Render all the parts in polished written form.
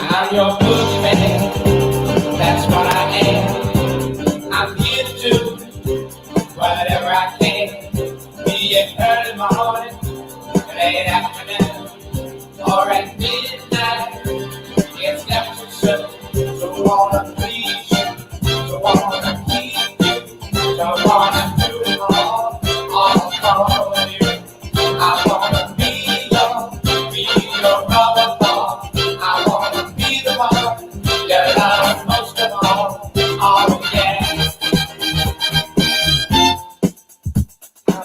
I'm your boogeyman, that's what I am. I'm here to do whatever I can. Be it early morning, late afternoon, or at midnight. It's never too soon. So wanna please you, so wanna keep you, so wanna do it all for you. I wanna be your rubber ball. I wanna be the one you love most of all. Oh yeah.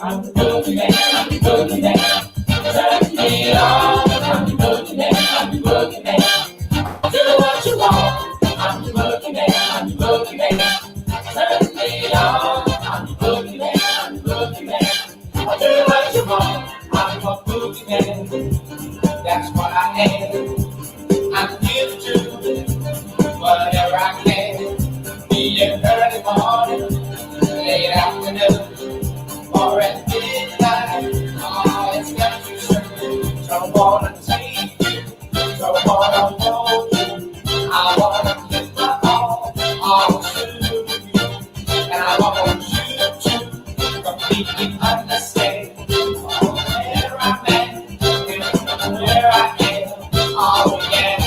I'm the boogeyman, I'm the boogeyman. Turn me on, I'm the boogeyman, I'm the boogeyman. Do what you want, I'm the boogeyman, I'm the boogeyman. Turn me on, I'm the boogeyman, I'm the boogeyman. Do what you want, I'm your boogeyman. That's what I am. I'm here to do whatever I can. Be it early morning, late afternoon, or at midnight. Oh, it's got you certain. So I wanna take you, so I wanna hold you. I wanna give my all to you. And I want you to completely understand. Oh, where I'm at, and where I am. Oh, yeah.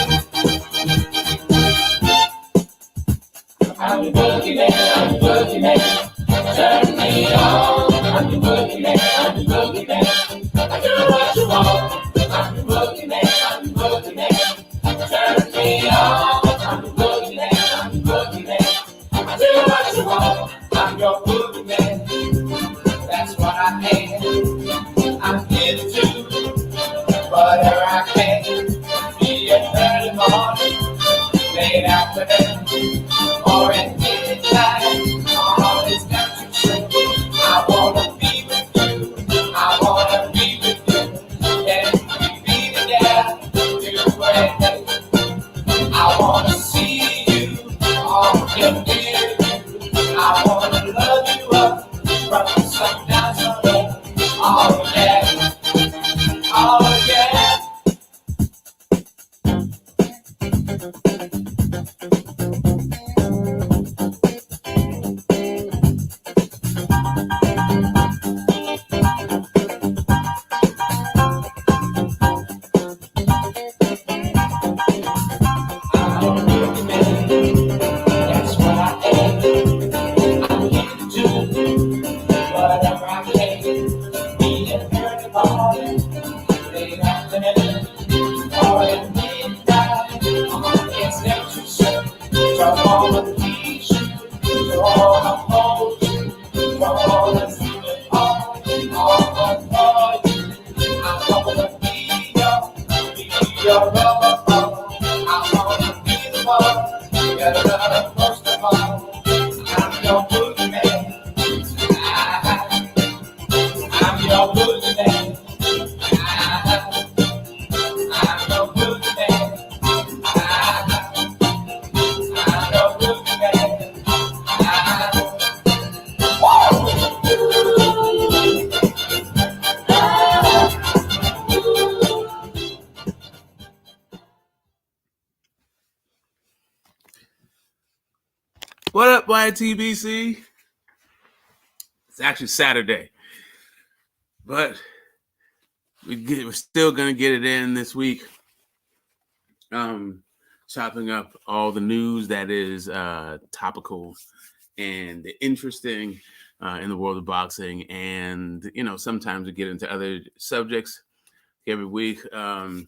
I'm the boogeyman, I'm the boogeyman. Turn me on, I'm the boogeyman, I'm the boogeyman. I do what you want, I'm the boogeyman, I'm the boogeyman. Turn me on, I'm the boogeyman, I'm the boogeyman. I do what you want, I'm your boogeyman. That's what I am. I'm here to do whatever I can. Be it early morning, late afternoon, or at midnight. Oh, it's got you singing. I wanna be with you. I wanna be with you. And we be together, do anything. I wanna see you, all in you. I wanna love you up from sundown to sun. Oh yeah, oh yeah. What up, YTBC? It's actually Saturday, but we're still going to get it in this week. Chopping up all the news that is topical and interesting in the world of boxing. And, you know, sometimes we get into other subjects every week. Sorry,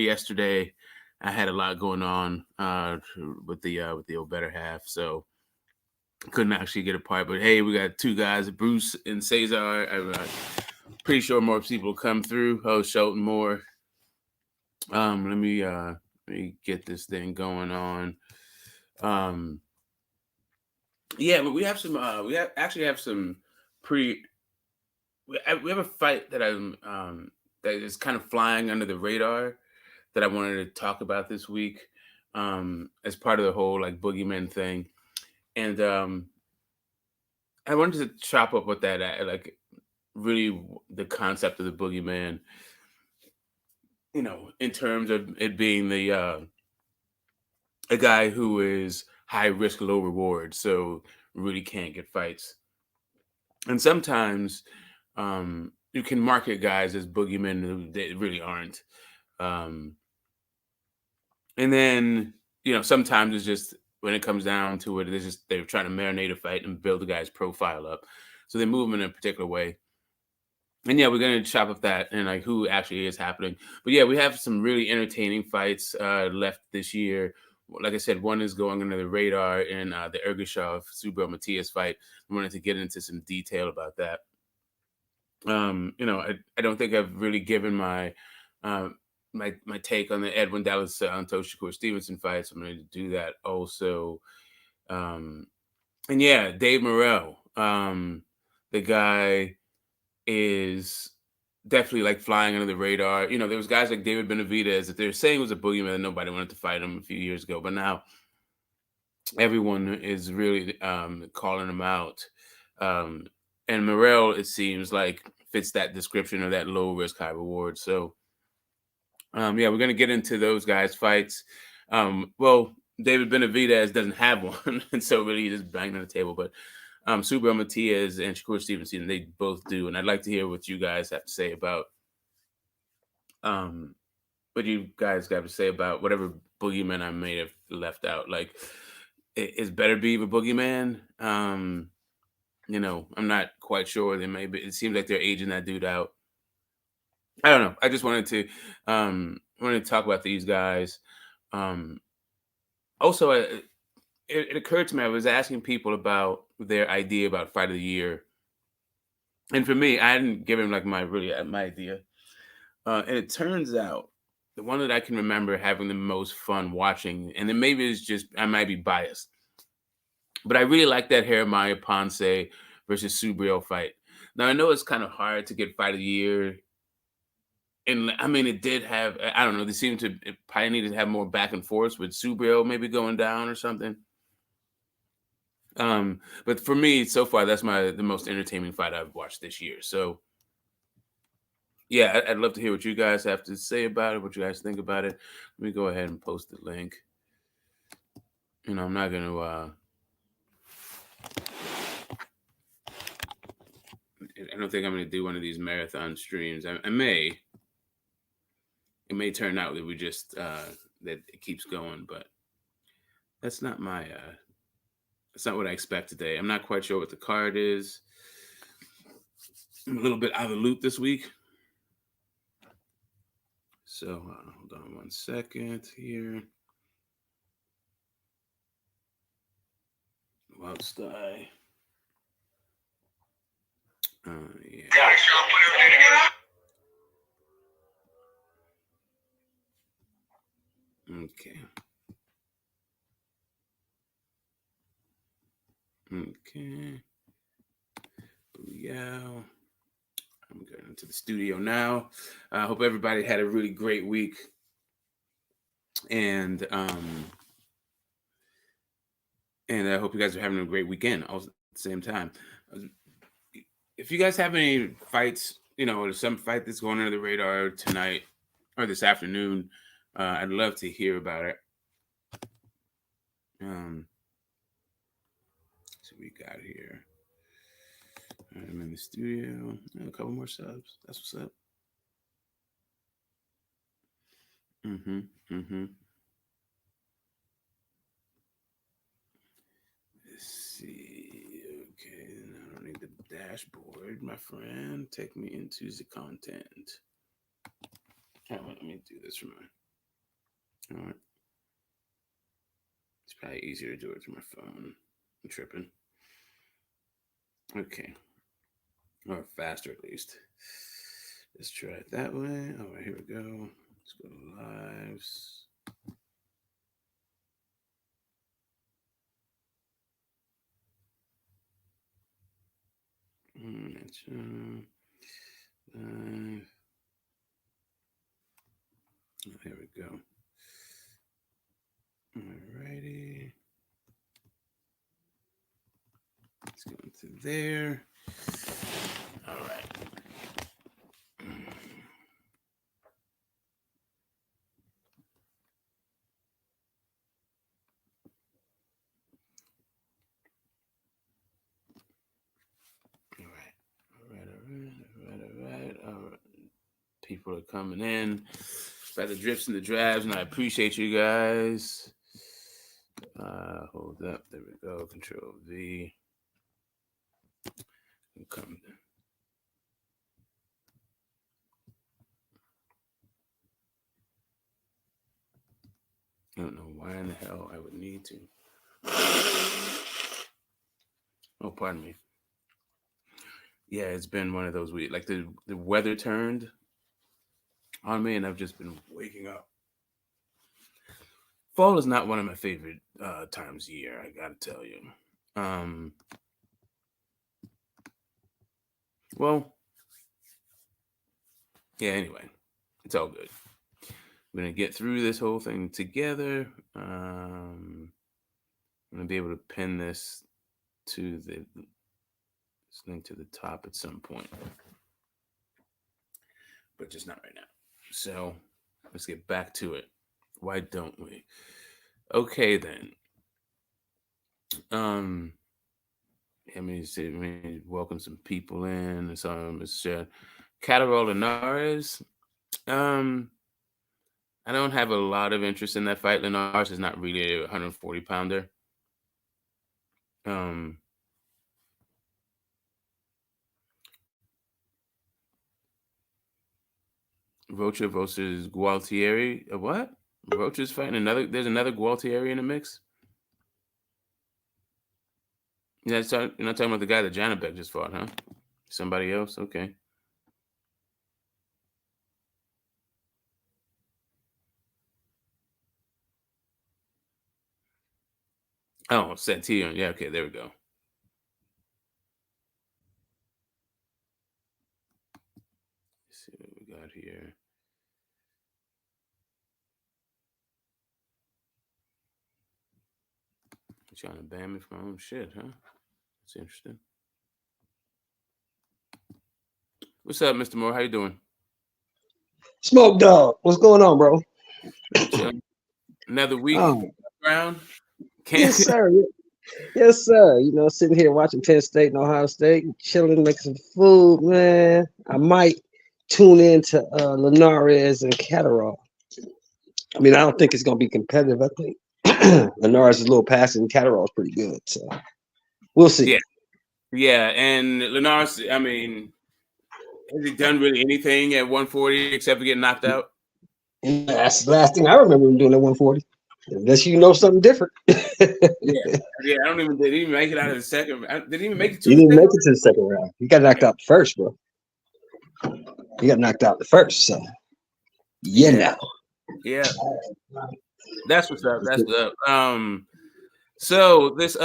yesterday I had a lot going on with the old better half, so couldn't actually get a part. But hey, we got two guys, Bruce and Cesar. I'm pretty sure more people come through. Oh, Showtime more. Let me get this thing going on. Yeah, but we have some. Actually have some pretty. We have a fight that is kind of flying under the radar that I wanted to talk about this week, as part of the whole like boogeyman thing, and I wanted to chop up with that, like really the concept of the boogeyman, in terms of it being the a guy who is high risk, low reward, so really can't get fights. And sometimes you can market guys as boogeymen who they really aren't. Um, and then sometimes it's just when it comes down to it, they're trying to marinate a fight and build the guy's profile up, so they move him in a particular way. And yeah, we're gonna chop up that and like who actually is happening. But yeah, we have some really entertaining fights left this year. Like I said, one is going under the radar in the Ergashov Subro Matias fight. I wanted to get into some detail about that. I don't think I've really given uh, my take on the Edwin Dallas Santos Shakur Stevenson fight, so I'm going to do that also. Um, and yeah, Dave Morrell, the guy is definitely like flying under the radar. There was guys like David Benavidez that they're saying was a boogeyman and nobody wanted to fight him a few years ago, but now everyone is really calling him out. Um, and Morrell, it seems like, fits that description of that low risk, high reward. So, yeah, we're going to get into those guys' fights. Well, David Benavidez doesn't have one, and so really he just banged on the table. But Subra Matias and Shakur Stevenson, they both do. And I'd like to hear what you guys have to say about um, what you guys got to say about whatever boogeyman I may have left out. Like, is Better Be a boogeyman? I'm not quite sure. They may be. It seems like they're aging that dude out. I don't know. I just wanted to talk about these guys. Um, Also, it occurred to me, I was asking people about their idea about fight of the year, and for me, I hadn't given like my idea. And it turns out the one that I can remember having the most fun watching, and then maybe it's just I might be biased, but I really like that Jeremiah Ponce versus Subriel fight. Now I know it's kind of hard to get fight of the year, and I mean it did have, I don't know, they seemed to it probably needed to have more back and forth with Subriel maybe going down or something. But for me, so far, that's the most entertaining fight I've watched this year. So yeah, I'd love to hear what you guys have to say about it, what you guys think about it. Let me go ahead and post the link. I'm not gonna. I don't think I'm gonna do one of these marathon streams. I may. It may turn out that we just that it keeps going, but that's not my. That's not what I expect today. I'm not quite sure what the card is. I'm a little bit out of the loop this week. So hold on 1 second here. Whilst I. Yeah. Okay. Okay. Yeah. I'm going into the studio now. I hope everybody had a really great week. And I hope you guys are having a great weekend all at the same time. If you guys have any fights, or some fight that's going under the radar tonight or this afternoon, I'd love to hear about it. So we got here. I'm in the studio. A couple more subs. That's what's up. Mm-hmm. Let's see. Okay, I don't need the dashboard, my friend. Take me into the content. All right, let me do this for my. All right. It's probably easier to do it through my phone. I'm tripping. Okay. Or faster, at least. Let's try it that way. All right, here we go. Let's go to lives. There we go. Alrighty. Let's go into there. All right. All right. People are coming in by the drips and the drabs, and I appreciate you guys. Hold up. There we go. Control V. Come. I don't know why in the hell I would need to. Oh, pardon me. Yeah, it's been one of those weeks. Like the weather turned on me, and I've just been waking up. Fall is not one of my favorite times of year, I gotta tell you. Well, yeah, anyway, it's all good. We're gonna get through this whole thing together. I'm gonna be able to pin this link to the top at some point, but just not right now. So let's get back to it. Why don't we? Okay then. Let me welcome some people in. So Mr. Catterall Linares. I don't have a lot of interest in that fight. Linares is not really a 140 pounder. Rocha versus Gualtieri. What? Rocha's fighting another. There's another Gualtieri in the mix. You're not talking about the guy that Janabek just fought, huh? Somebody else? Okay. Oh, Santillan. Yeah, okay, there we go. Let's see what we got here. You're trying to ban me from my own shit, huh? That's interesting. What's up, Mr. Moore? How you doing? Smoke Dog, what's going on, bro? Another week round. Yes, sir. Yes, sir. You know, sitting here watching Penn State and Ohio State, chilling, making some food, man. I might tune into Linares and Catterall. I mean, I don't think it's going to be competitive. I think Linares is a little passing, Catterall is pretty good. So we'll see. Yeah, and Linares, I mean, has he done really anything at 140 except for getting knocked out? And that's the last thing I remember him doing at 140. Unless you know something different. Yeah, I don't even. Did he even make it out of the second? Did he even make it to? He didn't make it to the second round. He got knocked out first, bro. He got knocked out the first. So now. Yeah, that's what's up. That's what's up. So this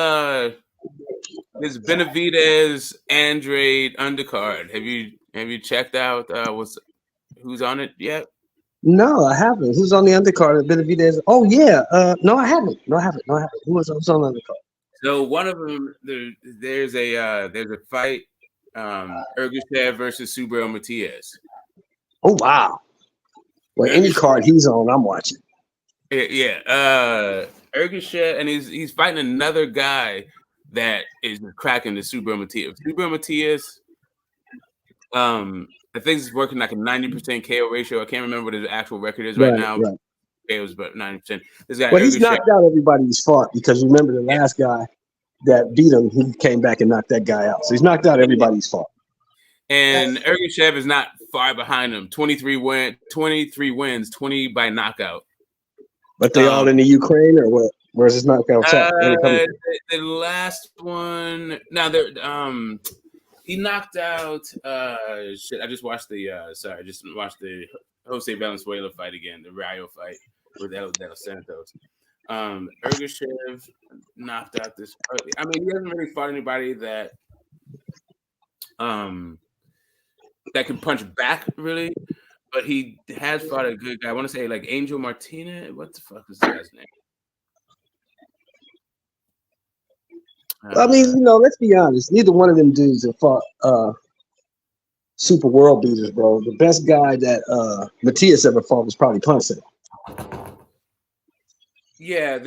Benavidez Andrade undercard. Have you checked out who's on it yet? No, I haven't. Who's on the undercard at Benavidez? Oh yeah. No, I haven't. Who's on the undercard? So one of them, there's a fight, Ergashev versus Subriel Matias. Oh wow. Well, any card he's on, I'm watching. Yeah. Ergashev, and he's fighting another guy that is cracking the Subriel Matias. Subriel Matias, I think he's working like a 90% KO ratio. I can't remember what his actual record is right now. Right. It was about 90%. This guy, but he's knocked out everybody he's fought because remember the last guy that beat him, he came back and knocked that guy out. So he's knocked out everybody he's fought. And Ergashev is not far behind him. 23 wins, 20 by knockout. But they all in the Ukraine or what? Where's his knockout? The last one. Now he knocked out. Shit, I just watched the. I just watched the Jose Valenzuela fight again, the Rayo fight with El Santos. Ergashev knocked out this. I mean, he hasn't really fought anybody that that can punch back really, but he has fought a good guy. I want to say like Angel Martinez. What the fuck is this guy's name? I mean, you know, let's be honest. Neither one of them dudes have fought super world beaters, bro. The best guy that Matias ever fought was probably Ponce. Yeah,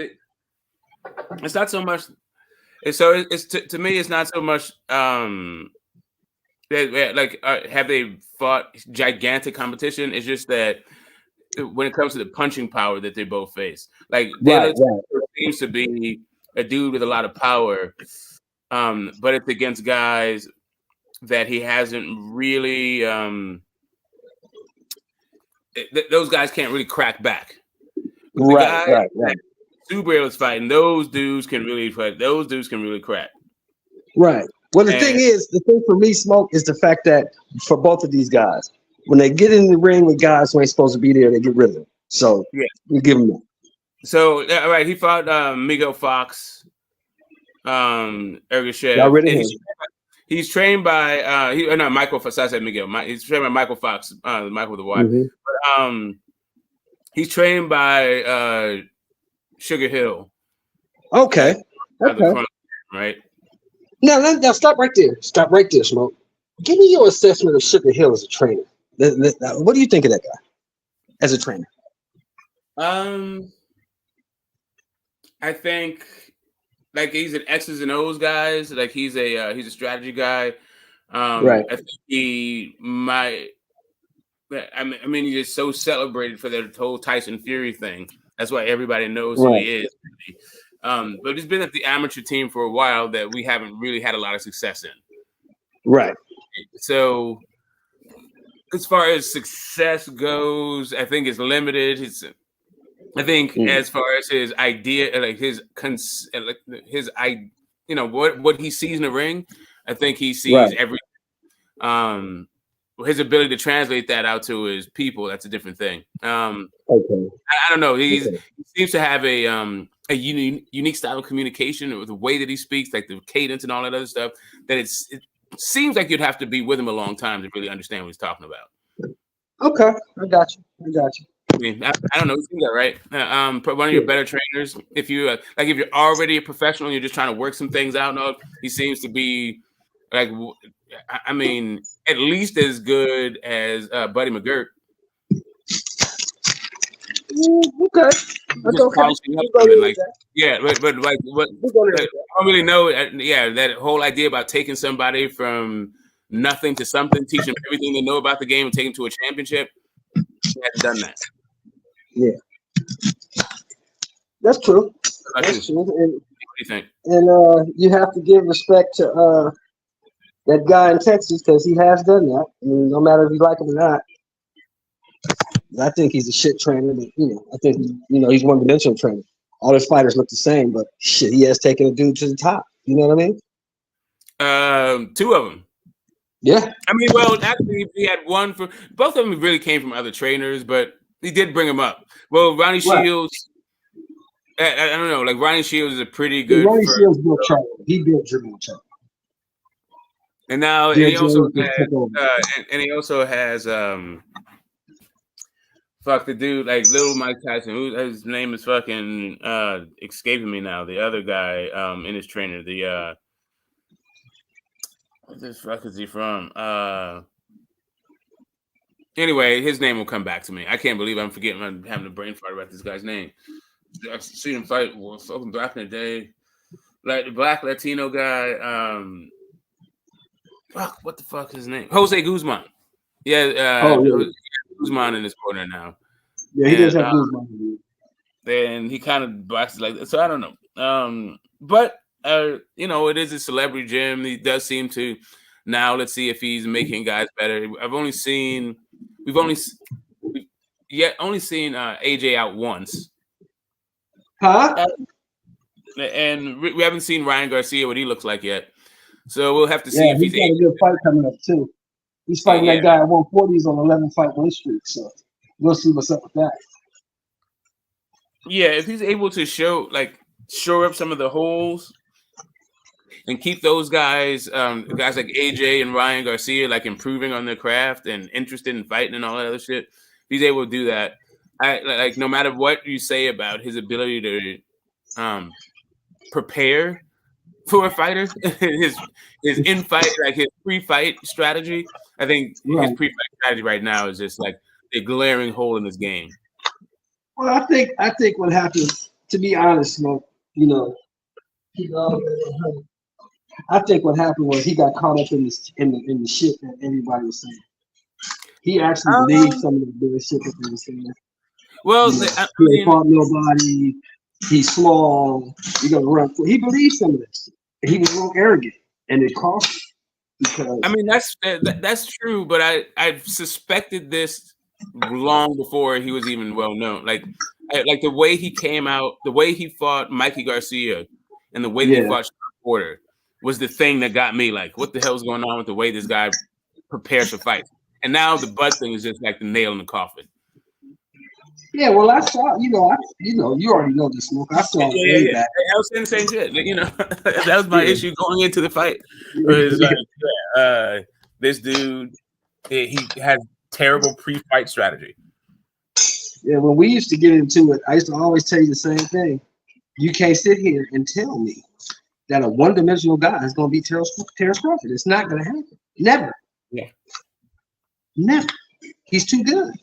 it's not so much. It's to me, it's not so much. Have they fought gigantic competition? It's just that when it comes to the punching power that they both face, like Right. seems to be a dude with a lot of power, but it's against guys that he hasn't really. Those guys can't really crack back. Right. Super is fighting. Those dudes can really fight. Those dudes can really crack. Right. Well, the thing for me, Smoke, is the fact that for both of these guys, when they get in the ring with guys who ain't supposed to be there, they get rid of them. So yeah, we give them that. So all right, he fought Miguel Fox, Ergashev. Got rid of him. He's trained by Michael Fox. I said Miguel. He's trained by Michael Fox, Michael the White. Mm-hmm. But he's trained by Sugar Hill. Okay. Right. Now stop right there. Stop right there, Smoke. Give me your assessment of Sugar Hill as a trainer. What do you think of that guy as a trainer? I think like he's an X's and O's guys. Like he's a strategy guy. Right. I think he might. I mean, he's just so celebrated for the whole Tyson Fury thing. That's why everybody knows who he is. But he's been at the amateur team for a while that we haven't really had a lot of success in. Right. So, as far as success goes, I think it's limited. As far as his idea, like what he sees in the ring, I think he sees everything. His ability to translate that out to his people, that's a different thing. I don't know. He seems to have a unique style of communication with the way that he speaks, like the cadence and all that other stuff, that it seems like you'd have to be with him a long time to really understand what he's talking about. Okay, I got you. I mean, I don't know. You think that, right? One of your better trainers, if you're already a professional and you're just trying to work some things out, he seems to be like, I mean, at least as good as Buddy McGirt. Okay. Yeah, but like what? I don't really know. Yeah, that whole idea about taking somebody from nothing to something, teach them everything they know about the game, and take them to a championship. He hasn't done that. Yeah, that's true. That's true. And, what do you think? And you have to give respect to that guy in Texas because he has done that. I mean, no matter if you like him or not. I think he's a shit trainer. But, I think he's one-dimensional trainer. All his fighters look the same, but shit, he has taken a dude to the top. You know what I mean? Two of them. Yeah. I mean, well, actually, he had one for both of them. Really came from other trainers, but he did bring them up. Well, Ronnie Shields. I don't know. Like Ronnie Shields is a pretty good. Ronnie Shields built Charlie. He built Jermaine Charlie. And now he also has fuck the dude like Little Mike Tyson, his name is fucking escaping me now. The other guy in his trainer, what the fuck is he from? Anyway, his name will come back to me. I can't believe I'm forgetting. I'm having a brain fart about this guy's name. I've seen him fight fucking back in the day, like the black Latino guy. Fuck, what the fuck is his name? Jose Guzman. Yeah, Guzman in this corner now. Yeah, he does have Guzman. And he kind of boxes like that. So I don't know. But it is a celebrity gym. He does seem to now. Let's see if he's making guys better. We've only seen AJ out once. Huh? And we haven't seen Ryan Garcia, what he looks like yet. So we'll have to see if he's got a good fight coming up too. He's fighting that guy at 140. He's on 11 fight win streak. So we'll see what's up with that. Yeah, if he's able to shore up some of the holes, and keep those guys, guys like AJ and Ryan Garcia, like improving on their craft and interested in fighting and all that other shit. If he's able to do that, I like no matter what you say about his ability to prepare for a fighter, his in fight, like his pre-fight strategy. I think his Right. pre-fight strategy right now is just like a glaring hole in this game. Well, I think what happens, to be honest, Smoke, you know, he, I think what happened was he got caught up in the shit that everybody was saying. He actually believed some of the bullshit that they were saying. Well, You know, I he ain't mean, fought nobody. He's small. You're gonna run. He believed some of that shit. He was real arrogant, and it cost him because that's true, but I've suspected this long before he was even well known. Like the way he came out, the way he fought Mikey Garcia, and the way that he yeah, fought Sean Porter was the thing that got me. Like, what the hell's going on with the way this guy prepares for fights? And now the Bud thing is just like the nail in the coffin. yeah. Well, I saw. You already know this, Smoke. I saw it way back. I was saying the same shit. You know, that was my issue going into the fight. Was like, this dude, he has terrible pre-fight strategy. Yeah, when we used to get into it, I used to always tell you the same thing. You can't sit here and tell me that a one-dimensional guy is going to be Terrence Crawford. It's not going to happen. Never. Yeah. Never. He's too good.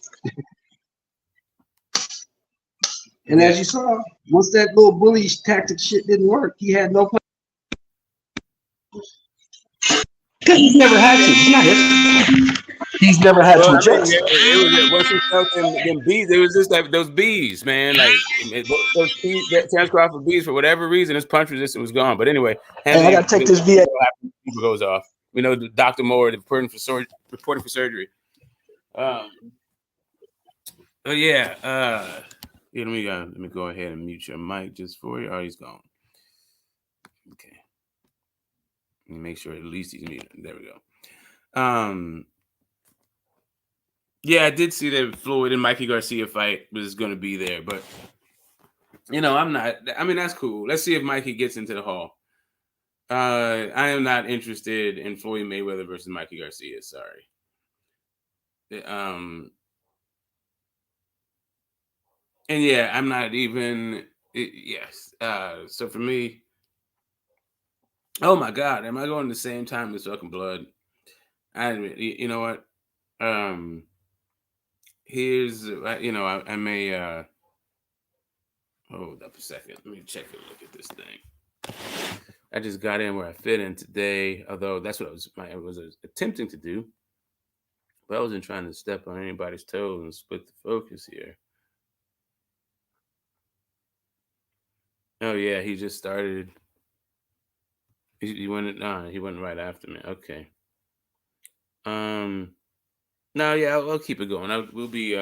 And as you saw, once that little bully tactic shit didn't work, he had no place. Because he's never had to. It's not it. He's never had to adjust. It was once he felt them bees, it was just like those bees, man. Like those bees, that Terrence Crawford bees, for whatever reason, his punch resistance was gone. But anyway, Hey, I got to take this VA. Goes off. We know Dr. Moore reporting for surgery. But yeah, let me go ahead and mute your mic just for you. Oh, he's gone. Okay. Let me make sure at least he's muted. There we go. Yeah, I did see that Floyd and Mikey Garcia fight was going to be there, but I'm not. I mean, that's cool. Let's see if Mikey gets into the hall. I am not interested in Floyd Mayweather versus Mikey Garcia. Sorry. And yeah, I'm not even. Yes. So for me, oh my God, am I going the same time as fucking Blood? You know what? Here's I may hold up a second. Let me check a look at this thing. I just got in where I fit in today, although that's what I was attempting to do. But I wasn't trying to step on anybody's toes and split the focus here. Oh yeah, he just started. He went right after me. Okay. No, yeah, I'll keep it going. We'll be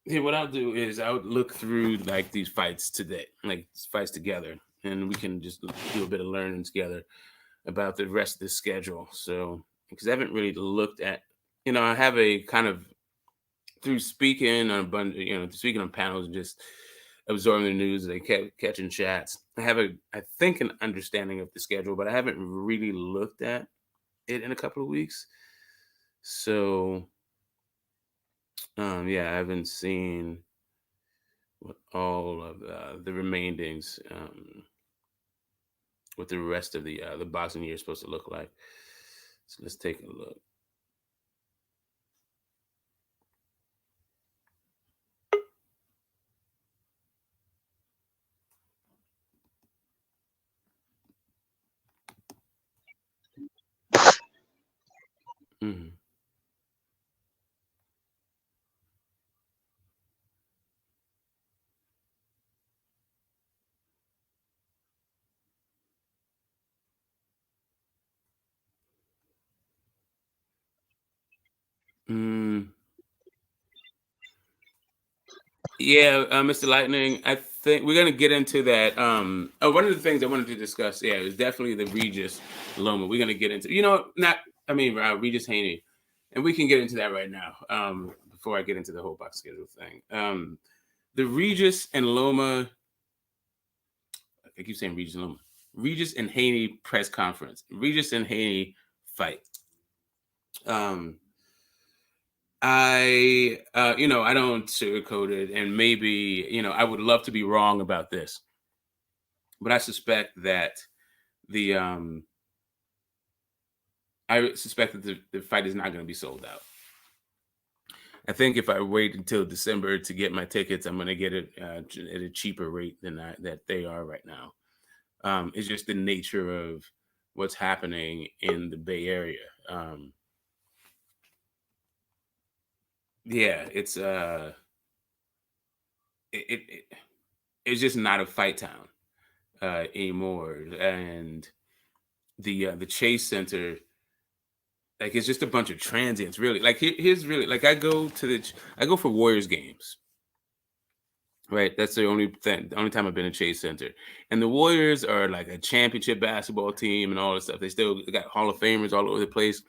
Here, what I'll do is I'll look through like these fights today, like fights together, and we can just do a bit of learning together about the rest of the schedule. So, because I haven't really looked at, I have a kind of through speaking on a bunch, speaking on panels and just absorbing the news, they kept catching chats. I have I think, an understanding of the schedule, but I haven't really looked at it in a couple of weeks. So, yeah, I haven't seen what all of the remaindings, what the rest of the boxing year is supposed to look like. So let's take a look. Mm-hmm. Yeah, Mr. Lightning, I think we're gonna get into that. One of the things I wanted to discuss, yeah, is definitely the Regis Loma. We're gonna get into, Regis Haney, and we can get into that right now. Before I get into the whole box schedule thing, the Regis and Loma. I keep saying Regis and Loma. Regis and Haney press conference. Regis and Haney fight. I I don't sugarcoat it, and maybe I would love to be wrong about this, but I suspect that the the fight is not going to be sold out. I think if I wait until December to get my tickets, I'm going to get it at a cheaper rate than that they are right now. It's just the nature of what's happening in the Bay Area. Yeah, it's it's just not a fight town anymore, and the Chase Center, like, it's just a bunch of transients. Really, like, here's really, like, I go for Warriors games. Right, that's the only time I've been to Chase Center, and the Warriors are like a championship basketball team and all this stuff. They still got Hall of Famers all over the place.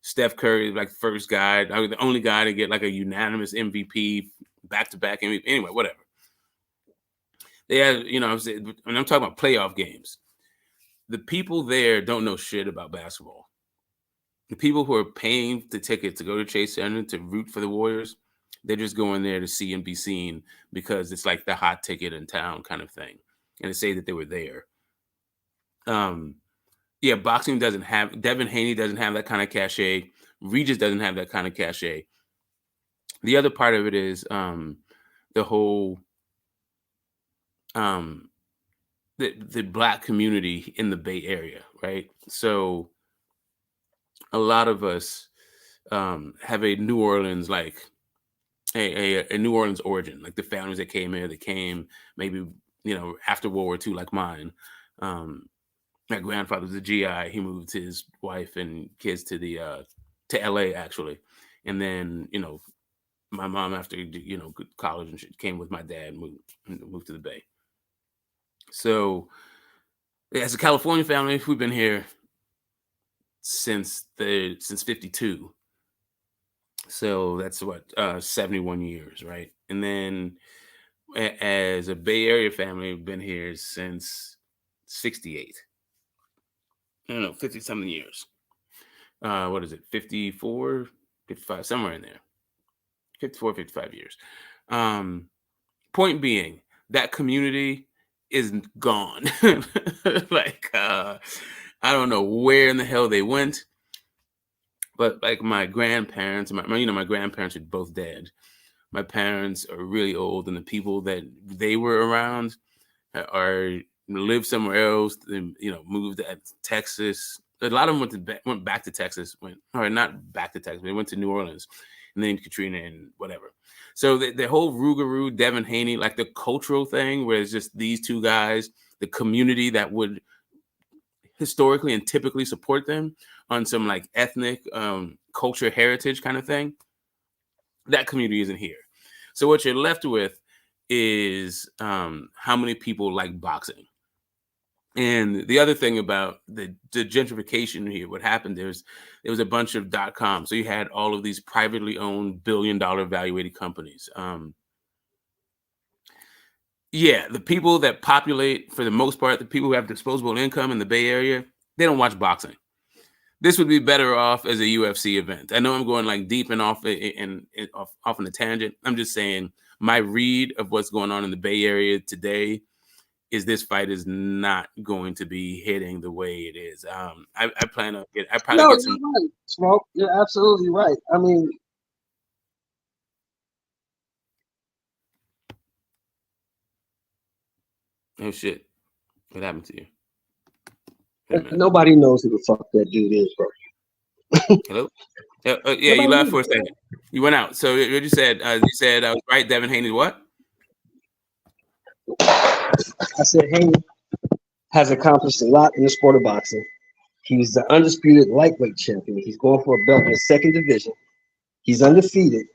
Steph Curry is like first guy, the only guy to get like a unanimous MVP, back-to-back MVP. Anyway, whatever. They have, when I'm talking about playoff games, the people there don't know shit about basketball. The people who are paying the ticket to go to Chase Center to root for the Warriors, they're just going there to see and be seen because it's like the hot ticket in town kind of thing, and to say that they were there. Yeah, boxing doesn't have, Devin Haney doesn't have that kind of cachet. Regis doesn't have that kind of cachet. The other part of it is the whole the Black community in the Bay Area, right? So a lot of us have a New Orleans, like a New Orleans origin, like the families that came here, that came maybe after World War II, like mine. My grandfather was a GI. He moved his wife and kids to LA, actually, and then my mom, after college and shit, came with my dad and moved to the Bay. So as a California family, we've been here since 52. So that's what 71 years, right? And then as a Bay Area family, we've been here since 68. I don't know, 50 something years. What is it? 54, 55, somewhere in there. 54, 55 years. Point being, that community is gone. Like, I don't know where in the hell they went, but like my grandparents, my grandparents are both dead. My parents are really old, and the people that they were around live somewhere else. And, moved to Texas. A lot of them went back to Texas. Not back to Texas. They went to New Orleans, and then Katrina and whatever. So the whole Rougarou, Devin Haney, like the cultural thing, where it's just these two guys, the community that would historically and typically support them on some like ethnic culture heritage kind of thing, that community isn't here. So what you're left with is how many people like boxing. And the other thing about the gentrification here, what happened, there was a bunch of .com. So you had all of these privately owned billion-dollar valuated companies. Yeah, the people that populate, for the most part, the people who have disposable income in the Bay Area, they don't watch boxing. This would be better off as a UFC event. I know I'm going like deep and off on a tangent. I'm just saying my read of what's going on in the Bay Area today is this fight is not going to be hitting the way it is. I plan to get. I probably get some. Right, Smoke. You're absolutely right. I mean, Oh shit! What happened to you? nobody knows who the fuck that dude is, bro. Hello. Yeah, you left for a second. You went out. So what you said? I was right. Devin Haney, what? I said Haney has accomplished a lot in the sport of boxing. He's the undisputed lightweight champion. He's going for a belt in the second division. He's undefeated,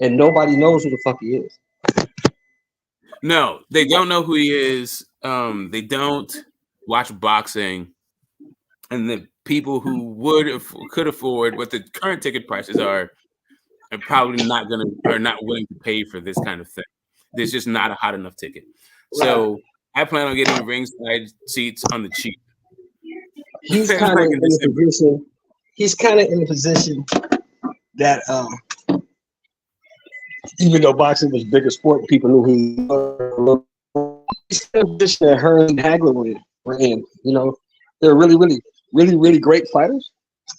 and nobody knows who the fuck he is. No, they don't know who he is. They don't watch boxing, and the people who could afford what the current ticket prices are probably are not willing to pay for this kind of thing. There's just not a hot enough ticket. So I plan on getting ringside seats on the cheap. He's kind of in a position. He's kind of in a position that even though boxing was a bigger sport, people knew who he was. He's in a position that Hearn and Hagler were in. You know, they're really great fighters,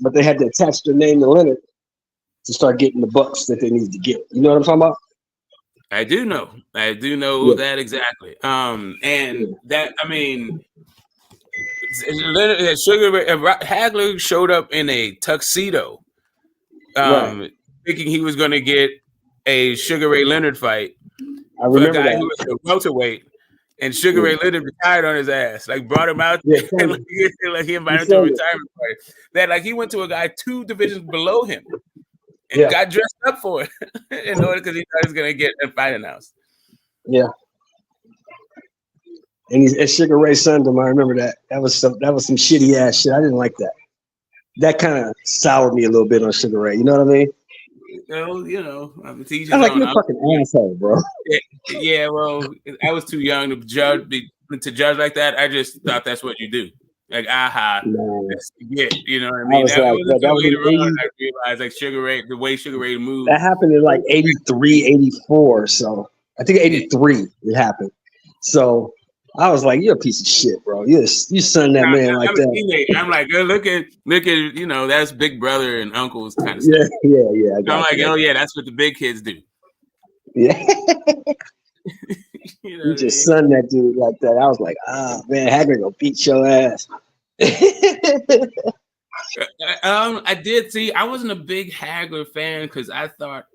but they had to attach their name to Leonard to start getting the bucks that they needed to get. You know what I'm talking about? I do know that exactly. And that, I mean, Hagler showed up in a tuxedo, thinking he was going to get a Sugar Ray Leonard fight for a guy who was a welterweight, and Sugar Ray Leonard retired on his ass, like brought him out there, like he invited him to a retirement party. That like he went to a guy 2 divisions below him and got dressed up for it in order because he thought he was going to get a fight announced. Yeah. And he's Sugar Ray sunned him. I remember that. That was some shitty ass shit. I didn't like that. That kind of soured me a little bit on Sugar Ray. You know what I mean? Well, you know, I'm like you're a fucking asshole, bro. Yeah, well, I was too young to judge like that. I just thought that's what you do. Like, you know what I mean? I realized like Sugar Ray, the way Sugar Ray moved. That happened in like 83, 84. So I think 83 it happened. So I was like, you're a piece of shit, bro. You son that man like that. I'm like, look at, you know, that's big brother and uncles kind of stuff. Yeah. I'm like, oh yeah, that's what the big kids do. Yeah. You just son that dude like that. I was like, man, Hagler gonna beat your ass. I did see. I wasn't a big Hagler fan because I thought.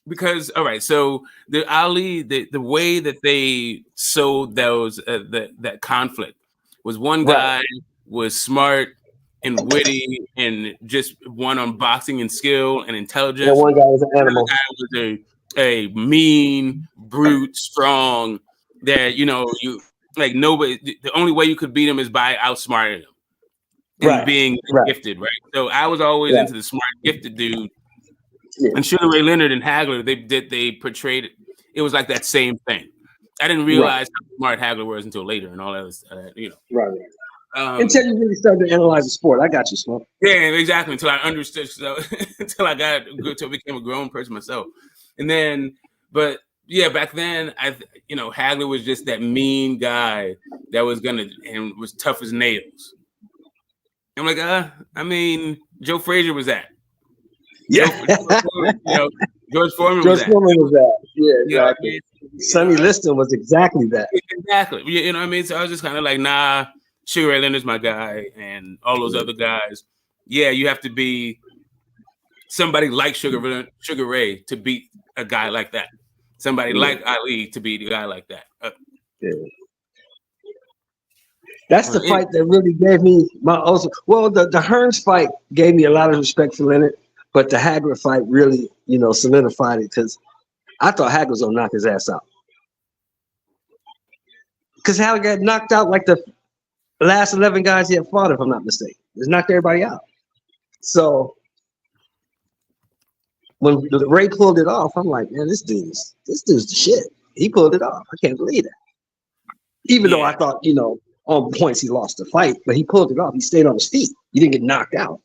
Because all right, so the Ali, the way that they sold those that conflict was one guy was smart and witty and just won on boxing and skill and intelligence. Yeah, one guy was an animal. Guy was a mean, brute, strong. That you know you like nobody. The only way you could beat him is by outsmarting him and being gifted, right? So I was always into the smart, gifted dude. Yeah. And Sugar Ray Leonard and Hagler, they portrayed it. It was like that same thing. I didn't realize how smart Hagler was until later, and all that, you know. Right. Until you really started to analyze the sport, I got you, Smoke. Yeah, exactly. Until I understood, until I became a grown person myself, and then, but yeah, back then, Hagler was just that mean guy that was was tough as nails. I'm like, I mean, Joe Frazier was that. Yeah, George Foreman was that. Yeah, exactly. Sonny Liston Liston was exactly that. Exactly. You know what I mean? So I was just kind of like, nah, Sugar Ray Leonard's my guy, and all those other guys. Yeah, you have to be somebody like Sugar Ray to beat a guy like that. Somebody like Ali to beat a guy like that. That's the fight that really gave me the Hearns fight gave me a lot of respect for Leonard. But the Hagler fight really, solidified it because I thought Hagler was gonna knock his ass out. Because Hagler got knocked out like the last 11 guys he had fought, if I'm not mistaken. Just knocked everybody out. So when Ray pulled it off, I'm like, man, this dude's the shit. He pulled it off. I can't believe that. Even though I thought, on points he lost the fight, but he pulled it off. He stayed on his feet. He didn't get knocked out.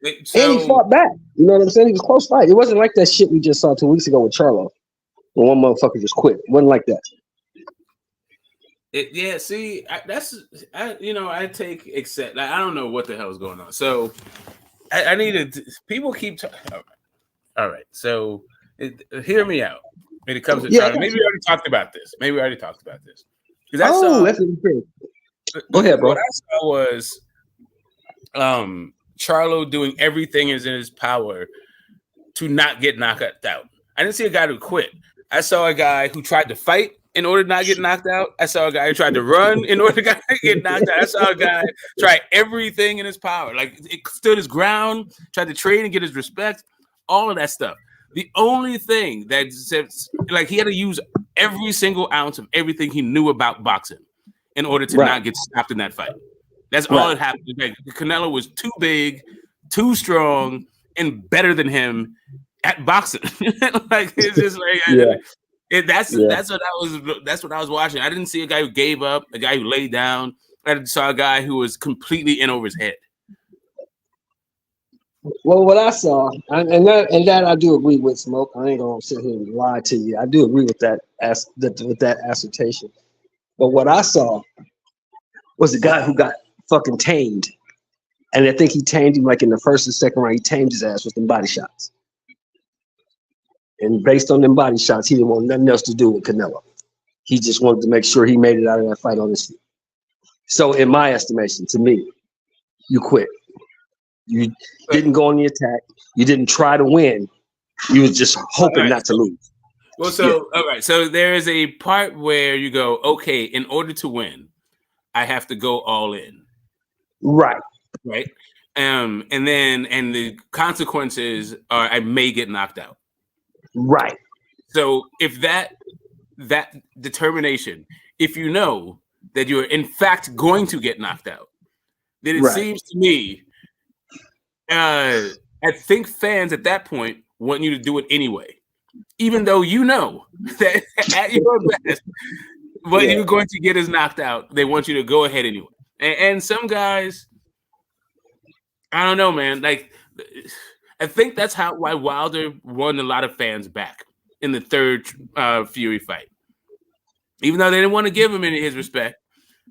And he fought back. You know what I'm saying? It was a close fight. It wasn't like that shit we just saw 2 weeks ago with Charlo. When one motherfucker just quit. It wasn't like that. I take except I don't know what the hell is going on. So I needed people keep talking. All right. So hear me out when it comes to Charlo. Maybe we already talked about this. Because that's true. Go ahead, bro. What I saw was Charlo doing everything is in his power to not get knocked out. I didn't see a guy who quit. I saw a guy who tried to fight in order to not get knocked out. I saw a guy who tried to run in order to not get knocked out. I saw a guy try everything in his power. Like, it stood his ground, tried to trade and get his respect, all of that stuff. The only thing that like he had to use every single ounce of everything he knew about boxing in order to not get stopped in that fight. That's all that happened. Like, Canelo was too big, too strong, and better than him at boxing. Like, it's just like That's what I was watching. I didn't see a guy who gave up, a guy who laid down. I saw a guy who was completely in over his head. Well, what I saw, and that I do agree with, Smoke. I ain't gonna sit here and lie to you. I do agree with that with that assertion. But what I saw was a guy who got fucking tamed, and I think he tamed him like in the first and second round. He tamed his ass with them body shots, and based on them body shots, he didn't want nothing else to do with Canelo. He just wanted to make sure he made it out of that fight on his feet. So, in my estimation, to me, you quit. You didn't go on the attack. You didn't try to win. You was just hoping not to lose. Well, so all right. So there is a part where you go, okay, in order to win, I have to go all in. Right. Right. And the consequences are I may get knocked out. Right. So if that determination, if you know that you're in fact going to get knocked out, then it seems to me, I think fans at that point want you to do it anyway, even though you know that at your best, what you're going to get is knocked out. They want you to go ahead anyway. And some guys, I don't know, man. Like, I think that's why Wilder won a lot of fans back in the third Fury fight. Even though they didn't want to give him any his respect,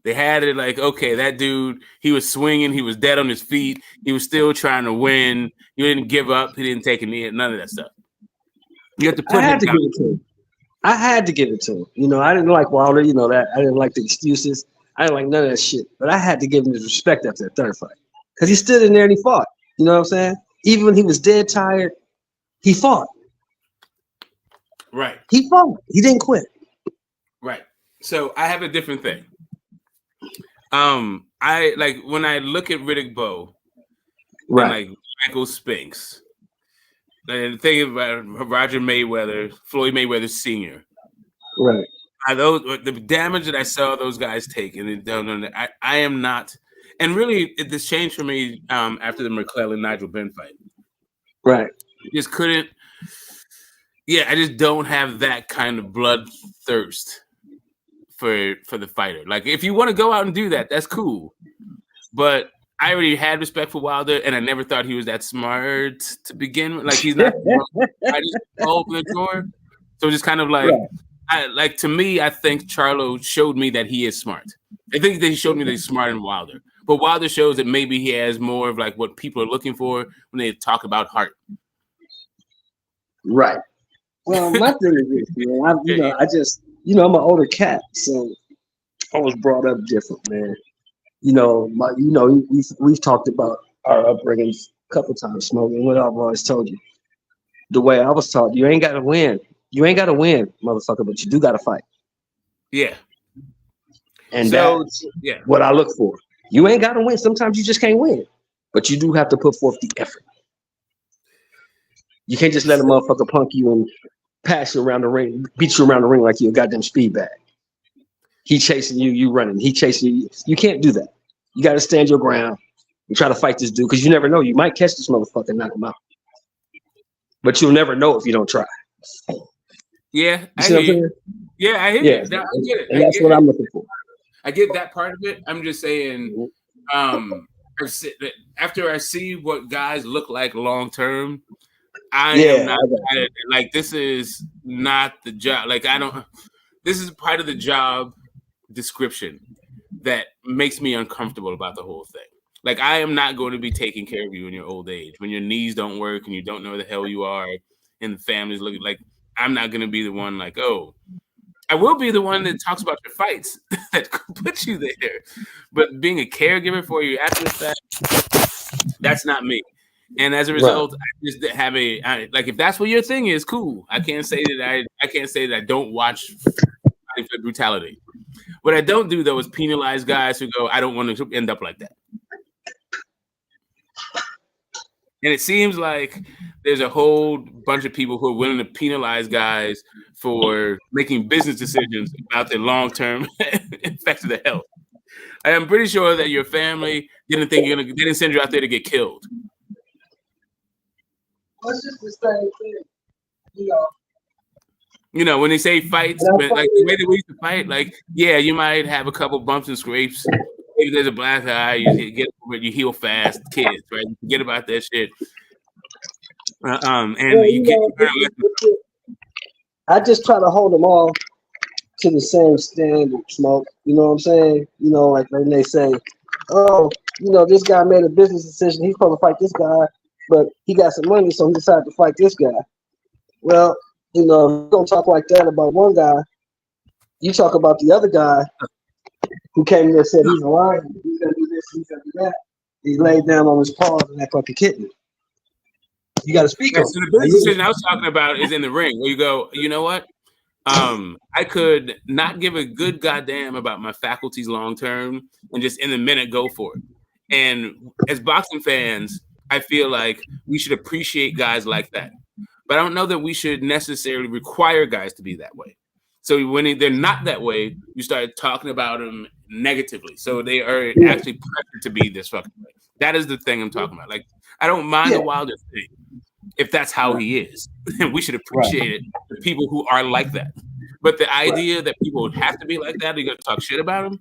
they had it like, okay, that dude, he was swinging, he was dead on his feet, he was still trying to win. He didn't give up, he didn't take a knee, none of that stuff. You have to put him down. Give it to him. I had to give it to him. You know, I didn't like Wilder. You know that. I didn't like the excuses. I didn't like none of that shit. But I had to give him his respect after that third fight because he stood in there and he fought. You know what I'm saying? Even when he was dead tired, he fought. Right. He fought. He didn't quit. Right. So I have a different thing. I like when I look at Riddick Bowe, right? And like Michael Spinks, and the thing about Roger Mayweather, Floyd Mayweather Sr. Right. The damage that I saw those guys take, and I am not, and really this changed for me after the McClellan Nigel Benn fight. Right. Just couldn't. Yeah, I just don't have that kind of bloodthirst for the fighter. Like, if you want to go out and do that, that's cool. But I already had respect for Wilder, and I never thought he was that smart to begin with. Like, he's not. I just open the door. So just kind of like, to me, I think Charlo showed me that he is smart. I think that he showed me that he's smarter than Wilder. But Wilder shows that maybe he has more of like what people are looking for when they talk about heart. Right. Well, my thing is this, man. I'm an older cat, so I was brought up different, man. We've talked about our upbringings a couple times, Smoking. What I've always told you, the way I was taught, you ain't got to win. You ain't got to win, motherfucker, but you do got to fight. Yeah. And that's what I look for. You ain't got to win. Sometimes you just can't win, but you do have to put forth the effort. You can't just let a motherfucker punk you and pass you around the ring, beat you around the ring like you're a goddamn speed bag. He chasing you, you running. He chasing you. You can't do that. You got to stand your ground and try to fight this dude because you never know. You might catch this motherfucker and knock him out. But you'll never know if you don't try. Yeah, I hear you. Yeah, I hear you. No, I get it. And that's what I'm looking for. I get that part of it. I'm just saying, after I see what guys look like long term, I am not like, this is not the job. Like, this is part of the job description that makes me uncomfortable about the whole thing. Like, I am not going to be taking care of you in your old age when your knees don't work and you don't know where the hell you are and the family's looking like. I'm not going to be the one like, oh, I will be the one that talks about your fights that put you there. But being a caregiver for you after the fact, that's not me. And as a result, I just have if that's what your thing is, cool. I can't say that I don't watch brutality. What I don't do though is penalize guys who go, I don't want to end up like that. And it seems like there's a whole bunch of people who are willing to penalize guys for making business decisions about their long-term effects of their health. I am pretty sure that your family didn't send you out there to get killed. Well, it's just the same thing, you know. You know, when they say fights, but like the way that we used to fight, like, yeah, you might have a couple bumps and scrapes. Maybe there's a black eye, you get over it, you heal fast, kids, right? You forget about that shit. And you get. I just try to hold them all to the same standard, Smoke. You know what I'm saying? You know, like when they say, oh, you know, this guy made a business decision. He's supposed to fight this guy, but he got some money, so he decided to fight this guy. Well, you know, if you don't talk like that about one guy, you talk about the other guy who came in there and said he's a liar, he's going to do this, he's going to do that. He laid down on his paws and act like a kitten. You got to speak on. So the business decision I was talking about is in the ring, where you go, you know what? I could not give a good goddamn about my faculties long term and just in the minute go for it. And as boxing fans, I feel like we should appreciate guys like that. But I don't know that we should necessarily require guys to be that way. So when they're not that way, you start talking about them negatively. So they are actually pressured to be this fucking way. That is the thing I'm talking about. Like, I don't mind the wildest thing if that's how he is. And we should appreciate it, the people who are like that. But the idea that people would have to be like that, they're going to talk shit about them,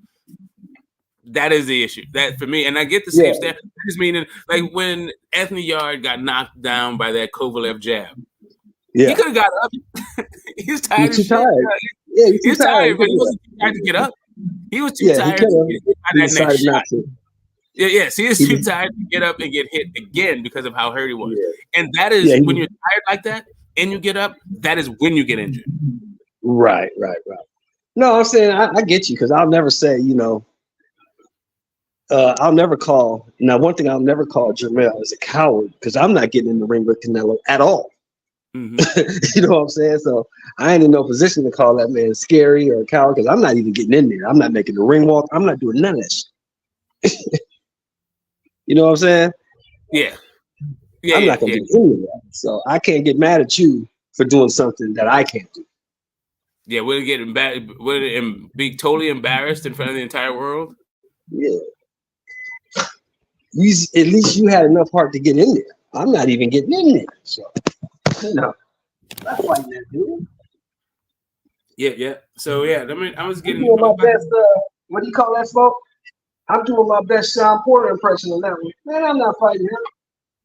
that is the issue. That for me, and I get the same stuff. Just meaning, like when Anthony Yard got knocked down by that Kovalev jab, he could have got up. He's tired. He's tired. Yeah, he's tired, but he wasn't too tired to get up. He was too tired to get hit by that next shot. Yes, he is too tired to get up and get hit again because of how hurt he was. And that is when you're tired like that and you get up, that is when you get injured. Right. No, I'm saying I get you because I'll never say, you know, I'll never call. Now, one thing I'll never call Jermell is a coward because I'm not getting in the ring with Canelo at all. You know what I'm saying? So I ain't in no position to call that man scary or a coward because I'm not even getting in there. I'm not making the ring walk. I'm not doing none of that shit. You know what I'm saying? Yeah, I'm not gonna do any of that. So I can't get mad at you for doing something that I can't do. Yeah, will it get will it be totally embarrassed in front of the entire world? Yeah. At least you had enough heart to get in there. I'm not even getting in there. So you know, that's why that dude. Yeah. So I mean, I was getting doing my best. What do you call that, Smoke? I'm doing my best Sean Porter impression on that one. Man, I'm not fighting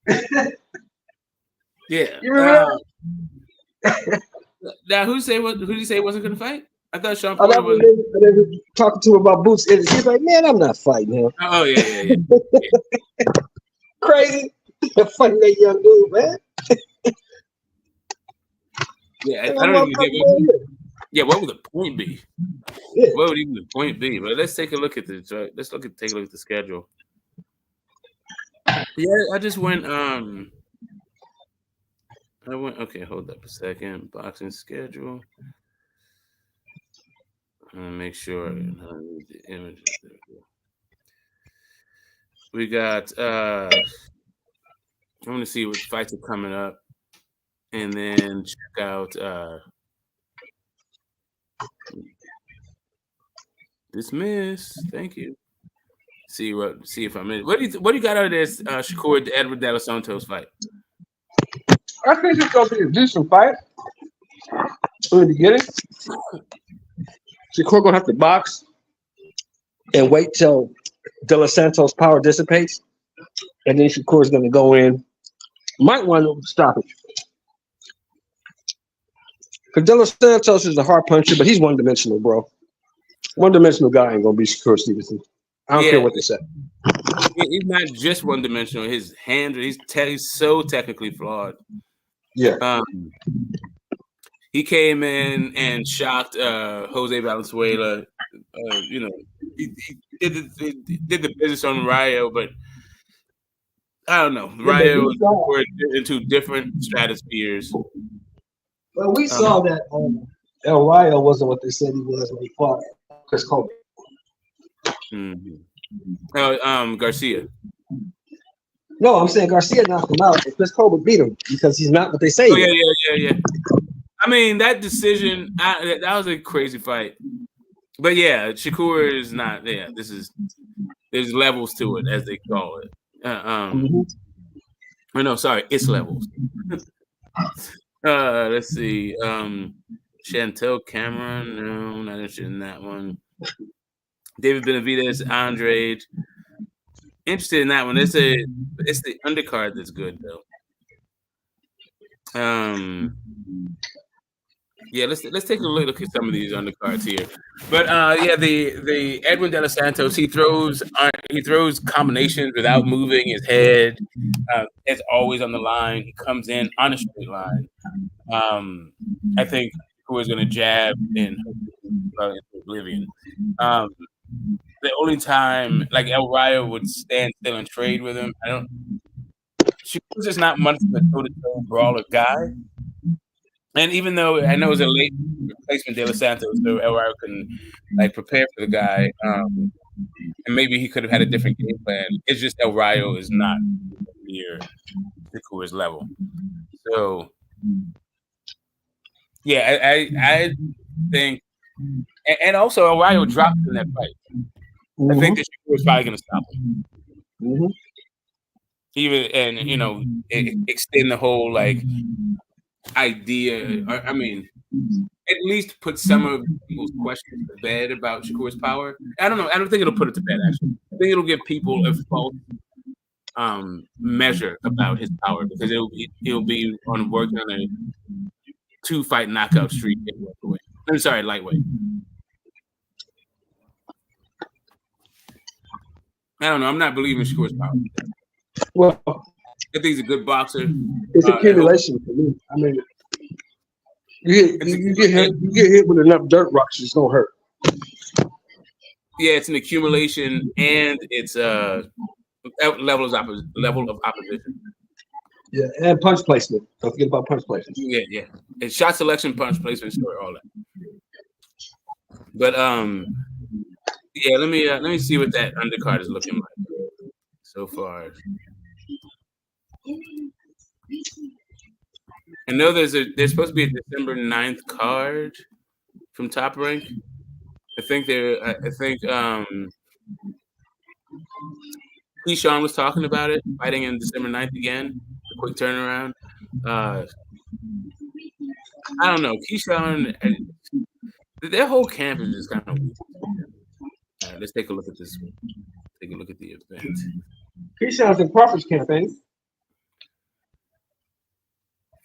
him. Yeah. You remember? Now, who did he say wasn't going to fight? I thought Sean Porter was. They were talking to him about Boots. He's like, man, I'm not fighting him. Oh, yeah. Crazy. Fighting that young dude, man. Yeah, I don't even get what would the point be? Yeah. What would even the point be? But let's take a look at this. Let's take a look at the schedule. Yeah, I just went. Okay, hold up a second. Boxing schedule. I'm gonna make sure the images. There we go. We got. I want to see what fights are coming up, and then check out. Dismiss. Thank you. See if I'm in. What do you got out of this Shakur Edward De Los Santos fight? I think it's gonna be a decent fight. In the beginning, Shakur gonna have to box and wait till De Los Santos' power dissipates, and then Shakur's gonna go in. Might want to stop it. Because De Los Santos is a hard puncher, but he's one-dimensional, bro. One-dimensional guy ain't gonna be Shakur Stevenson. I don't care what they say. He's not just one-dimensional. His hand, he's so technically flawed. Yeah. He came in and shocked Jose Valenzuela. You know, he did the business on Rayo, but I don't know. Rayo were into different stratospheres. Well, we saw that El Rayo wasn't what they said he was when he fought Chris Colbert. Garcia. No, I'm saying Garcia knocked him out, and Chris Colbert beat him because he's not what they say. Oh, yeah. I mean, that decision, that was a crazy fight. But yeah, Shakur is not. Yeah, there's levels to it, as they call it. No, sorry, it's levels. Let's see. Chantel Cameron, no, not interested in that one. David Benavidez, Andrade. Interested in that one. It's the undercard that's good though. Yeah, let's take a look at some of these undercards here. But yeah, the Edwin De Los Santos, he throws combinations without moving his head. It's always on the line. He comes in on a straight line. I think who is going to jab in oblivion. The only time like El Rayo would stand still and trade with him, Shakur's just not much of a toe-to-toe brawler guy. And even though I know it was a late replacement De Los Santos, so El Rayo couldn't like prepare for the guy, and maybe he could have had a different game plan. It's just El Rayo is not near Shakur's level. So yeah, I think, and also El Rayo dropped in that fight. I think that Shakur was probably going to stop him. Even extend the whole like idea. I mean, at least put some of people's questions to bed about Shakur's power. I don't know. I don't think it'll put it to bed. Actually, I think it'll give people a false measure about his power because he'll be working on a 2-fight knockout streak at welterweight. I'm sorry, lightweight. I don't know. I'm not believing Shakur's power. Well, I think he's a good boxer. It's accumulation for me. I mean, you get hit with enough dirt rocks, it's gonna hurt. Yeah, it's an accumulation, and it's level of opposition. Yeah, and punch placement. Don't forget about punch placement. Yeah. It's shot selection, punch placement, all that. But yeah, let me see what that undercard is looking like so far. I know there's supposed to be a December 9th card from Top Rank. I think Keyshawn was talking about it, fighting in December 9th again. A quick turnaround. I don't know. Keyshawn, their whole camp is just kind of weak. All right, let's take a look at this one. Take a look at the event. Keyshawn's in Crawford's campaign.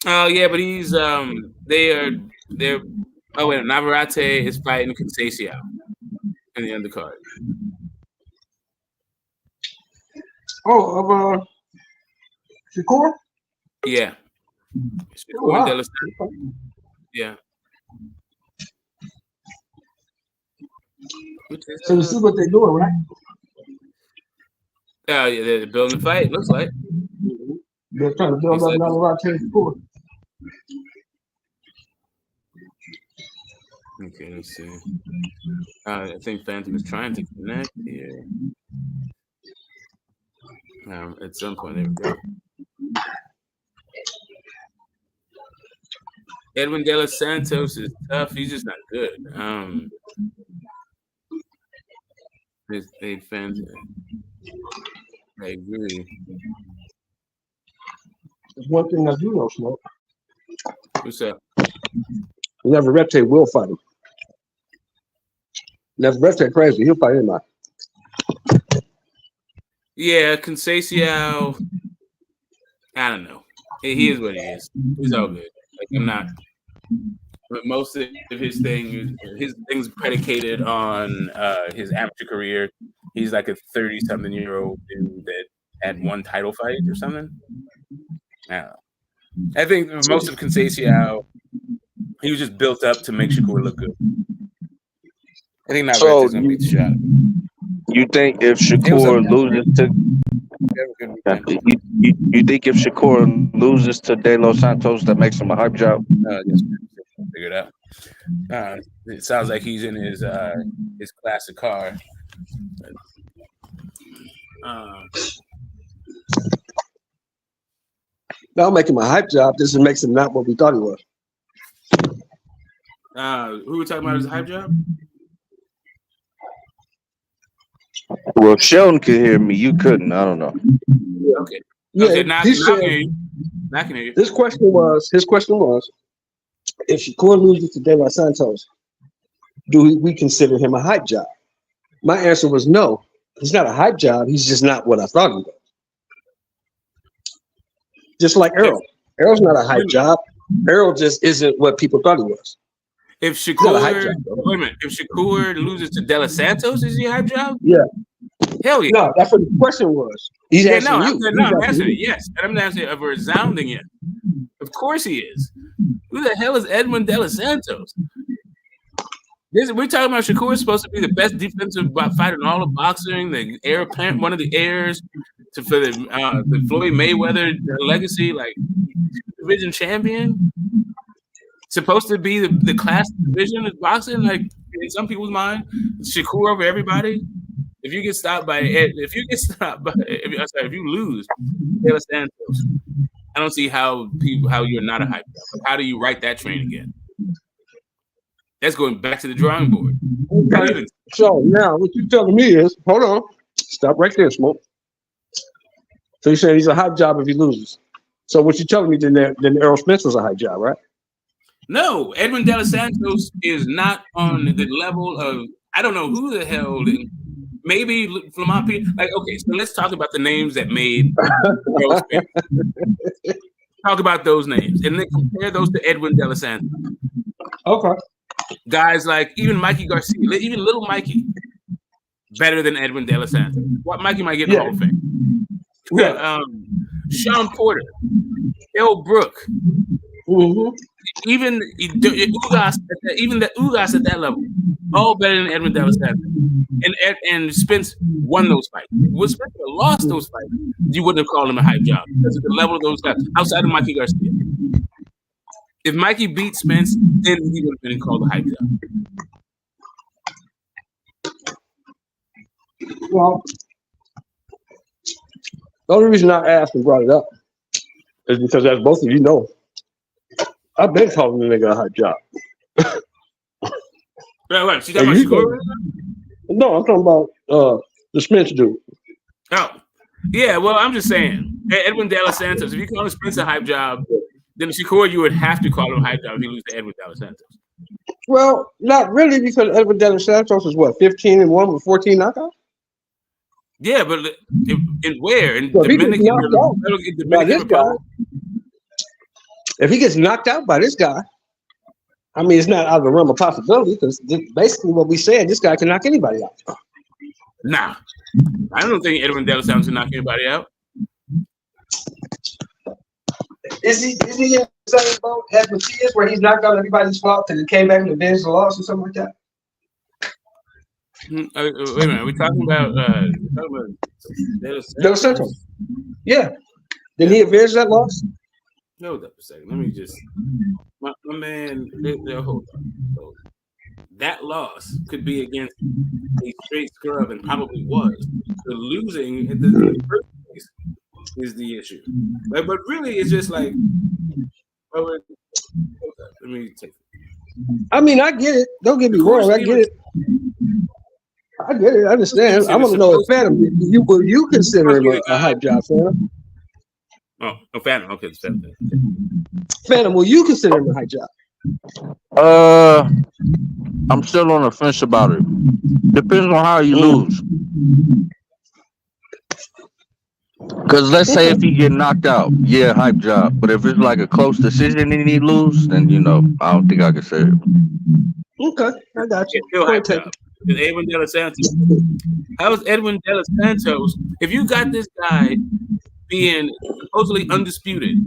Oh yeah, but he's they're oh wait, Navarrete is fighting Conceição in the undercard. Oh, of Shakur? Yeah. Oh, wow. Yeah. So you see what they're doing, right? Yeah, they're building the fight, looks like. They're trying to build up Navarrete Shakur. Okay, let's see. I think Phantom is trying to connect here. At some point, there we go. Edwin De Los Santos is tough. He's just not good. They fans. I agree. There's one thing I do know, Smoke. What's up? Navarrete will fight him. Navarrete crazy. He'll fight anybody. Yeah, Conceição. I don't know. He is what he is. He's all good. Like I'm not. But most of his things predicated on his amateur career. He's like a 30-something-year-old dude that had one title fight or something. I don't know. I think most of Conceição, he was just built up to make Shakur look good. I think Navarrete's gonna beat the shot. You think if Shakur loses to you think if Shakur loses to De Los Santos, that makes him a hype job? Yes, figure it out. It sounds like he's in his classic car. That'll make him a hype job. This makes him not what we thought he was. Who we talking about as a hype job? Well, if Sheldon could hear me, you couldn't. I don't know. Okay. Yeah, Okay, now I can hear you. His question was, if Shakur loses to De Los Santos, do we consider him a hype job? My answer was no. He's not a hype job. He's just not what I thought he was. Just like Errol. Errol's not a hype job. Errol just isn't what people thought he was. If He's not a hype Shakur, job, wait a minute, if Shakur loses to De Los Santos, is he a hype job? Yeah. Hell yeah. No, that's what the question was. He's asking you. I'm answering it. Yes, and I'm answering a resounding yes. Of course he is. Who the hell is Edwin De Los Santos? We're talking about Shakur is supposed to be the best defensive fighter in all of boxing, the heir apparent, one of the heirs for the Floyd Mayweather legacy, like division champion. Supposed to be the class division of boxing, like in some people's mind, Shakur over everybody. If you lose De Los Santos, I don't see how you're not a hype job. How do you write that train again? That's going back to the drawing board. Okay. So now what you're telling me is, hold on, stop right there, Smoke. So you're saying he's a hype job if he loses. So what you're telling me then Errol Spence was a hype job, right? No, Edwin De Los Santos is not on the level of, I don't know who the hell, maybe from my opinion. Like, okay, so let's talk about the names that made Errol Spence. Talk about those names and then compare those to Edwin De Los Santos. Okay. Guys like even Mikey Garcia, even little Mikey, better than Edwin De Los Santos. What Mikey might get in the Hall of Fame. Yeah. Sean Porter, El Brook, even Ugas, even the Ugas at that level, all better than Edwin De Los Santos. And Spence won those fights. If Spence lost those fights, you wouldn't have called him a hype job because of the level of those guys outside of Mikey Garcia. If Mikey beat Spence, then he would have been called a hype job. Well, the only reason I asked and brought it up is because, as both of you know, I've been calling the nigga a hype job. Right. She talking about Shakur? No, I'm talking about the Spence dude. Oh, yeah. Well, I'm just saying, Edwin De Los Santos. If you call Spence a hype job, then Shakur, you would have to call him a hype job if you lose to Edwin De Los Santos. Well, not really, because Edwin De Los Santos is what, 15-1 with 14 knockouts? Yeah, but in where? In so Dominican Republic? If he gets knocked out by this guy, I mean, it's not out of the realm of possibility because basically what we said, this guy can knock anybody out. Nah, I don't think Edwin De Los Santos can knock anybody out. Is he in the same boat as Matias where he's knocked out everybody's fault and then came back and avenged the loss or something like that? Wait a minute, we're talking about De Los Santos. Yeah. Did he avenge that loss? Hold up a second. Let me just my man. Hold on. That loss could be against a straight scrub and probably was. The losing in the first place is the issue. But really, it's just like. Let me take it. I mean, I get it. Don't get me wrong. I get it. I get it. I understand. I want to know if Phantom, you consider him a hype job, Phantom? Oh, Phantom. Okay, it's Phantom. Phantom, will you consider him a hype job? I'm still on the fence about it. Depends on how you lose. Because let's say if he get knocked out, yeah, hype job. But if it's like a close decision and he lose, then I don't think I can say it. Okay, I got you. Still hype job. Edwin De Los Santos. How is Edwin De Los Santos? If you got this guy being supposedly undisputed,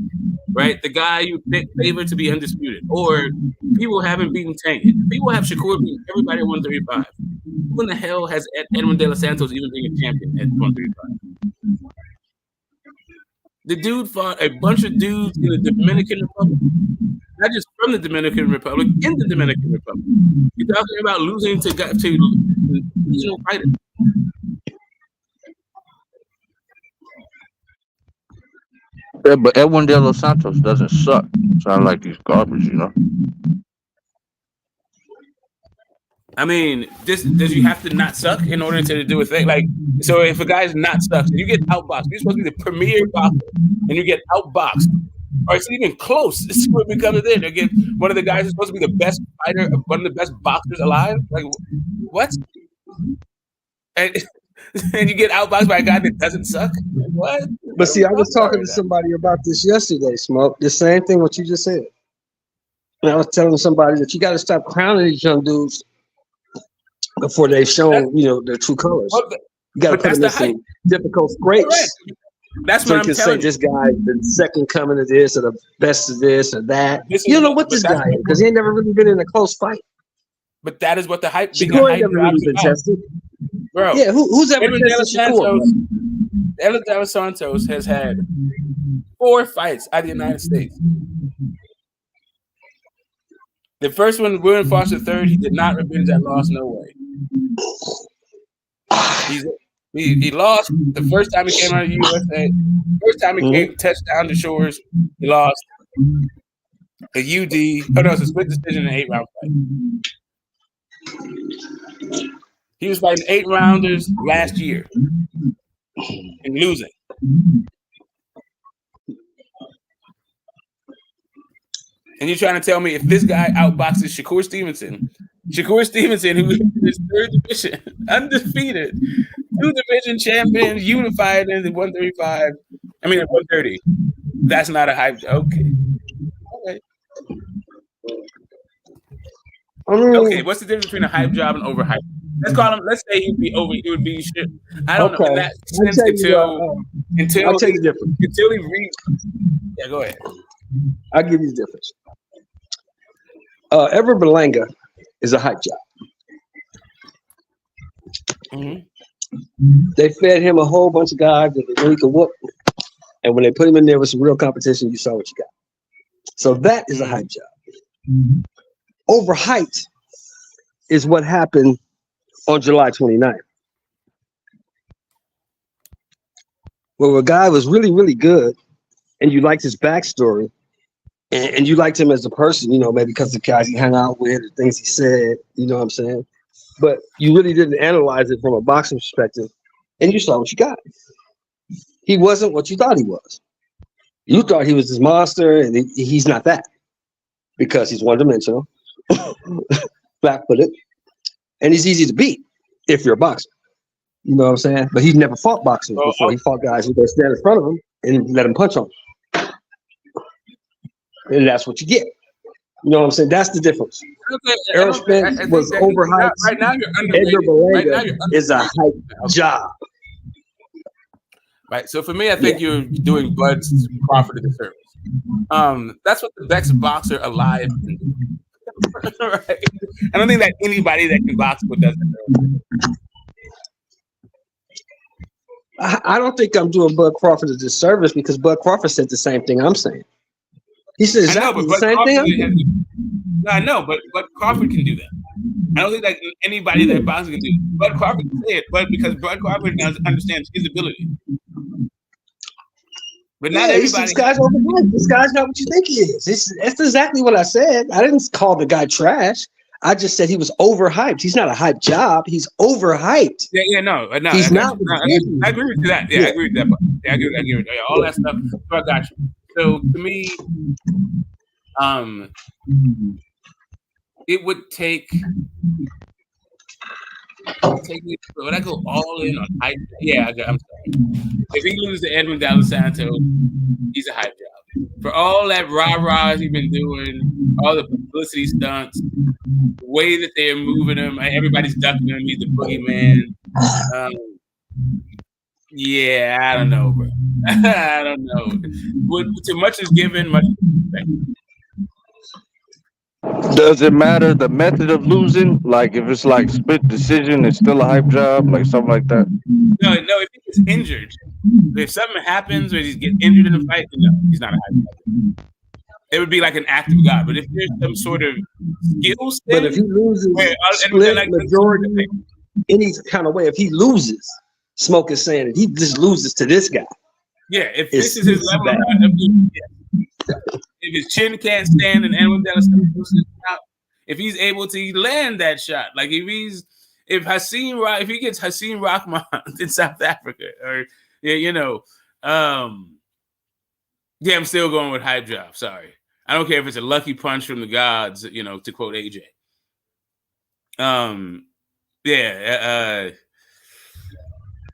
right? The guy you favor to be undisputed, or people haven't beaten Tank. People have Shakur beating everybody at 135. Who in the hell has Edwin De Los Santos even being a champion at 135? The dude fought a bunch of dudes in the Dominican Republic. Not just from the Dominican Republic, in the Dominican Republic. You're talking about losing to regional fighters. Yeah, but Edwin De Los Santos doesn't suck. Sound like he's garbage, I mean, does you have to not suck in order to do a thing? Like, so if a guy's not sucks, you get outboxed. You're supposed to be the premier boxer, and you get outboxed or it's even close. It's what becomes it against one of the guys who's supposed to be the best fighter, one of the best boxers alive. Like what? And, and you get outboxed by a guy that doesn't suck. Like, what? But see, I was talking to somebody about this yesterday, Smoke. The same thing what you just said. And I was telling somebody that you got to stop crowning these young dudes before they've shown, their true colors. You got to put them in some difficult scrapes. That's so what you I'm can telling say this guy is the second coming of this or the best of this or that. You don't know what this guy is because he ain't never really been in a close fight. But that is what the hype. Shakur ain't never really been tested. Bro, yeah, who's ever tested Shakur? Edwin De Los Santos has had 4 fights out of the United States. The first one, William Foster III, he did not revenge that loss. No way. He lost the first time he came out of the USA. First time he came touchdown to Shores, he lost a UD. Oh no, it's a split decision in an 8-round fight. He was fighting 8-rounders last year and losing. And you're trying to tell me if this guy outboxes Shakur Stevenson, who is his 3rd division, undefeated, 2-division champion, unified in the 135. I mean, at 130. That's not a hype. Okay. Okay, what's the difference between a hype job and overhype? Let's say he'd be over. He would be shit. I don't know in that sense until I'll tell you the difference. Until he reads. Yeah, go ahead. I'll give you the difference. Ever Berlanga is a hype job. They fed him a whole bunch of guys that they really could whoop, and when they put him in there with some real competition, you saw what you got. So that is a hype job. Overhyped is what happened on July 29th. Where a guy was really, really good, and you liked his backstory, and you liked him as a person, maybe because of the guys he hung out with, the things he said, you know what I'm saying? But you really didn't analyze it from a boxing perspective, and you saw what you got. He wasn't what you thought he was. You thought he was this monster, and he's not that because he's one-dimensional, flat-footed, and he's easy to beat if you're a boxer. You know what I'm saying? But he's never fought boxers before. He fought guys who would stand in front of him and let him punch on him. And that's what you get. You know what I'm saying? That's the difference. Errol Spence was overhyped. Right now you're underrated. Edgar Berlanga is a hype job. Right. So for me, I think you're doing Bud Crawford a disservice. That's what the best boxer alive can do. Right. I don't think that anybody that can box with does it. I don't think I'm doing Bud Crawford a disservice because Bud Crawford said the same thing I'm saying. He said exactly the same thing. No, I know, but Crawford can do that. I don't think that anybody that boxing can do it. Bud Crawford can say it, but because Bud Crawford understands his ability. But not everybody. This guy's overhyped. This guy's not what you think he is. That's exactly what I said. I didn't call the guy trash. I just said he was overhyped. He's not a hype job. He's overhyped. No. He's not. I agree with that. Yeah, I agree with that. I agree with that. All that stuff. So I got you. So to me, it would take me. Would I go all in on hype? Yeah, I'm sorry. If he loses to Edwin De Los Santos, he's a hype job. For all that rah-rah he's been doing, all the publicity stunts, the way that they're moving him, everybody's ducking him. He's the boogeyman. Yeah, I don't know, bro. I don't know. Too much is given, much is expected. Does it matter the method of losing? Like if it's like split decision, it's still a hype job, like something like that. No. If he gets injured, if something happens or he gets injured in the fight, no, he's not a hype job. It would be like an act of God. But if there's some sort of skill set, but if he loses, split majority, any kind of way, if he loses, Smoke is saying that he just loses to this guy. Yeah, if this is his level, if his chin can't stand and Edwin De Los Santos is out, if he's able to land that shot, like if he gets Hasim Rahman in South Africa, or Yeah, I'm still going with hype job. Sorry. I don't care if it's a lucky punch from the gods, you know, to quote AJ.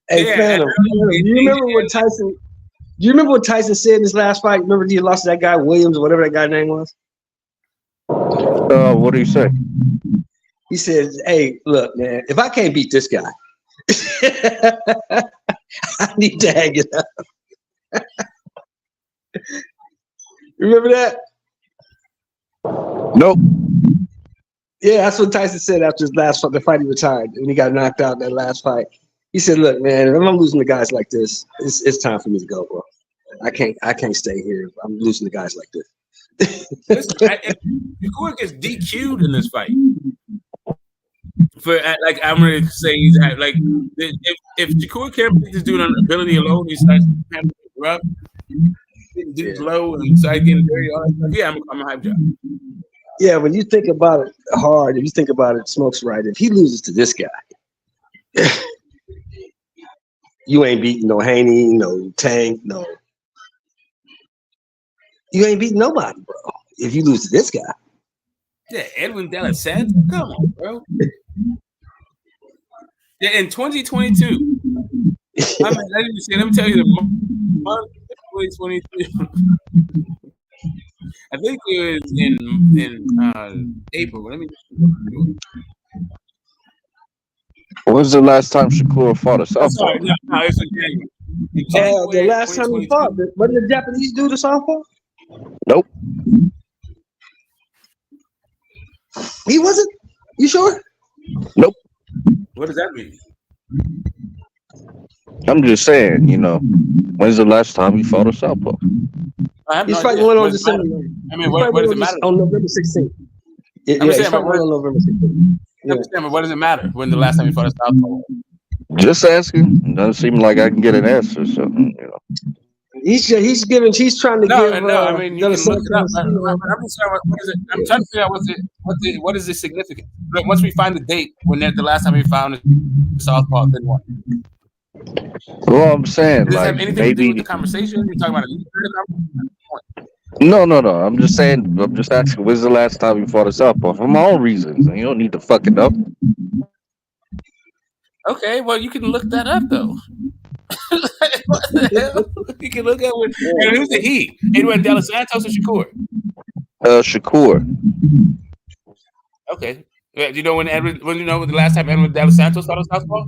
Hey, yeah, Phantom, do you remember what Tyson? Do you remember what Tyson said in his last fight? Remember he lost to that guy Williams or whatever that guy's name was? What do you say? He said, "Hey, look, man, if I can't beat this guy, I need to hang it up." Remember that? Nope. Yeah, that's what Tyson said after his last fight, the fight he retired, when he got knocked out in that last fight. He said, "Look, man, if I'm losing to guys like this, it's time for me to go, bro. I can't stay here. I'm losing to guys like this." Listen, if Shakur gets DQ'd in this fight, like I'm gonna say, he's like if Shakur can't beat this dude on ability alone, he starts having to rough, dude's low and start getting dirty. All that stuff. Yeah, I'm a hype job. Yeah, when you think about it hard, if you think about it, Smoke's right. If he loses to this guy, you ain't beating no Haney, no Tank, no. You ain't beating nobody, bro. If you lose to this guy. Yeah, Edwin De La Santos, come on, bro. Yeah, in 2022. Let me tell you the month of 2022. I think it was in April. Let me. When's the last time Shakur fought a southpaw? Sorry, no, it's in January. The last time he fought, wasn't the Japanese dude a southpaw? Nope. He wasn't? You sure? Nope. What does that mean? I'm just saying, you know, when's the last time he fought a southpaw? He's fighting one on December. I mean, what does it matter? On November 16th. Yeah, I'm he's saying, fighting one on November 16th. Yeah. But what does it matter when the last time he fought a southpaw? Just asking. It doesn't seem like I can get an answer. So, you know. He's trying to give. No. I mean, you can look it up. I'm just saying, what is it? I'm trying to figure out what is the significance. But once we find the date when the last time we found a southpaw, then what? Well, I'm saying, Does this like, have anything to do with the conversation? You're talking about a No. I'm just saying. I'm just asking. When's the last time you fought a southpaw? For my own reasons. You don't need to fuck it up. Okay, well, you can look that up though. What the hell? You can look at what. And who's the he? Edwin De La Santos or Shakur? Shakur. Okay. Do you know when the last time Edwin De La Santos fought a southpaw?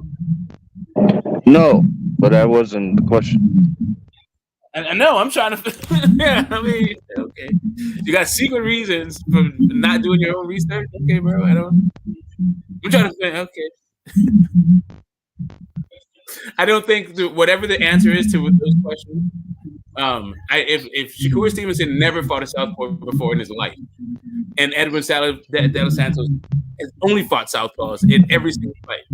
No, but that wasn't the question. I know. I'm trying to. Yeah, I mean, okay. You got secret reasons for not doing your own research. Okay, bro. I'm trying to think. Okay. I don't think whatever the answer is to those questions. If Shakur Stevenson never fought a southpaw before in his life, and Edwin De La Santos has only fought southpaws in every single fight.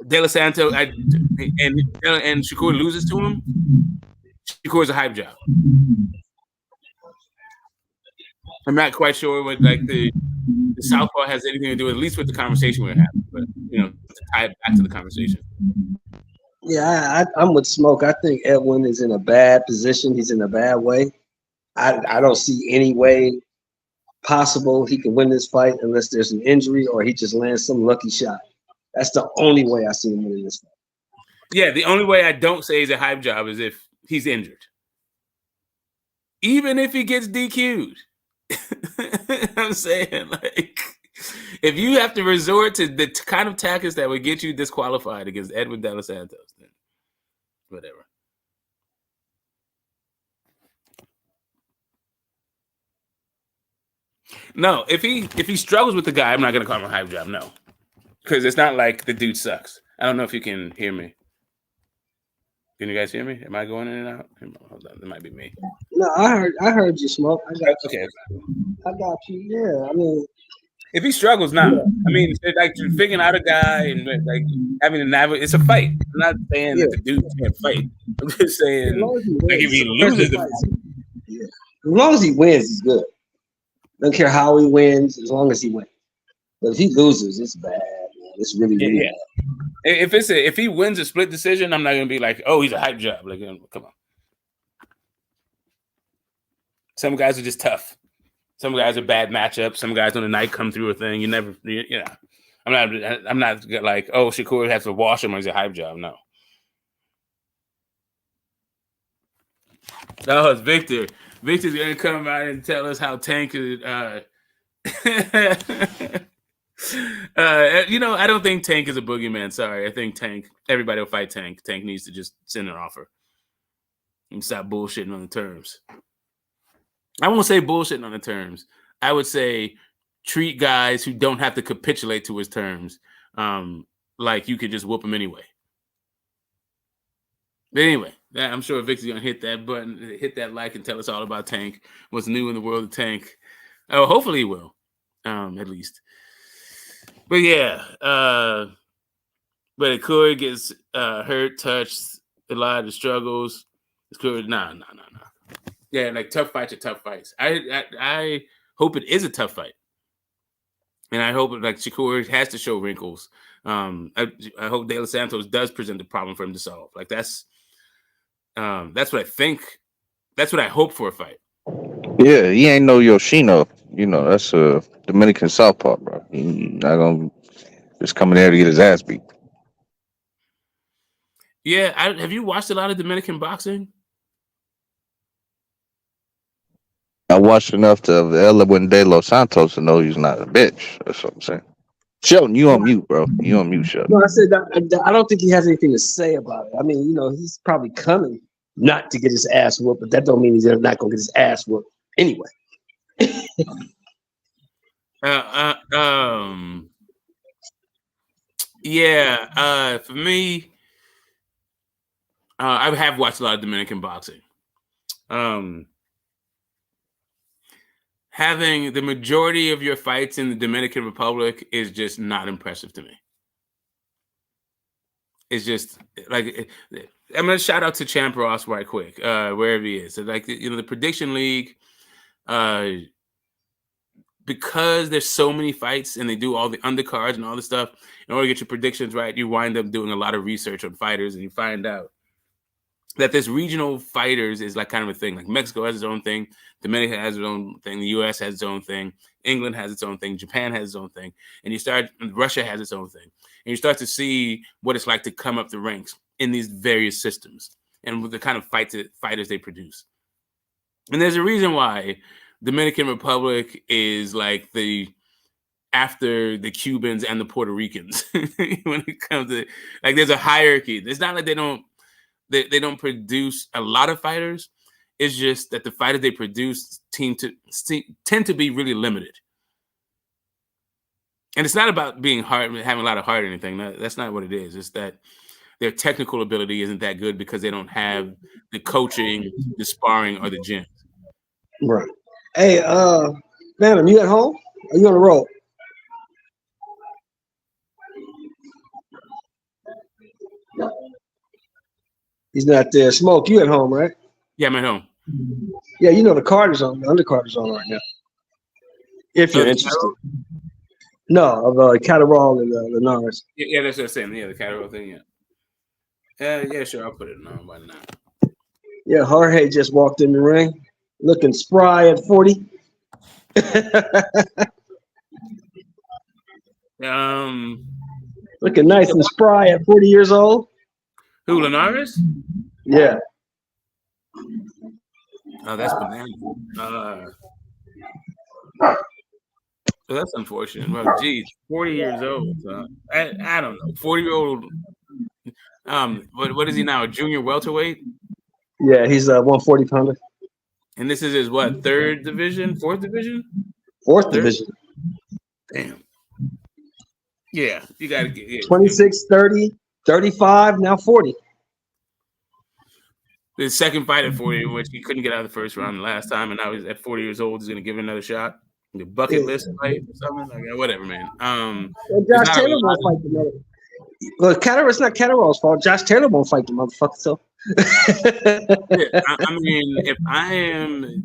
De La Santos and Shakur loses to him. Shakur's a hype job. I'm not quite sure what like the southpaw has anything to do with, at least with the conversation we're having, but you know, to tie it back to the conversation. Yeah, I'm with Smoke. I think Edwin is in a bad position. He's in a bad way. I don't see any way possible he can win this fight unless there's an injury or he just lands some lucky shot. That's the only way I see him winning this fight. Yeah, the only way I don't say he's a hype job is if he's injured. Even if he gets DQ'd. I'm saying, like, if you have to resort to the kind of tactics that would get you disqualified against Edwin De La Santos, then whatever. No, if he struggles with the guy, I'm not gonna call him a hype job. No, because it's not like the dude sucks. I don't know if you can hear me. Can you guys hear me? Am I going in and out? Hold on, it might be me. No, I heard you, Smoke. I got you. Okay. I got you. Yeah, I mean, if he struggles now, I mean, like figuring out a guy and like having to navigate, it's a fight. I'm not saying that the dude can't fight. I'm just saying, like, if he loses the fight. Yeah. As long as he wins, he's good. Don't care how he wins, as long as he wins. But if he loses, it's bad, man. It's really bad. If he wins a split decision, I'm not gonna be like, oh, he's a hype job. Like, come on. Some guys are just tough. Some guys are bad matchups. Some guys on the night come through a thing. You know. I'm not like, oh, Shakur has to wash him or he's a hype job. No. No, it's Victor. Victor's gonna come out and tell us how Tank is. I don't think Tank is a boogeyman. Sorry, I think Tank. Everybody will fight Tank. Tank needs to just send an offer and stop bullshitting on the terms. I won't say bullshitting on the terms. I would say treat guys who don't have to capitulate to his terms like you could just whoop them anyway. But anyway, I'm sure Victor's going to hit that button, hit that like, and tell us all about Tank, what's new in the world of Tank. Oh, hopefully he will, at least. But yeah, but Corey gets hurt, touched, a lot of the struggles. It's Corey, nah. Yeah, like tough fights are tough fights. I hope it is a tough fight. And I hope like Shakur has to show wrinkles. I hope De Los Santos does present the problem for him to solve. Like that's what I think. That's what I hope for a fight. Yeah, he ain't no Yoshino. You know, that's a Dominican southpaw, bro. He not gonna just coming there to get his ass beat. Yeah, have you watched a lot of Dominican boxing? I watched enough of Elwin De Los Santos to know he's not a bitch. That's what I'm saying. Sheldon, you on mute, bro. You on mute, Sheldon. No, I said I don't think he has anything to say about it. I mean, he's probably coming not to get his ass whooped, but that don't mean he's not gonna get his ass whooped anyway. Yeah. For me, I have watched a lot of Dominican boxing. Having the majority of your fights in the Dominican Republic is just not impressive to me. It's just like I'm gonna shout out to Champ Ross right quick, wherever he is. So like the prediction league, because there's so many fights and they do all the undercards and all this stuff. In order to get your predictions right, you wind up doing a lot of research on fighters, and you find out that this regional fighters is like kind of a thing. Like Mexico has its own thing, Dominica has its own thing, the U.S. has its own thing, England has its own thing, Japan has its own thing, and Russia has its own thing. And you start to see what it's like to come up the ranks in these various systems and with the kind of fighters they produce. And there's a reason why Dominican Republic is like after the Cubans and the Puerto Ricans when it comes to like there's a hierarchy. It's not like they don't produce a lot of fighters. It's just that the fighters they produce tend to be really limited. And it's not about being hard, having a lot of heart or anything. That's not what it is. It's that their technical ability isn't that good because they don't have the coaching, the sparring, or the gym. Right. Hey, Phantom, you at home? Are you on the road? He's not there. Smoke, you at home, right? Yeah, I'm at home. Yeah, the card is on. The undercard is on right now. If you're interested. No, of Catterall and Linares. Yeah, that's what I'm saying. Yeah, the Catterall thing, yeah. Yeah, sure, I'll put it on. Why not? Yeah, Jorge just walked in the ring, looking spry at 40. Looking nice and spry at 40 years old. Who, Linares? Yeah. Oh, that's banana. So that's unfortunate. Well, geez, 40 years old. I don't know. 40-year-old. What is he now? A junior welterweight? Yeah, he's a 140 pounder. And this is his what? Third division? Fourth division? Fourth division. Damn. Yeah, you got to get 26, 30, 35, now 40. His second fight at 40, in which he couldn't get out of the first round the last time, and now he's at 40 years old. He's going to give it another shot. The bucket list fight or something like that. Whatever, man. Josh Taylor won't fight the mother. Well, it's not Catterall's fault. Josh Taylor won't fight the motherfucker. So, yeah, I mean, if I am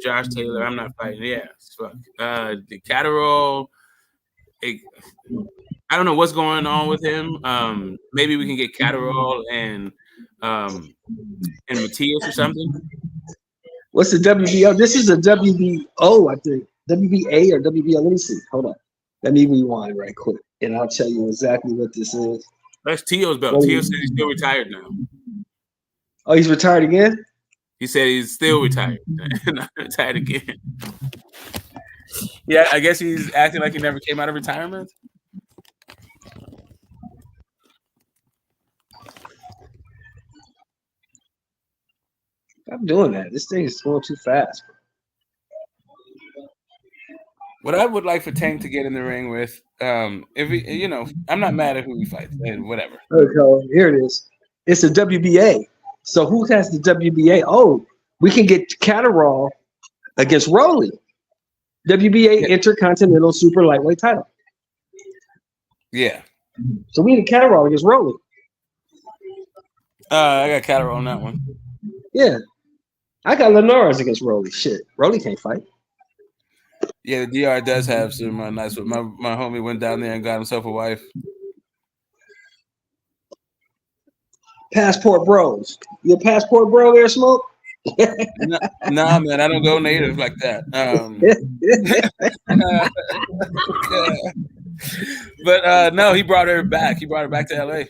Josh Taylor, I'm not fighting. Yeah, fuck. The Catterall. I don't know what's going on with him. Maybe we can get Catterall and Matias or something. What's the WBO? This is a WBO, I think. WBA or WBO. Let me see. Hold on. Let me rewind right quick, and I'll tell you exactly what this is. That's Tio's belt. Tio said he's still retired now. Oh, he's retired again? He said he's still retired. Not retired again. Yeah, I guess he's acting like he never came out of retirement. Stop doing that. This thing is going too fast. What I would like for Tank to get in the ring with, if he, you know, I'm not mad at who he fights, and whatever. Okay, here it is. It's a WBA. So who has the WBA? Oh, we can get Catterall against Rowley. WBA Intercontinental Super Lightweight title. Yeah. So we need Catterall against Rowley. I got Catterall on that one. Yeah. I got Linares against Rowley. Shit. Rowley can't fight. Yeah, the DR does have some nice. My homie went down there and got himself a wife. Passport bros. You a passport bro there, Smoke? Nah, man, I don't go native like that. But no, he brought her back. He brought her back to LA.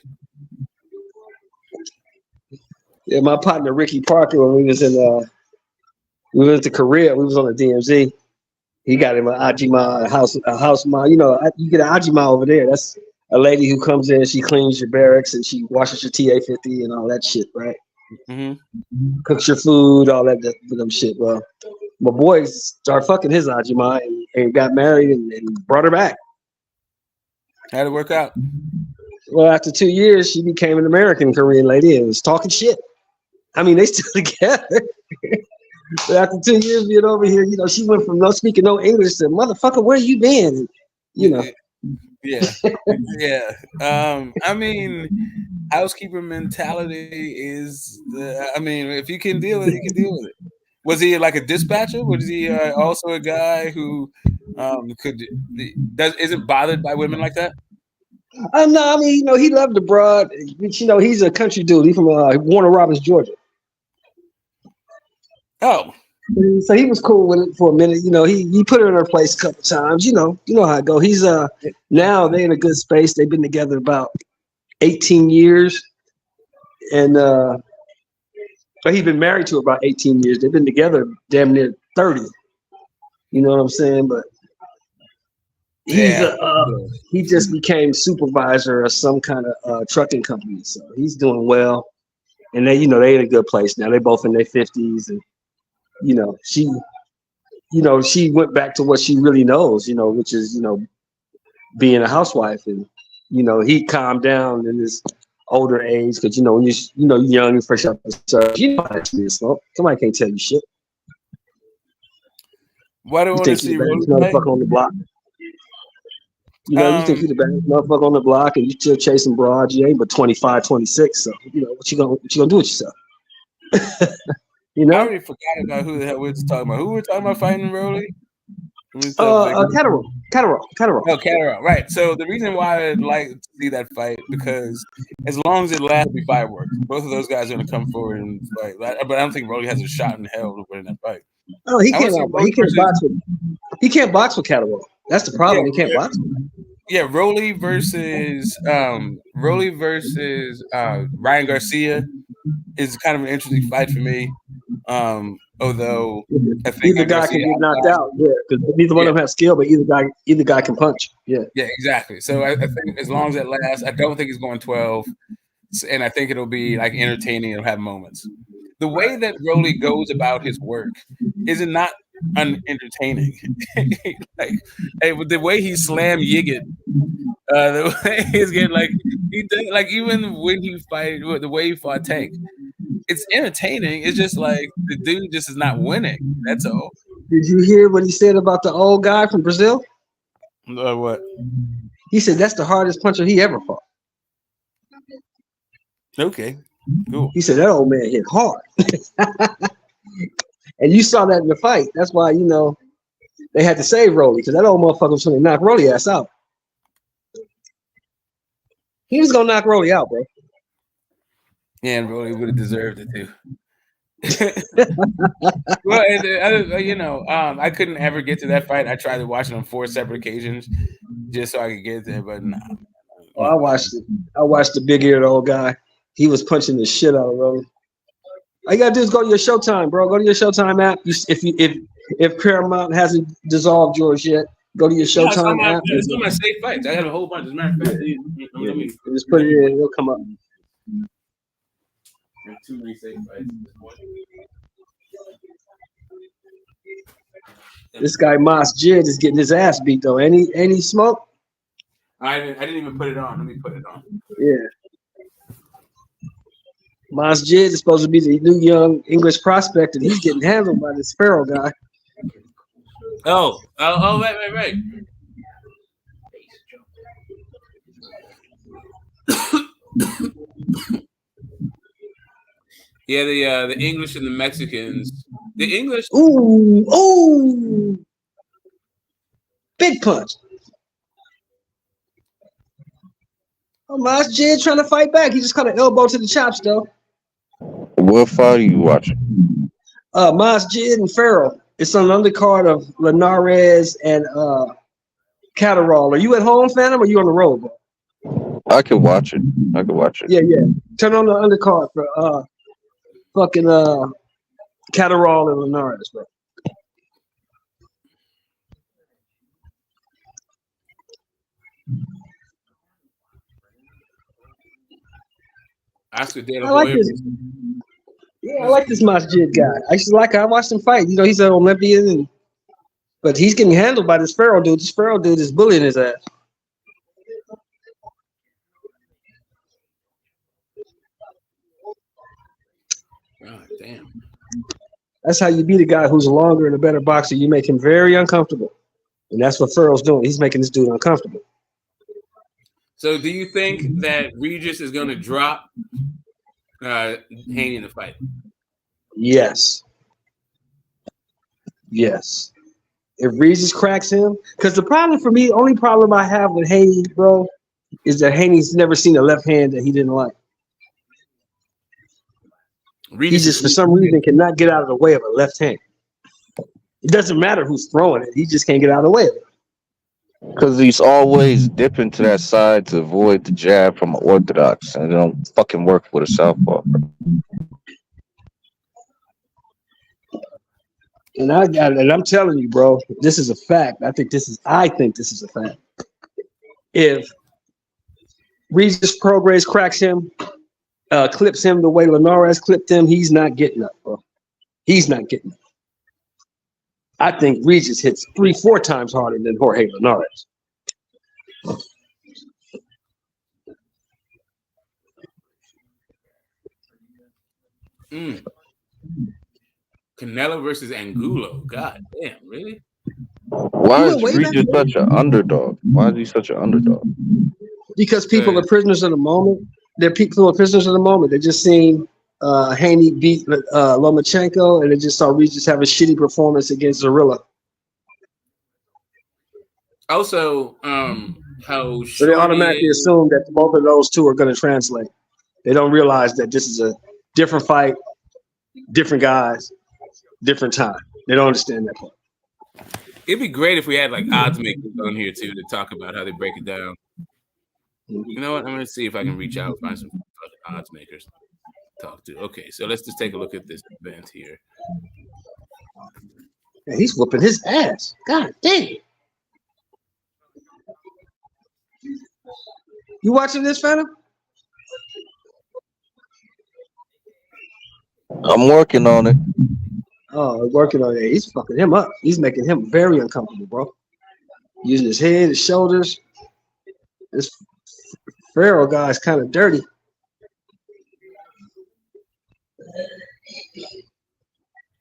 Yeah, my partner Ricky Parker, when we went to Korea, we was on the DMZ. He got him an Ajima, a house ma. You know, you get an Ajima over there. That's a lady who comes in, she cleans your barracks and she washes your TA-50 and all that shit, right? Mm-hmm. Cooks your food, all that for them shit. Well, my boys started fucking his Ajima and got married and brought her back. How'd it work out? Well, after 2 years, she became an American Korean lady and was talking shit. I mean, they still together. But after 2 years being over here, you know, she went from no speaking no English to motherfucker, where you been? You know. Yeah. Yeah. I mean, housekeeper mentality is I mean, if you can deal with it, you can deal with it. Was he like a dispatcher? Was he also a guy who isn't bothered by women like that? No, I mean, you know, he loved the broad. But, you know, he's a country dude. He's from Warner Robins, Georgia. Oh. So he was cool with it for a minute. You know, he put her in her place a couple times. You know how it go. He's now they're in a good space. They've been together about 18 years. And he's been married to her about 18 years. They've been together damn near 30. You know what I'm saying? But he just became supervisor of some kind of trucking company. So he's doing well. And they in a good place now. They're both in their 50s, and she went back to what she really knows, which is being a housewife. And he calmed down in his older age because when you're young and fresh out the surf, you know how to do smoke. Somebody can't tell you shit. Why do you want to see motherfucker on the block? You think you're the baddest motherfucker on the block and you still chasing broads. You ain't but 25, 26. So, what you gonna do with yourself? I already forgot about who the hell we were talking about. Who were we talking about fighting Rolly? Catterall. Oh, Catterall. Right. So the reason why I'd like to see that fight, because as long as it lasts, be fireworks. Both of those guys are going to come forward and fight. But I don't think Rolly has a shot in hell to win that fight. Oh, he can't box with Catterall. That's the problem. He can't box. Yeah, Rolly versus Ryan Garcia is kind of an interesting fight for me. Although I think either guy can get knocked out, because neither one of them have skill, but either guy can punch. Yeah, exactly. So I think as long as it lasts, I don't think it's going 12, and I think it'll be like entertaining. It'll have moments. The way that Rolly goes about his work is it not unentertaining? With the way he slammed Yigit, the way he's getting he did, even when he fight, the way he fought Tank, it's entertaining. It's just like the dude just is not winning. That's all. Did you hear what he said about the old guy from Brazil? What? He said that's the hardest puncher he ever fought. Okay, cool. He said that old man hit hard. And you saw that in the fight. That's why, they had to save Rolly, because that old motherfucker was going to knock Rolly ass out. He was going to knock Rolly out, bro. Yeah, and Rolly would have deserved it, too. Well, I couldn't ever get to that fight. I tried to watch it on 4 separate occasions just so I could get there, but nah. Oh, I watched it. I watched the big-eared old guy. He was punching the shit out of Roman. All you gotta do is go to your Showtime, bro. Go to your Showtime app. If Paramount hasn't dissolved yours yet, go to your Showtime app. It's on my safe fights. I have a whole bunch. As a matter of fact, let me just put it in. It'll come up. 2 safe fights. This guy Mas Jid is getting his ass beat though. Any smoke? I didn't even put it on. Let me put it on. Yeah. Mas Jid is supposed to be the new young English prospect, and he's getting handled by this Pharaoh guy. Oh, right. Yeah, the English and the Mexicans. The English. Ooh, big punch. Oh, Mas Jid trying to fight back. He just caught an elbow to the chops though. What fight are you watching? Mas Jid and Pharaoh. It's on the undercard of Linares and Catterall. Are you at home, Phantom, or are you on the road, bro? I can watch it. Yeah. Turn on the undercard for fucking Catterall and Linares, bro. I like this. Yeah, I like this Mas Jid guy. I watched him fight. You know, he's an Olympian, but he's getting handled by this Pharaoh dude. This Pharaoh dude is bullying his ass. God damn. That's how you beat a guy who's longer and a better boxer. You make him very uncomfortable. And that's what Pharaoh's doing. He's making this dude uncomfortable. So do you think that Regis is going to drop Haney in the fight? Yes. If Regis cracks him, because the problem for me, only problem I have with Haney, bro, is that Haney's never seen a left hand that he didn't like. He just, for some reason, cannot get out of the way of a left hand. It doesn't matter who's throwing it. He just can't get out of the way of it. Because he's always dipping to that side to avoid the jab from an orthodox, and it don't fucking work with a southpaw. And I'm telling you, bro, this is a fact. I think this is a fact. If Regis Prograis cracks him, clips him the way Linares clipped him, he's not getting up, bro. He's not getting up. I think Regis hits 3-4 times harder than Jorge Linares. Canelo versus Angulo. God damn, really? Why is Regis such an underdog? Why is he such an underdog? Because people are prisoners of the moment. They're people who are prisoners of the moment. They just seen Haney beat Lomachenko, and they just saw Regis have a shitty performance against Zorilla. Also, so they automatically assume that both of those two are going to translate. They don't realize that this is a different fight, different guys, different time. They don't understand that part. It'd be great if we had like odds makers on here too to talk about how they break it down. You know what? I'm gonna see if I can reach out and find some odds makers to talk to. Okay, so let's just take a look at this event here. Man, he's whooping his ass. God damn. You watching this, Phantom? I'm working on it. Oh, working on it. He's fucking him up. He's making him very uncomfortable, bro. Using his head, his shoulders. This Pharaoh guy is kind of dirty.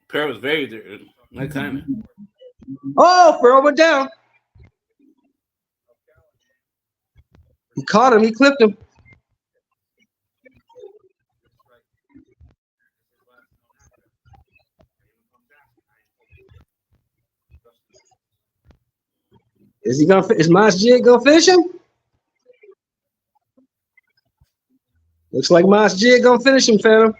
Pharaoh's very dirty. That kind of. Oh, Pharaoh went down. He caught him. He clipped him. Is Mas Jid gonna finish him? Looks like Mas Jid gonna finish him, Phantom.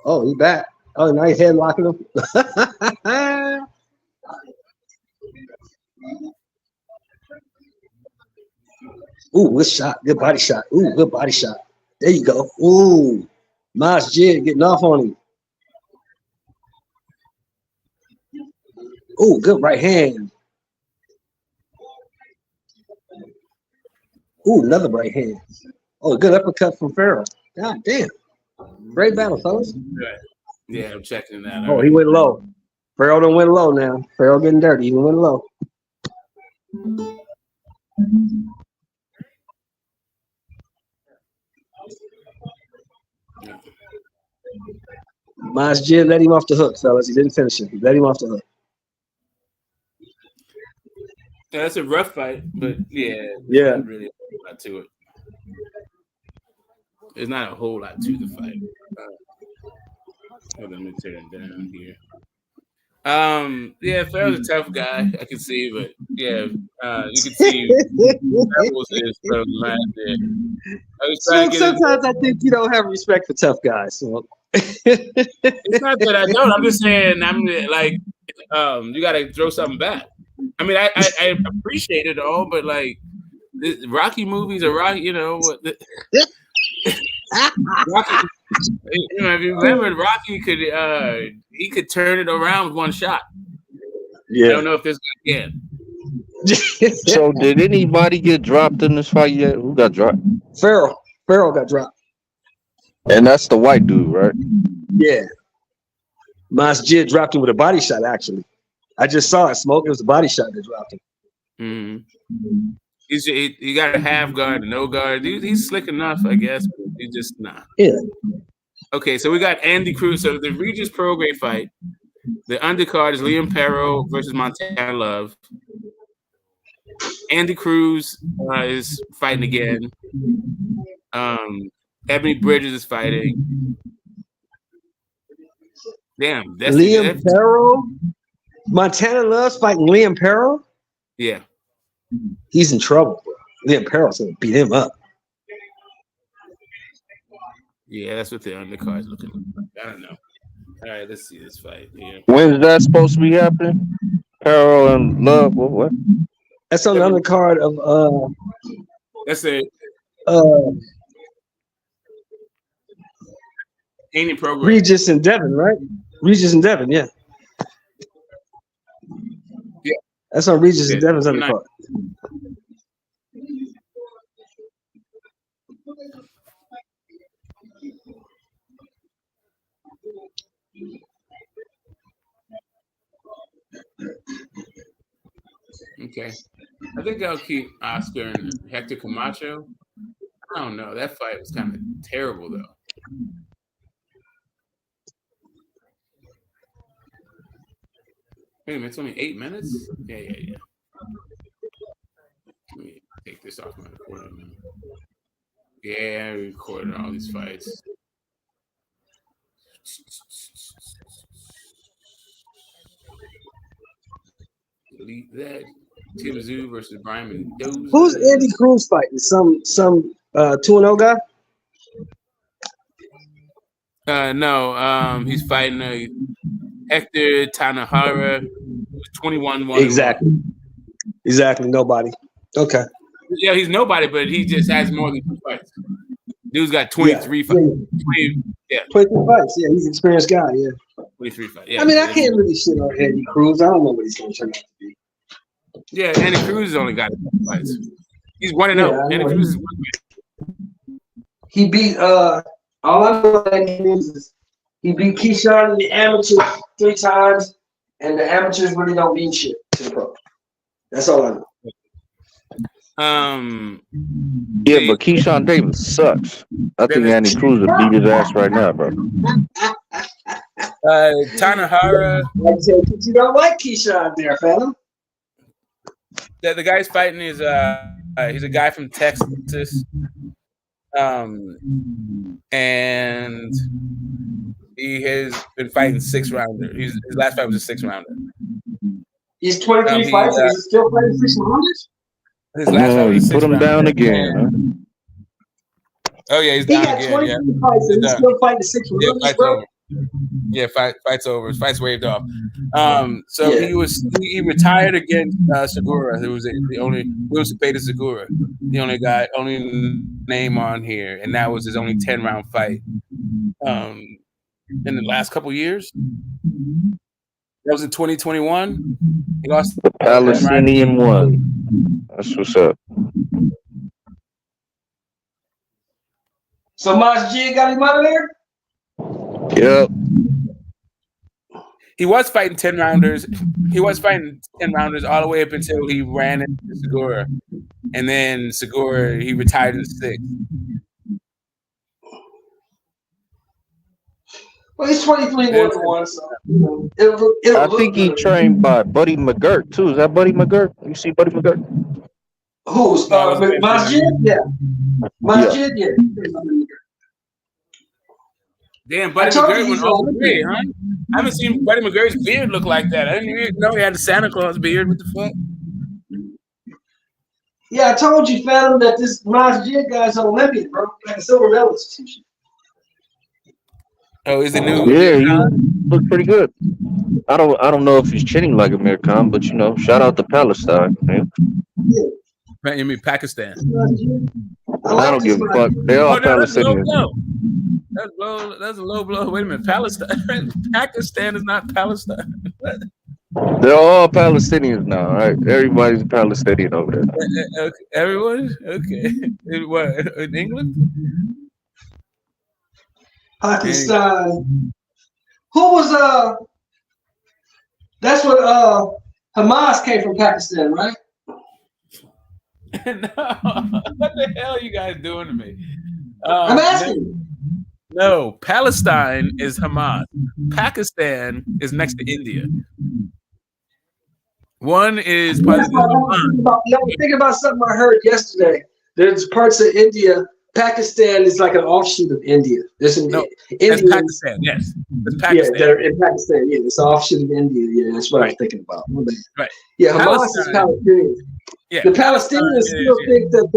Oh, he back. Oh, now he's headlocking him. Ooh, good shot. Good body shot. Ooh, good body shot. There you go. Ooh, Masjid getting off on him. Ooh, good right hand. Ooh, another right hand. Oh, good uppercut from Farrell. God damn. Great battle, fellas. Yeah, I'm checking that. Oh, he went low. Farrell done went low now. Farrell getting dirty. He went low. Masjid let him off the hook, fellas. He didn't finish it. He let him off the hook. Yeah, that's a rough fight, but yeah, Yeah. not really a whole lot to it. There's not a whole lot to the fight. Hold on, let me turn it down here. Yeah, Farrell's a tough guy. I can see, but yeah, you can see Rebels is from last year. I was trying to get Sometimes I think you don't have respect for tough guys. So. It's not that I don't. I'm just saying. I'm like, you got to throw something back. I mean, I appreciate it all, but like, Rocky movies are Rocky. You know what? Rocky. You know, if you remember, Rocky could turn it around with one shot. Yeah. I don't know if this guy can. So did anybody get dropped in this fight yet? Who got dropped? Farrell got dropped. And that's the white dude, right? Yeah. Masjid dropped him with a body shot, actually. I just saw it, Smoke. It was a body shot that dropped him. Mm-hmm. He got a half guard, no guard. He's slick enough, I guess, but he's just not. Yeah. Okay, so we got Andy Cruz. So the Regis Prograis fight. The undercard is Liam Perro versus Montana Love. Andy Cruz is fighting again. Ebony Bridges is fighting. Damn, that's Liam Perro. Montana Love's fighting Liam Perro. Yeah, he's in trouble, bro. Liam Perro's gonna beat him up. Yeah, that's what the undercard's looking like. I don't know. All right, let's see this fight here. When's that supposed to be happening? Perro and Love. What? That's on the undercard of That's it. Haney Prograis. Regis and Devin, right? Regis and Devin, yeah. Yeah. That's on Regis and Devin's undercard. Okay. I think I'll keep Oscar and Hector Camacho. I don't know. That fight was kind of terrible, though. Wait a minute, it's only 8 minutes? Yeah. Let me take this off my recording. Yeah, I recorded all these fights. Delete that. Tim Zoo versus Brian Mendoza. Who's Andy Cruz fighting? Some 2-0 guy? No, he's fighting Hector Tanahara, 21-1. Exactly. Nobody. Okay. Yeah, he's nobody, but he just has more than 2 fights. Dude's got 23 fights. 23 fights. Yeah, he's an experienced guy. Yeah. 23 fights. Yeah. I mean, I can't really shit on Andy Cruz. I don't know what he's going to turn out to be. Yeah, Andy Cruz has only got 2 fights. He's 1-0. Andy Cruz is 1-0. He beat all I know about Andy Cruz is he beat Keyshawn in the amateurs 3 times, and the amateurs really don't mean shit to the pro. That's all I know. Yeah, but Keyshawn Davis sucks. I think Andy Cruz would beat his ass right now, bro. Tanahara. You don't like Keyshawn there, fella. The guy's fighting is he's a guy from Texas. And he has been fighting 6-rounder. His last fight was a 6-rounder. He's 23 fights and he's still fighting 6 rounders? His last fight was a 6-rounder. Put him down again. Oh yeah, he's down again. He got 23 fights and he's still fighting 6 rounders, bro. Yeah, fight's over. Fight's waved off. So he retired against Segura, who was the only Cepeda Segura, the only name on here, and that was his only 10-round fight. In the last couple years, that was in 2021. He lost The Palestinian one. That's what's up. So Masjid got him out of there? Yep. He was fighting 10-rounders. He was fighting 10-rounders all the way up until he ran into Segura. And then Segura, he retired in the 6th. Well, he's 23-1-1, so it'll I think he trained by Buddy McGirt too. Is that Buddy McGirt? You see Buddy McGirt? Who's Masjid? Yeah. Masjid, yeah. Damn, Buddy McGirt went all the way, huh? I haven't seen Buddy McGirt's beard look like that. I didn't even know he had the Santa Claus beard. What the fuck? Yeah, I told you, Phantom, that this Masjid guy's an Olympian, bro. Like a silver medalist and shit. Oh, is it new? Yeah, he looked pretty good. I don't know if he's chinning like Amir Khan, but shout out to Palestine, man. Yeah. You mean Pakistan? I don't give a fuck. They're all Palestinians. That's a low blow. Wait a minute, Palestine. Pakistan is not Palestine. They're all Palestinians now, all right? Everybody's Palestinian over there. Okay. Everyone? Okay. In England? Pakistan. Who was that's what Hamas came from Pakistan, right? No. What the hell are you guys doing to me? I'm asking. No, Palestine is Hamas. Pakistan is next to India. One is I was thinking about something I heard yesterday. There's parts of India. Pakistan is like an offshoot of India. There's some that's Pakistan. Yes, that's Pakistan. Yeah, they're in Pakistan. Yeah, it's an offshoot of India. Yeah, that's what I'm thinking about. Right. Yeah, Hamas is Palestinian. Yeah, the Palestinians still think that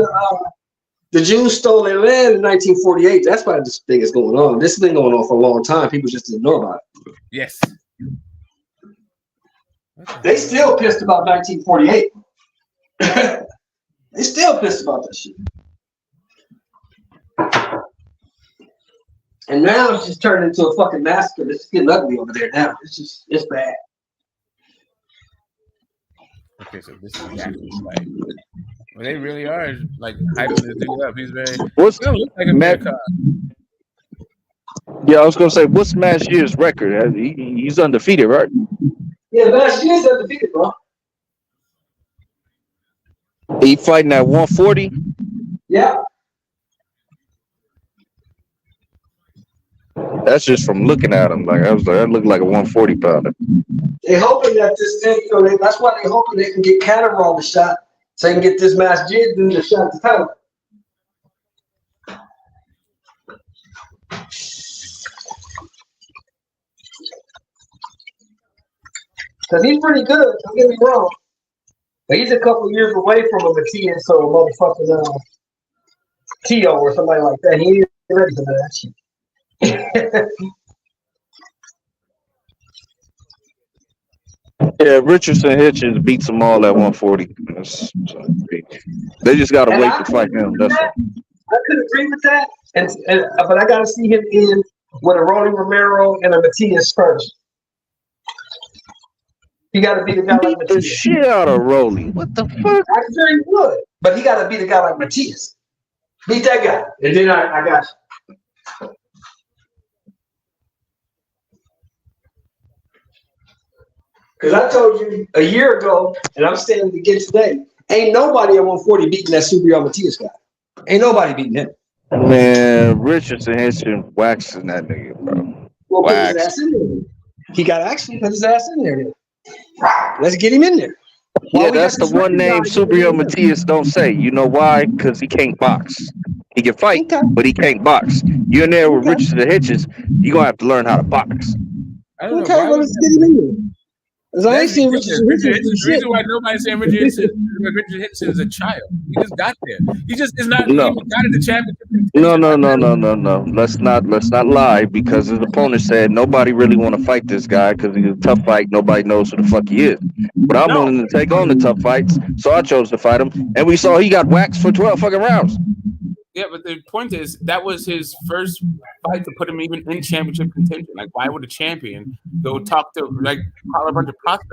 the Jews stole their land in 1948. That's why this thing is going on. This has been going on for a long time. People just didn't know about it. Yes. They still pissed about 1948. They still pissed about that shit. And now it's just turned into a fucking massacre. It's getting ugly over there now. It's bad. Okay, so this is actually like, well, they really are like hyping this thing up. He's very. What's like America? Yeah, I was gonna say, what's Masjid's record? He's undefeated, right? Yeah, Masjid's undefeated, bro. He fighting at 140. Yeah. That's just from looking at him. Like I was like, that looked like a 140 pounder. They hoping that this thing, that's why they hoping they can get Catterall the shot, so they can get this Masjid doing the shot to title. Because he's pretty good, don't get me wrong. But he's a couple years away from a Matias or a motherfucking Tio or somebody like that. He ain't ready for that shit. Yeah, Richardson Hitchens beats them all at 140. They just gotta wait to fight him. That's all. I could agree with that, but I gotta see him in with a Rolling Romero and a Matias first. He gotta beat a guy like Beat the Matias. shit out of Rolly. What the fuck? I'm sure he would, but he gotta beat a guy like Matias. Beat that guy, and then I got you. Because I told you a year ago, and I'm standing again today, ain't nobody at 140 beating that Subriel Matias guy. Ain't nobody beating him. Man, Richardson Hitchens waxing that nigga, bro. Well, put his ass in there. He got to actually put his ass in there. Let's get him in there. Yeah, that's the one name Subriel Matias don't say. You know why? Because he can't box. He can fight, but he can't box. You're in there with Richardson Hitchens, you're going to have to learn how to box. Okay, well, let's get him in there. Because I ain't That's seen ridiculous. Richard do The shit. reason why nobody's saying Richard Henson is a child. He just got there. He just is not No. even got in the championship No, contention. no, Like, no, no, no, no. Let's not lie because his opponent said nobody really want to fight this guy because he's a tough fight. Nobody knows who the fuck he is. But I'm no. willing to take on the tough fights, so I chose to fight him. And we saw he got waxed for 12 fucking rounds. Yeah, but the point is that was his first fight to put him even in championship contention. Like, why would a champion go talk to like call a bunch of prospects?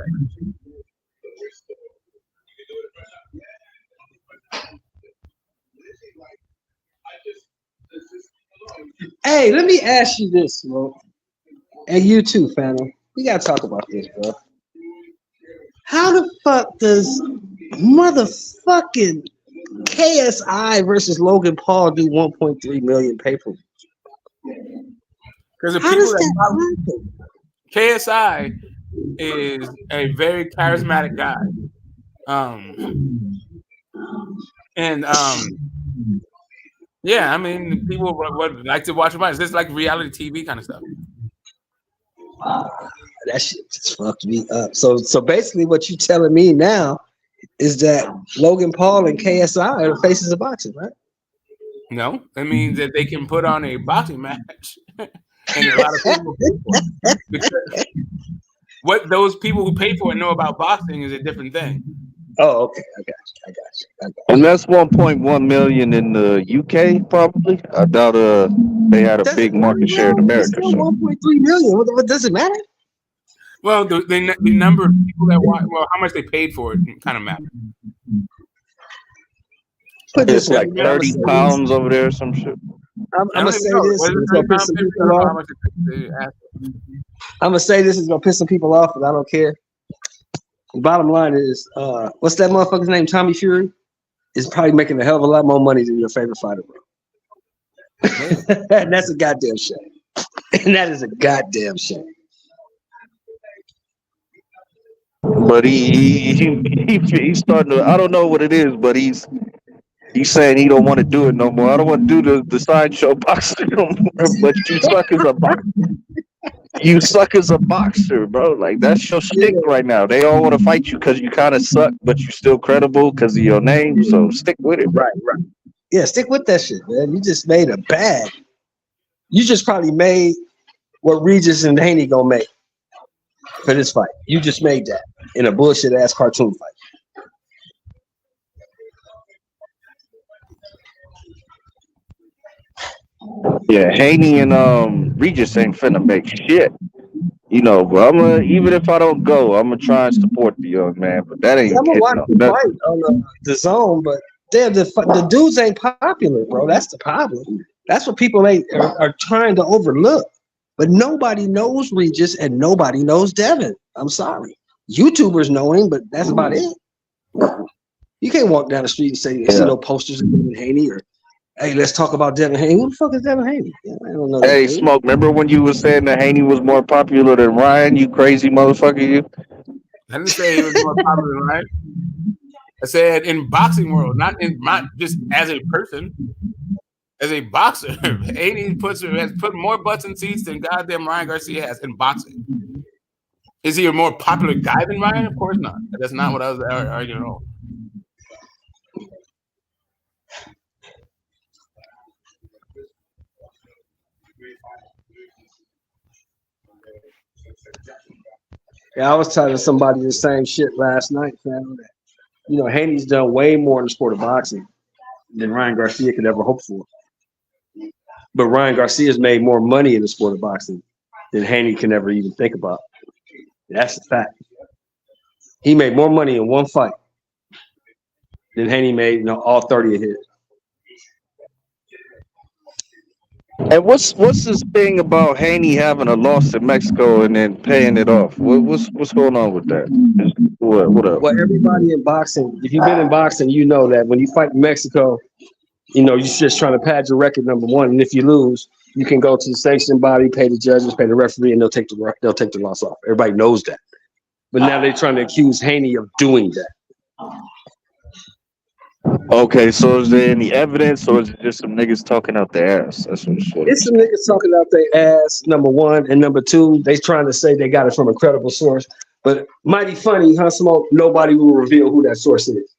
Hey, let me ask you this, bro. And you too, Phantom. We gotta talk about this, bro. How the fuck does motherfucking KSI versus Logan Paul do 1.3 million pay-per-view? Because the How people does that that happen? KSI is a very charismatic guy. Yeah, I mean, people would like to watch him. It's just like reality TV kind of stuff. That shit just fucked me up. So basically, what you telling me now is that Logan Paul and KSI are the faces of boxing, right? No, that means that they can put on a boxing match, and a lot of people will pay for it. Because what those people who pay for it know about boxing is a different thing. Oh, okay. I got you. And that's 1.1 million in the UK, probably. I doubt they had a big market share in America. It's still 1.3 million. What does it matter? Well, the number of people that watch, well, how much they paid for it kind of matters. It's like 30 pounds over there or some shit. I'm gonna say this. It's gonna piss some people off. I'm gonna say this is gonna piss some people off, but I don't care. The bottom line is, what's that motherfucker's name? Tommy Fury is probably making a hell of a lot more money than your favorite fighter, bro. And that's a goddamn shame. And that is a goddamn shame. But he's starting to. I don't know what it is, but he's saying he don't want to do it no more. I don't want to do the sideshow boxing no more. But you suck as a boxer. You suck as a boxer, bro. Like that's your shtick right now. They all want to fight you because you kind of suck, but you're still credible because of your name. So stick with it, right. Yeah, stick with that shit, man. You just made a bag. You just probably made what Regis and Haney gonna make for this fight. You just made that in a bullshit ass cartoon fight. Yeah, Haney and Regis ain't finna make shit. You know, but even if I don't go, I'm gonna try and support the young man. But that ain't I'm gonna watch hitting the fight on the zone, but damn, the dudes ain't popular, bro. That's the problem. That's what people are trying to overlook. But nobody knows Regis and nobody knows Devin. I'm sorry. YouTubers know him, but that's about it. You can't walk down the street and say see no posters of Devin Haney or hey, let's talk about Devin Haney. Who the fuck is Devin Haney? I don't know. Hey, Smoke, remember when you was saying that Haney was more popular than Ryan, you crazy motherfucker, you? I didn't say he was more popular than Ryan. I said in boxing world, not just as a person. As a boxer, Haney has put more butts in seats than goddamn Ryan Garcia has in boxing. Is he a more popular guy than Ryan? Of course not. That's not what I was arguing on. Yeah, I was telling somebody the same shit last night, fam. You know, Haney's done way more in the sport of boxing than Ryan Garcia could ever hope for. But Ryan Garcia's made more money in the sport of boxing than Haney can ever even think about. That's the fact. He made more money in one fight than Haney made all 30 of his. And what's this thing about Haney having a loss in Mexico and then paying it off? What's going on with that? What up? Well, everybody in boxing, if you've been in boxing, you know that when you fight in Mexico, you know, you're just trying to pad your record, number one. And if you lose, you can go to the sanctioning body, pay the judges, pay the referee, and they'll take the loss off. Everybody knows that. But now they're trying to accuse Haney of doing that. Okay, so is there any evidence, or is it just some niggas talking out their ass? That's what it's some niggas talking out their ass, number one. And number two, they trying to say they got it from a credible source. But mighty funny, huh, Smoke? Nobody will reveal who that source is.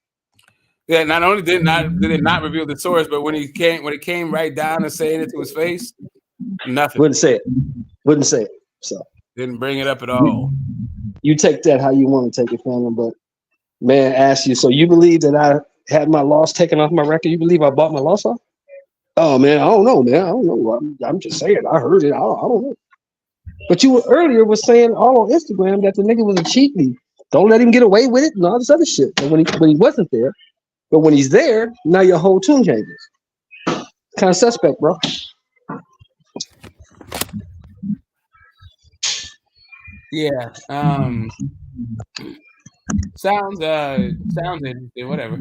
Yeah, not only did it not reveal the source, but when it came right down and saying it to his face, nothing. Wouldn't say it. Wouldn't say it. So Didn't bring it up at all. you take that how you want to take it, family. But man, ask you. So you believe that I had my loss taken off my record? You believe I bought my loss off? Oh man, I don't know, man. I don't know. I'm just saying. I heard it. I don't know. But you earlier was saying all on Instagram that the nigga was a cheat lead. Don't let him get away with it and all this other shit. And when he wasn't there, but when he's there, now your whole tune changes. Kind of suspect, bro. Yeah. Sounds interesting. Whatever.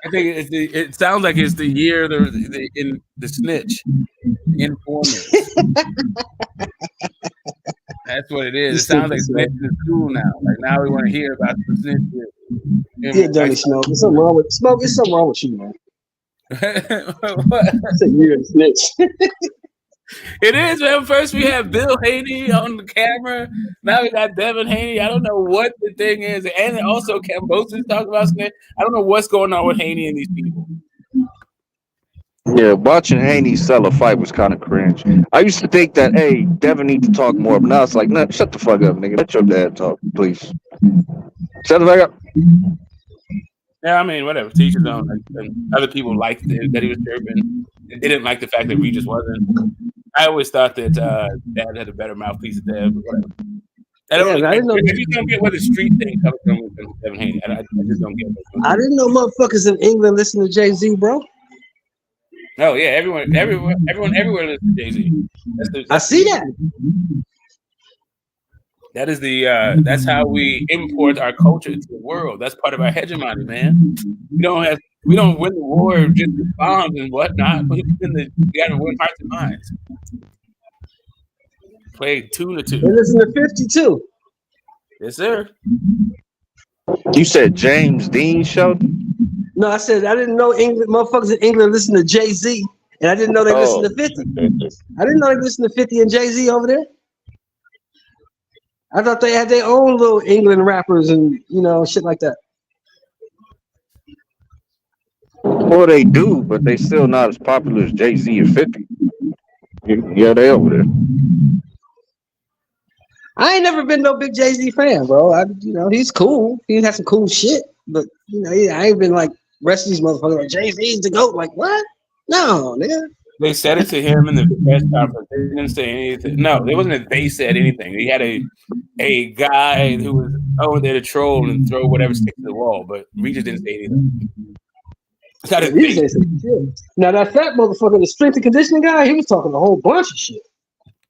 I think it sounds like it's the year in the snitch informers. That's what it is. It sounds like snitch is cool now. Like now we want to hear about the snitch. Yeah, dirty Smoke. There's something wrong with Smoke. There's something wrong with you, man. It's a year of snitch. It is, man. First we have Bill Haney on the camera. Now we got Devin Haney. I don't know what the thing is. And also Cambosis talking about snitch. I don't know what's going on with Haney and these people. Yeah, watching Haney sell a fight was kind of cringe. I used to think that, hey, Devin need to talk more, but now it's like, nah, shut the fuck up, nigga. Let your dad talk, please. Shut the fuck up. Yeah, I mean, whatever. Teach his own. Like, other people liked it, that he was chirping. They didn't like the fact that Regis wasn't. I always thought that Dad had a better mouthpiece than Dev, but whatever. I just don't get where the street thing comes from with Devin Haney. I just don't get it. I didn't know motherfuckers in England listen to Jay-Z, bro. Oh yeah, everyone everywhere listens to Jay-Z. I see that. That is that's how we import our culture to the world. That's part of our hegemony, man. We don't win the war just with bombs and whatnot. We gotta win hearts and minds. Play 2-2. They listen to 52. Yes, sir. You said James Dean show? No, I said I didn't know England motherfuckers in England listen to Jay-Z, and I didn't know they listen to 50. I didn't know they listen to 50 and Jay-Z over there. I thought they had their own little England rappers and shit like that. Well, they do, but they still not as popular as Jay-Z and 50. Yeah, they over there. I ain't never been no big Jay-Z fan, bro. He's cool. He has some cool shit, but I ain't been like rest of these motherfuckers like Jay-Z's the GOAT. Like what? No, nigga. They said it to him in the press conference. They didn't say anything. No, it wasn't that they said anything. He had a guy who was over there to troll and throw whatever stick to the wall, but Regis didn't say anything. Now that fat motherfucker, the strength and conditioning guy, he was talking a whole bunch of shit.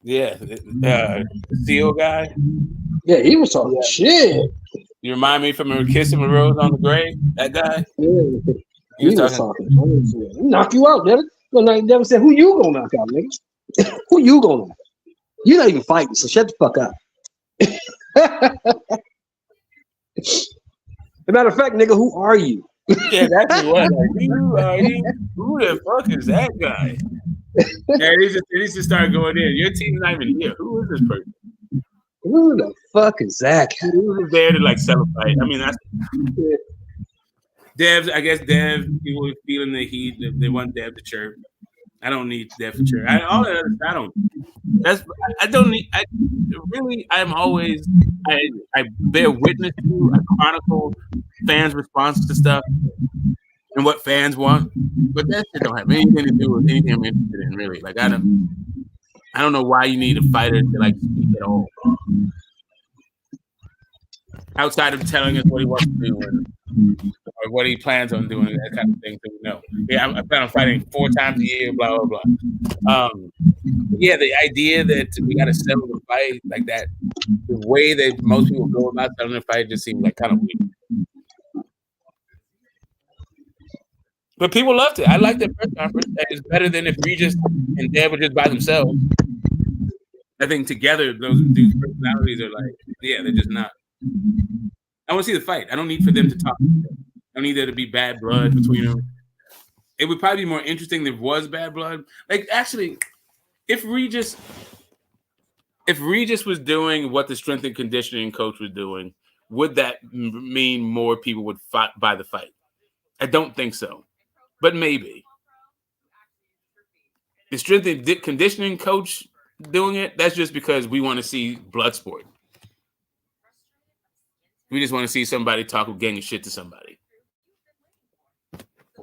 Yeah, the seal guy. Yeah, he was talking shit. You remind me from Kissing a Rose on the Grave. That guy. Yeah, he was talking. Knock you out, nigga. Never said who you gonna knock out, nigga. Who you gonna knock? You're not even fighting, so shut the fuck up. As a matter of fact, nigga, who are you? Yeah, that's what. Like, who the fuck is that guy? Yeah, it needs to start going in. Your team's not even here. Who is this person? Who the fuck is that guy? Who's there to like celebrate? I mean, that's Dev. I guess Dev. People were feeling the heat. They want Dev to chirp. I don't need Dev to chirp. All that other stuff, I don't. I don't need. I'm always. I bear witness to. I chronicle fans' response to stuff and what fans want, but that shit don't have anything to do with anything I'm interested in. Really, like I don't know why you need a fighter to like speak at all. Outside of telling us what he wants to do or what he plans on doing, that kind of thing. So we know. Yeah, I plan on fighting 4 times a year. Blah blah blah. Yeah, the idea that we got to settle the fight like that, the way that most people go about settling the fight just seems like kind of weird. But people loved it. I like the press conference. It's better than if Regis and Dev were just by themselves. I think together those dudes' personalities are like, yeah, they're just not. I want to see the fight. I don't need for them to talk. I don't need there to be bad blood between them. It would probably be more interesting if there was bad blood. Like, actually, if Regis if Regis was doing what the strength and conditioning coach was doing, would that mean more people would buy the fight? I don't think so, but maybe. The strength and conditioning coach doing it, that's just because we want to see blood sport. We just want to see somebody talk a gang of shit to somebody.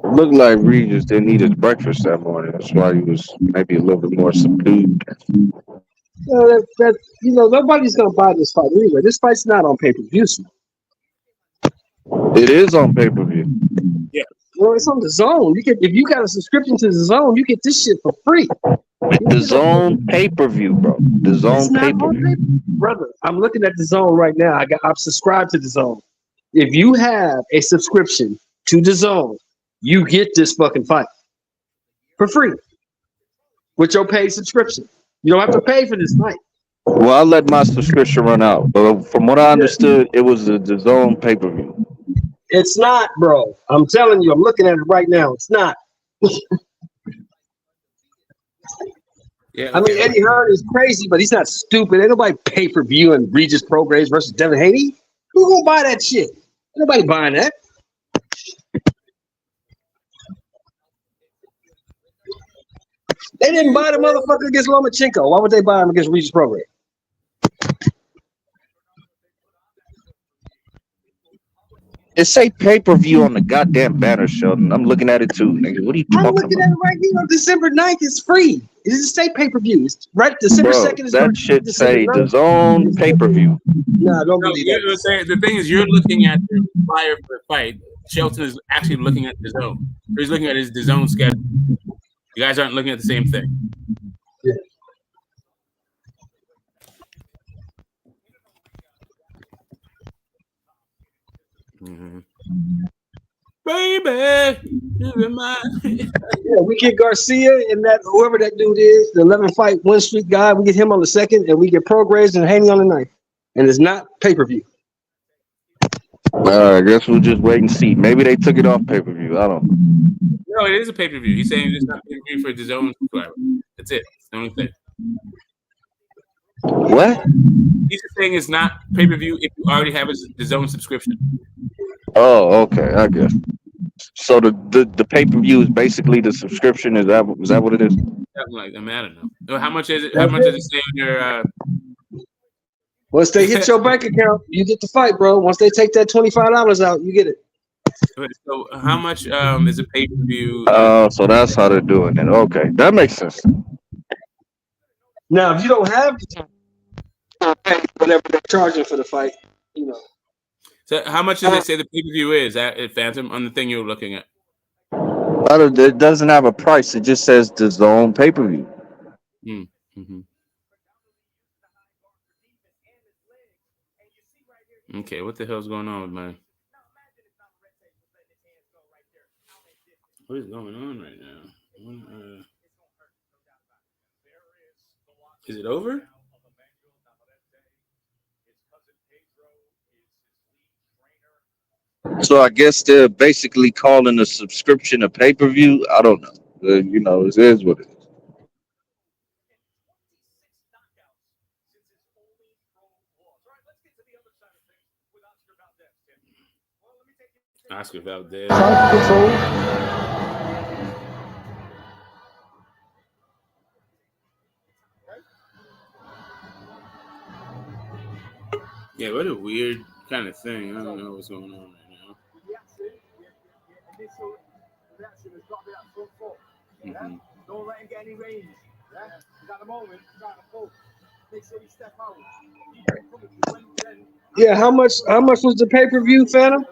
Looked like Regis didn't eat his breakfast that morning. That's why he was maybe a little bit more subdued. Nobody's gonna buy this fight anyway. This fight's not on pay-per-view. It is on pay-per-view. Yeah. Well, it's on the Zone. If you got a subscription to the Zone, you get this shit for free. The Zone pay-per-view, bro. The Zone pay-per-view. Brother, I'm looking at the Zone right now. I'm subscribed to the Zone. If you have a subscription to the Zone, you get this fucking fight for free with your paid subscription. You don't have to pay for this fight. Well, I let my subscription run out, but from what I understood, it was the Zone pay-per-view. It's not, bro. I'm telling you, I'm looking at it right now. It's not. Yeah, I mean, Eddie Hearn is crazy, but he's not stupid. Ain't nobody pay-per-view and Regis Prograis versus Devin Haney. Who gonna buy that shit? Ain't nobody buying that. They didn't buy the motherfucker against Lomachenko. Why would they buy him against Regis Prograis? It say pay-per-view on the goddamn banner, Sheldon. I'm looking at it too, nigga. What are you I'm talking looking about? at it right here on December 9th. It's free. It doesn't say pay-per-view. It's right December 2nd. That should say the Zone pay-per-view. Nah, don't believe that. The thing is, you're looking at the flyer for the fight. Shelton is actually looking at the Zone. He's looking at the Zone schedule. You guys aren't looking at the same thing. Yeah. Mm-hmm. Baby, yeah, we get Garcia and that whoever that dude is, the 11-fight win streak guy. We get him on the 2nd, and we get Prograis and Haney on the 9th. And it's not pay-per-view. I guess we'll just wait and see. Maybe they took it off pay-per-view. I don't know. No, it is a pay-per-view. He's saying it's not pay-per-view for the Zone subscriber. That's it. It's the only thing. What? He's saying it's not pay-per-view if you already have the Zone subscription. Oh, okay, I guess. So the pay-per-view is basically the subscription. Is that what it is? Something like that. I don't know. How much is it? How much does it say on your? Once they hit your bank account, you get the fight, bro. Once they take that $25 out, you get it. So how much is a pay-per-view? So that's how they're doing it. Okay, that makes sense. Now, if you don't have the time, pay whatever they're charging for the fight, you know. So how much does it say the pay-per-view is at Phantom on the thing you're looking at? It doesn't have a price. It just says the Zone pay-per-view. Mm-hmm. Okay, what the hell's going on with mine? What is going on right now? Is it over? So I guess they're basically calling a subscription a pay-per-view. I don't know. It is what it is. Oscar Valdez. Yeah, what a weird kind of thing. I don't know what's going on right now. Mm-hmm. Don't let him get any range. Yeah? Because at the moment, he's trying to pull. Make sure you step out. Yeah, how much was the pay-per-view, Phantom?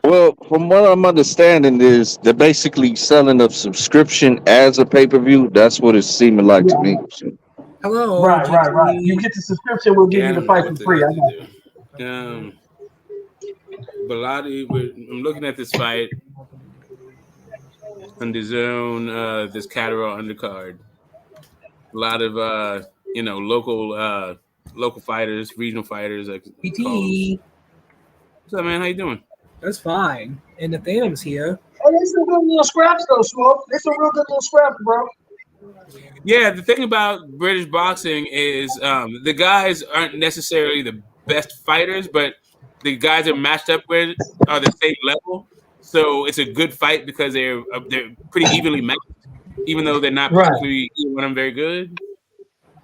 Well, from what I'm understanding is they're basically selling a subscription as a pay-per-view. That's what it's seeming like to me. So. Hello. Right. You get the subscription, we'll give you the fight for free. Bilotti, I'm looking at this fight on the Zone, this Catterall undercard. A lot of local fighters, regional fighters. PT. What's up, man? How you doing? That's fine. And the Phantom's here. Oh, there's some good little scraps though, Smoke. There's some real good little scraps, bro. Yeah, the thing about British boxing is the guys aren't necessarily the best fighters, but the guys they're matched up with are the same level. So it's a good fight because they're pretty evenly matched, even though they're not Right, particularly either one of them very good.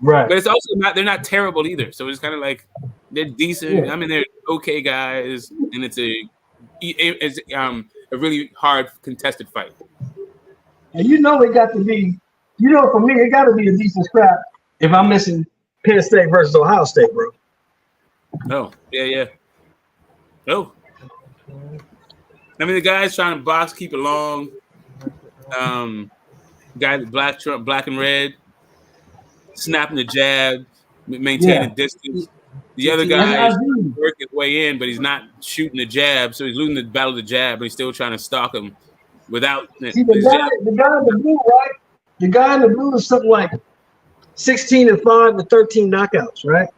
right. But it's also not they're not terrible either. So it's kind of like they're decent. Yeah. I mean, they're okay guys, and it's a really hard contested fight. And you know it got to be, for me, it got to be a decent scrap if I'm missing Penn State versus Ohio State, bro. Oh, yeah. Oh, I mean, the guy's trying to box, keep it long. Guy black and red, snapping the jab, Yeah. maintaining distance. The other GT. And guy is Aziz, working his way in, but he's not shooting the jab, so he's losing the battle of the jab, but he's still trying to stalk him without see the his guy, jab. the guy in the blue, right? The guy in the blue is something like 16-5 with 13 knockouts, right?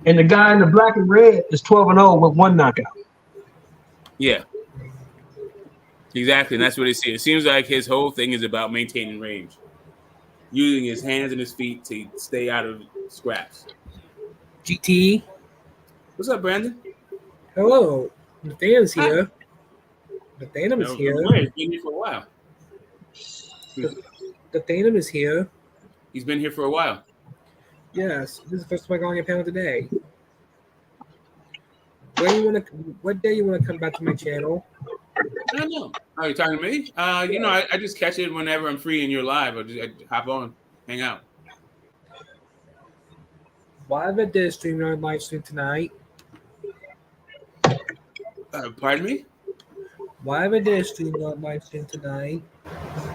And the guy in the black and red is 12-0 with 1 knockout. Yeah, exactly, and that's what it seems. It seems like his whole thing is about maintaining range, using his hands and his feet to stay out of scraps. GT. What's up, Brandon? Hello. Nathaniel's here. Nathaniel is here. He's been here for a while. Nathaniel is here. He's been here for a while. Yes. This is the first time I'm going on your panel today. What day you want to come back to my channel? I don't know. Are you talking to me? I just catch it whenever I'm free and you're live. I hop on, hang out. Why have I did a StreamYard live stream tonight? Pardon me? Why have I did a StreamYard live stream tonight?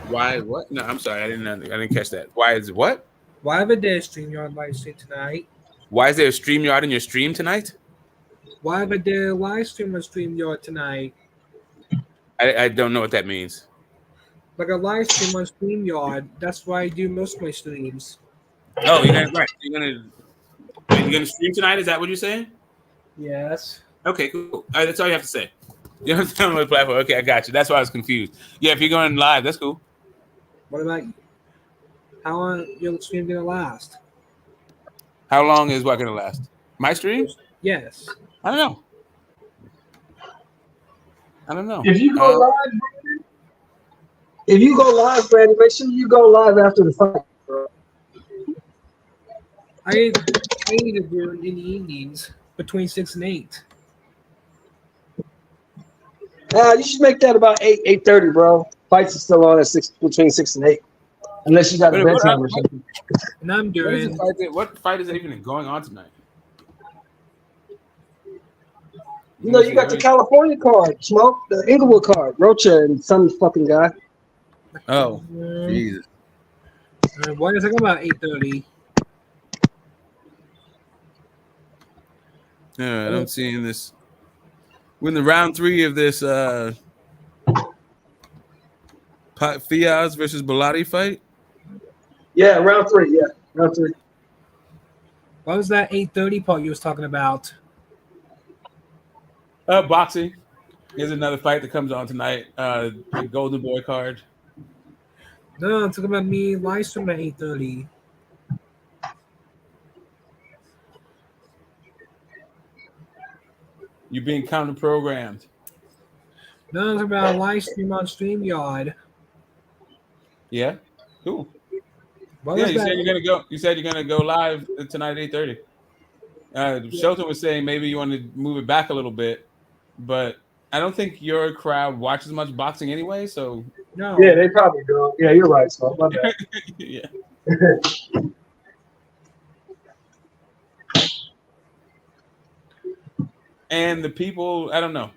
Why? What? No, I'm sorry. I didn't catch that. Why is it what? Why have I did a StreamYard live stream tonight? Why is there a StreamYard in your stream tonight? Why have I did a live stream on StreamYard tonight? I don't know what that means. Like a live stream on StreamYard. That's why I do most of my streams. Oh, you're gonna stream tonight? Is that what you're saying? Yes. Okay, cool. All right, that's all you have to say. You don't have to tell me what platform. Okay, I got you. That's why I was confused. Yeah, if you're going live, that's cool. What about you? How long your stream gonna last? How long is what gonna last? My stream? Yes. I don't know. If you go live, Brandon, make sure you go live after the fight, bro. I need to do it in the evenings between 6 and 8. You should make that about 8:30, bro. Fights are still on at between 6 and 8. Unless you got a bedtime or something. And I'm doing What fight is even going on tonight? You know, you got the California card, Smoke, the Inglewood card, Rocha and some fucking guy. Oh, Jesus. Why is it about 8:30? Yeah, I'm seeing this. We're in the round 3 of this Fiaz versus Bellotti fight. Yeah, round 3. Yeah, round 3. What was that 8:30 part you was talking about? Boxing. Here's another fight that comes on tonight. The Golden Boy card. No, I'm talking about me live stream at 8:30. You're being counter-programmed. No, I'm talking about a live stream on StreamYard. Yeah, cool. What Yeah, was you that? said you're gonna go. You said you're gonna go live tonight at 8:30. Shelton was saying maybe you want to move it back a little bit, but I don't think your crowd watches much boxing anyway. So No. Yeah, they probably do. Yeah, you're right, Smoke. My bad. yeah. And the people, I don't know.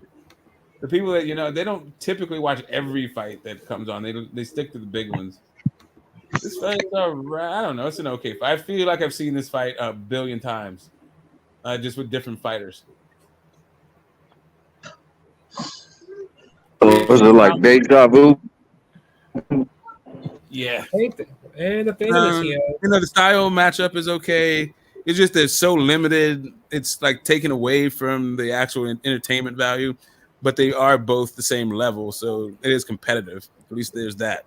The people that they don't typically watch every fight that comes on. They stick to the big ones. This fight's alright. I don't know. It's an okay fight. I feel like I've seen this fight a billion times, just with different fighters. Was it like deja vu? Yeah. And the fan is here. The style matchup is okay. It's just they're so limited. It's like taken away from the actual entertainment value, but they are both the same level, so it is competitive. At least there's that.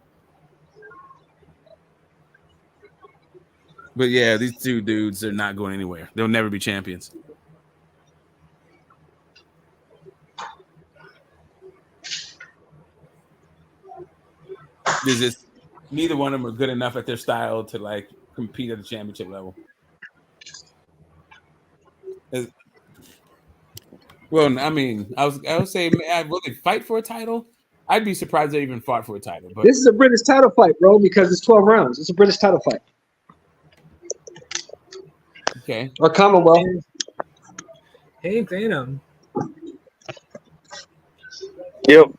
But yeah, these two dudes are not going anywhere. They'll never be champions. There's just neither one of them are good enough at their style to like compete at the championship level. Well, I mean, I would say, will they fight for a title? I'd be surprised they even fought for a title. But This is a British title fight, bro, because it's 12 rounds. It's a British title fight. okay, Or Commonwealth. Hey, Phantom. Yep.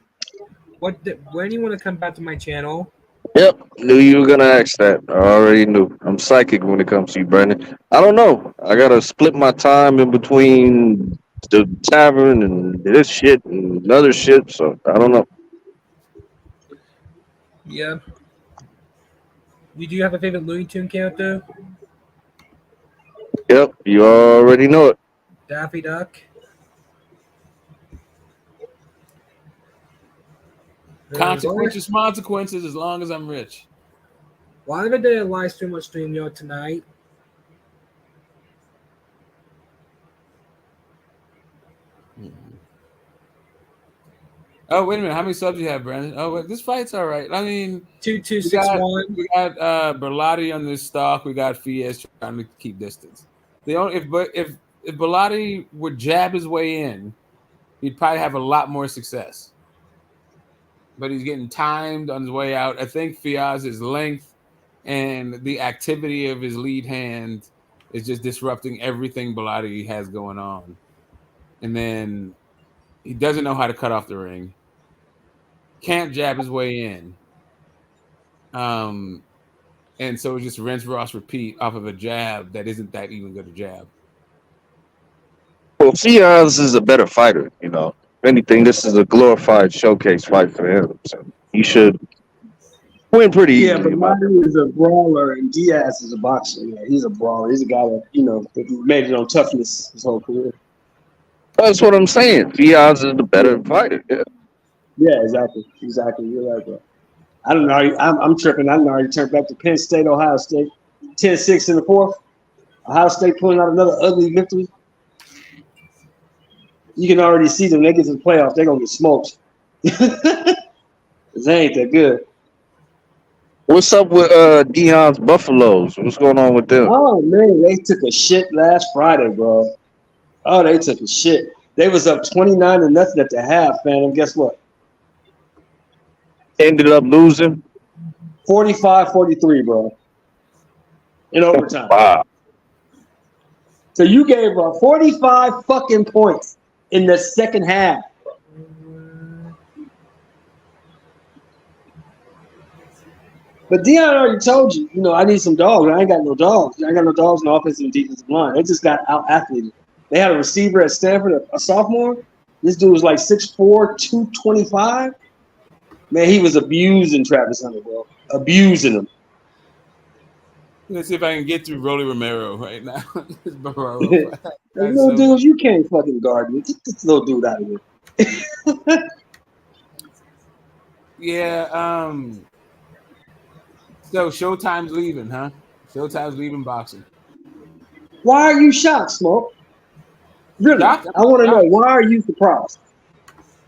When do you want to come back to my channel? Yep. Knew you were gonna ask that. I already knew. I'm psychic when it comes to you, Brandon. I don't know. I gotta split my time in between the tavern and this shit and other shit. So I don't know. Yeah. You do have a favorite Looney Tune character? Yep. You already know it. Daffy Duck. consequences as long as I'm rich. Why did they live stream on StreamYard tonight? Oh, wait a minute. How many subs you have, Brandon? Oh, wait, this fight's all right. I mean, 2261. We got Berlotti on this stalk. We got Fies trying to keep distance. If Berlotti would jab his way in, he'd probably have a lot more success. But he's getting timed on his way out. I think Fiaz's length and the activity of his lead hand is just disrupting everything Berlotti has going on. And then he doesn't know how to cut off the ring. Can't jab his way in. And so it's just rinse, Ross, repeat off of a jab that isn't that even good a jab. Well, Fiaz is a better fighter, you know. If anything, this is a glorified showcase fight for him. So he should win pretty Yeah, easily. but Martin is a brawler and Diaz is a boxer. Yeah, he's a brawler. He's a guy that, that made it on toughness his whole career. That's what I'm saying. Fiaz is the better fighter. Yeah. Yeah, exactly. You're right, bro. I don't know. I'm tripping. I don't know. Already turned back to Penn State, Ohio State. 10-6 in the fourth. Ohio State pulling out another ugly victory. You can already see them. They get to the playoffs, they're going to get smoked. They ain't that good. What's up with Deion's Buffaloes? What's going on with them? Oh, man. They took a shit last Friday, bro. Oh, they took a shit. They was up 29-0 at the half, man. And guess what? Ended up losing 45-43, bro. In overtime. Wow. So you gave up 45 fucking points in the second half. But Deion already told you, I need some dogs. I ain't got no dogs. I ain't got no dogs in the offensive and defensive line. They just got out-athleted. They had a receiver at Stanford, a sophomore. This dude was like 6'4", 225. Man, he was abusing Travis Hunter, bro. Abusing him. Let's see if I can get through Rolly Romero right now. Little dudes, you can't fucking guard me. Get this little dude out of here. Yeah. So Showtime's leaving, huh? Showtime's leaving boxing. Why are you shocked, Smoke? Really? Shocked? I want to know, why are you surprised?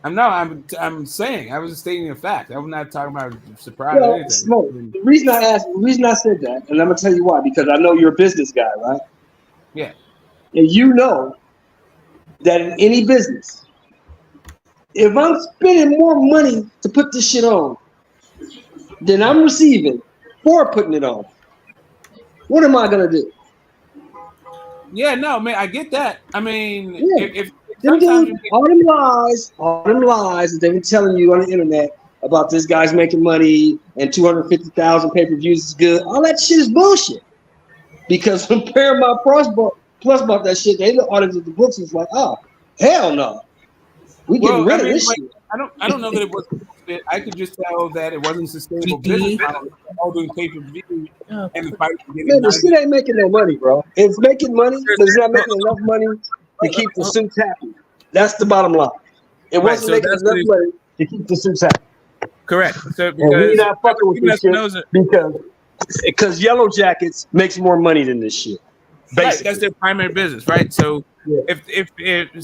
I'm saying, I was stating a fact. I'm not talking about surprise or anything. Smoke, the reason I said that, and I'm going to tell you why, because I know you're a business guy, right? Yeah. And you know that in any business, if I'm spending more money to put this shit on than I'm receiving for putting it on, what am I going to do? Yeah, no, man, I get that. I mean, Yeah. if all them lies that they've been telling you on the internet about this guy's making money and 250,000 pay-per-views is good, all that shit is bullshit. Because when Paramount Plus bought that shit, they audited the books and was like, oh, hell no. We getting rid of this shit. I don't know that it was. I could just tell that it wasn't sustainable business model. All doing pay-per-view and the fight. Man, the shit ain't making no money, bro. It's making money, but it's not making enough money to keep the suits happy. That's the bottom line. It wasn't making enough money to keep the suits happy. Correct. So and we not fucking with this shit because Yellow Jackets makes more money than this shit. Right, Basically. that's their primary business, right? So Yeah. if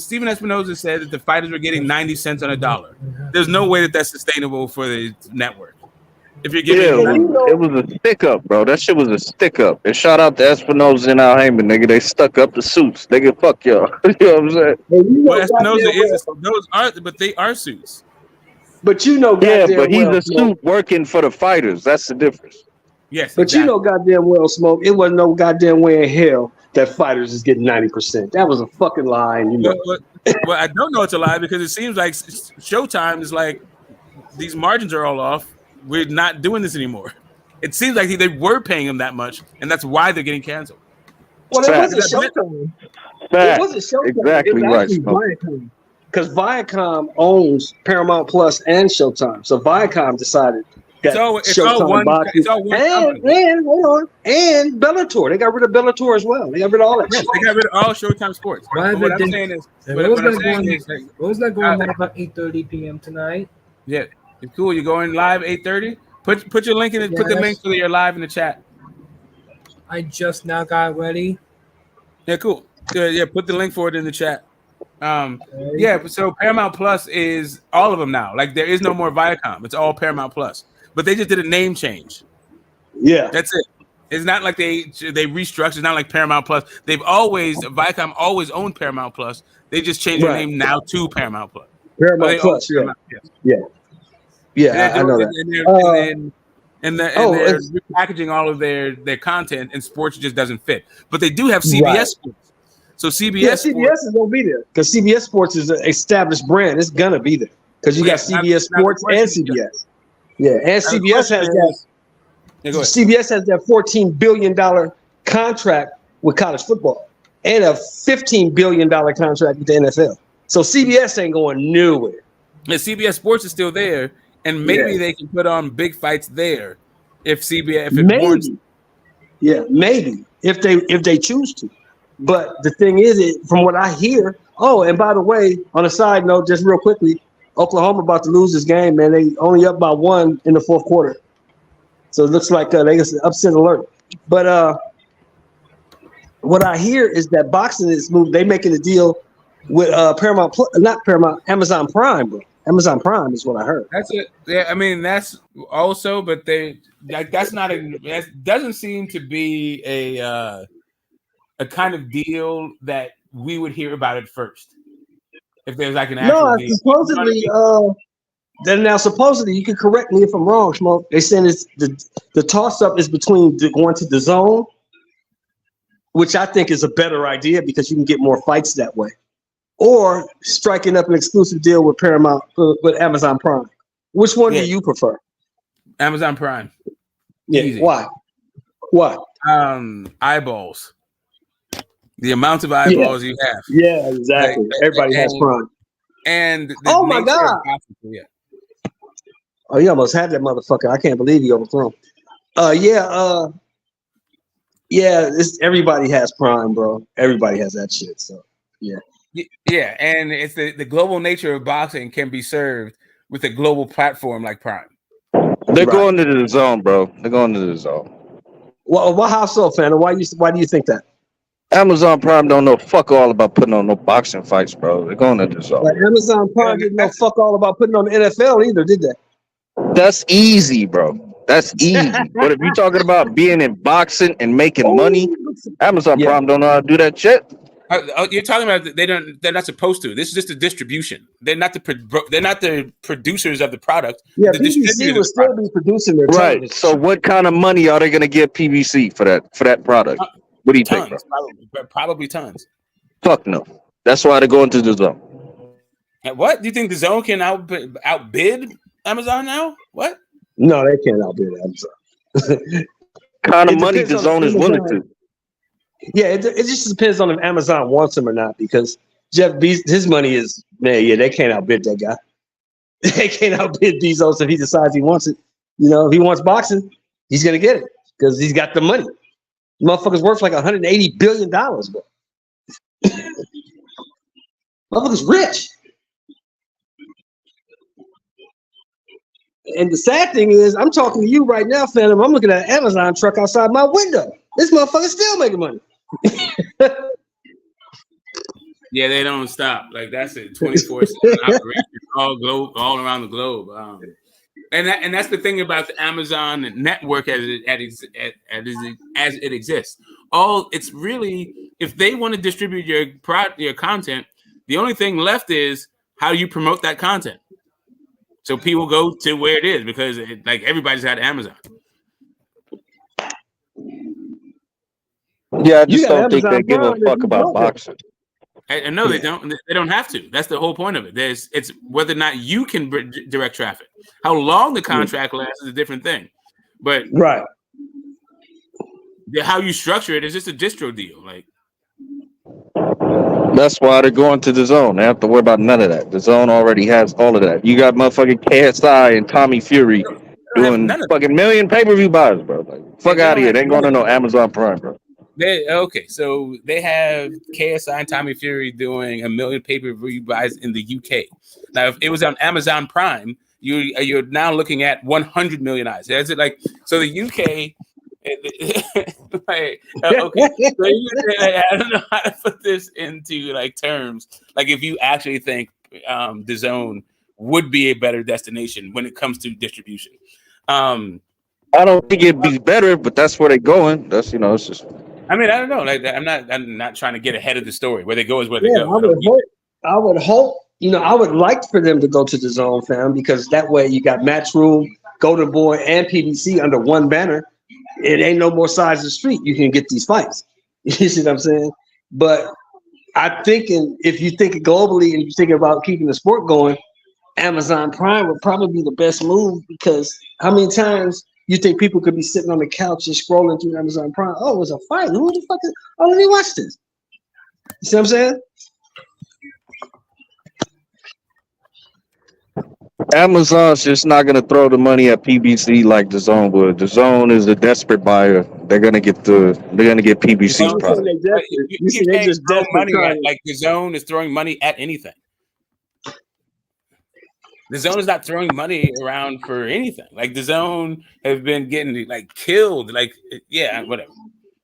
Steven Espinoza said that the fighters were getting 90 cents on a dollar, there's no way that that's sustainable for the network. If you're Yeah, giving, it was a stick up, bro. That shit was a stick up. And shout out to Espinoza and Al Heyman, nigga. They stuck up the suits. Nigga, fuck y'all. You know what I'm saying? well, Espinoza but they are suits. But you know Yeah, goddamn but he's well, a suit working for the fighters. That's the difference. Yes, but exactly. you know goddamn well, Smoke, it wasn't no goddamn way in hell that fighters is getting 90%. That was a fucking lie, and you know. Well, I don't know it's a lie because it seems like Showtime is like, these margins are all off. We're not doing this anymore. It seems like they were paying them that much, and that's why they're getting canceled. Well, it wasn't Fact. Showtime. Fact. It wasn't Showtime. Exactly it was right, actually Smoke. Viacom. Because Viacom owns Paramount Plus and Showtime. So Viacom decided that It's all Showtime one Boxing company. and hold on, and Bellator. They got rid of Bellator as well. They got rid of all that Yes, shit. they got rid of all Showtime sports. Why But what they I'm did- saying is, What what was I'm that saying going? is, like, What was that going live at 8:30 p.m. tonight? yeah, it's cool. You're going live 8:30. Put your link in it. Put the Yes. link so that you're live in the chat. I just now got ready. Yeah, cool. Yeah, put the link for it in the chat. Yeah, so Paramount Plus is all of them now. Like, there is no more Viacom. It's all Paramount Plus. But they just did a name change. Yeah. That's it. It's not like they restructured. It's not like Paramount Plus. Viacom always owned Paramount Plus. They just changed their Right. name now to Paramount Plus. Paramount Plus, yeah. Yeah, I know that. And they're it's- repackaging all of their content, and sports just doesn't fit. But they do have CBS Right. Sports. So Yeah, CBS CBS is gonna be there because CBS Sports is an established brand. It's gonna be there because you got CBS Sports and CBS. Yeah, and CBS has that. Yeah, go ahead. CBS has that $14 billion contract with college football and a $15 billion contract with the NFL. So CBS ain't going nowhere. Yeah, CBS Sports is still there, and maybe they can put on big fights there if CBS warrants. Yeah, maybe if they choose to. But the thing is, from what I hear, and by the way, on a side note, just real quickly, Oklahoma about to lose this game, man. They only up by 1 in the fourth quarter. So it looks like they got an upset alert. But what I hear is that boxing is moving. They making a deal with Amazon Prime, bro. Amazon Prime is what I heard. That's it. Yeah, I mean that's also, but that doesn't seem to be a kind of deal that we would hear about it first. If there's like an actual deal. Supposedly, you can correct me if I'm wrong, Smoke. They saying it's the toss up is between going to the zone, which I think is a better idea because you can get more fights that way, or striking up an exclusive deal with Paramount with Amazon Prime. Which one do you prefer? Amazon Prime. Yeah. Easy. Why? Eyeballs. The amount of eyeballs you have. Yeah, exactly. Everybody has Prime. And my God. Oh, you almost had that motherfucker. I can't believe you overthrown. Everybody has Prime, bro. Everybody has that shit. So yeah. Yeah, and it's the global nature of boxing can be served with a global platform like Prime. They're going to the zone, bro. They're going to the zone. Well, how so, fan? Why do you think that? Amazon Prime don't know fuck all about putting on no boxing fights, bro. They're going to the zone. But Amazon Prime didn't know fuck all about putting on the NFL either, did they? That's easy, bro. That's easy. But if you're talking about being in boxing and making money, Amazon Prime don't know how to do that shit. You're talking about they're not supposed to. This is just a distribution. They're not the producers of the product. Yeah, PBC will still be producing their television. Right. So what kind of money are they going to give PBC for that product? What do you think, bro? Probably tons. Fuck no. That's why they're going to the zone. What? Do you think the zone can outbid Amazon now? What? No, they can't outbid Amazon. Kind of money the zone is willing to. Yeah, it just depends on if Amazon wants him or not, because Jeff Bezos, his money is, they can't outbid that guy. They can't outbid Bezos if he decides he wants it. If he wants boxing, he's going to get it because he's got the money. The motherfucker's worth like $180 billion, bro. Motherfucker's rich. And the sad thing is, I'm talking to you right now, Phantom. I'm looking at an Amazon truck outside my window. This motherfucker's still making money. Yeah, they don't stop. Like that's a 24/7 operation all around the globe. And that's the thing about the Amazon network as it exists. It's really, if they want to distribute your content, the only thing left is how you promote that content. So people go to where it is because like everybody's had Amazon. Yeah, I just don't think they give a fuck about boxing. And no, they don't. They don't have to. That's the whole point of it. It's whether or not you can direct traffic. How long the contract lasts is a different thing. But right, how you structure it is just a distro deal. Like that's why they're going to the zone. They have to worry about none of that. The zone already has all of that. You got motherfucking KSI and Tommy Fury doing fucking million pay-per-view buys, bro. Like, fuck out of here. They ain't going to no Amazon Prime, bro. So they have KSI and Tommy Fury doing 1 million pay-per-view buys in the UK. Now, if it was on Amazon Prime, you're now looking at 100 million eyes. Is it like so? The UK, like, okay. So I don't know how to put this into like terms. Like, if you actually think the zone would be a better destination when it comes to distribution. I don't think it'd be better, but that's where they're going. That's it's just. I mean, I don't know. Like, I'm not trying to get ahead of the story. Where they go is where they go. I would hope. I would like for them to go to the zone, fam, because that way you got Matchroom, Golden Boy, and PBC under one banner. It ain't no more sides of the street. You can get these fights. You see what I'm saying? But I'm thinking if you think globally and you're thinking about keeping the sport going, Amazon Prime would probably be the best move because how many times you think people could be sitting on the couch and scrolling through Amazon Prime? Oh, it was a fight. Who the fuck is? Oh, let me watch this. You see what I'm saying? Amazon's just not going to throw the money at PBC like the Zone would. The Zone is a desperate buyer. They're going to get PBC's product. They just throw money at, like the Zone is throwing money at anything. The Zone is not throwing money around for anything. Like the Zone has been getting like killed. Like whatever.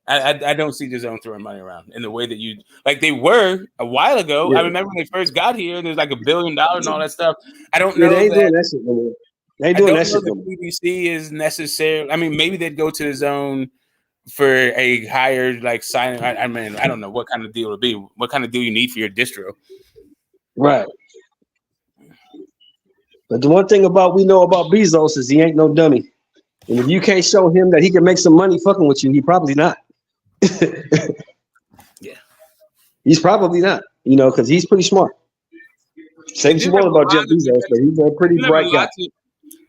I don't see the Zone throwing money around in the way that you like they were a while ago. Yeah. I remember when they first got here, there's like $1 billion and all that stuff. I don't know. They doing that shit no more. They doing that shit no more. BBC is necessary. I mean, maybe they'd go to the Zone for a higher like sign. I mean, I don't know what kind of deal it would be. What kind of deal you need for your distro? Right. But the one thing we know about Bezos is he ain't no dummy. And if you can't show him that he can make some money fucking with you, he probably not. Yeah, he's probably not, because he's pretty smart. Say what you want about Jeff Bezos, but he's a pretty bright guy.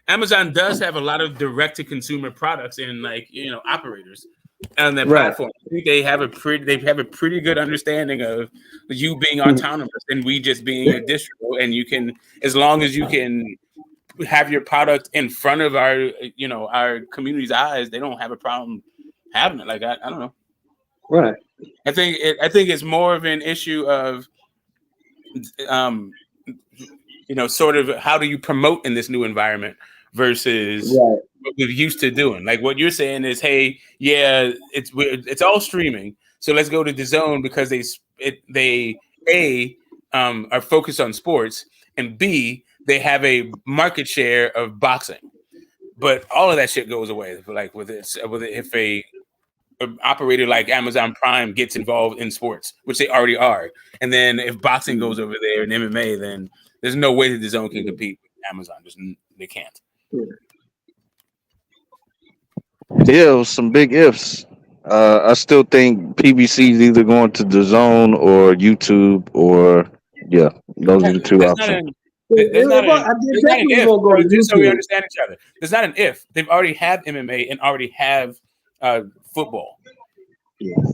Amazon does have a lot of direct-to-consumer products and operators on their platform. I think they have a pretty good understanding of you being autonomous and we just being a distro, and you can, as long as you can have your product in front of our community's eyes, they don't have a problem having it. Like I don't know. Right. I think it's more of an issue of, sort of how do you promote in this new environment versus what we're used to doing. Like what you're saying is, hey, yeah, it's all streaming, so let's go to the Zone because they are focused on sports, and B, they have a market share of boxing. But all of that shit goes away. Like if a operator like Amazon Prime gets involved in sports, which they already are, and then if boxing goes over there and MMA, then there's no way that the Zone can compete with Amazon. They can't. Yeah, some big ifs. I still think PBC is either going to the Zone or YouTube, or those are the two options. There's not an if. Just so we understand each other. There's not an if. They've already have MMA and already have football.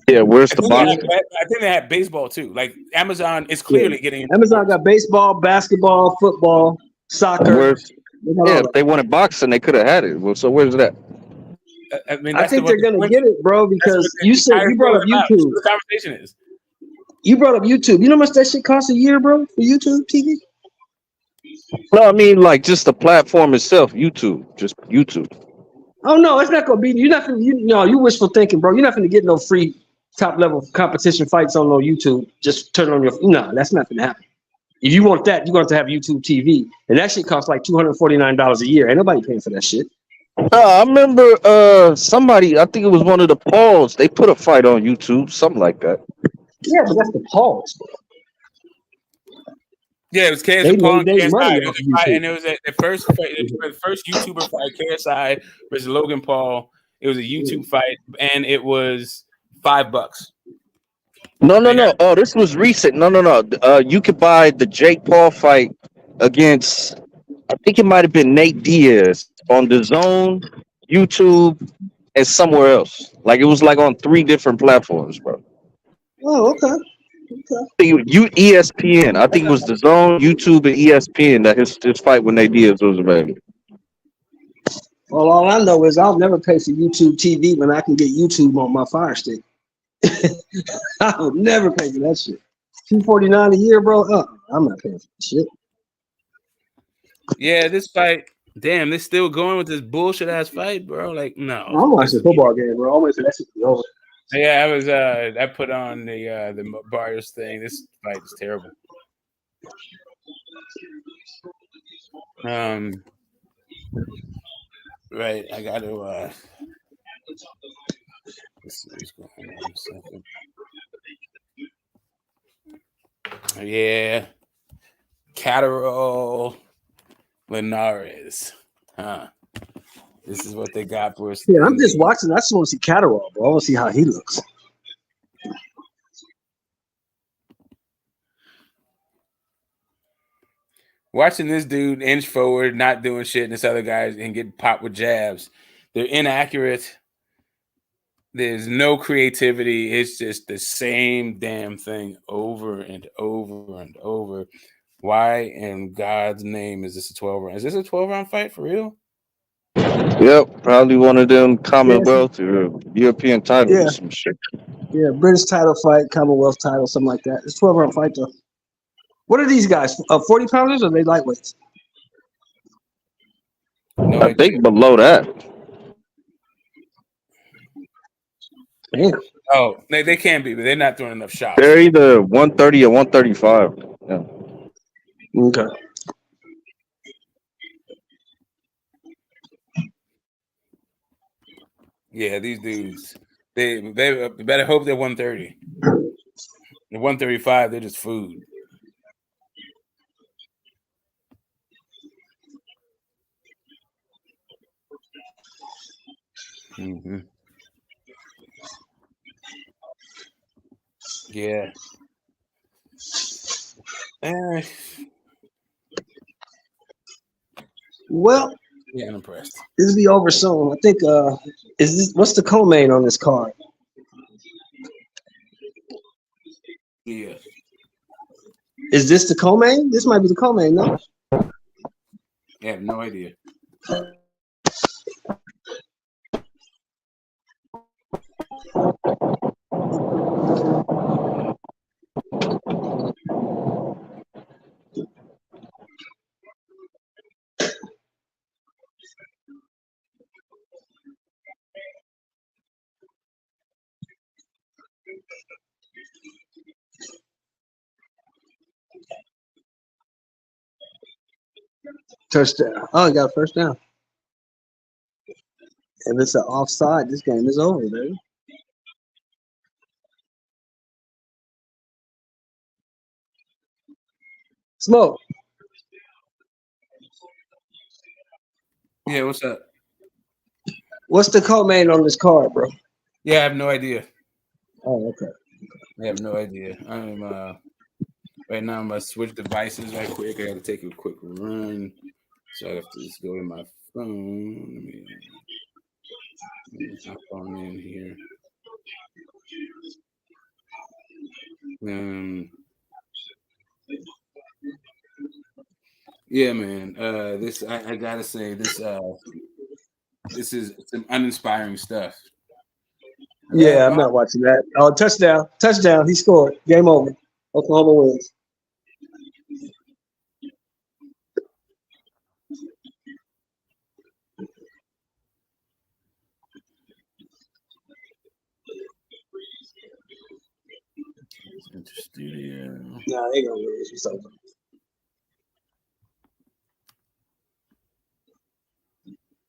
Yeah, where's the boxing? I think they have baseball too. Like Amazon is clearly getting into Amazon got baseball, basketball, football, soccer. If they wanted boxing, they could have had it. Well, so where's that? I think they're gonna get it, bro, because you brought up YouTube. The conversation is. You brought up YouTube. You know how much that shit costs a year, bro, for YouTube TV? No, I mean like just the platform itself, YouTube, just YouTube. Oh no, it's not gonna be. You're not gonna. You wishful thinking, bro. You're not gonna get no free top level competition fights on no YouTube. Just turn on your. No, that's not gonna happen. If you want that, you're going to have YouTube TV, and that shit costs like $249 a year. Ain't nobody paying for that shit. I remember somebody, I think it was one of the Pauls, they put a fight on YouTube, something like that. Yeah, but that's the pause, bro. Yeah, it was They KSI Paul made and their KSI. money It was off of a fight, YouTube. and it was the first fight, the first YouTuber fight, KSI versus Logan Paul. It was a YouTube fight, and it was $5. No, no, I got no. Oh, this was recent. No, no, no. You could buy the Jake Paul fight against, I think it might have been Nate Diaz on the Zone, YouTube, and somewhere else. Like it was like on 3 different platforms, bro. Oh, okay. ESPN. I think it was the Zone, YouTube, and ESPN that his fight with Nate Diaz was available. Well, all I know is I'll never pay for YouTube TV when I can get YouTube on my Fire Stick. I'll never pay for that shit. $249 a year, bro. I'm not paying for that shit. Yeah, this fight. Damn, they're still going with this bullshit ass fight, bro. Like, no. I'm watching a football game, bro. I'm waiting for that shit to be over. Yeah, I was. I put on the Barrios thing. This fight is terrible. Right. I got to. Let's see what's going on a second. Yeah, Catterall Linares. Huh. This is what they got for us. Yeah, I'm just watching. I just want to see Catterall, bro. I want to see how he looks. Watching this dude inch forward, not doing shit, and this other guy and get popped with jabs. They're inaccurate. There's no creativity. It's just the same damn thing over and over and over. Why in God's name is this a 12 round? Is this a 12-round fight for real? Yep, probably one of them Commonwealth or European titles or some shit. Yeah, British title fight, Commonwealth title, something like that. It's 12-round fight though. What are these guys? 40 pounders or are they lightweights? No I think below that. Damn. Oh, they can't be, but they're not throwing enough shots. They're either 130 or 135. Yeah. Okay. Yeah, these dudes. They better hope they're 130. They're 135, they're just food. Mm-hmm. Yeah. Well, yeah, I'm impressed. This will be over soon. I think is this what's the co-main on this card? Yeah. Is this the co-main? This might be the co-main, no? I have no idea. Touchdown. Oh, he got a first down. If it's an offside, this game is over, baby. Smoke. Yeah, what's up? What's the co-main on this card, bro? Yeah, I have no idea. Oh, okay. I have no idea. I'm right now I'm gonna switch devices right quick. I gotta take a quick run. So I have to just go to my phone. Let me hop on in here. Yeah, man. This I gotta say this is some uninspiring stuff. Yeah, I'm not watching that. Oh, touchdown. Touchdown. He scored. Game over. Oklahoma wins. Enter studio. Nah, they gonna lose. It's over.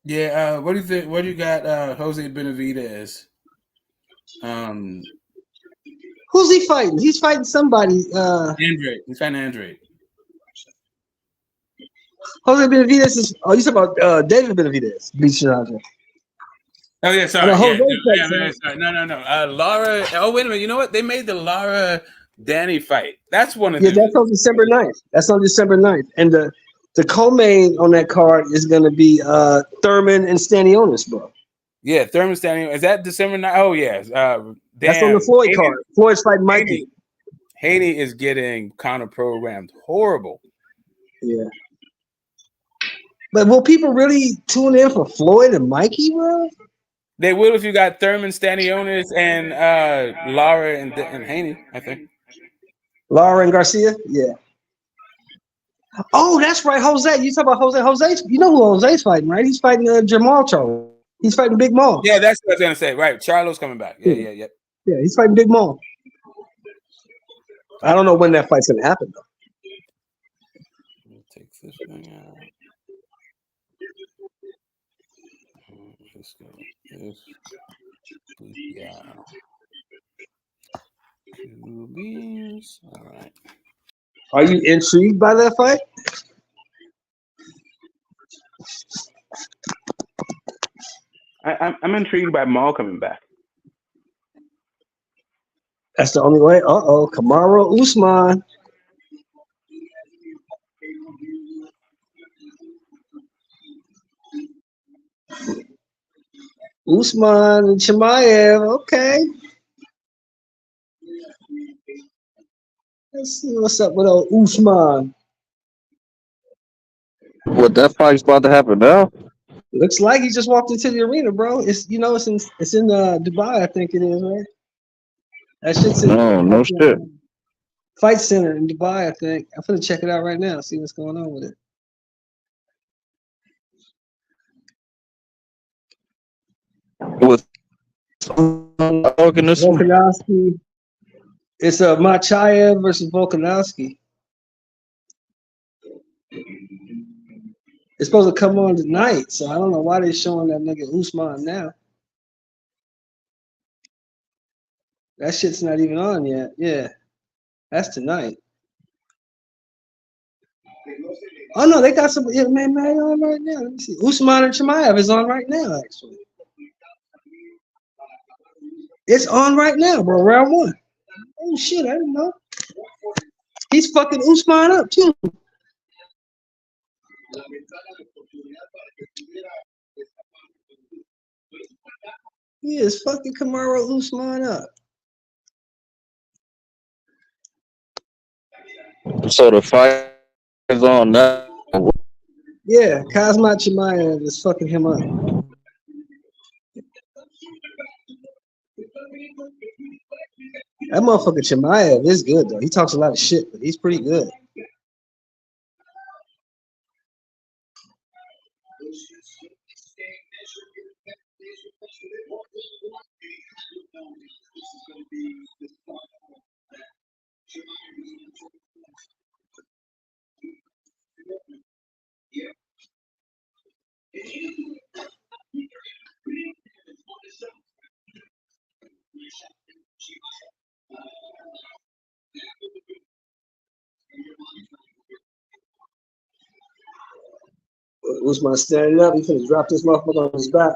Yeah, what do you think? What do you got? Jose Benavidez. Who's he fighting? He's fighting somebody. Andre. He's fighting Andre. Jose Benavidez is. Oh, you talking about David Benavidez? Oh yeah, sorry. Jose Yeah, sorry. No. Lara. Oh wait a minute. You know what? They made the Lara Danny fight. That's one of Yeah, the. that's on December 9th. That's on December 9th. And the co-main on that card is going to be Thurman and Stanionis, bro. Yeah, Thurman Stanley. Is that December 9th? Oh yes. That's on the Floyd card. Floyd's fighting Mikey. Haney is getting counter-programmed. Horrible. Yeah. But will people really tune in for Floyd and Mikey, bro? They will if you got Thurman Stanionis and Lara and Haney, I think. Lara and Garcia? Yeah. Oh, that's right, Jose. You talk about Jose. Jose, you know who Jose's fighting, right? He's fighting Jamal Charlo. He's fighting Big Maul. Yeah, that's what I was gonna say. Right, Charlo's coming back. Yeah. Yeah, he's fighting Big Maul. I don't know when that fight's gonna happen though. Take this thing out. Let's go. Yeah. Two beans. All right. Are you intrigued by that fight? I'm intrigued by Maul coming back. That's the only way. Kamaru Usman. Usman and Chimaev. Okay. Let's see what's up with old Usman. What, that fight's about to happen now? Looks like he just walked into the arena, bro. It's in Dubai, I think it is, right? That shit's in No shit. Fight Center in Dubai, I think. I'm gonna check it out right now, see what's going on with it. With Volkanovski. It's Machayev versus Volkanovski. It's supposed to come on tonight, so I don't know why they're showing that nigga Usman now. That shit's not even on yet. Yeah, that's tonight. Oh no, they got some MMA on right now. Let me see. Usman and Chimaev is on right now, actually. It's on right now, bro. Round one. Oh shit, I didn't know. He's fucking Usman up too. He is fucking Kamaru Usman up. So the fight is on now. Yeah, Kazmat Chimaev is fucking him up. That motherfucker Chimaev is good though. He talks a lot of shit, but he's pretty good. Usman standing up. He's gonna drop this motherfucker on his back.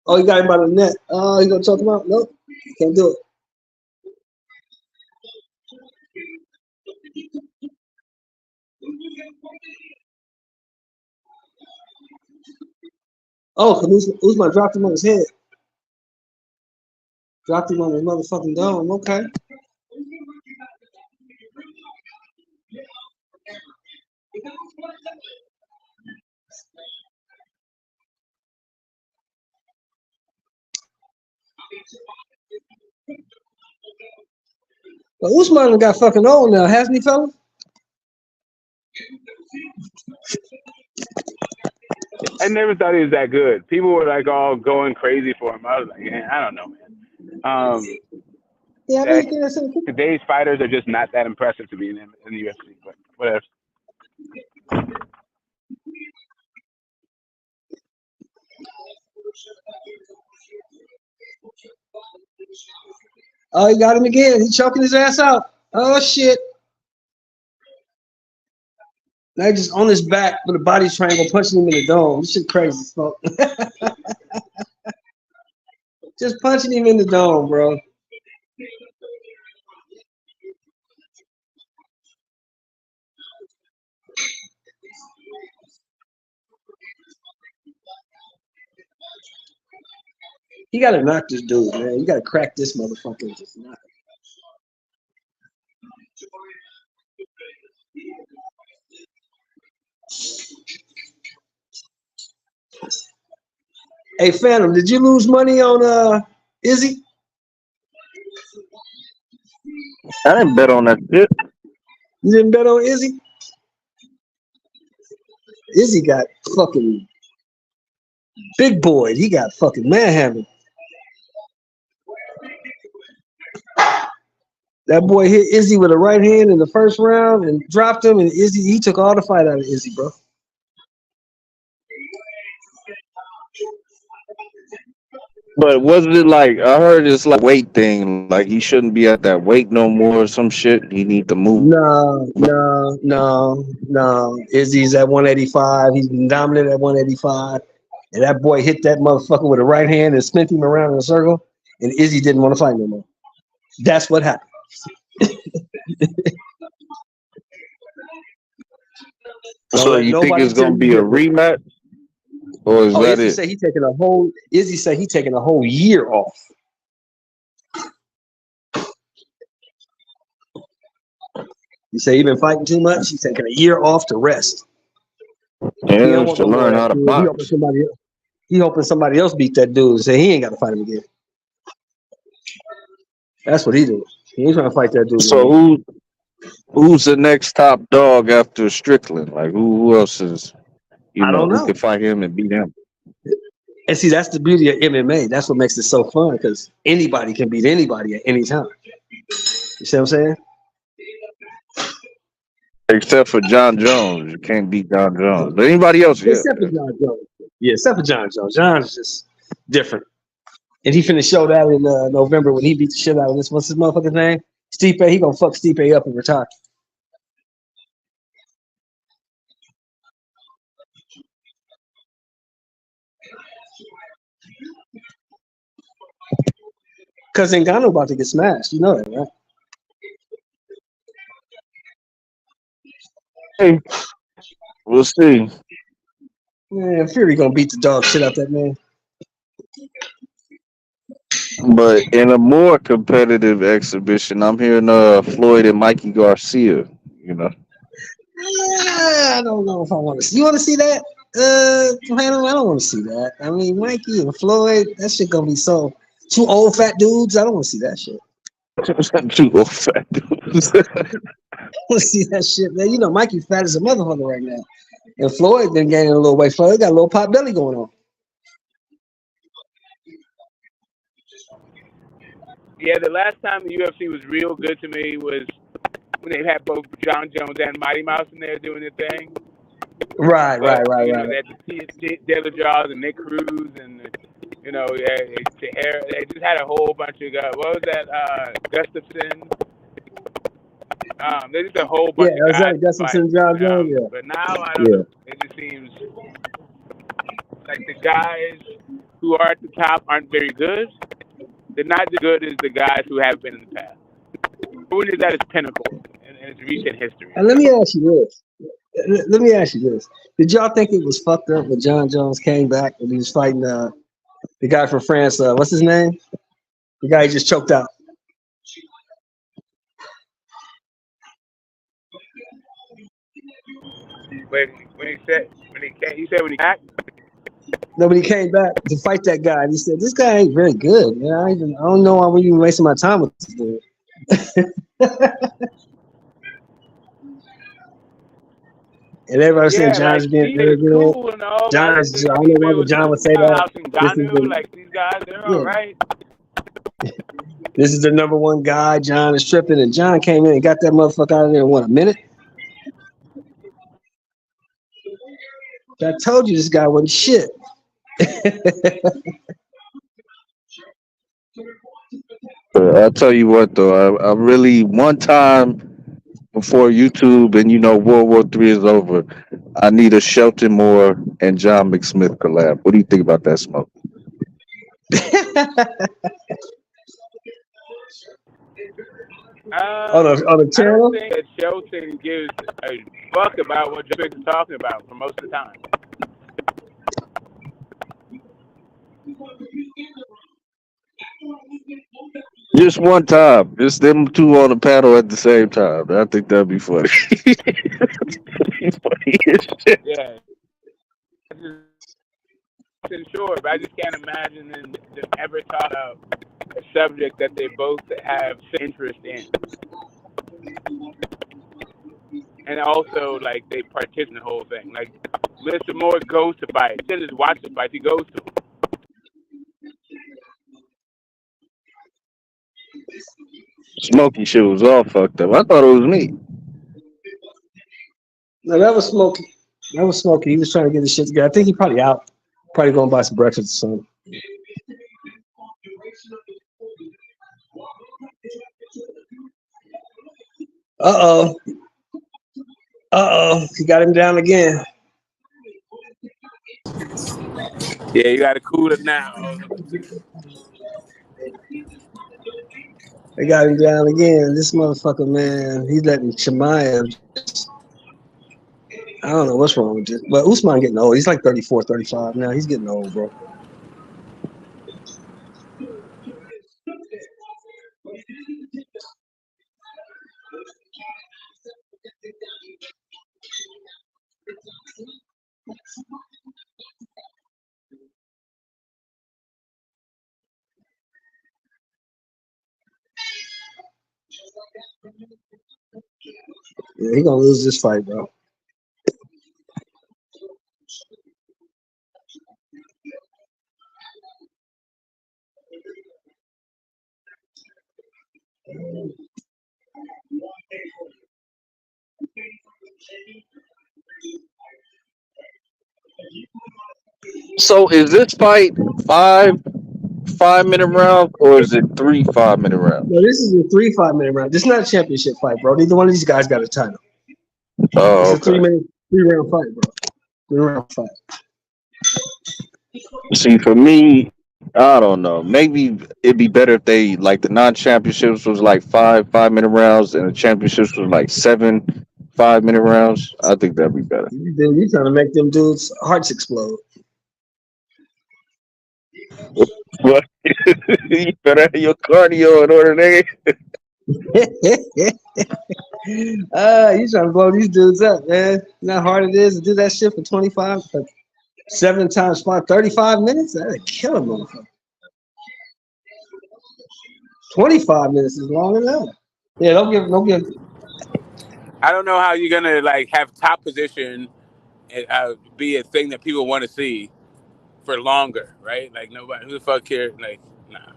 Oh, he got him by the neck. Oh, he gonna choke him out? Nope, can't do it. Oh, Usman dropped him on his head. Dropped him on his motherfucking dome. Okay. But Usman got fucking old now, hasn't he, fella? I never thought he was that good. People were like all going crazy for him. I was like, I don't know, man. Yeah, I know you think that's something. Today's fighters are just not that impressive to be in the UFC, but whatever. Oh, he got him again. He's choking his ass out. Oh shit. Now he's just on his back with a body triangle punching him in the dome. This shit crazy, smoke. Just punching him in the dome, bro. You gotta knock this dude, man. You gotta crack this motherfucker and just knock him. Hey, Phantom, did you lose money on Izzy? I didn't bet on that shit. You didn't bet on Izzy? Izzy got fucking big boy. He got fucking manhandled. That boy hit Izzy with a right hand in the first round and dropped him, and he took all the fight out of Izzy, bro. But wasn't it like I heard it's like weight thing, like he shouldn't be at that weight no more or some shit. He need to move. No. Izzy's at 185. He's been dominant at 185. And that boy hit that motherfucker with a right hand and spent him around in a circle. And Izzy didn't want to fight no more. That's what happened. So you think it's gonna be a rematch? Or is that Izzy it? said Izzy said he taking a whole year off. He said he been fighting too much. He's taking a year off to rest. Yeah, to learn how to box. He hoping somebody else beat that dude and say he ain't got to fight him again. That's what he do. He ain't trying to fight that dude. So who's the next top dog after Strickland? Like who else is I don't know. who can fight him and beat him? And see, that's the beauty of MMA. That's what makes it so fun because anybody can beat anybody at any time. You see what I'm saying? Except for John Jones. You can't beat John Jones. But anybody else, yeah. Except for John Jones. Yeah, except for John Jones. John's just different. And he finna show that in November when he beat the shit out of this. What's his motherfucking name? Stipe. He gonna fuck Stipe up and retire. Cause Ngannou about to get smashed. You know that, right? Hey, we'll see. Man, Fury gonna beat the dog shit out that man. But in a more competitive exhibition, I'm hearing Floyd and Mikey Garcia. You know, I don't know if I want to see. You want to see that? I don't want to see that. I mean, Mikey and Floyd, that shit gonna be so two old fat dudes. I don't want to see that shit. two old fat dudes. I want to see that shit, man. You know, Mikey fat as a motherfucker right now, and Floyd been gaining a little weight. Floyd got a little pot belly going on. Yeah, the last time the UFC was real good to me was when they had both John Jones and Mighty Mouse in there doing their thing. Right. They had the Delajaws and Nick Cruz and they just had a whole bunch of guys. What was that? Gustafson. There's just a whole bunch of guys. Gustafson, John Jones. Yeah. But now I don't know. It just seems like the guys who are at the top aren't very good. They're not as good as the guys who have been in the past. Who is at its pinnacle in its recent history? And let me ask you this. Did y'all think it was fucked up when John Jones came back and he was fighting the guy from France? What's his name? The guy he just choked out. When he back? No, when he came back to fight that guy, and he said, "This guy ain't very good. Man. I don't know why we're even wasting my time with this dude." And everybody said John's being very good. Cool I don't know why John would say that. Like these guys, they're all right. This is the number one guy. John is tripping, and John came in and got that motherfucker out of there in what, a minute? I told you this guy wasn't shit. I'll tell you what though, I really one time before YouTube and World War III is over, I need a Shelton Moore and John McSmith collab. What do you think about that, Smoke? On the I don't channel? think that Shelton gives a fuck about what Joe is talking about for most of the time. Just one time, just them two on the panel at the same time. I think that'd be funny. Funny as shit. Yeah. Sure, but I just can't imagine them ever talk about a subject that they both have interest in. And also, like, they participate in the whole thing. Like, Mr. Moore goes to fight. Instead of just watch the fight, he goes to them. Smokey shit was all fucked up. I thought it was me. No, that was Smokey. That was Smokey. He was trying to get his shit together. I think he probably out. Probably going to buy some breakfast or something. Uh-oh. Uh-oh. He got him down again. Yeah, you got to cool it now. They got him down again. This motherfucker, man, he's letting Chimaev just, I don't know what's wrong with this. But Usman getting old. He's like 34, 35 now. He's getting old, bro. Yeah, he gonna lose this fight, bro. So is this fight 5 minute rounds or is it 3 5 minute rounds? No, this is a 3 5 minute round. This is not a championship fight, bro. Neither one of these guys got a title. Oh, It's a okay. 3 round fight, bro. 3 round fight. See, for me, I don't know. Maybe it'd be better if they like the non-championships was like 5 5 minute rounds and the championships was like 7 5 minute rounds. I think that'd be better. Then you trying to make them dudes' hearts explode. But you better have your cardio in order, nigga. You trying to blow these dudes up, man. You know how hard it is to do that shit for 25, 7 times 5, 35 minutes? That'd kill a motherfucker. 25 minutes is long enough. Yeah, don't give. I don't know how you're going to, like, have top position be a thing that people want to see for longer, right? Like, nobody, who the fuck cares? Like, nah.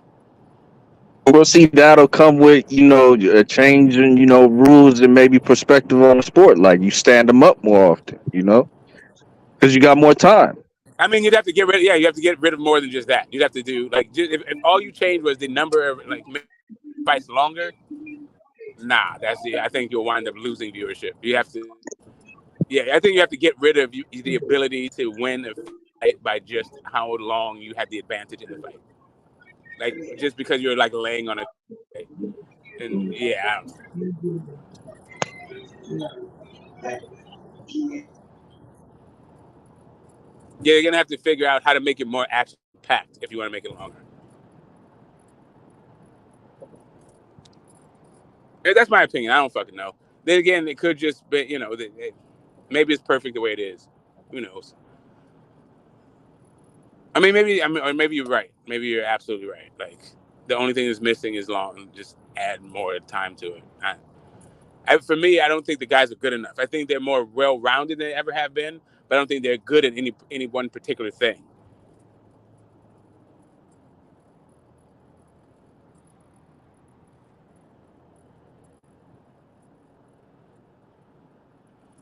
Well, see, that'll come with a change in rules and maybe perspective on the sport. Like you stand them up more often, because you got more time. I mean, you'd have to get rid. Yeah, you have to get rid of more than just that. You'd have to do like if all you changed was the number of like fights longer. Nah, I think you'll wind up losing viewership. You have to. Yeah, I think you have to get rid of the ability to win a fight by just how long you had the advantage in the fight. Like just because you're like laying on a. And yeah, I don't know. Yeah, you're gonna have to figure out how to make it more action packed if you want to make it longer. Yeah, that's my opinion. I don't fucking know. Then again, it could just be, maybe it's perfect the way it is. Who knows? I mean, or maybe you're right. Maybe you're absolutely right. Like the only thing that's missing is long. Just add more time to it. For me, I don't think the guys are good enough. I think they're more well-rounded than they ever have been, but I don't think they're good at any one particular thing.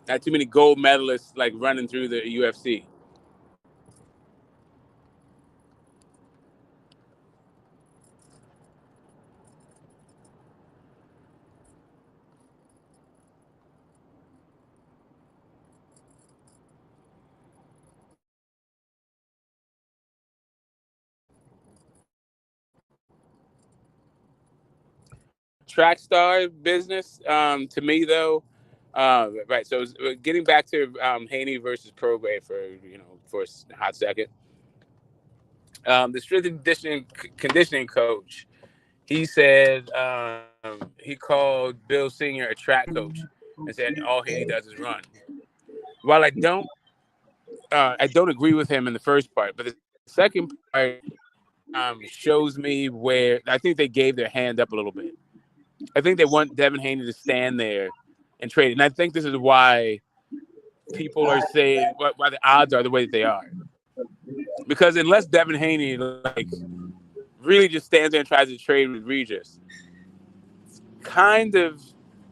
Not too many gold medalists like running through the UFC. Track star business, to me though, right. So getting back to Haney versus Prograis for a hot second. The strength and conditioning coach, he said he called Bill Senior a track coach and said all Haney does is run. While I don't agree with him in the first part, but the second part shows me where I think they gave their hand up a little bit. I think they want Devin Haney to stand there and trade it. And I think this is why people are saying why the odds are the way that they are. Because unless Devin Haney really just stands there and tries to trade with Regis, it's kind of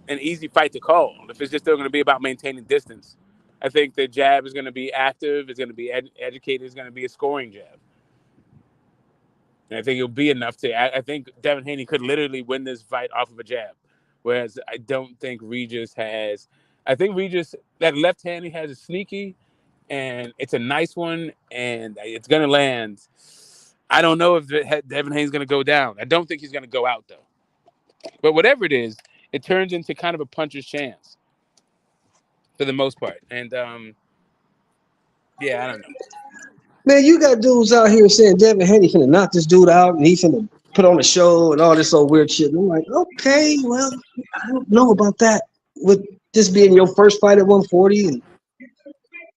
an easy fight to call if it's just still going to be about maintaining distance. I think the jab is going to be active, it's going to be educated, it's going to be a scoring jab. And I think it'll be enough I think Devin Haney could literally win this fight off of a jab. Whereas I don't think Regis has. I think Regis, that left hand he has is sneaky, and it's a nice one, and it's going to land. I don't know if Devin Haney's going to go down. I don't think he's going to go out, though. But whatever it is, it turns into kind of a puncher's chance for the most part. And, yeah, I don't know. Man, you got dudes out here saying Devin Haney finna knock this dude out and he finna put on a show and all this old weird shit. And I'm like, okay, well, I don't know about that. With this being your first fight at 140 and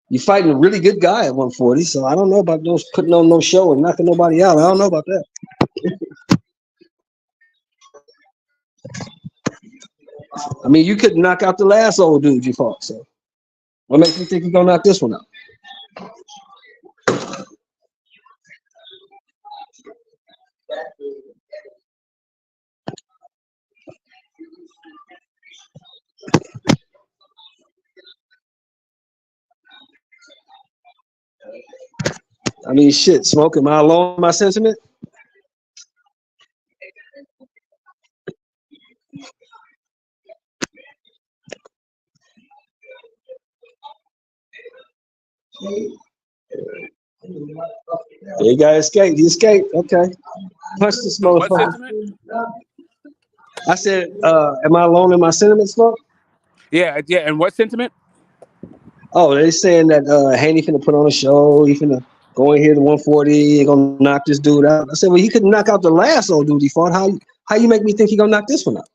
you're fighting a really good guy at 140, so I don't know about those putting on no show and knocking nobody out. I don't know about that. I mean, you couldn't knock out the last old dude you fought, so what makes you think you're gonna knock this one out? I mean, shit, Smoke, am I alone in my sentiment? He got escaped. He escaped. Okay. Punch this motherfucker. I said, am I alone in my sentiment, Smoke? Yeah. And what sentiment? Oh, they saying that Haney finna put on a show. He finna go in here to 140. He gonna knock this dude out. I said, well, he couldn't knock out the last old dude he fought. How you make me think he gonna knock this one out?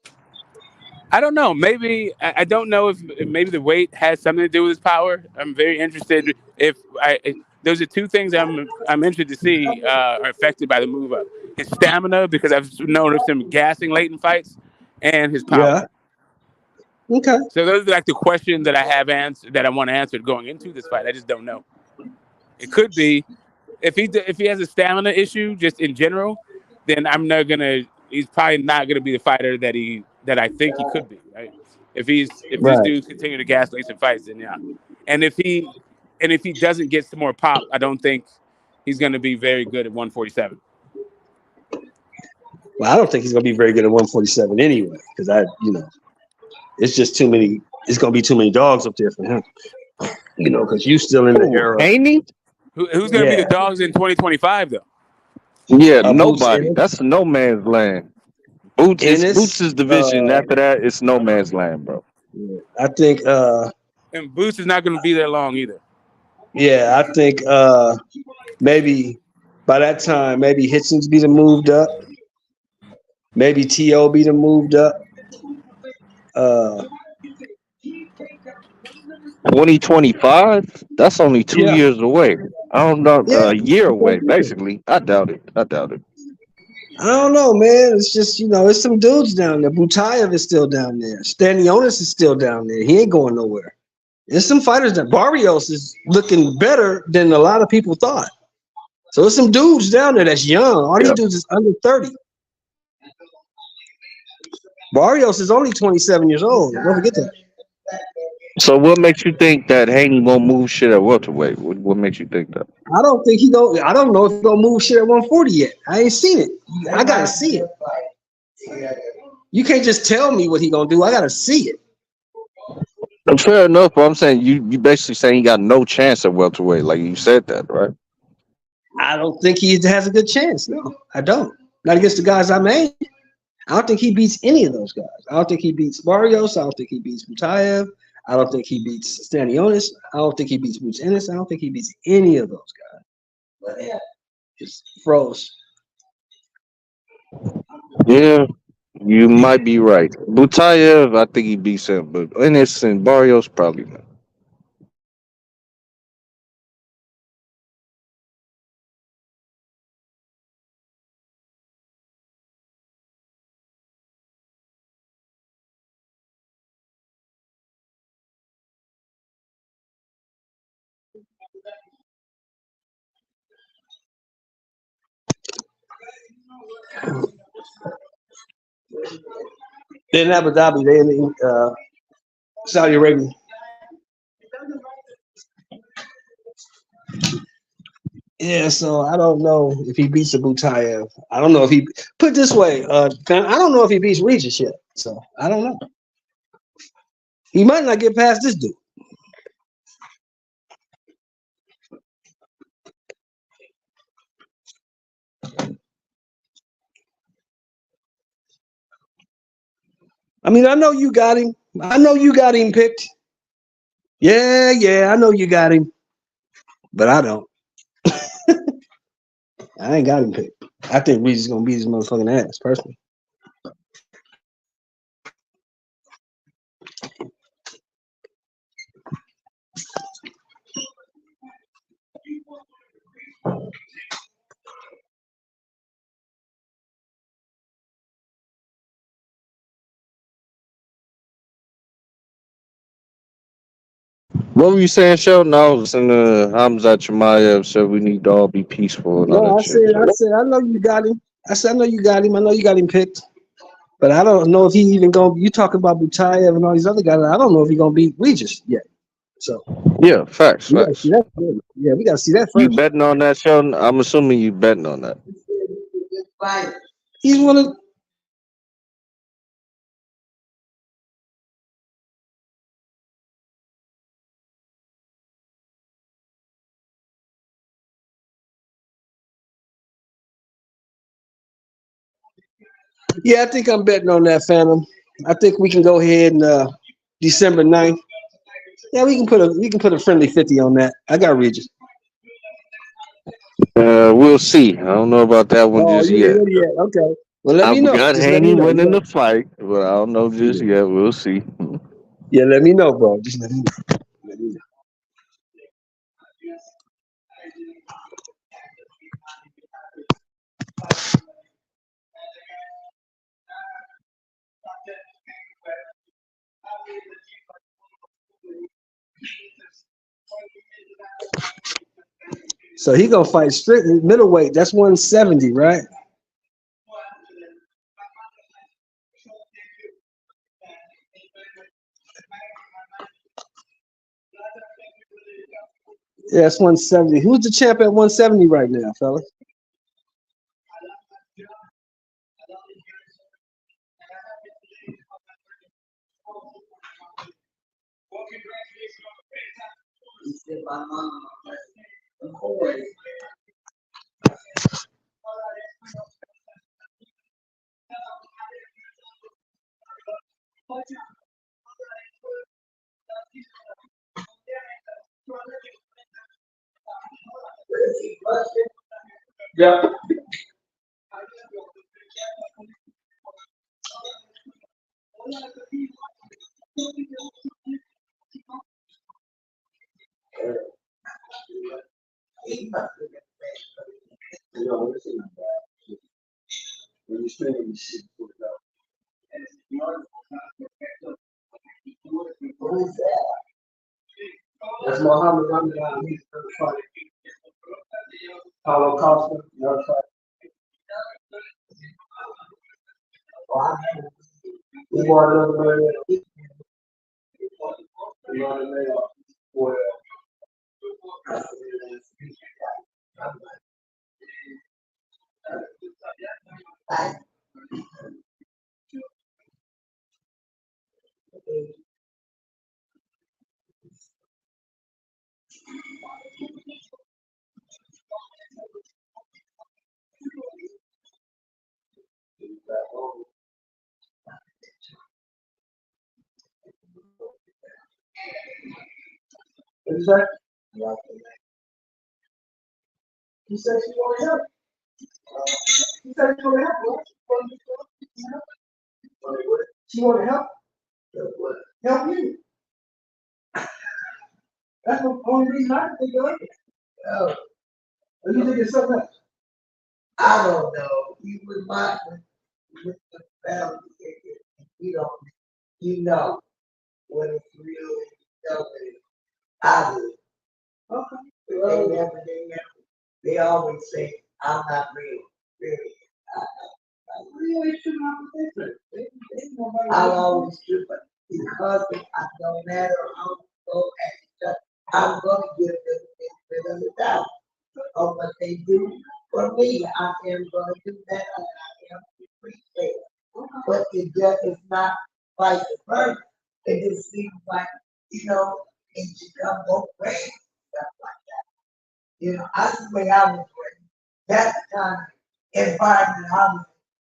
I don't know. Maybe I don't know if maybe the weight has something to do with his power. I'm very interested. Those are two things I'm interested to see are affected by the move up. His stamina, because I've noticed him gassing late in fights, and his power. Yeah. Okay. So those are like the questions that I have answered that I want answered going into this fight. I just don't know. It could be if he has a stamina issue just in general, then I'm not gonna. He's probably not gonna be the fighter that I think he could be. Right? If this dude's continue to gas late in fights, then yeah. And if he doesn't get some more pop, I don't think he's gonna be very good at 147. Well, I don't think he's gonna be very good at 147 anyway, because it's just too many. It's gonna be too many dogs up there for him. Because you still in the era. Haney? Who's gonna be the dogs in 2025 though? Yeah, nobody. That's no man's land. Boots' division. After that, it's no man's land, bro. Yeah, I think. And Boots is not gonna be there long either. Yeah, I think maybe by that time, maybe Hitchens be moved up. Maybe T.O. be moved up. 2025? That's only 2 years away. I don't know, a year away, basically. I doubt it. I don't know, man. It's just, it's some dudes down there. Butayev is still down there. Stanionis is still down there. He ain't going nowhere. There's some fighters that Barrios is looking better than a lot of people thought. So there's some dudes down there that's young. All these dudes is under 30. Barrios is only 27 years old. Don't forget that. So what makes you think that Haney won't move shit at welterweight? What makes you think that? I don't think he go. I don't know if he gonna move shit at 140 yet. I ain't seen it. I gotta see it. You can't just tell me what he gonna do. I gotta see it. Fair enough, but I'm saying you basically saying he got no chance at welterweight, like you said that, right? I don't think he has a good chance. No, I don't. Not against the guys I named. I don't think he beats any of those guys. I don't think he beats Barrios. I don't think he beats Mutayev. I don't think he beats Stanionis. I don't think he beats Bruce Ennis. I don't think he beats any of those guys. But yeah, just froze. Yeah, you might be right. Butayev, I think he beats him, but Ennis and Barrios probably not. They're in Abu Dhabi. They're in Saudi Arabia. Yeah, so I don't know if he beats a Butayev. I don't know if he put it this way. I don't know if he beats Regis yet. So I don't know. He might not get past this dude. I mean, I know you got him. I know you got him picked. Yeah, I know you got him, but I don't. I ain't got him picked. I think Regis is gonna beat his motherfucking ass, personally. What were you saying, Sheldon? I was listening to Hamza Chimaev said we need to all be peaceful and all No, that shit. I know you got him. I said, I know you got him. I know you got him picked. But I don't know if he even gonna. You talk about Butayev and all these other guys. I don't know if he gonna beat Regis yet. So Yeah, facts, we gotta see facts. that first. Yeah, we gotta see that You first. betting on that, Sheldon? I'm assuming you betting on that. He's one of. Yeah, I think I'm betting on that, Phantom. I think we can go ahead and December 9th. Yeah, we can put a friendly 50 on that. I got Regis. We'll see. I don't know about that one Oh, just you yet. ain't ready yet? Okay. Well, let me I've know. got Just let me Haney know. winning the fight, but I don't know just yet. We'll see. Yeah, let me know, bro. Just let me know. Let me know. So he gonna fight strictly middleweight. That's 170, right? Yeah, that's 170. Who's the champ at 170 right now, fella? Yeah. That's Muhammad Ramadan. He's the fight. Paulo Costa. Another fight. We want another man. He said she want to help. He said she want to help. She want to help. Help you. That's the only reason I can think of it. Oh. Or you think it's something else? I don't know. You remind me with the family. You know, when it's real, I do. Okay. Well, they always say, I'm not real. Really. Really should not be different. I always do, but because I don't matter how go extra, I'm going to give them the benefit of the doubt of what they do for me. I am going to do that, and I am to appreciate it. But it just is not vice versa. It just seems like, it should come both ways, stuff like that. That's the way I was raised. That's the kind of environment I was in.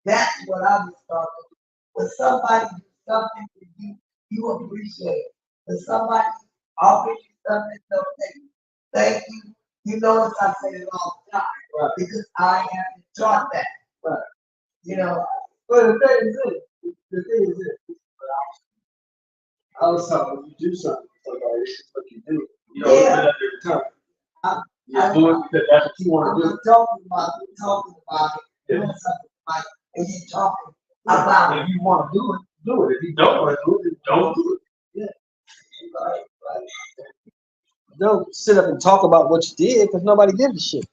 That's what I was talking. When somebody do something for you, you appreciate it. When somebody offers you something, don't thank you. You notice I say it all the time. Right. Because I am taught that. Right. But the thing is this. I was talking, if you do something for somebody, this is what you do. You don't put it under the tongue. You do it because that's what you want to do. Talking about it, doing something like, and you talking about it. If you want to do it, do it. If you don't want to do it, don't do it. Yeah. Right. Don't sit up and talk about what you did because nobody gives a shit.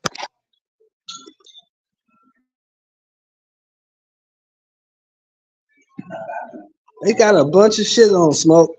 They got a bunch of shit on Smoke.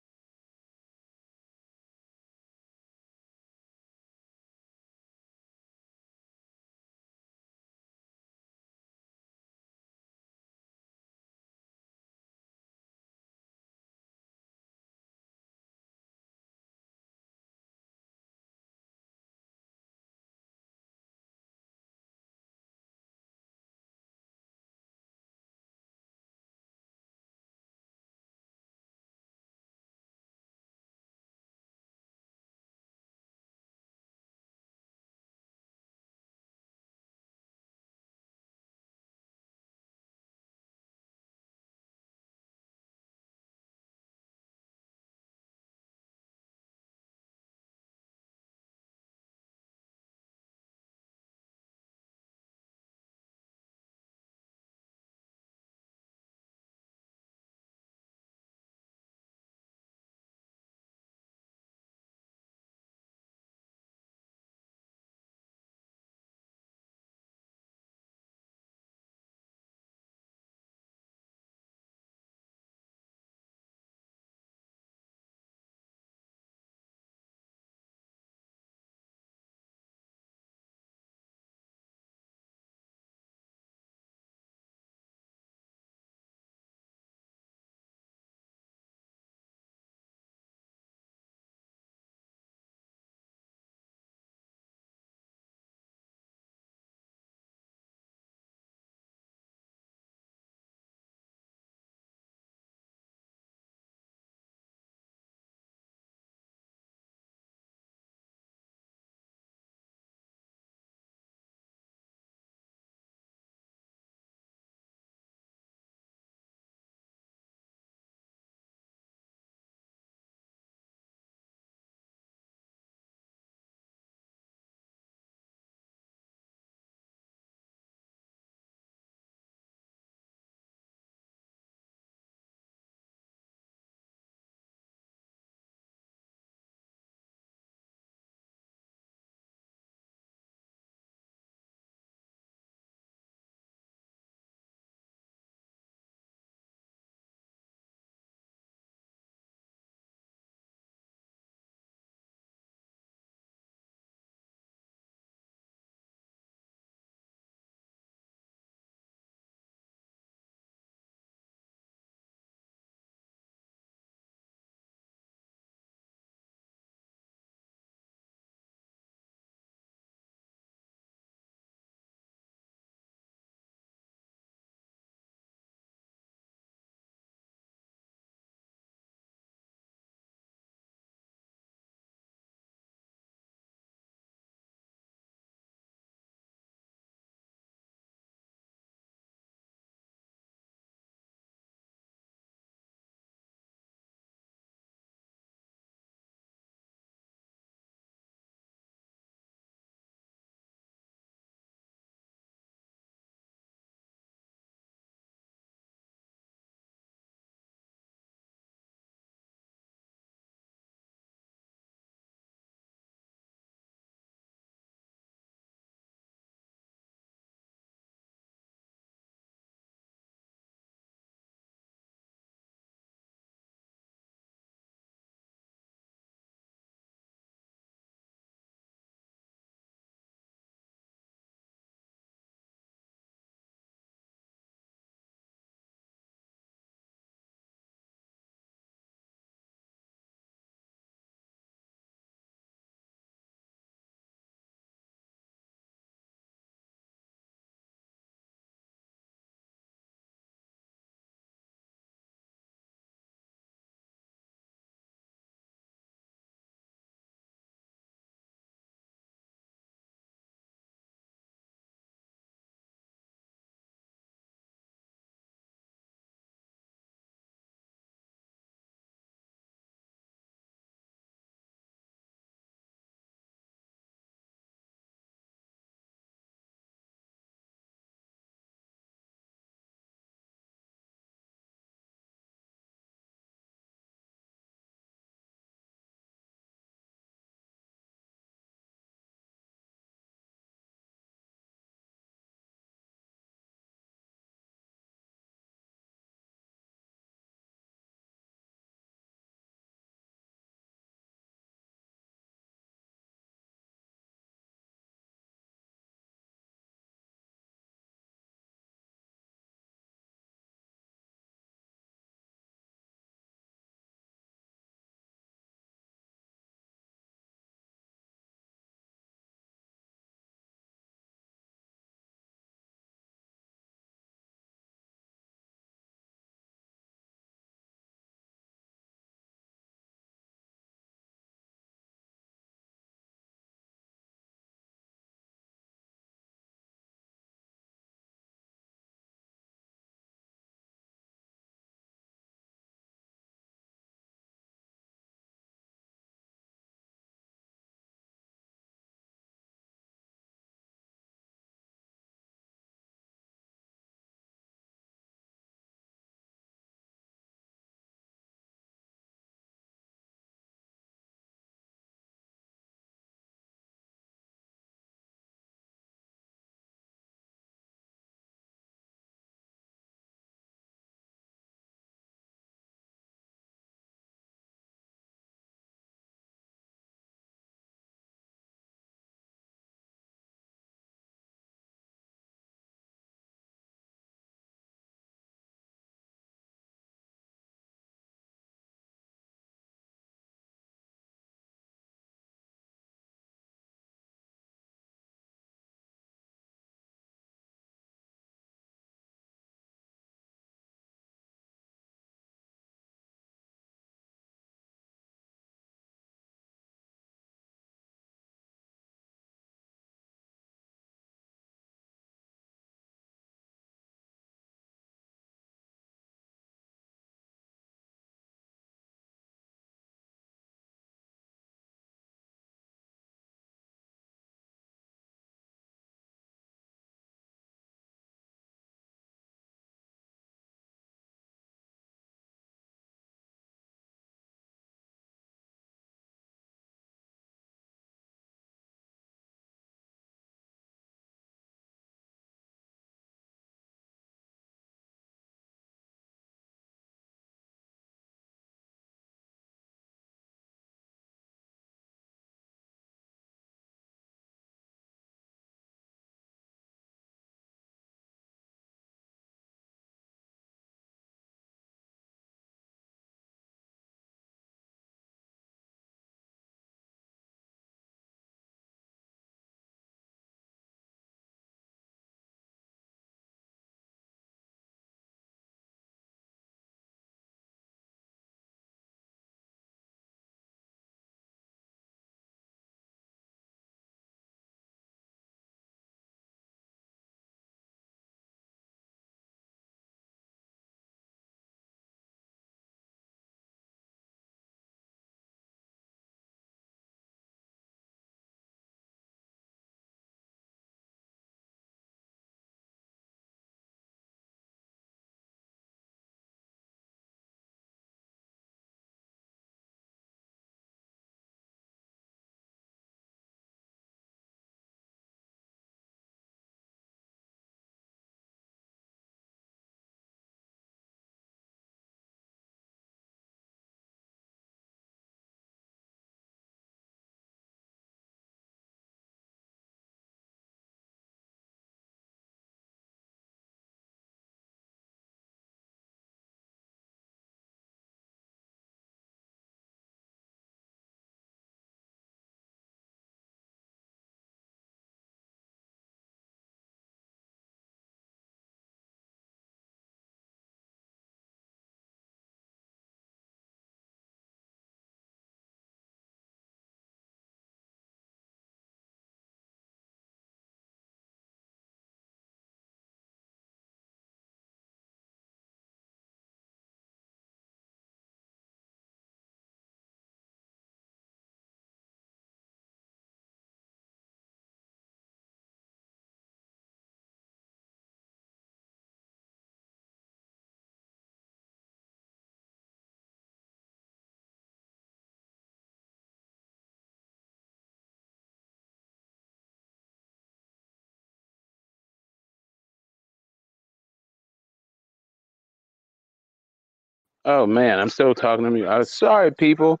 Oh man, I'm still talking to me. Sorry, people.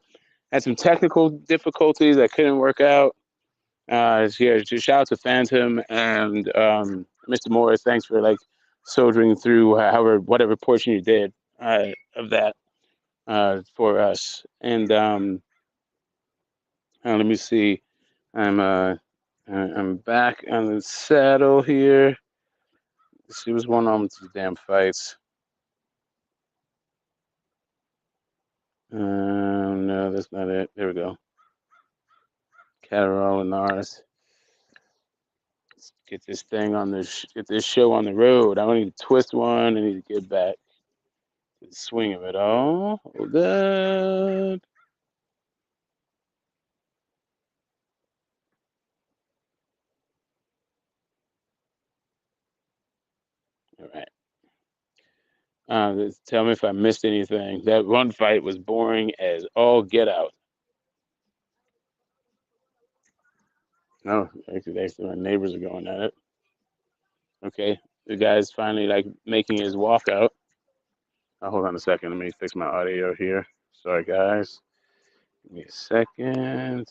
Had some technical difficulties that couldn't work out. Yeah, just shout out to Phantom and Mr. Morris. Thanks for like soldiering through however whatever portion you did of that for us. And let me see. I'm back on the saddle here. Let's see what's going on with these damn fights. No, that's not it. There we go. Catterall and Nars. Let's get this thing on this. Get this show on the road. I don't need to twist one. I need to get back to the swing of it all. Hold up. All right. Tell me if I missed anything. That one fight was boring as all get out. No, actually, my neighbors are going at it. Okay, the guy's finally like making his walkout. Hold on a second. Let me fix my audio here. Sorry, guys. Give me a second.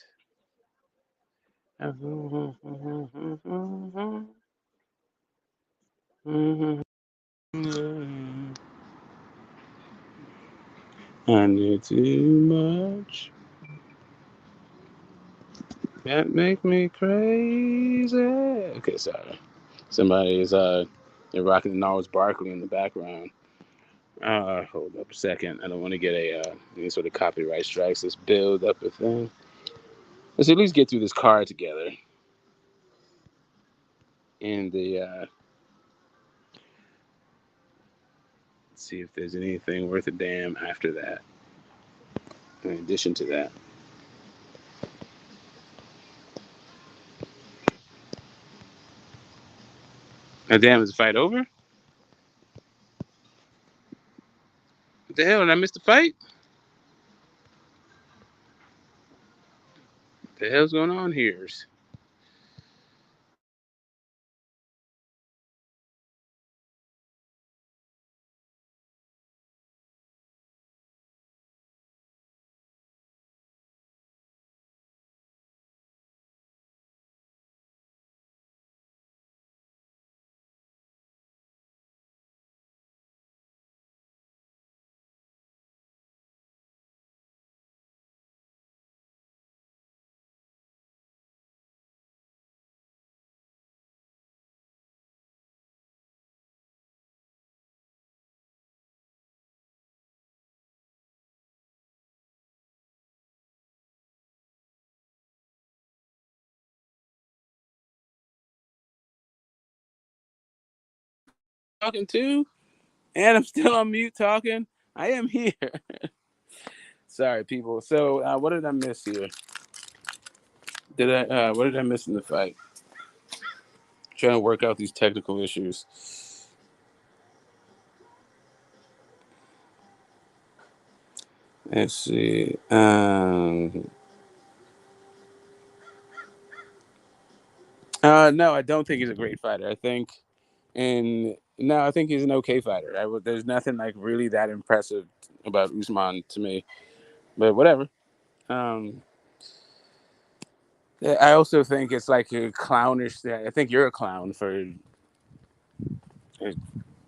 I need too much. That make me crazy. Okay, sorry. Somebody is they're rocking the Gnarls Barkley in the background. Hold up a second. I don't want to get any sort of copyright strikes. Let's build up a thing. Let's at least get through this card together. And let's see if there's anything worth a damn after that. In addition to that. Now, damn, is the fight over? What the hell? Did I miss the fight? What the hell's going on here? Talking to, and I'm still on mute talking. I am here. Sorry, people. So, what did I miss here? What did I miss in the fight? Trying to work out these technical issues. Let's see. No, I don't think he's a great fighter. I think he's an okay fighter. There's nothing like really that impressive about Usman to me, but whatever. Um, I also think it's like a clownish. I think you're a clown for.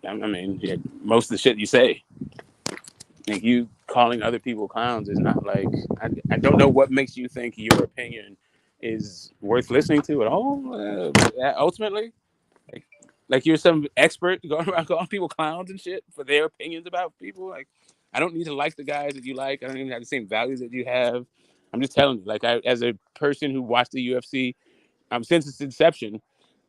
I mean, yeah, most of the shit you say. Like you calling other people clowns is not like I don't know what makes you think your opinion is worth listening to at all. Ultimately, like, like you're some expert going around calling people clowns and shit for their opinions about people. Like I don't need to like the guys that you like. I don't even have the same values that you have. I'm just telling you, like as a person who watched the UFC since its inception,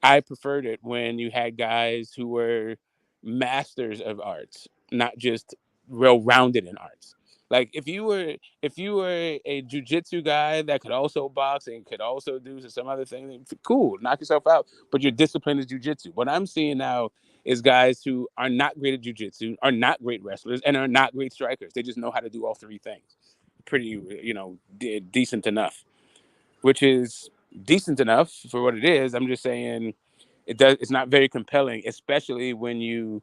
I preferred it when you had guys who were masters of arts, not just well rounded in arts. Like if you were a jujitsu guy that could also box and could also do some other thing, cool, knock yourself out. But your discipline is jujitsu. What I'm seeing now is guys who are not great at jujitsu, are not great wrestlers, and are not great strikers. They just know how to do all three things. Pretty, decent enough, which is decent enough for what it is. I'm just saying it's not very compelling, especially when you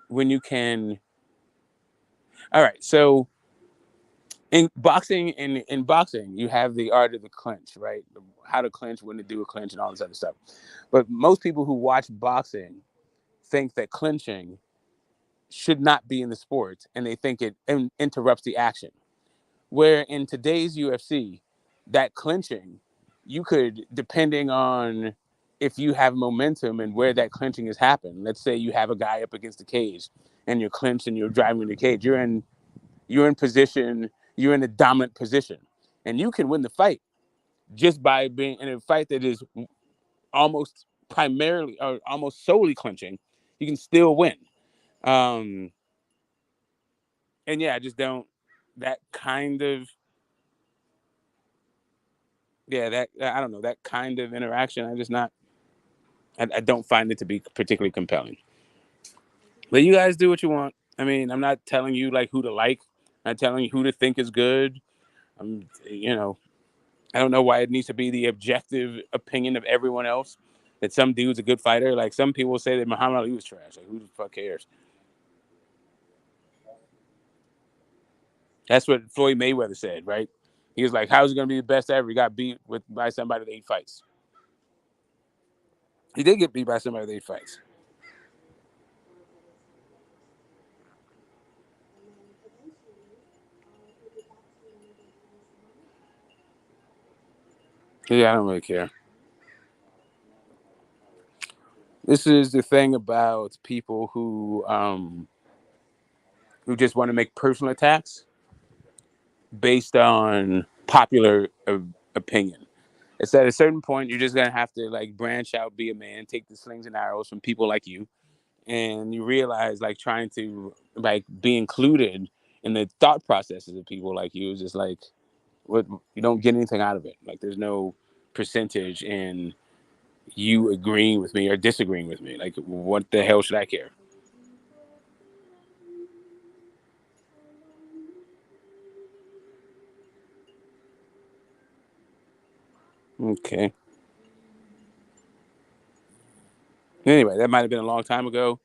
when you can. All right, so in boxing, you have the art of the clinch, right? How to clinch, when to do a clinch, and all this other stuff. But most people who watch boxing think that clinching should not be in the sport, and they think it interrupts the action. Where in today's UFC, that clinching, you could, depending on if you have momentum and where that clinching has happened. Let's say you have a guy up against the cage, and you're clinched and you're driving the cage. You're in position. You're in a dominant position, and you can win the fight just by being in a fight that is almost primarily or almost solely clinching. You can still win. Um, and yeah, I just don't that kind of that I don't know, that kind of interaction. I just not. I don't find it to be particularly compelling. But you guys do what you want. I mean, I'm not telling you like who to like. I'm not telling you who to think is good. I don't know why it needs to be the objective opinion of everyone else that some dude's a good fighter. Like some people say that Muhammad Ali was trash. Like who the fuck cares? That's what Floyd Mayweather said, right? He was like, "How's he gonna be the best ever?" He got beat by somebody with 8 fights. He did get beat by somebody with 8 fights. Yeah, I don't really care. This is the thing about people who just want to make personal attacks based on popular opinion. It's at a certain point you're just gonna have to like branch out, be a man, take the slings and arrows from people like you, and you realize like trying to like be included in the thought processes of people like you is just like what you don't get anything out of it. Like there's no percentage in you agreeing with me or disagreeing with me. Like what the hell should I care? Okay. Anyway, that might have been a long time ago.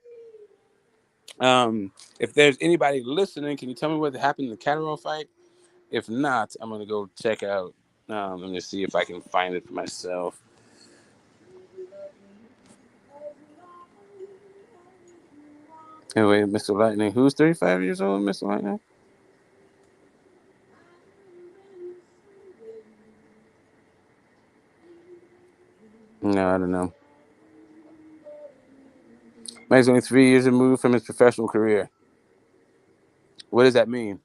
If there's anybody listening, can you tell me what happened in the Catterall fight? If not, I'm gonna go check out. Let me see if I can find it for myself. Anyway, Mr. Lightning, who's 35 years old, Mr. Lightning? No, I don't know. Mike's only 3 years removed from his professional career. What does that mean?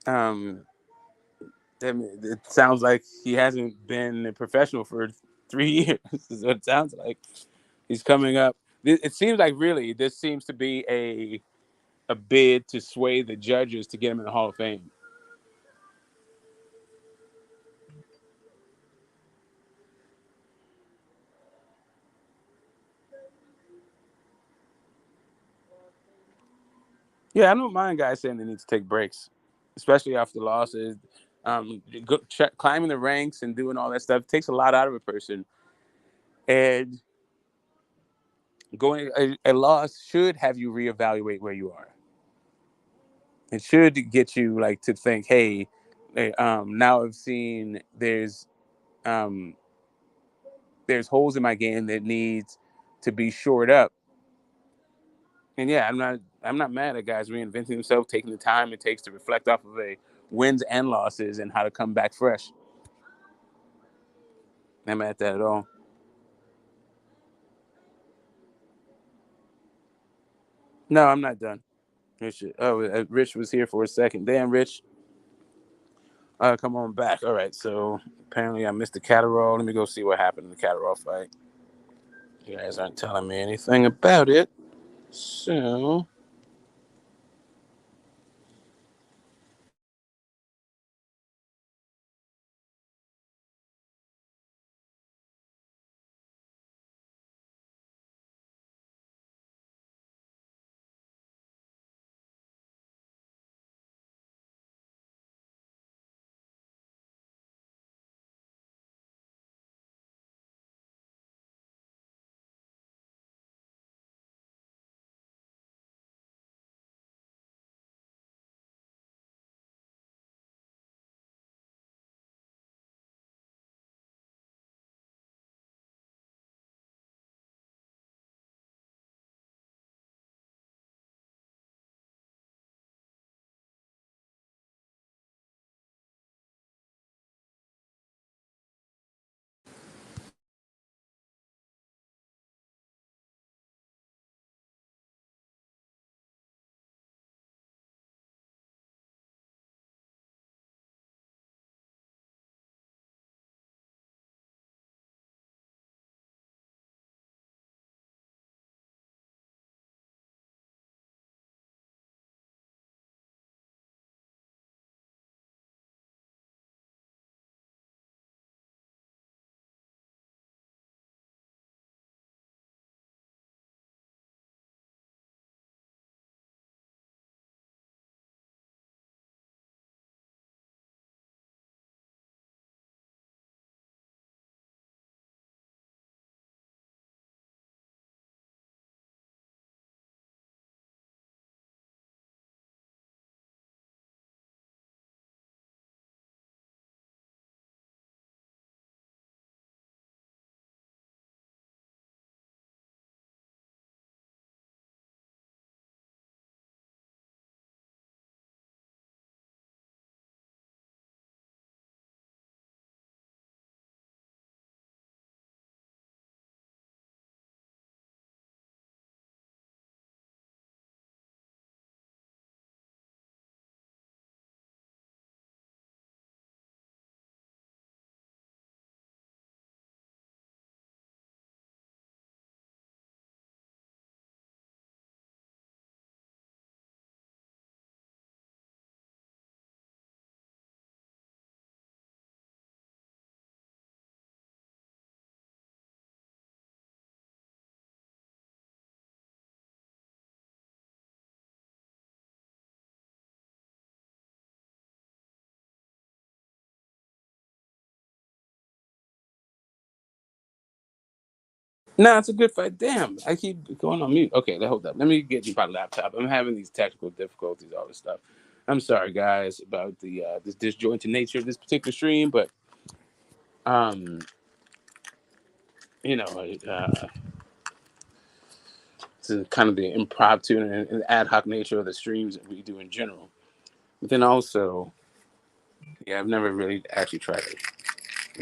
Um, it sounds like he hasn't been a professional for 3 years. Is what it sounds like. He's coming up. It seems like really this seems to be a bid to sway the judges to get him in the Hall of Fame. Yeah, I don't mind guys saying they need to take breaks, especially after losses. Climbing the ranks and doing all that stuff takes a lot out of a person. And going a loss should have you reevaluate where you are. It should get you like to think, hey, now I've seen um, there's holes in my game that needs to be shored up. And yeah, I'm not mad at guys reinventing themselves, taking the time it takes to reflect off of a wins and losses and how to come back fresh. I'm not mad at that at all. No, I'm not done. Rich was here for a second. Damn, Rich. Come on back. All right, so apparently I missed the Catterall. Let me go see what happened in the Catterall fight. You guys aren't telling me anything about it. So No, it's a good fight. Damn, I keep going on mute. Okay, hold up. Let me get you my laptop. I'm having these technical difficulties, all this stuff. I'm sorry, guys, about the this disjointed nature of this particular stream, but um, you know, it's kind of the impromptu and ad hoc nature of the streams that we do in general. But then also, yeah, I've never really actually tried to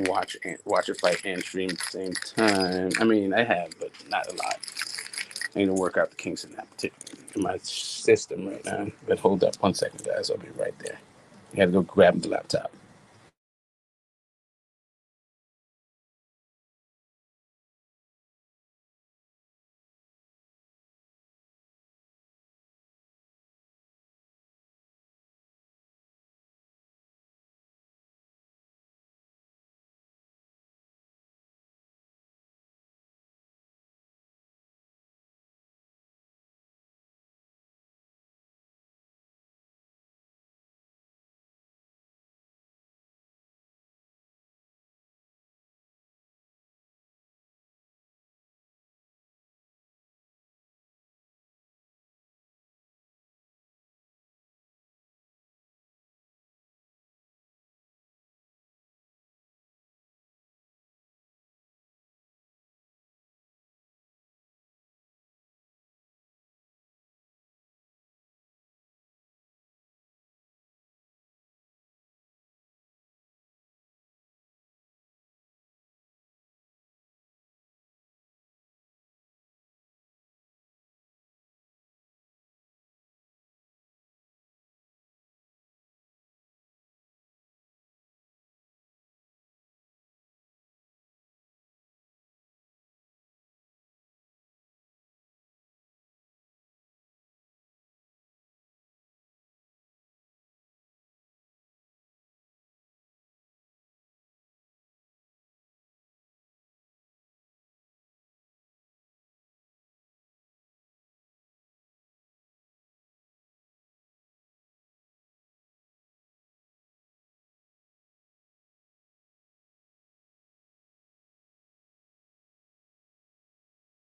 watch a fight and stream at the same time. I mean, I have, but not a lot. I need to work out the kinks in that particular in my system right now. But hold up 1 second, guys. I'll be right there. I got to go grab the laptop.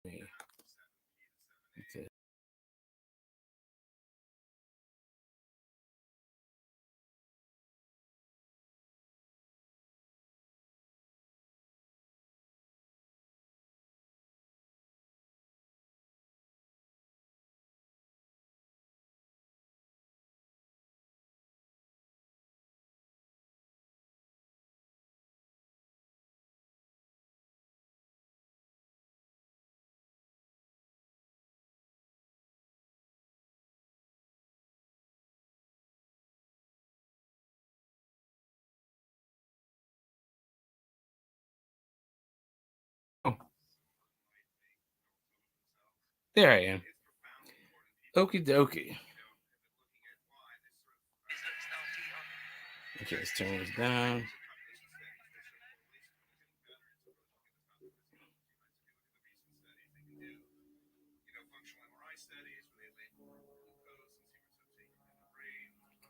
Okay. Oh, there I am. Okie dokie. Okay, let's turn this down.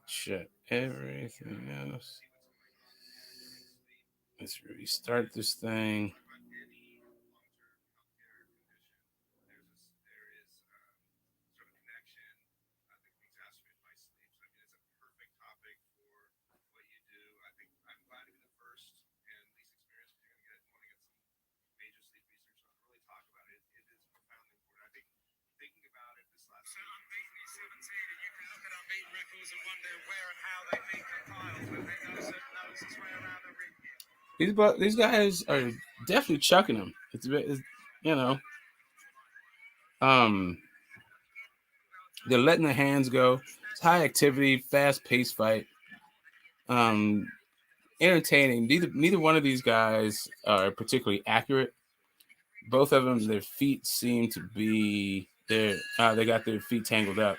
Shut everything else. Let's restart this thing. These guys are definitely chucking them. It's you know, um, they're letting the hands go. It's high activity, fast paced fight. Entertaining. Neither one of these guys are particularly accurate. Both of them, their feet seem to be they got their feet tangled up.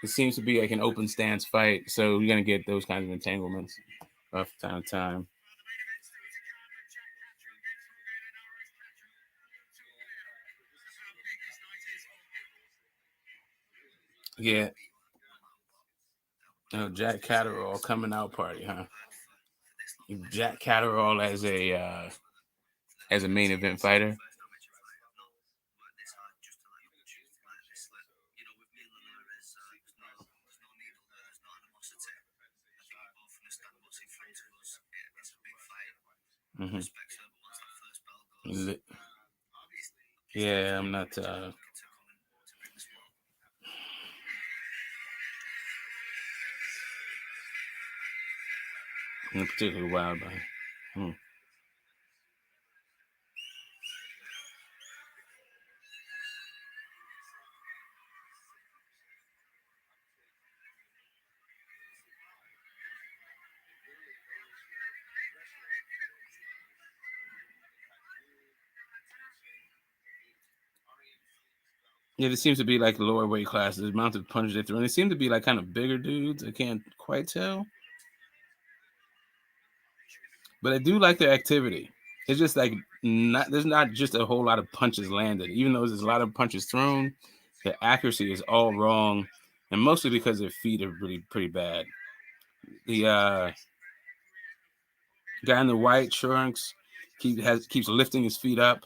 It seems to be like an open stance fight, so you're gonna get those kinds of entanglements from time to time. Yeah. Oh, Jack Catterall coming out party, huh? Jack Catterall as a main event fighter. Mm-hmm. Yeah, I'm not. In particular, wild by. Yeah, it seems to be like lower weight classes, the amount of punches they throw, and they seem to be like kind of bigger dudes. I can't quite tell, but I do like their activity. It's just like there's not just a whole lot of punches landed, even though there's a lot of punches thrown. The accuracy is all wrong, and mostly because their feet are really pretty bad. The guy in the white trunks keeps lifting his feet up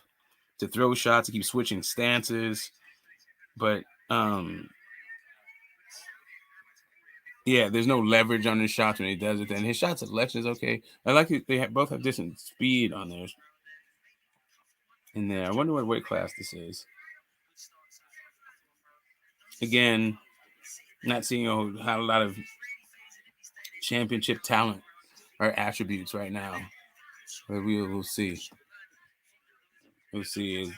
to throw shots. He keeps switching stances, but yeah, there's no leverage on his shots when he does it. And his shot selection is okay. I like it. They both have different speed on theirs. In there, I wonder what weight class this is. Again, not seeing a lot of championship talent or attributes right now, but we'll see. We'll see.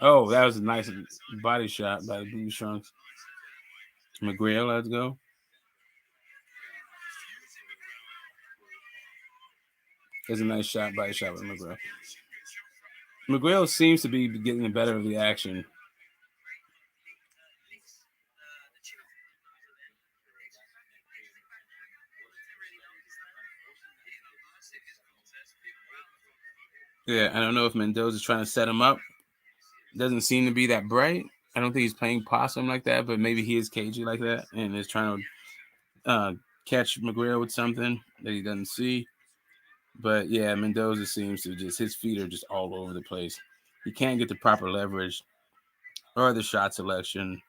Oh, that was a nice body shot by the Blue Trunks. McGrail, let's go. There's a nice shot by shot with McGrail. McGrail seems to be getting the better of the action. Yeah, I don't know if Mendoza's trying to set him up. Doesn't seem to be that bright. I don't think he's playing possum like that, but maybe he is cagey like that and is trying to catch McGrail with something that he doesn't see. But yeah, Mendoza seems to his feet are just all over the place. He can't get the proper leverage or the shot selection.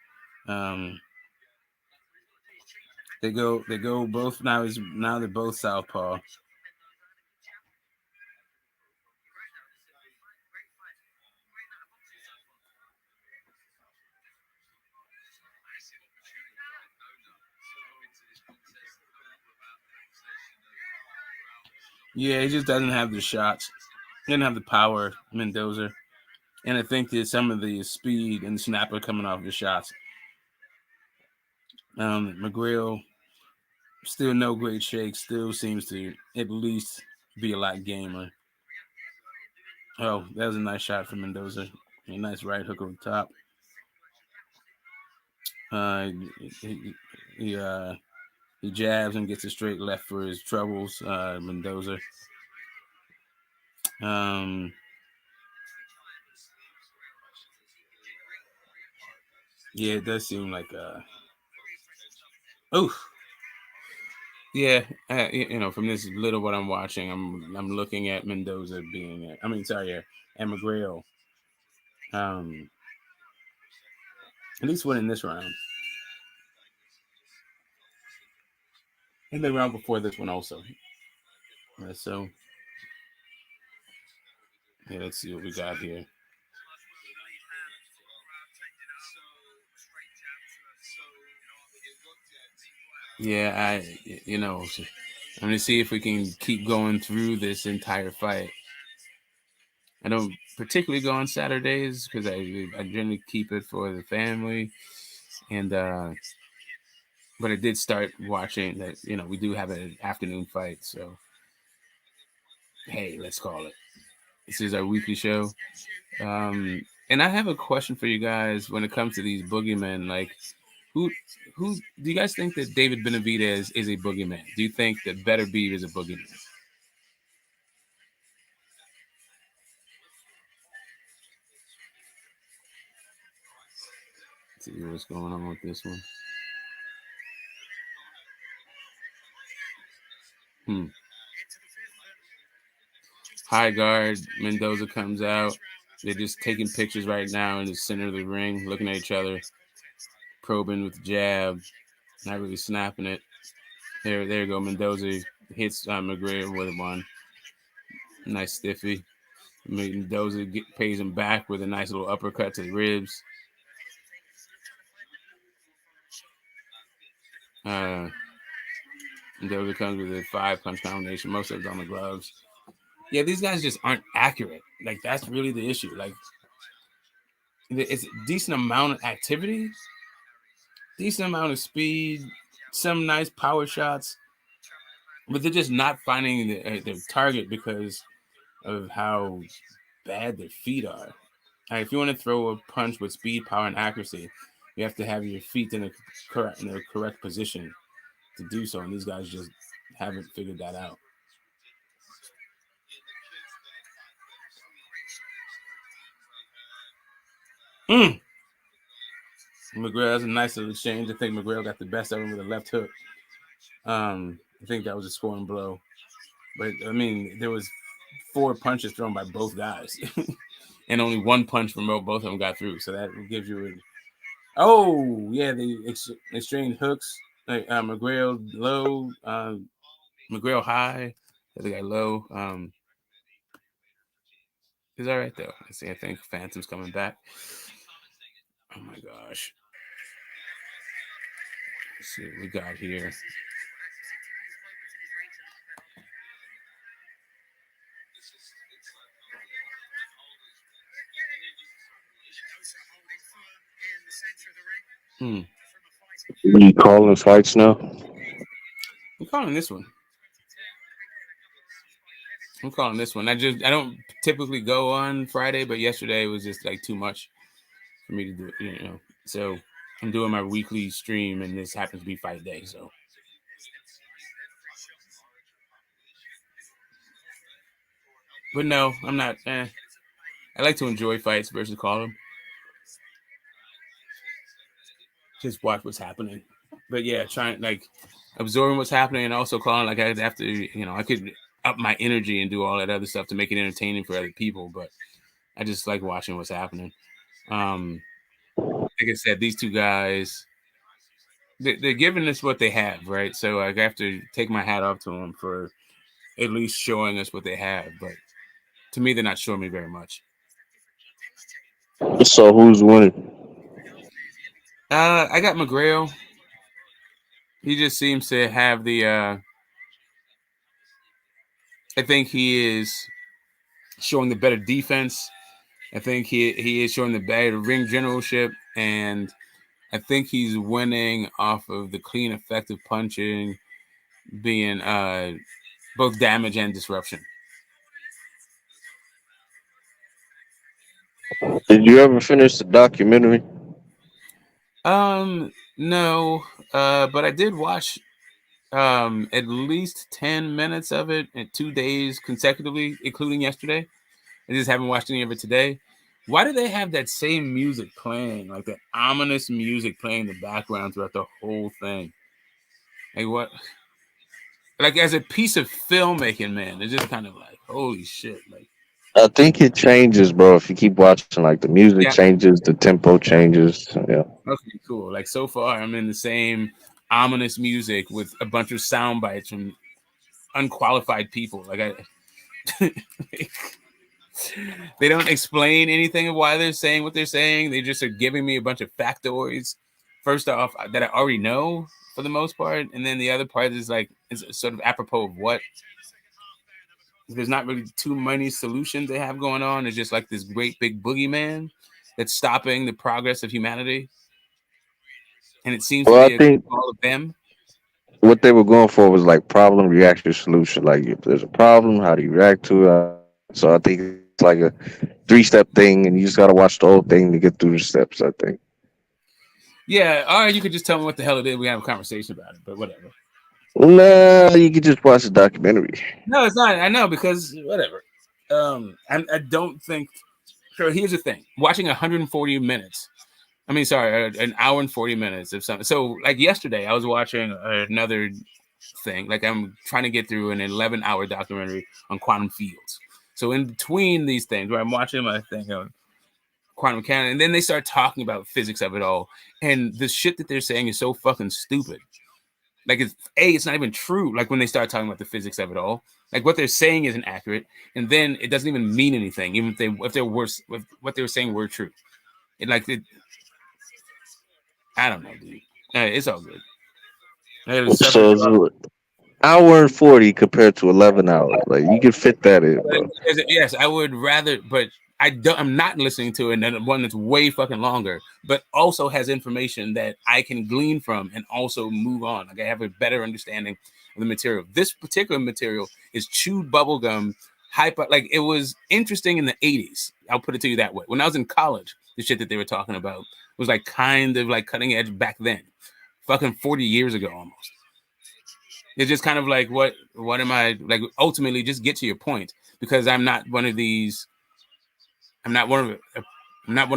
They go both now they're both southpaw. Yeah, he just doesn't have the shots. He doesn't have the power, Mendoza. And I think there's some of the speed and snapper coming off the shots. McGrail, still no great shake, still seems to at least be a lot gamer. Oh, that was a nice shot from Mendoza. A nice right hook over the top. He jabs and gets a straight left for his troubles, Mendoza. Yeah, it does seem like yeah, from this little what I'm watching, I'm looking at Mendoza being and McGrail at least winning this round. And the round before this one also. So yeah, let's see what we got here. Yeah, I'm gonna see if we can keep going through this entire fight. I don't particularly go on Saturdays because I generally keep it for the family, and but I did start watching that. We do have an afternoon fight, so hey, let's call it. This is our weekly show, and I have a question for you guys when it comes to these boogeymen. Like, who do you guys think that David Benavidez is a boogeyman? Do you think that Better Beef is a boogeyman? Let's see what's going on with this one. High guard, Mendoza comes out. They're just taking pictures right now in the center of the ring, looking at each other, probing with the jab, not really snapping it. There you go. Mendoza hits McGregor with one. Nice stiffy. Mendoza pays him back with a nice little uppercut to the ribs. Mendoza comes with a 5-punch combination. Most of it's on the gloves. Yeah, these guys just aren't accurate. Like, that's really the issue. Like, it's a decent amount of activity, decent amount of speed, some nice power shots, but they're just not finding their target because of how bad their feet are. If you want to throw a punch with speed, power, and accuracy, you have to have your feet in the correct position to do so, and these guys just haven't figured that out. McGrail, that's a nice little exchange. I think McGrail got the best of him with a left hook. I think that was a scoring blow. But, I mean, there was 4 punches thrown by both guys. And only 1 punch from both of them got through. So that gives you they exchanged hooks. McGrail low, McGrail high. The other guy low. He's all right, though. I think Phantom's coming back. Oh, my gosh. Let's see what we got here. Are you calling fights now? I'm calling this one. I don't typically go on Friday, but yesterday was just like too much for me to do it, So I'm doing my weekly stream, and this happens to be fight day. So, but no, I'm not. I like to enjoy fights versus call them. Just watch what's happening. But yeah, trying absorbing what's happening and also calling. Like I'd have to, I could up my energy and do all that other stuff to make it entertaining for other people. But I just like watching what's happening. Like I said, these two guys, they're giving us what they have, right? So I have to take my hat off to them for at least showing us what they have. But to me, they're not showing me very much. So who's winning? I got McGrail. He just seems to have the. I think he is showing the better defense. I think he is showing the better ring generalship, and I think he's winning off of the clean, effective punching, being both damage and disruption. Did you ever finish the documentary? No, but I did watch at least 10 minutes of it in 2 days consecutively, including yesterday. I just haven't watched any of it today. Why do they have that same music playing, like that ominous music playing in the background throughout the whole thing? Like what? Like as a piece of filmmaking, man, it's just kind of like, holy shit! Like I think it changes, bro. If you keep watching, like the music changes, the tempo changes. Yeah. Okay, cool. Like so far, I'm in the same ominous music with a bunch of sound bites from unqualified people. Like they don't explain anything of why they're saying what they're saying. They just are giving me a bunch of factoids. First off, that I already know for the most part, and then the other part is like is sort of apropos of what. There's not really too many solutions they have going on. It's just like this great big boogeyman that's stopping the progress of humanity, and it seems to be all of them. What they were going for was like problem, reaction, solution. Like if there's a problem, how do you react to it? So I think it's like a 3-step thing, and you just got to watch the whole thing to get through the steps, I think. Yeah, or you could just tell me what the hell it is. We have a conversation about it, but whatever. Nah, you could just watch the documentary. No, it's not. I know because whatever. I don't think. So here's the thing: watching 140 minutes. I mean, sorry, an hour and 40 minutes of something. So, like yesterday, I was watching another thing. Like I'm trying to get through an 11-hour documentary on quantum fields. So in between these things, where I'm watching my thing on quantum mechanics, and then they start talking about physics of it all, and the shit that they're saying is so fucking stupid. Like it's not even true. Like when they start talking about the physics of it all, like what they're saying isn't accurate, and then it doesn't even mean anything, even if they're worse, if what they were saying were true. I don't know, dude. It's all good. So it's hour and 40 compared to 11 hours. Like you can fit that in, bro. Yes, I would rather, but I'm not listening to it than one that's way fucking longer, but also has information that I can glean from and also move on. Like I have a better understanding of the material. This particular material is chewed bubblegum hyper. Like it was interesting in the 80s. I'll put it to you that way. When I was in college, the shit that they were talking about was like kind of like cutting edge back then, fucking 40 years ago almost. It's just kind of like what am I like? Ultimately, just get to your point, because I'm not one of these. I'm not one of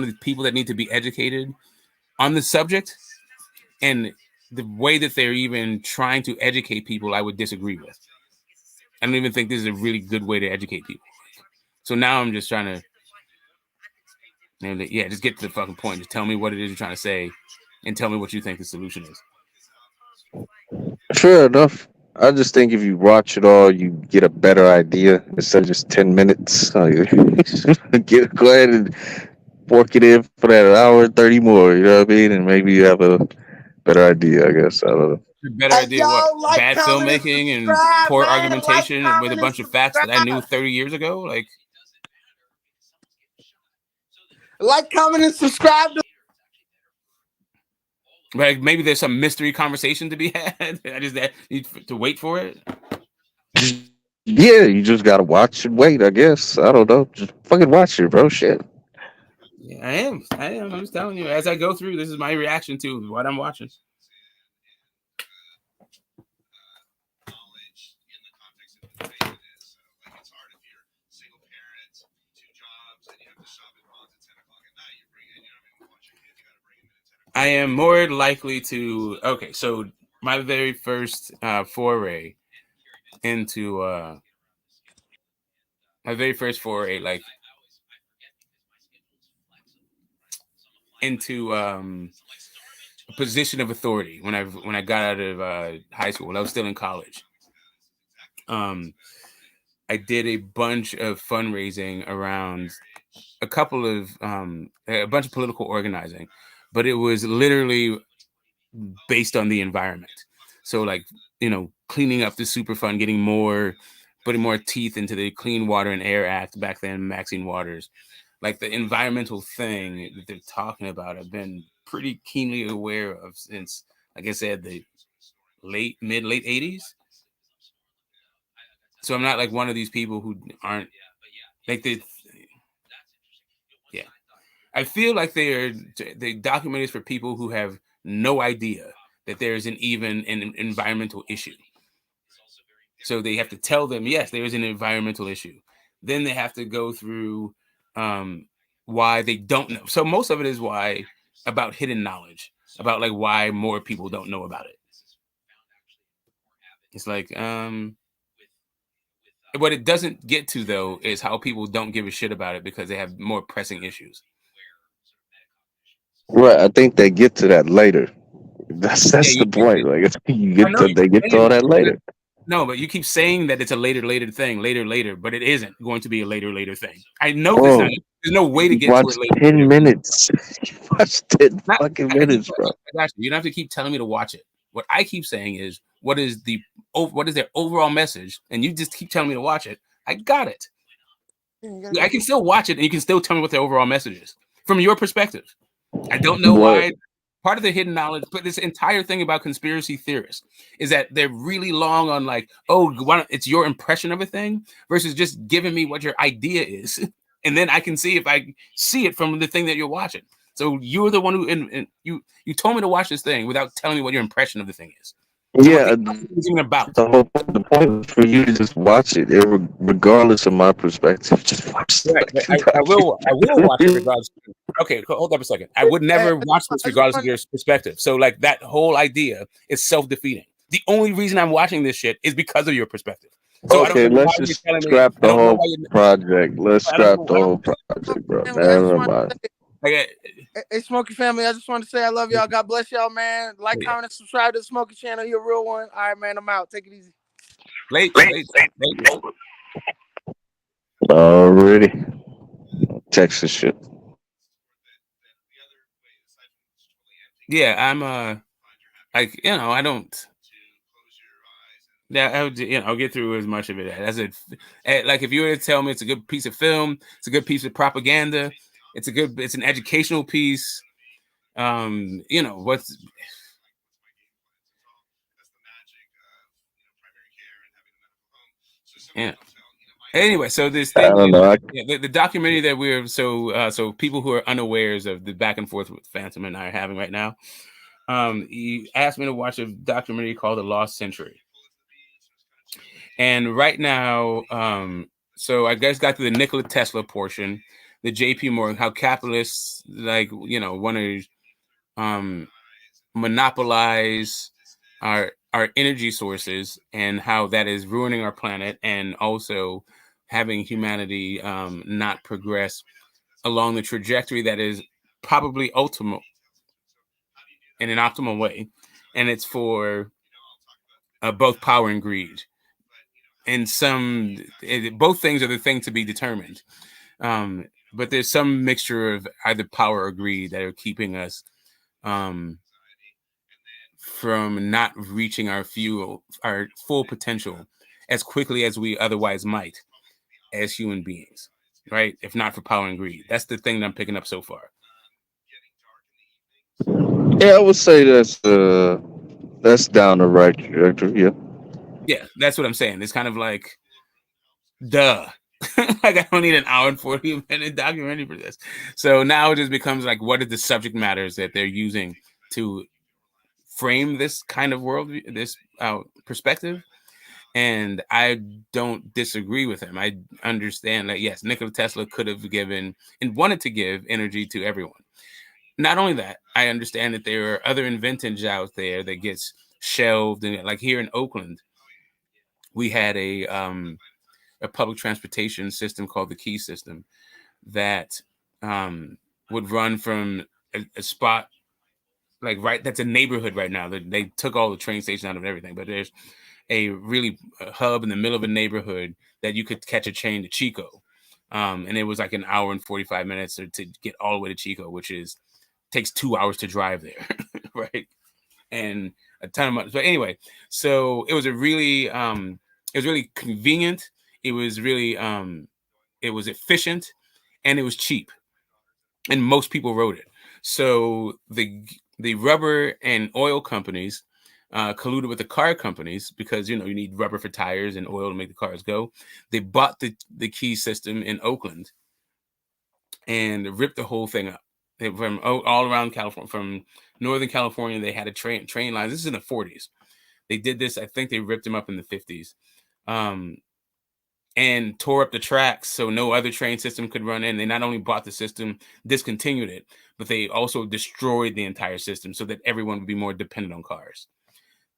the people that need to be educated on the subject, and the way that they're even trying to educate people, I would disagree with. I don't even think this is a really good way to educate people. So now I'm just trying to, just get to the fucking point. Just tell me what it is you're trying to say, and tell me what you think the solution is. Fair enough. I just think if you watch it all, you get a better idea instead of just 10 minutes. Go ahead and fork it in for that hour and 30 more. You know what I mean? And maybe you have a better idea. I guess I don't know. Better idea what bad filmmaking and poor argumentation with a bunch of facts that I knew 30 years ago. Like, comment, and subscribe. Like maybe there's some mystery conversation to be had. I just need to wait for it. Yeah, you just gotta watch and wait. I guess I don't know. Just fucking watch it, bro. Shit. Yeah, I am. I'm just telling you. As I go through, this is my reaction to what I'm watching. I am more likely to. Okay, so my very first foray into like into a position of authority when I got out of high school, when I was still in college. I did a bunch of fundraising around a bunch of political organizing, but it was literally based on the environment. So like, cleaning up the Superfund, putting more teeth into the Clean Water and Air Act back then, Maxine Waters. Like the environmental thing that they're talking about, I've been pretty keenly aware of since, like I said, the late 80s. So I'm not like one of these people who aren't like yeah. I feel like they documentary for people who have no idea that there is an environmental issue. So they have to tell them, yes, there is an environmental issue. Then they have to go through why they don't know. So most of it is about hidden knowledge, about like why more people don't know about it. It's like what it doesn't get to though is how people don't give a shit about it because they have more pressing issues. Right, I think they get to that later. That's the point. Like they get to all that later. No, but you keep saying that it's a later thing, later, but it isn't going to be a later thing. I know this. There's no way to get to it later. 10 minutes. You watched 10 fucking minutes, bro. I got you. You don't have to keep telling me to watch it. What I keep saying is, what is their overall message? And you just keep telling me to watch it. I got it. I can still watch it, and you can still tell me what the overall message is from your perspective. I don't know why. Part of the hidden knowledge, but this entire thing about conspiracy theorists is that they're really long on like, it's your impression of a thing versus just giving me what your idea is. And then I can see if I see it from the thing that you're watching. So you're the one who, and you told me to watch this thing without telling me what your impression of the thing is. So yeah, about the point is for you to just watch it, regardless of my perspective. Just watch it. Right. I will watch it regardless. Okay, hold up a second. I would never watch this regardless of your perspective. So like that whole idea is self-defeating. The only reason I'm watching this shit is because of your perspective. So I don't Okay, know let's why you're just telling me. scrap I the don't know why whole you. project. Let's I don't scrap know. the whole project, bro. Family, I just Never want mind. to say, Like, hey, Smokey family, I just want to say I love y'all. God bless y'all, man. Like, comment, and subscribe to the Smokey channel. You're a real one. All right, man. I'm out. Take it easy. late. Already. Texas shit. Yeah, I'm like, I don't. Yeah, I would, I'll get through as much of it as it. Like, if you were to tell me it's a good piece of film, it's a good piece of propaganda, it's an educational piece. What's. Yeah. Anyway, so this I thing don't is, know. the documentary that we're so people who are unawares of the back and forth with Phantom and I are having right now. He asked me to watch a documentary called The Lost Century. And right now, so I guess got to the Nikola Tesla portion, the JP Morgan, how capitalists want to monopolize our energy sources and how that is ruining our planet and also having humanity not progress along the trajectory that is probably ultimate in an optimal way. And it's for both power and greed. And both things are the thing to be determined. But there's some mixture of either power or greed that are keeping us from not reaching our full potential as quickly as we otherwise might as human beings, right? If not for power and greed. That's the thing that I'm picking up so far. Yeah, I would say that's down the right trajectory. Yeah. Yeah, that's what I'm saying. It's kind of like, duh. Like, I don't need an hour and 40-minute documentary for this. So now it just becomes like, what are the subject matters that they're using to frame this kind of world, this perspective? And I don't disagree with him. I understand that, yes, Nikola Tesla could have given and wanted to give energy to everyone. Not only that, I understand that there are other inventions out there that gets shelved. And like here in Oakland, we had a public transportation system called the Key System that would run from a spot like that's a neighborhood right now. They took all the train stations out of everything, but there's a really hub in the middle of a neighborhood that you could catch a train to Chico. And it was like an hour and 45 minutes to get all the way to Chico, which takes 2 hours to drive there. Right. And a ton of money. But anyway, so it was really convenient. It was really, it was efficient and it was cheap. And most people rode it. So the rubber and oil companies colluded with the car companies because, you need rubber for tires and oil to make the cars go. They bought the Key System in Oakland and ripped the whole thing up. From all around California, from Northern California, they had a train lines. This is in the 40s. They did this. I think they ripped them up in the 50s. And tore up the tracks so no other train system could run in. They not only bought the system, discontinued it, but they also destroyed the entire system so that everyone would be more dependent on cars.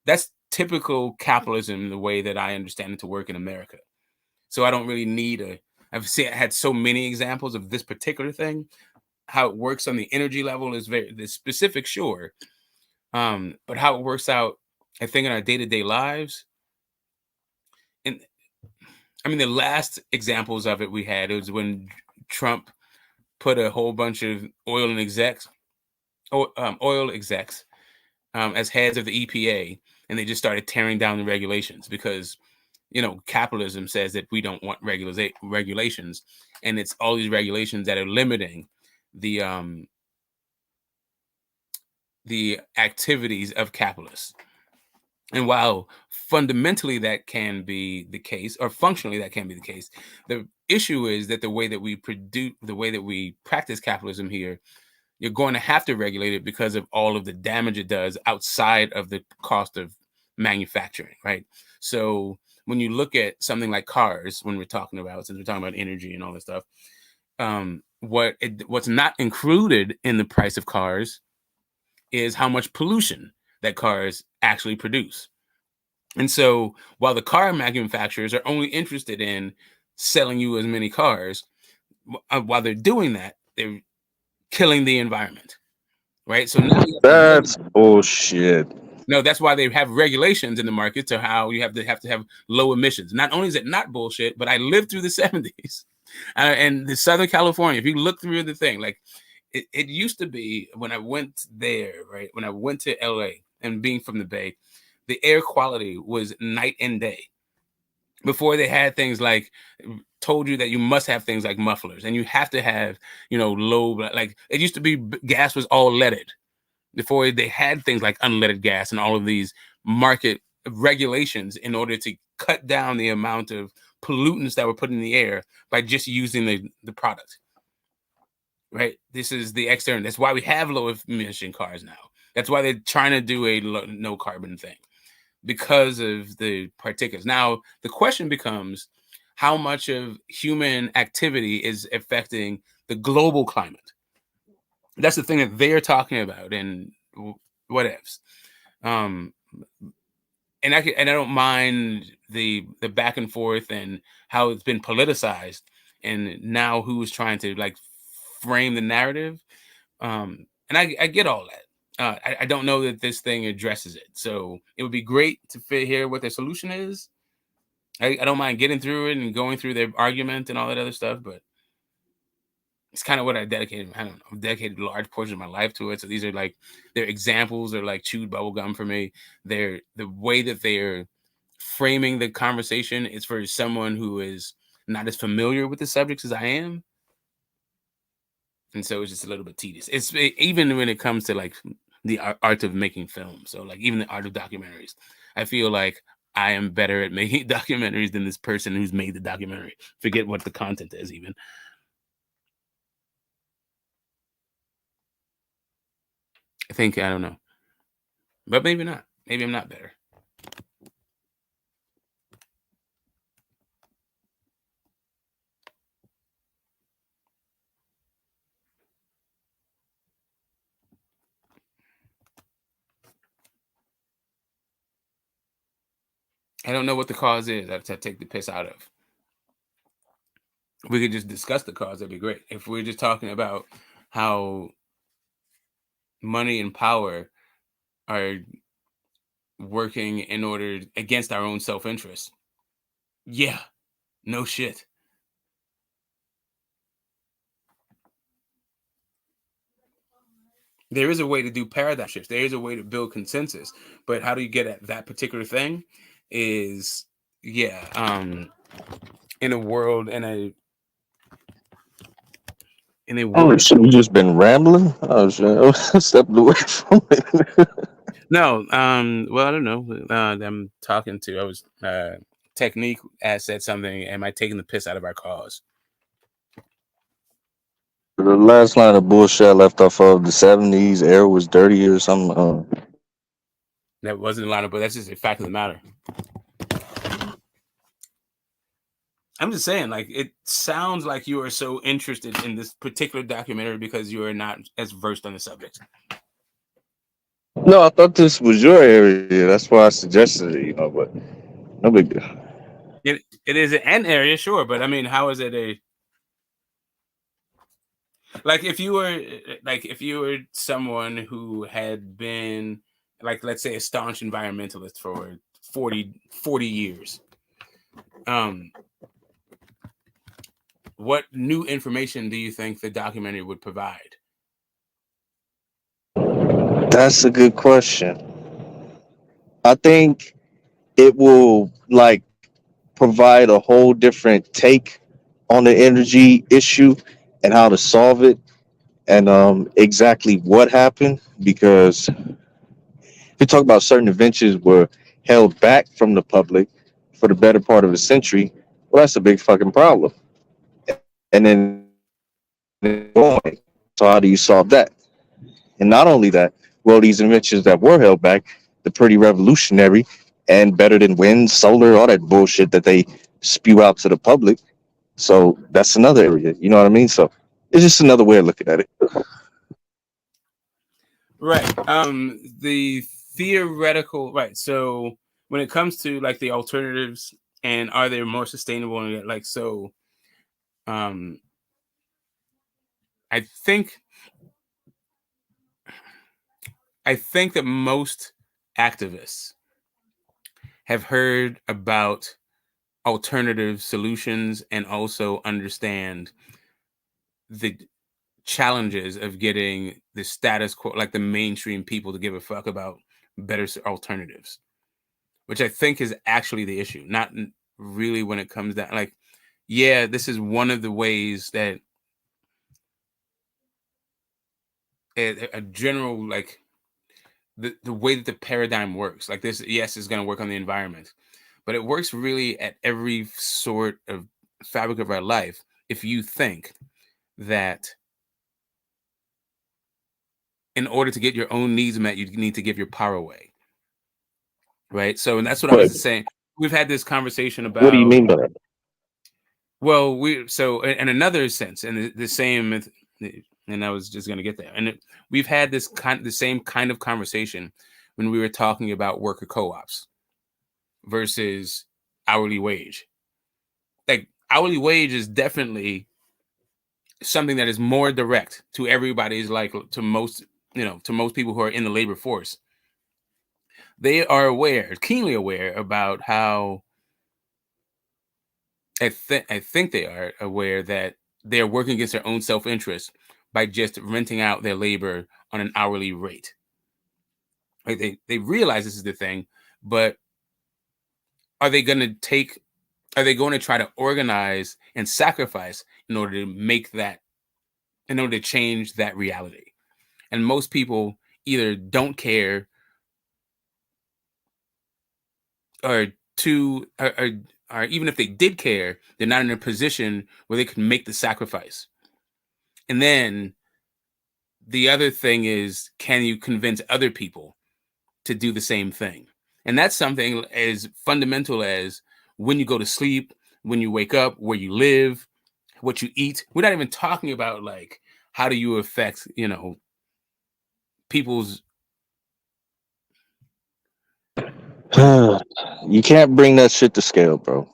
That's typical capitalism, the way that I understand it to work in America. So I don't really need I've had so many examples of this particular thing. How it works on the energy level is the specific, sure. But how it works out, I think, in our day-to-day lives. And I mean, the last examples of it we had, it was when Trump put a whole bunch of oil execs as heads of the EPA, and they just started tearing down the regulations because, capitalism says that we don't want regulations, and it's all these regulations that are limiting the activities of capitalists. And while fundamentally that can be the case, or functionally that can be the case, the issue is that the way that we practice capitalism here, you're going to have to regulate it because of all of the damage it does outside of the cost of manufacturing, right? So when you look at something like cars, since we're talking about energy and all this stuff, what's not included in the price of cars is how much pollution that cars actually produce. And so while the car manufacturers are only interested in selling you as many cars, while they're doing that, they're killing the environment, right? So now you have to That's bullshit. no, that's why they have regulations in the market to how you have to have low emissions. Not only is it not bullshit, but I lived through the 70s and the Southern California. If you look through the thing, like it used to be when I went there, right? When I went to LA and being from the Bay, the air quality was night and day. Before they had things like told you that you must have things like mufflers and you have to have, low, like it used to be gas was all leaded before they had things like unleaded gas and all of these market regulations in order to cut down the amount of pollutants that were put in the air by just using the product. Right? This is the external. That's why we have low emission cars now. That's why they're trying to do a no carbon thing because of the particulates. Now, the question becomes how much of human activity is affecting the global climate? That's the thing that they're talking about and whatevs. And I don't mind the back and forth and how it's been politicized and now who's trying to like frame the narrative. And I get all that. I don't know that this thing addresses it. So it would be great to hear what their solution is. I don't mind getting through it and going through their argument and all that other stuff, but it's kind of what I dedicated. I don't know. I've dedicated a large portion of my life to it. So these are like their examples are like chewed bubble gum for me. They're the way that they're framing the conversation is for someone who is not as familiar with the subjects as I am. And so it's just a little bit tedious. It's even when it comes to like the art of making film. So like even the art of documentaries, I feel like I am better at making documentaries than this person who's made the documentary. Forget what the content is even. I think, I don't know. But maybe not. Maybe I'm not better. I don't know what the cause is that I take the piss out of. We could just discuss the cause. That'd be great. If we're just talking about how money and power are working in order against our own self-interest. Yeah, no shit. There is a way to do paradigm shifts. There is a way to build consensus. But how do you get at that particular thing is, in a world, in a world. Oh shit, we just been rambling. Oh shit, stepped away from it. No, well, I don't know. I'm talking to, I was, Technique said something, am I taking the piss out of our cause? The last line of bullshit I left off of the '70s, air was dirty or something. That wasn't a line of, but that's just a fact of the matter. I'm just saying, like, it sounds like you are so interested in this particular documentary because you are not as versed on the subject. No, I thought this was your area. That's why I suggested it. But no big deal. It is an area, sure, but I mean, how is it like if you were someone who had been, like, let's say a staunch environmentalist for 40 years, what new information do you think the documentary would provide? That's a good question. I think it will like provide a whole different take on the energy issue and how to solve it and exactly what happened, because if you talk about certain inventions were held back from the public for the better part of a century, well, that's a big fucking problem. And then going, so how do you solve that? And not only that, well, these inventions that were held back, they're pretty revolutionary and better than wind, solar, all that bullshit that they spew out to the public. So that's another area. You know what I mean? So it's just another way of looking at it. Right. The theoretical, right. So when it comes to like the alternatives and are they more sustainable and like so, I think that most activists have heard about alternative solutions and also understand the challenges of getting the status quo, like the mainstream people, to give a fuck about better alternatives, which I think is actually the issue. Not really when it comes down, like, yeah, this is one of the ways that a general, like, the way that the paradigm works, like this, yes, is going to work on the environment, but it works really at every sort of fabric of our life. If you think that in order to get your own needs met, you need to give your power away, right? So, and that's what I was saying. We've had this conversation about. What do you mean by that? Well, so in another sense, and the same, and I was just going to get there. And we've had the same kind of conversation when we were talking about worker co-ops versus hourly wage. Like, hourly wage is definitely something that is more direct to everybody's, like, to most people who are in the labor force. They are keenly aware about how I think they are aware that they are working against their own self-interest by just renting out their labor on an hourly rate. Like, they realize this is the thing, but are they going to try to organize and sacrifice in order to change that reality? And most people either don't care or even if they did care, they're not in a position where they can make the sacrifice. And then the other thing is, can you convince other people to do the same thing? And that's something as fundamental as when you go to sleep, when you wake up, where you live, what you eat. We're not even talking about, like, how do you affect, people's. You can't bring that shit to scale, bro.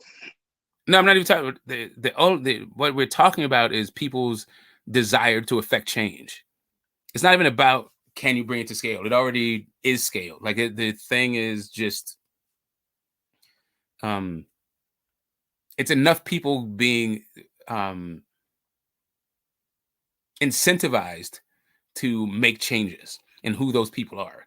No, I'm not even talking about what we're talking about is people's desire to affect change. It's not even about can you bring it to scale. It already is scaled. Like, the thing is just, it's enough people being incentivized to make changes and who those people are.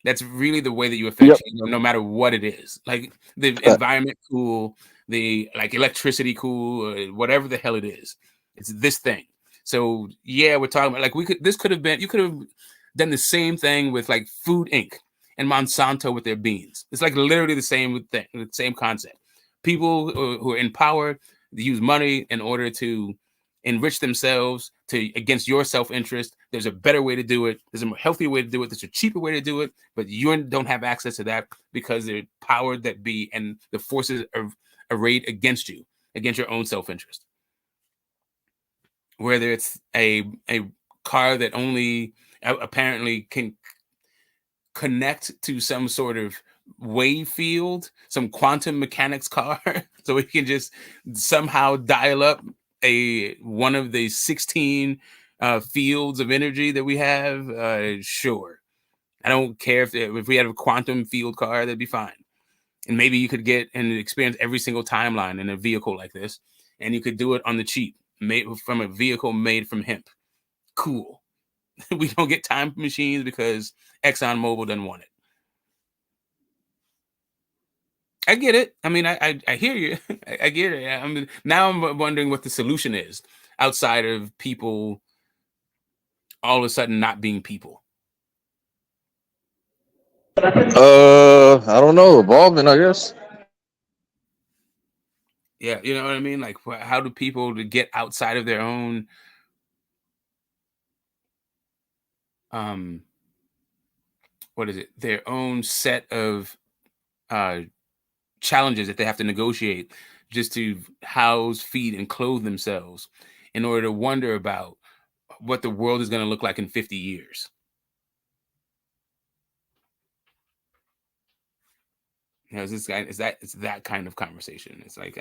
That's really the way that you affect change, no matter what it is. Like, the environment cool, the, like, electricity cool, or whatever the hell it is. It's this thing. So yeah, we're talking about, like, you could have done the same thing with, like, Food Inc. and Monsanto with their beans. It's like literally the same thing, the same concept. People who are in power use money in order to enrich themselves against your self-interest. There's a better way to do it. There's a more healthier way to do it. There's a cheaper way to do it, but you don't have access to that because the power that be and the forces are arrayed against you, against your own self-interest. Whether it's a car that only apparently can connect to some sort of wave field, some quantum mechanics car, so we can just somehow dial up one of the 16 fields of energy that we have. Sure, I don't care if we had a quantum field car, that'd be fine. And maybe you could get and experience every single timeline in a vehicle like this, and you could do it on the cheap, made from a vehicle made from hemp. Cool. We don't get time machines because ExxonMobil doesn't want it. I get it. I mean, I hear you. I get it. Now I'm wondering what the solution is outside of people all of a sudden not being people. I don't know. Evolving, I guess. Yeah, you know what I mean? Like, how do people to get outside of their own what is it? Their own set of challenges that they have to negotiate just to house, feed, and clothe themselves in order to wonder about what the world is going to look like in 50 years. You know, this guy it's that kind of conversation. It's like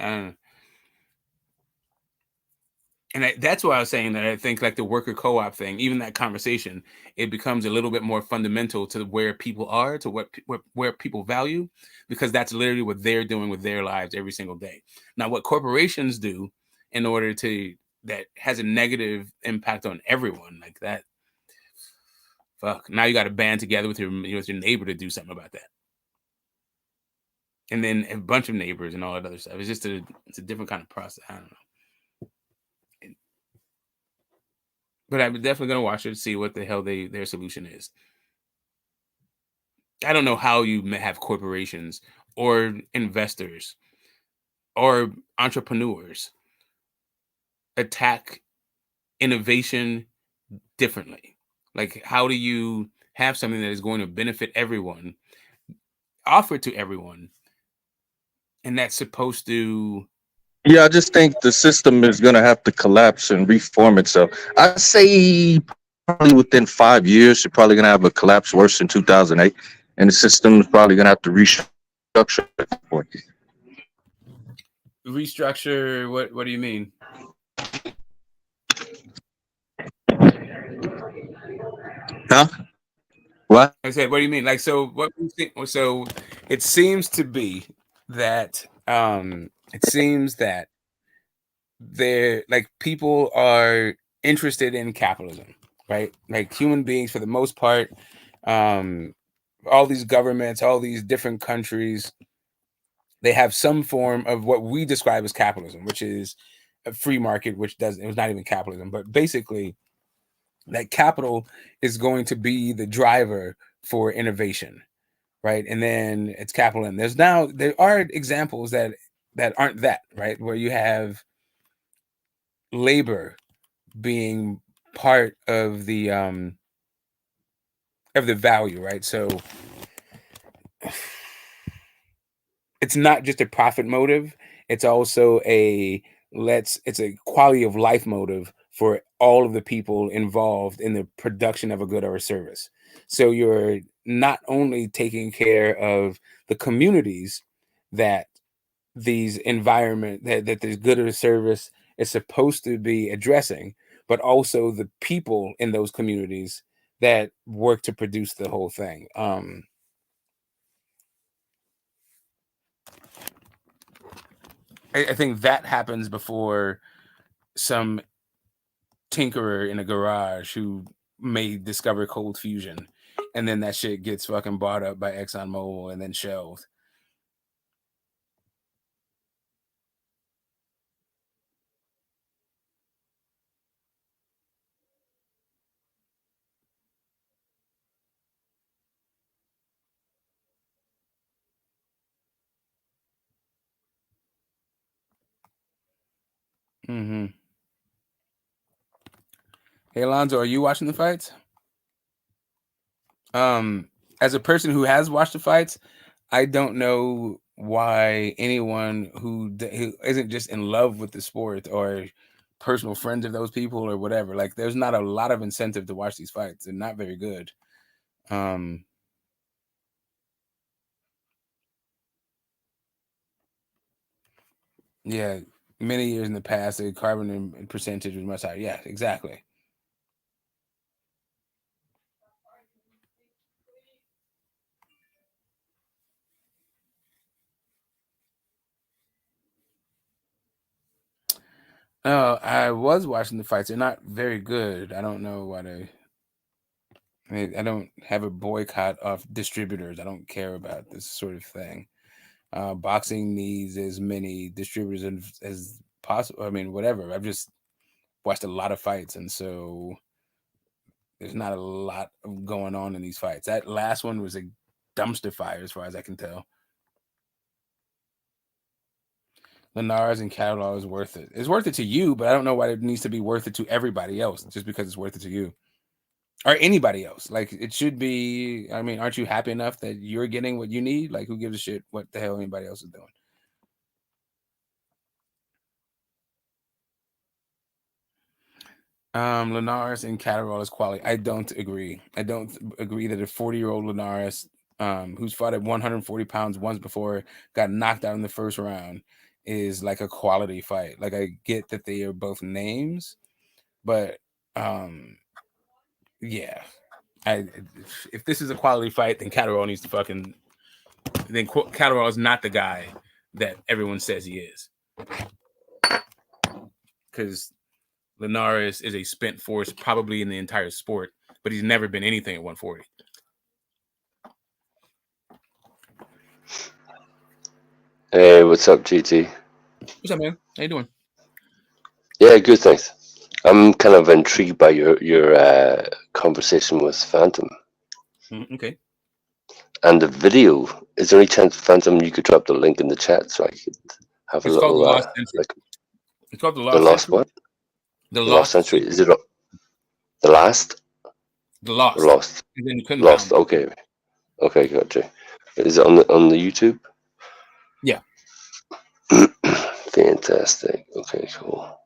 that's why I was saying that I think like the worker co-op thing, even that conversation, it becomes a little bit more fundamental to where people are, to where people value, because that's literally what they're doing with their lives every single day. Now, what corporations do in order to that has a negative impact on everyone like that. Fuck. Now you got to band together with your neighbor to do something about that, and then a bunch of neighbors and all that other stuff. It's just it's a different kind of process. I don't know. But I'm definitely gonna watch it to see what the hell their solution is. I don't know how you have corporations or investors or entrepreneurs attack innovation differently. Like, how do you have something that is going to benefit everyone, offered to everyone, and that's supposed to? Yeah, I just think the system is going to have to collapse and reform itself. I say probably within 5 years, you're probably going to have a collapse worse than 2008, and the system is probably going to have to restructure at that point. Restructure? What do you mean? Huh? What? I said, what do you mean? Like, so what? So it seems to be that they're like people are interested in capitalism, right? Like human beings, for the most part, all these governments, all these different countries, they have some form of what we describe as capitalism, which is a free market, which it was not even capitalism, but basically that capital is going to be the driver for innovation, right? And then it's capital. And there are examples that aren't that, right? Where you have labor being part of the value, right? So it's not just a profit motive, it's also it's a quality of life motive for all of the people involved in the production of a good or a service. So you're not only taking care of the communities that these environment that this good or service is supposed to be addressing, but also the people in those communities that work to produce the whole thing. I think that happens before some tinkerer in a garage who may discover cold fusion, and then that shit gets fucking bought up by ExxonMobil and then shelved. Mm-hmm. Hey Alonzo, are you watching the fights? As a person who has watched the fights, I don't know why anyone who isn't just in love with the sport or personal friends of those people or whatever, like there's not a lot of incentive to watch these fights. They're not very good. Yeah, many years in the past, the carbon percentage was much higher. Yeah, exactly. Oh, I was watching the fights. They're not very good. I don't know why I don't have a boycott of distributors. I don't care about this sort of thing. Boxing needs as many distributors as possible. I mean, whatever. I've just watched a lot of fights, and so there's not a lot of going on in these fights. That last one was a dumpster fire, as far as I can tell. Linares and Catalog is worth it. It's worth it to you, but I don't know why it needs to be worth it to everybody else just because it's worth it to you. Or anybody else. Like, it should be. I mean, aren't you happy enough that you're getting what you need? Like, who gives a shit what the hell anybody else is doing? Linares and Catterall is quality. I don't agree. I don't agree that a 40-year-old Linares who's fought at 140 pounds once before, got knocked out in the first round, is like a quality fight. Like, I get that they are both names, but yeah, if this is a quality fight, then Catterall needs to fucking. Then Catterall is not the guy that everyone says he is, because Linares is a spent force probably in the entire sport, but he's never been anything at 140. Hey, what's up, GT? What's up, man? How you doing? Yeah, good, thanks. I'm kind of intrigued by your conversation with Phantom Okay. and the video. Is there any chance, Phantom, you could drop the link in the chat so I could have a It's called little The Lost Century. like It's called The the Lost lost Century. what? The The lost Lost century. Is it the last? The Or Lost. lost? And then you couldn't Lost. found. Okay. Okay, gotcha. Is it on the YouTube? Yeah. Fantastic. Okay, cool.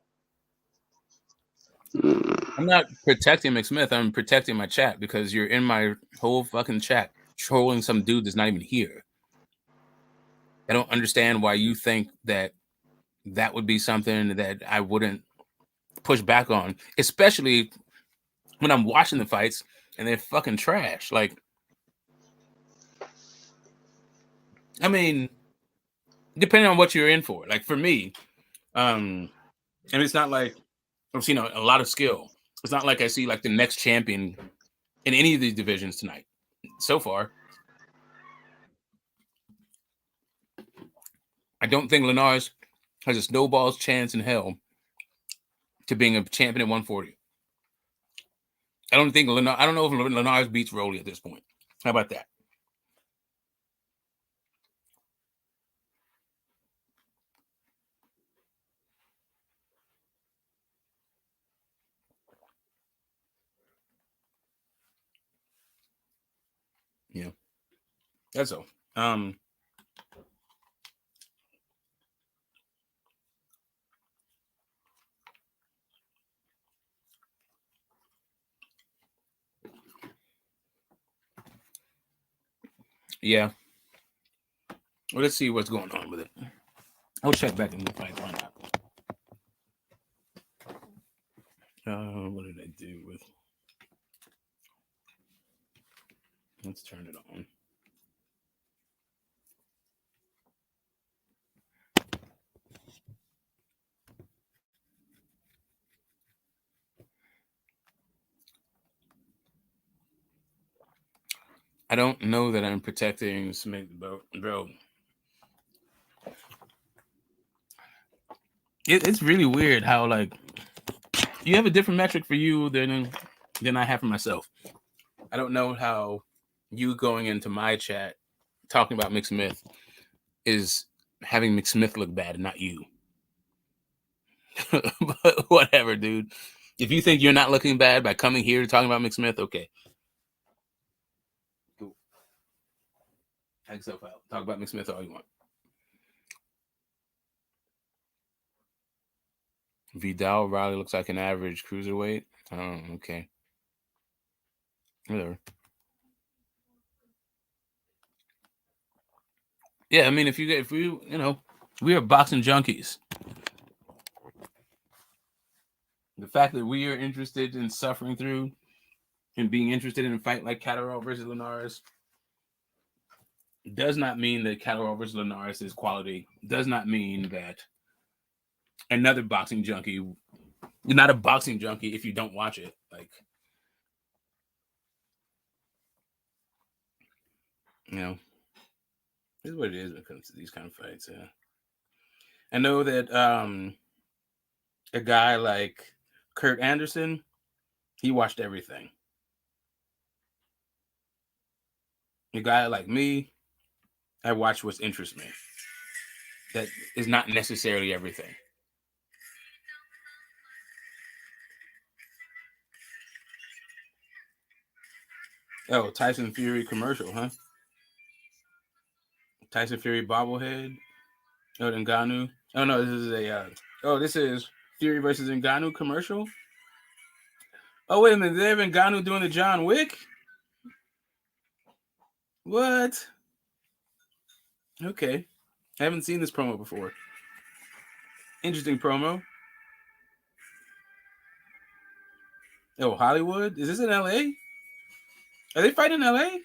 I'm not protecting McSmith. I'm protecting my chat because you're in my whole fucking chat trolling some dude that's not even here. I don't understand why you think that would be something that I wouldn't push back on, especially when I'm watching the fights and they're fucking trash. Like, I mean, depending on what you're in for. Like, for me, and it's not like I've seen a lot of skill. It's not like I see like the next champion in any of these divisions tonight. So far, I don't think Linares has a snowball's chance in hell to being a champion at 140. I don't know if Linares beats Rolly at this point. How about that? Yeah, that's all. Yeah. Well, let's see what's going on with it. I'll check back in the fight. Why not? What did I do with? Let's turn it on. I don't know that I'm protecting Smith, bro. It's really weird how, like, you have a different metric for you than I have for myself. I don't know how you going into my chat talking about McSmith is having McSmith look bad and not you. But whatever, dude. If you think you're not looking bad by coming here talking about McSmith, okay. Cool. Take yourself out. Talk about McSmith all you want. Vidal Riley looks like an average cruiserweight. Oh, okay. Whatever. Yeah, I mean, if we, we are boxing junkies. The fact that we are interested in suffering through and being interested in a fight like Catterall versus Linares does not mean that Catterall versus Linares is quality. Does not mean that another boxing junkie, you're not a boxing junkie if you don't watch it. Like, this is what it is when it comes to these kind of fights. Yeah. I know that a guy like Kurt Anderson, he watched everything. A guy like me, I watch what interests me. That is not necessarily everything. Oh, Tyson Fury commercial, huh? Tyson Fury bobblehead. Oh, Ngannou. Oh no, this is this is Fury versus Ngannou commercial. Oh wait a minute, they have Ngannou doing the John Wick. What? Okay. I haven't seen this promo before. Interesting promo. Oh, Hollywood? Is this in LA? Are they fighting in LA?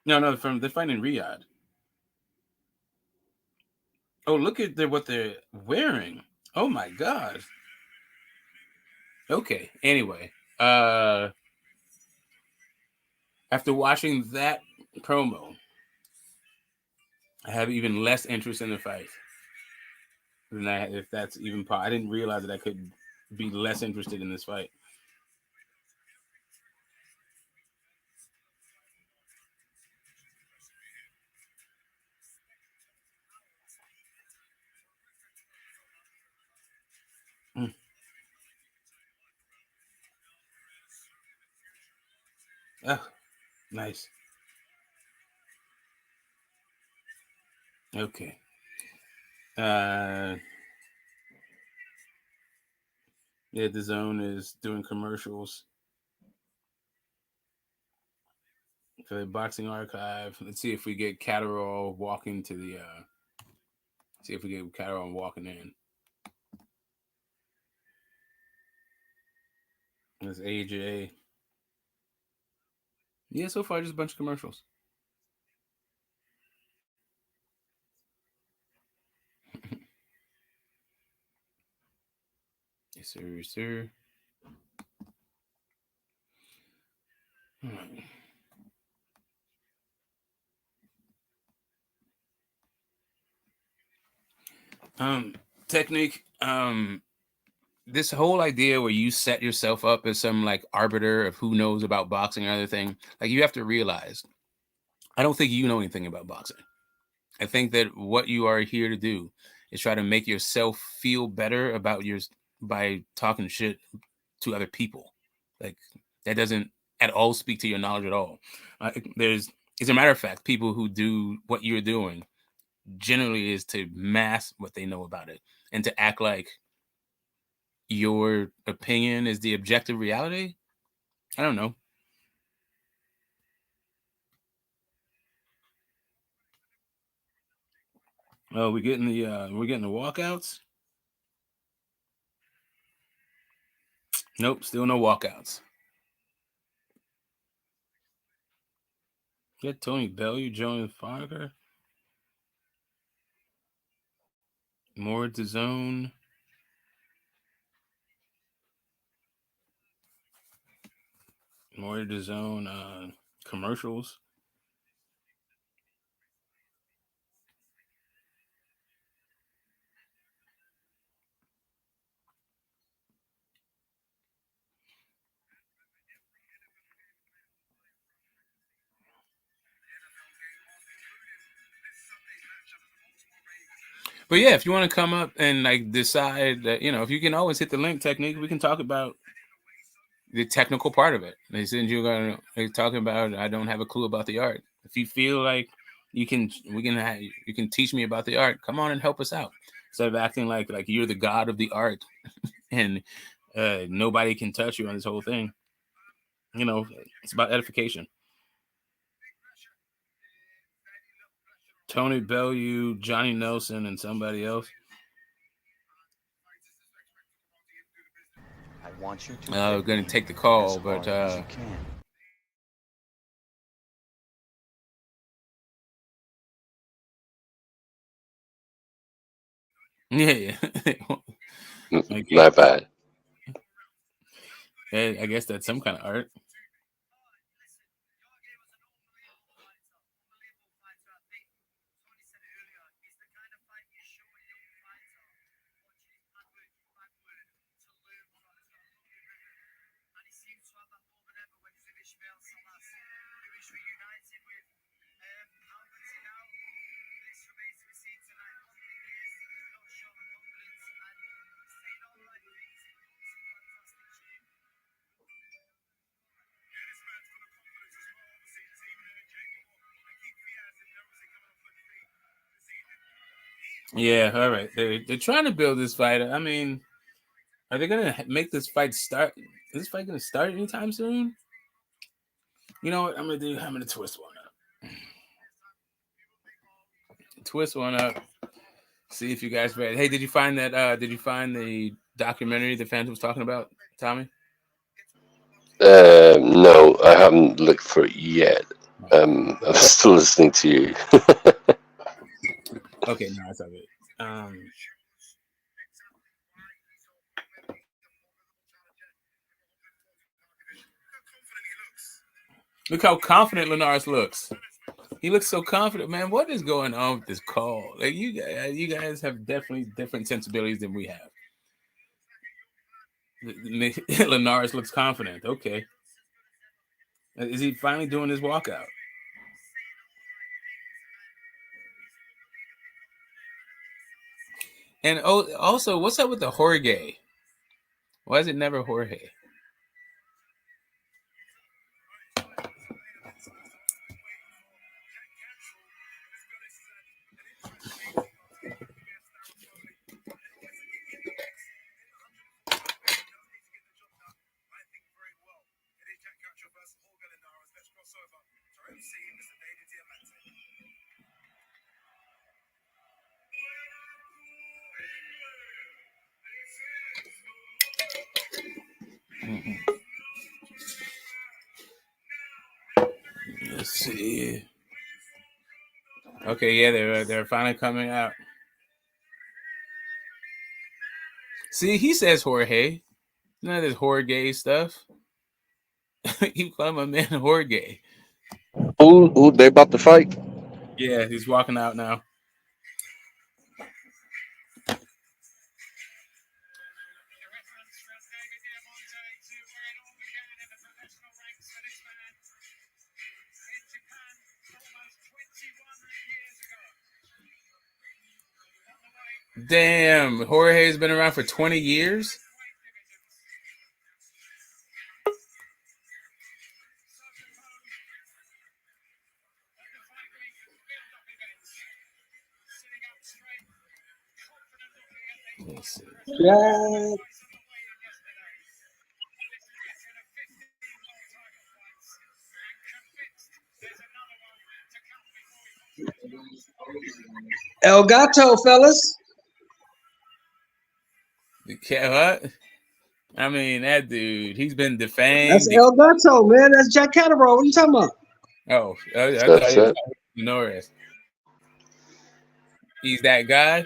No, they're fighting in Riyadh. Oh, look at what they're wearing. Oh my god. Okay. Anyway, after watching that promo, I have even less interest in the fight than that. If that's even possible, I didn't realize that I could be less interested in this fight. Mm. Oh, nice. Okay. Yeah, the Zone is doing commercials for the Boxing Archive. Let's see if we get Catterall walking to the. See if we get Catterall walking in. There's AJ. Yeah, so far just a bunch of commercials. Yes, sir. Yes, sir. Technique. This whole idea where you set yourself up as some like arbiter of who knows about boxing or other thing, like you have to realize, I don't think you know anything about boxing. I think that what you are here to do is try to make yourself feel better about by talking shit to other people. Like that doesn't at all speak to your knowledge at all. As a matter of fact, people who do what you're doing generally is to mask what they know about it and to act like your opinion is the objective reality. I don't know. Oh, we're getting the walkouts. Nope, still no walkouts. Get Tony Bellew, Joan Farger. More to Zone. More to Zone commercials. But yeah, if you want to come up and like decide that, if you can always hit the link, Technique, we can talk about the technical part of it. They said you're gonna talking about I don't have a clue about the art. If you feel like you can teach me about the art, come on and help us out. Instead of acting like you're the god of the art and nobody can touch you on this whole thing. It's about edification. Tony Bellew, Johnny Nelson, and somebody else. I want you to. We're going to take the call, but yeah. My bad. I guess that's some kind of art. Yeah, all right. They're trying to build this fight. I mean, are they gonna make this fight start? Is this fight gonna start anytime soon? You know what I'm gonna do? I'm gonna twist one up. Twist one up. See if you guys read. Hey, did you find that? Did you find the documentary the Phantom was talking about, Tommy? No, I haven't looked for it yet. I'm still listening to you. Okay, no, that's all good. Look how confident Linares looks. He looks so confident, man. What is going on with this call? Like you guys have definitely different sensibilities than we have. Linares looks confident. Okay, is he finally doing his walkout? And also, what's up with the Jorge? Why is it never Jorge? Let's see. Okay, yeah, they're finally coming out. See, he says Jorge. None of this Jorge stuff. You call my man Jorge. Who they about to fight? Yeah, he's walking out now. Damn, Jorge's been around for 20 years? Yeah. El Gato, fellas. The cat, what? I mean, that dude, he's been That's defamed. El Gato, man. That's Jack Catterall. What are you talking about? Oh, I That's thought you it. were Norris. He's that guy?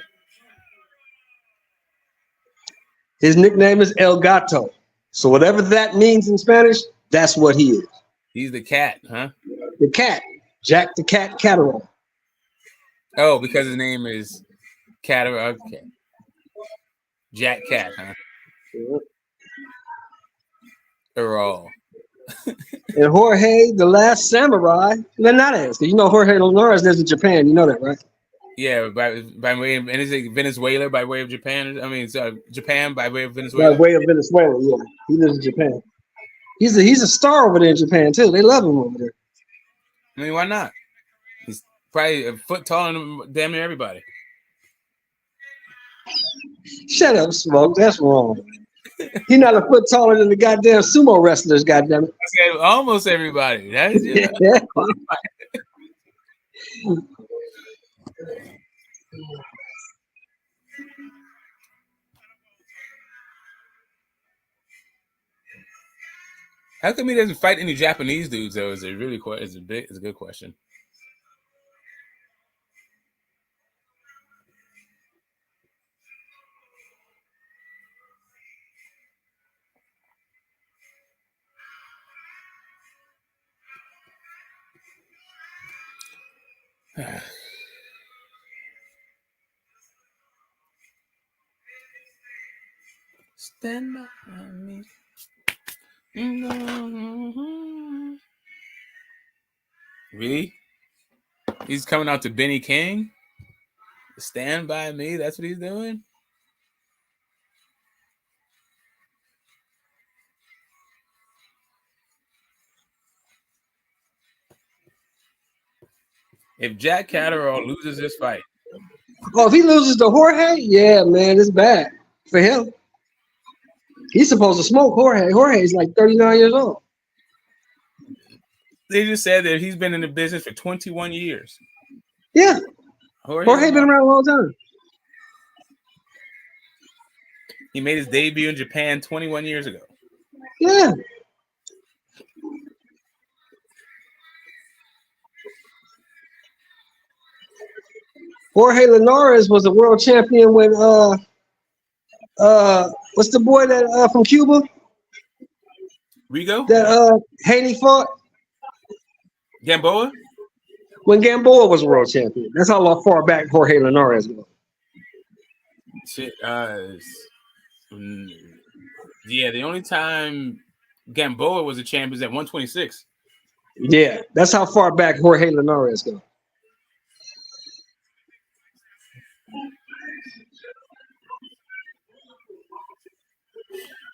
His nickname is El Gato. So whatever that means in Spanish, that's what he is. He's the cat, huh? The cat. Jack the Cat Catterall. Oh, because his name is Okay. Jack Cat, huh? All. And Jorge, the Last Samurai, Linares. You know Jorge Linares lives in Japan. You know that, right? Yeah, by way of, and is it Venezuela by way of Japan? I mean, Japan by way of Venezuela. By way of Venezuela, yeah. He lives in Japan. He's a star over there in Japan too. They love him over there. I mean, why not? He's probably a foot taller than damn near everybody. Shut up, Smoke. That's wrong. He's not a foot taller than the goddamn sumo wrestlers, goddamn it. Okay, almost everybody. That's How come he doesn't fight any Japanese dudes though? Is it really it's a good question. Stand by me. Really? He's coming out to Benny King? Stand by me? That's what he's doing? If Jack Catterall loses this fight. Oh, if he loses to Jorge, yeah, man, it's bad for him. He's supposed to smoke Jorge. Jorge's like 39 years old. They just said that he's been in the business for 21 years. Yeah, Jorge been around a long time. He made his debut in Japan 21 years ago. Yeah. Jorge Linares was a world champion when what's the boy that from Cuba Rigo? that Haney fought? Gamboa? When Gamboa was a world champion. That's how far back Jorge Linares goes. Shit, yeah, the only time Gamboa was a champ is at 126. Yeah, that's how far back Jorge Linares goes.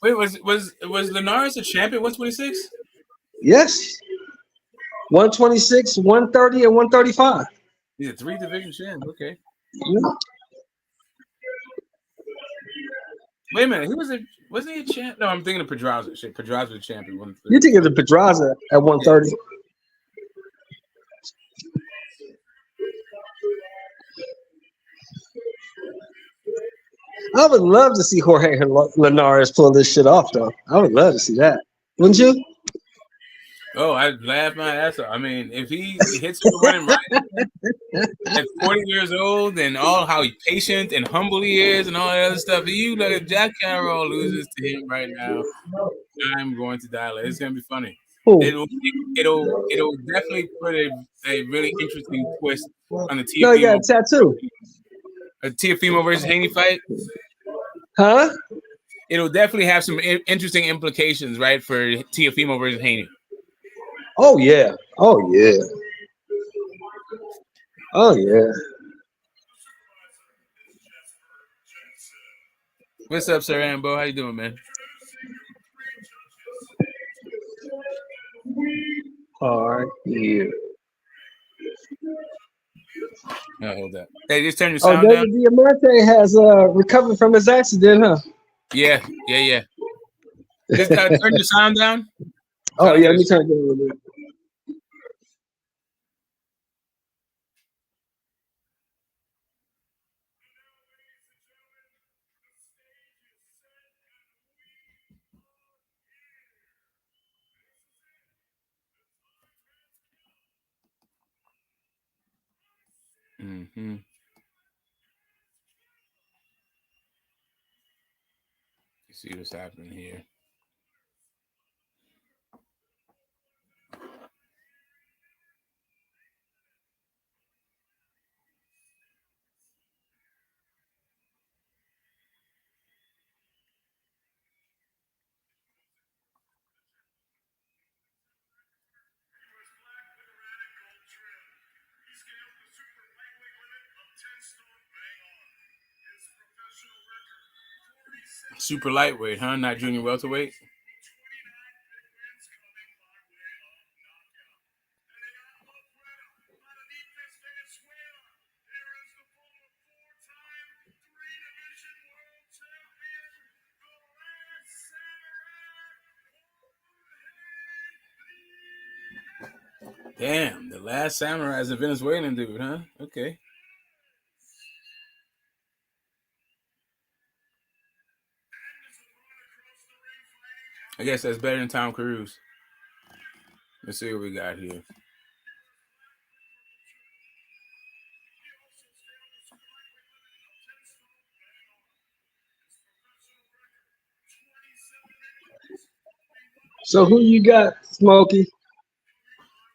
Wait, was Linares a champ at 126? Yes. 126, 130, and 135. He's a 3-division champ. Okay. Yeah. Wait a minute, wasn't he a champ? No, I'm thinking of Pedraza. Shit, Pedraza was a champ at 130. You think of the Pedraza at 130? I would love to see Jorge Linares pull this shit off, though. I would love to see that. Wouldn't you? Oh, I'd laugh my ass off. I mean, if he hits the running right at 40 years old and all how patient and humble he is and all that other stuff, if you look at Jack Catterall loses to him right now, I'm going to die. It's going to be funny. It'll definitely put a really interesting twist on the Tiafimo. No, he got a tattoo. A Tiafimo versus Haney fight. Huh? It'll definitely have some interesting implications, right, for Tiafimo versus Haney. Oh yeah. Oh yeah. Oh yeah. What's up, Sir Ambo? How you doing, man? All right. Yeah. Oh, hold that. Hey, just turn your sound down. David Diamante has recovered from his accident, huh? Yeah. Just turn your sound down. Oh yeah, let me turn it down a little bit. Mm-hmm. You see what's happening here. Super lightweight, huh? Not junior welterweight. Damn, the last samurai is a Venezuelan dude, huh? Okay. I guess that's better than Tom Cruise. Let's see what we got here. So who you got, Smokey?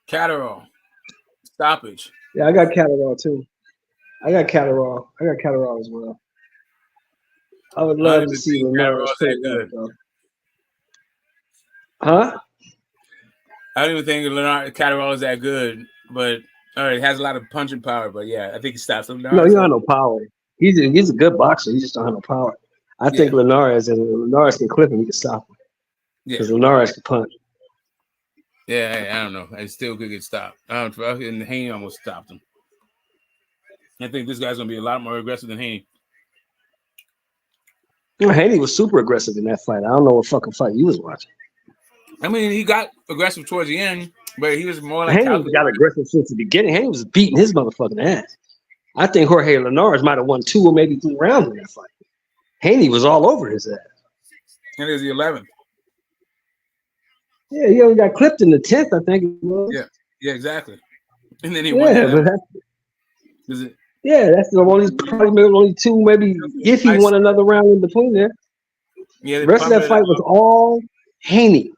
Catterall. Stoppage. Yeah, I got Catterall too. I got Catterall as well. I would love to see Linares play that, though. Huh? I don't even think Catterall is that good, but it has a lot of punching power. But yeah, I think he stops him. No, he don't have no power. He's a good boxer. He just don't have no power. I think Linares can clip him. He can stop him. Because Linares can punch. Yeah, I don't know. I still could get stopped. And Haney almost stopped him. I think this guy's gonna be a lot more aggressive than Haney. Haney was super aggressive in that fight. I don't know what fucking fight you was watching. I mean, he got aggressive towards the end. But he was more like Haney got calculated. aggressive since the beginning. Haney was beating his motherfucking ass. I think Jorge Linares might have won 2 or maybe 3 rounds in that fight. Haney was all over his ass. And it was the 11th. Yeah, he only got clipped in the 10th, I think it was. Yeah, exactly. And then he won the 11th. That's the only 2, maybe if he won another round in between there. Yeah, The rest of that fight was all Haney.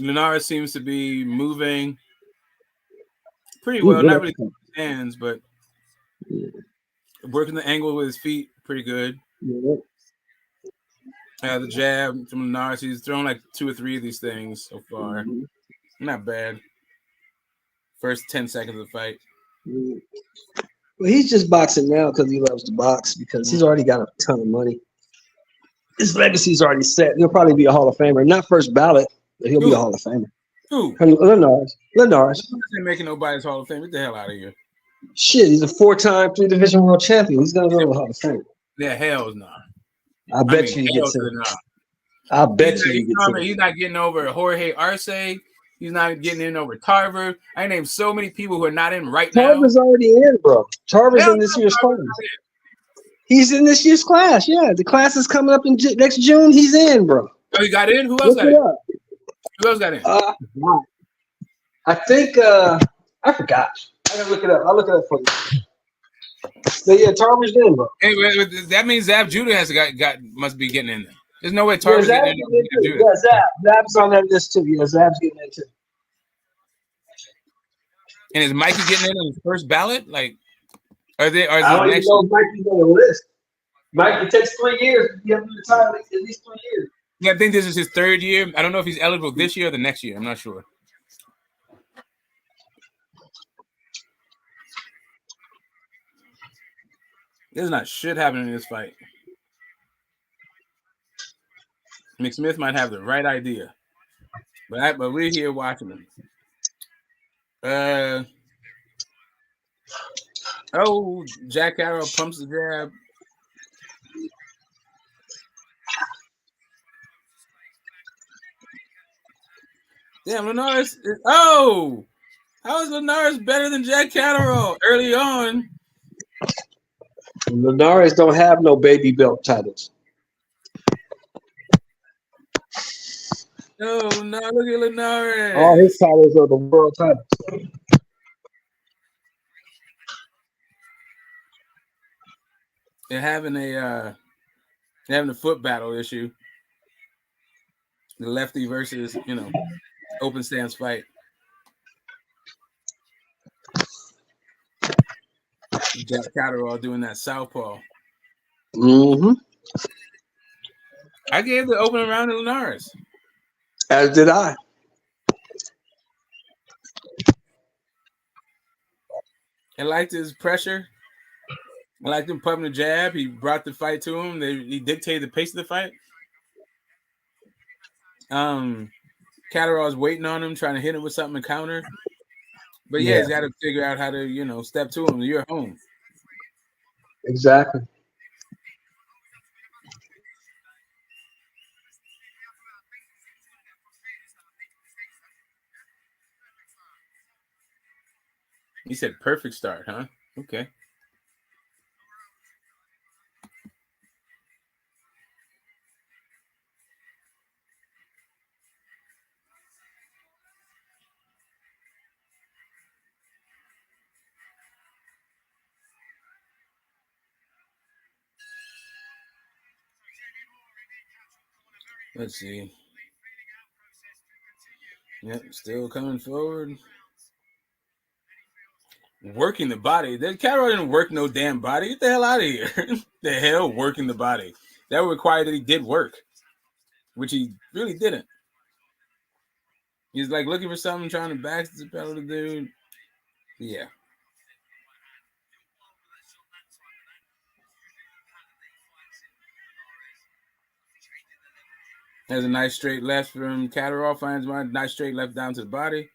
Linares seems to be moving pretty well. Not really with his hands, but working the angle with his feet pretty good. The jab from Linares, he's thrown like 2 or 3 of these things so far. Not bad. First 10 seconds of the fight. Well, he's just boxing now because he loves to box, because he's already got a ton of money. His legacy's already set. He'll probably be a Hall of Famer. Not first ballot, but he'll be a Hall of Famer. Who? Linares. He's not making nobody's Hall of Fame. Get the hell out of here. Shit, he's a 4-time 3-division world champion. He's gonna go to the Hall of Fame. Yeah, hell's no. I bet you he gets in. I bet you he gets in. He's not getting over Jorge Arce. He's not getting in over Tarver. I named so many people who are not in right now. Tarver's already in, bro. Tarver's in this year's class. He's in this year's class. Yeah, the class is coming up in next June. He's in, bro. Oh, he got in? Who else got in? Who else got in? I think I forgot. I gotta look it up. I'll look it up for you. But yeah, Tarver's in, bro. Hey, that means Zab Judah must be getting in there. There's no way Tarver's getting in there. Yeah, Zab's on that list too. Yeah, Zab's getting in too. And is Mikey getting in on his first ballot? Like, I don't even know if Mikey's on the list. Mike, it takes 3 years to get up to the title, at least 3 years. Yeah, I think this is his 3rd year. I don't know if he's eligible this year or the next year. I'm not sure. There's not shit happening in this fight. McSmith might have the right idea, but we're here watching him. Jack Carroll pumps the jab. Damn, Linares. How is Linares better than Jack Catterall early on? Linares don't have no baby belt titles. No, look at Linares. All his titles are the world titles. They're having a foot battle issue. The lefty versus, open stance fight. Jack Catterall doing that southpaw. Mm-hmm. I gave the opening round to Linares. As did I. I liked his pressure. I liked him pumping the jab. He brought the fight to him. He dictated the pace of the fight. Catterall's waiting on him, trying to hit him with something to counter. But yeah, he's got to figure out how to, step to him. You're home. Exactly. He said perfect start, huh? Okay. Let's see. Yep, still coming forward. Working the body. Catterall didn't work no damn body. Get the hell out of here. The hell working the body. That would require that he did work, which he really didn't. He's like looking for something, trying to backstep the dude. Yeah. Has a nice straight left from Catterall. Finds one nice straight left down to the body.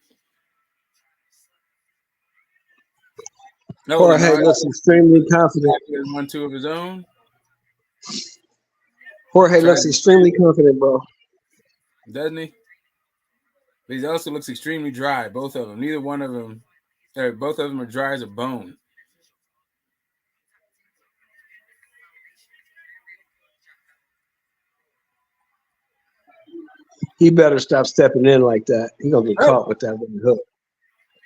Jorge looks extremely confident. 1-2 of his own. Jorge looks extremely confident, bro. Doesn't he? But he also looks extremely dry. Both of them. Neither one of them. Both of them are dry as a bone. He better stop stepping in like that. He gonna get caught with that one hook.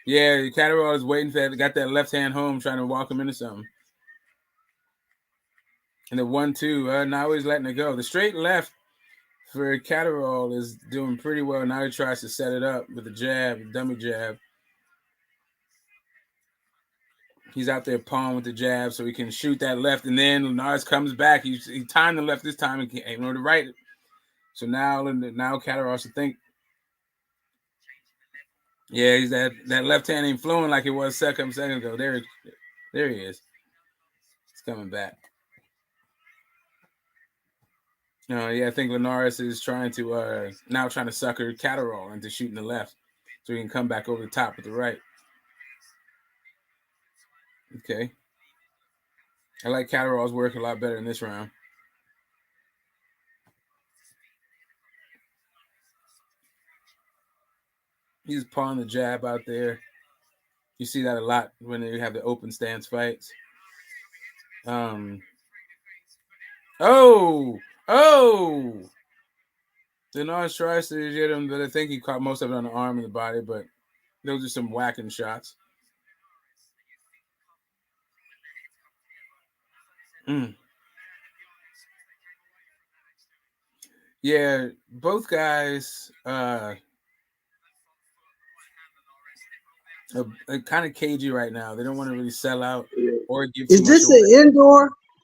Yeah, Catterall is waiting for that. Got that left hand home, trying to walk him into something. And the 1-2. Now he's letting it go. The straight left for Catterall is doing pretty well. Now he tries to set it up with the jab, dummy jab. He's out there pawing with the jab so he can shoot that left. And then Linares comes back. He timed the left this time and came on the right. So now Catterall should think. Yeah, he's that left hand ain't flowing like it was seconds ago. There he is. He's coming back. I think Linares is trying to sucker Catterall into shooting the left so he can come back over the top with the right. Okay. I like Catterall's work a lot better in this round. He's pawing the jab out there. You see that a lot when they have the open stance fights. Linares tries to hit him, but I think he caught most of it on the arm and the body, but those are some whacking shots. Yeah, both guys are kind of cagey right now. They don't want to really sell out or give too much away.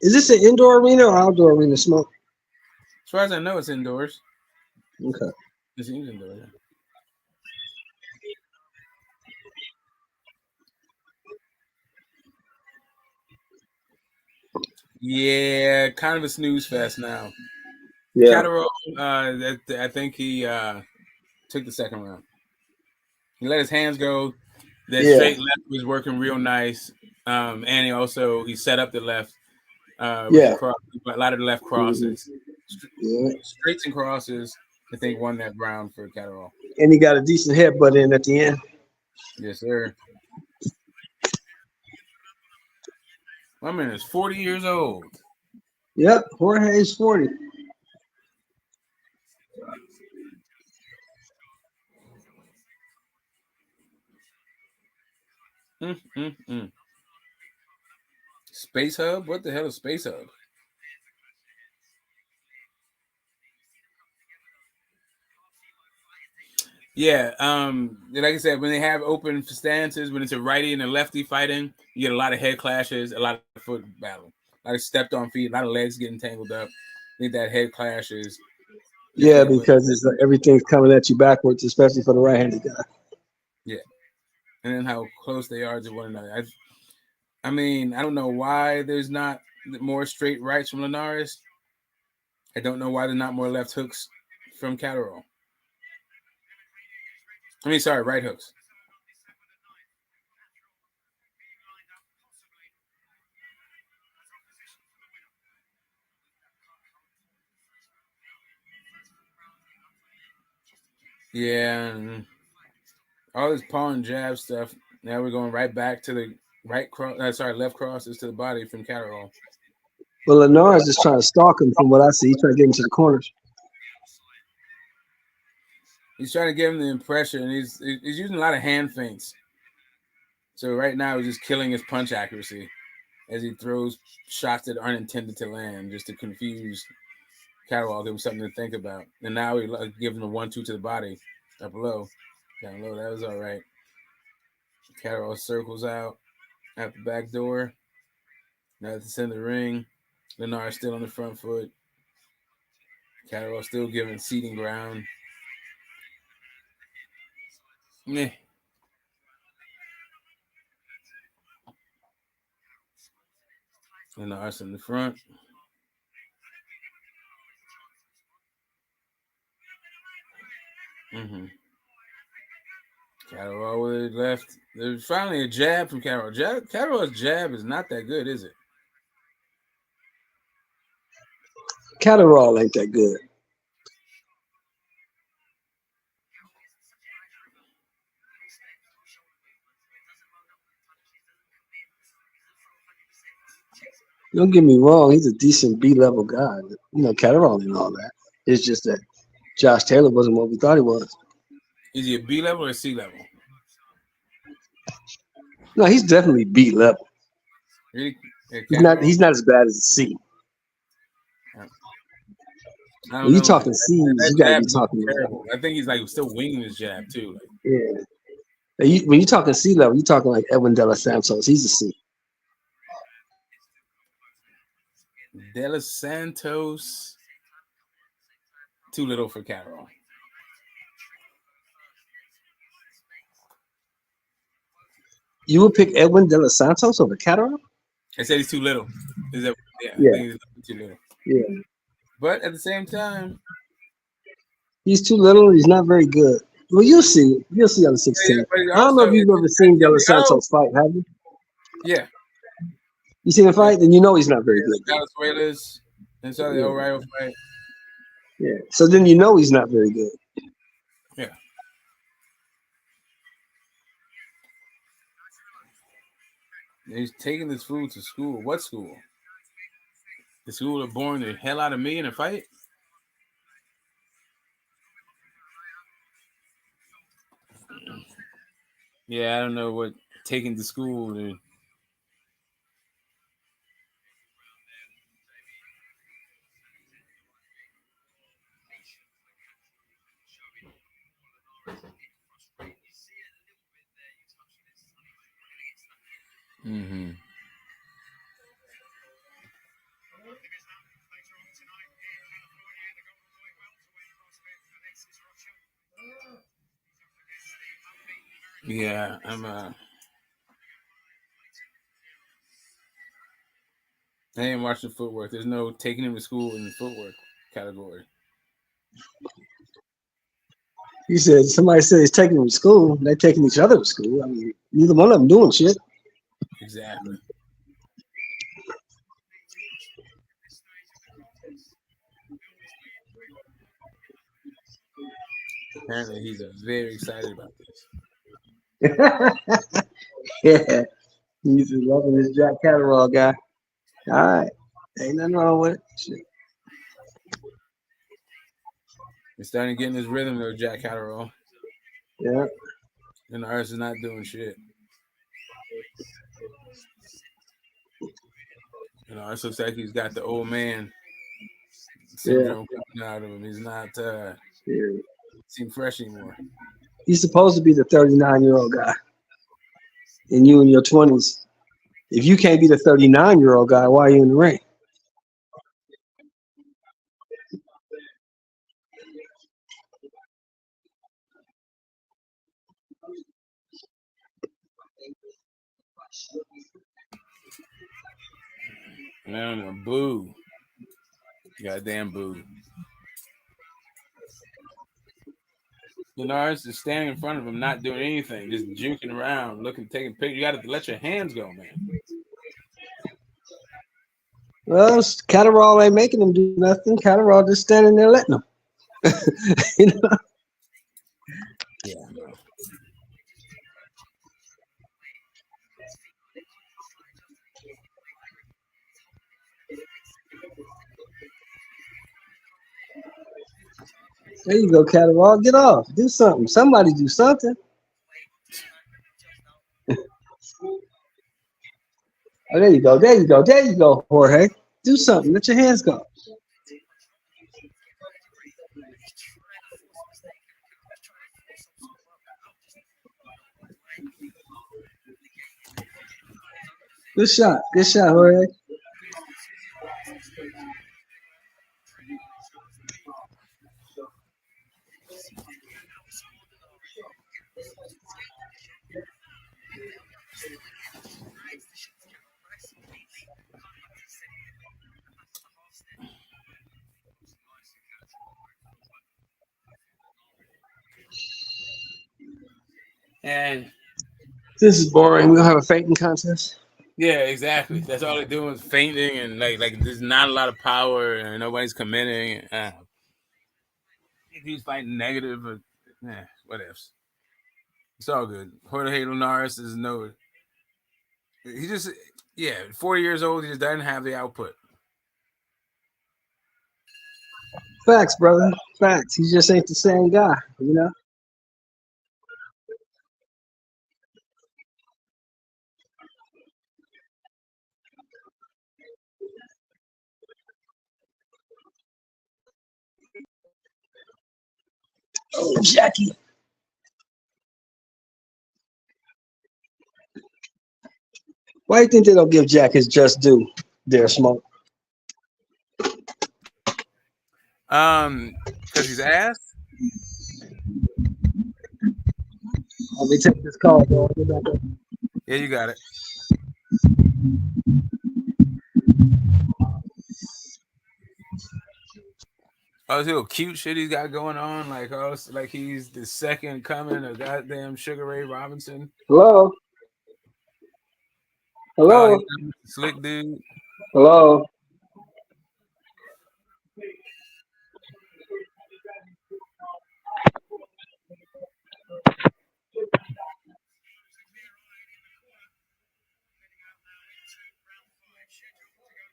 Is this an indoor arena or outdoor arena, Smoke? As far as I know, it's indoors. Okay. It seems indoors. Yeah, kind of a snooze fest now. Yeah. Catterall, I think he took the second round. He let his hands go. That straight left was working real nice. And he set up the left. With a lot of the left crosses. Straights and crosses, I think, won that round for Catterall. And he got a decent headbutt in at the end. Yes, sir. My man is 40 years old. Yep, Jorge is 40. Space Hub? What the hell is Space Hub? Yeah, like I said, when they have open stances, when it's a righty and a lefty fighting, you get a lot of head clashes, a lot of foot battle, a lot of stepped on feet, a lot of legs getting tangled up. I think that head clashes. Yeah, because everything's coming at you backwards, especially for the right-handed guy. Yeah, and then how close they are to one another. I mean, I don't know why there's not more straight rights from Linares. I don't know why there's not more left hooks from Catterall. I mean, sorry, right hooks. Yeah, all this paw and jab stuff. Now we're going right back to the left crosses to the body from Catterall. Well, Linares is trying to stalk him from what I see. He's trying to get him to the corners. He's trying to give him the impression. He's using a lot of hand feints. So right now he's just killing his punch accuracy as he throws shots that aren't intended to land, just to confuse Catterall, give him something to think about. And now he gives him a 1-2 to the body, up low, down low. That was all right. Catterall circles out the back door. Now it's in the ring. Linares still on the front foot. Catterall still giving seating ground. Meh. Linares in the front. Catterall with it left. There's finally a jab from Catterall. Catterall's jab is not that good, is it? Catterall ain't that good. Don't get me wrong, he's a decent B-level guy. You know, Catterall and all that. It's just that Josh Taylor wasn't what we thought he was. Is he a B level or C level? No, he's definitely B-level. Really? Yeah, He's not. He's not as bad as a C. I don't When you know. talking C's, That you got to jab be is talking. terrible. I think he's like still winging his jab too. Like, Yeah. When you talking C level, you talking like Edwin De Los Santos. He's a C. De Los Santos, too little for Catterall. You would pick Edwin De Los Santos over Catterall? I said he's too little. Is that? Yeah, Yeah. I think he's too little. Yeah. But at the same time, he's too little. He's not very good. Well, you'll see. You'll see on the 16th. I don't know if you've ever seen De Los Santos fight, have you? Yeah. You seen him fight? Then you know he's not very good. Venezuela's and so the O'Reilly fight. Yeah. So then you know he's not very good. Yeah. He's taking this fool to school. What school? The school that boring the hell out of me in a fight? Yeah, I don't know what taking to school. Dude. Mm-hmm. Yeah, I ain't watching footwork. There's no taking him to school in the footwork category. He said somebody said he's taking him to school. They're taking each other to school. I mean, neither one of them doing shit. Exactly. Apparently, he's very excited about this. Yeah. He's loving this Jack Catterall guy. All right. Ain't nothing wrong with it. Shit. He's starting to get in his rhythm, though, Jack Catterall. Yeah. And the artist is not doing shit. You know, it looks like he's got the old man syndrome coming out of him. He's not seem fresh anymore. He's supposed to be the 39-year-old guy. And you in your 20s. If you can't be the 39-year-old guy, why are you in the ring? No, boo. Goddamn boo. Linares is standing in front of him, not doing anything, just juking around, looking, taking pictures. You got to let your hands go, man. Well, Catterall ain't making him do nothing. Catterall just standing there letting him. You know? Yeah. There you go, Catterall. Get off. Do something. Somebody do something. Oh, there you go. There you go. There you go, Jorge. Do something. Let your hands go. Good shot. Good shot, Jorge. And this is boring. We don't have a fainting contest. Yeah, exactly. That's all they're doing is fainting and like there's not a lot of power and nobody's committing. He's fighting negative, but what ifs. It's all good. Jorge Linares is no. He just, 40 years old. He just doesn't have the output. Facts, brother. Facts. He just ain't the same guy, you know? Oh, Jackie. Why do you think they don't give Jack his just due there, Smoke? Because he's ass. Let me take this call, bro. Get back up. Yeah, you got it. Oh, this little cute shit he's got going on, like he's the second coming of goddamn Sugar Ray Robinson. Hello? Oh, Hello? he's a slick dude. Hello?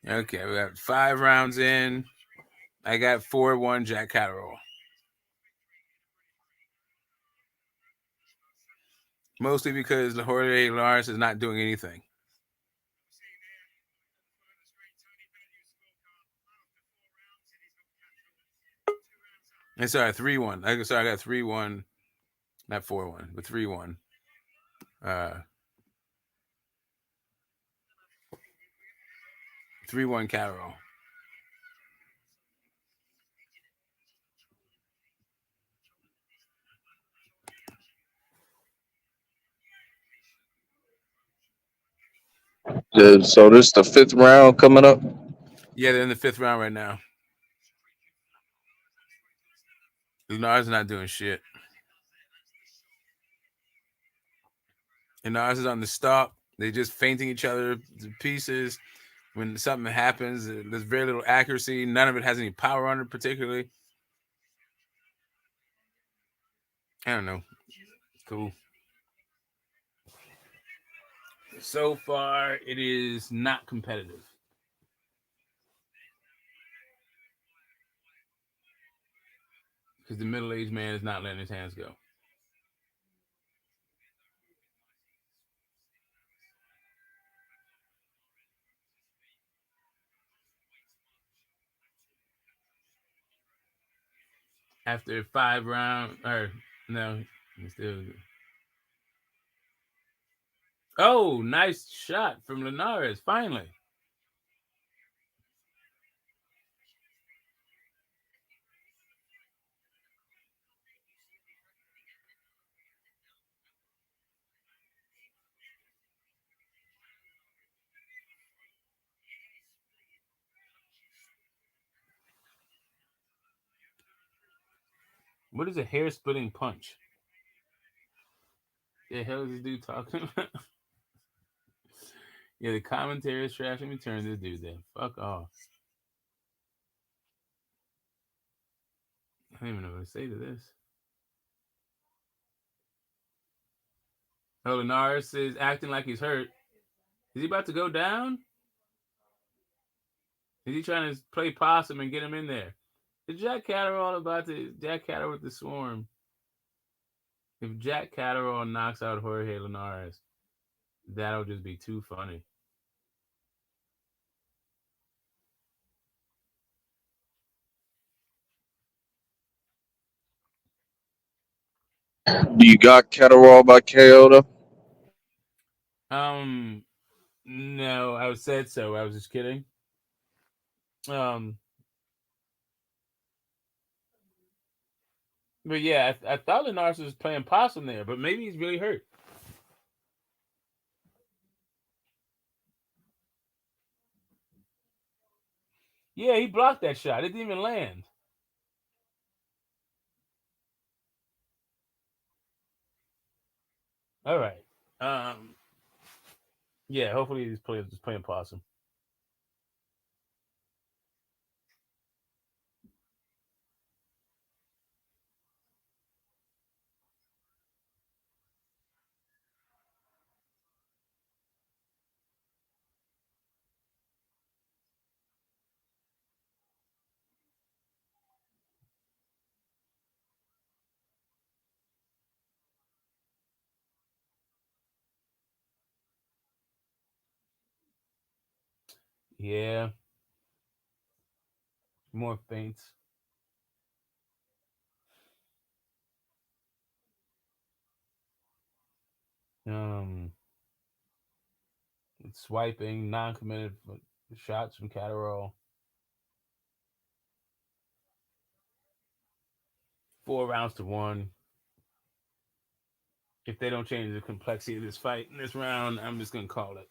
Okay, we got 5 rounds in. I got 4-1 Jack Catterall. Mostly because Jorge Lars is not doing anything. And sorry, 3-1. I got 3-1, not 4-1, but 3-1. 3-1 Catterall. So this is the 5th round coming up. Yeah, they're in the 5th round right now. Lars is not doing shit. And Lars is on the stop. They're just fainting each other to pieces. When something happens, there's very little accuracy. None of it has any power on it, particularly. I don't know. Cool. So far, it is not competitive. Because the middle-aged man is not letting his hands go. After 5 rounds, or no, still. Oh, nice shot from Linares, finally. What is a hair-splitting punch? The hell is this dude talking about? Yeah, the commentary is trash. Let me turn this dude down. Fuck off. I don't even know what to say to this. Oh, Linares is acting like he's hurt. Is he about to go down? Is he trying to play possum and get him in there? Is Jack Catterall about to Jack Catterall with the swarm? If Jack Catterall knocks out Jorge Linares, that'll just be too funny. Do you got Catterall by KO though? No, I said so. I was just kidding. But yeah, I thought Linares was playing possum there, but maybe he's really hurt. Yeah, he blocked that shot. It didn't even land. All right. Yeah, hopefully he's playing possum. Yeah, more feints. Um, swiping, non-committed shots from Catterall. 4 rounds to 1. If they don't change the complexity of this fight in this round, I'm just gonna call it.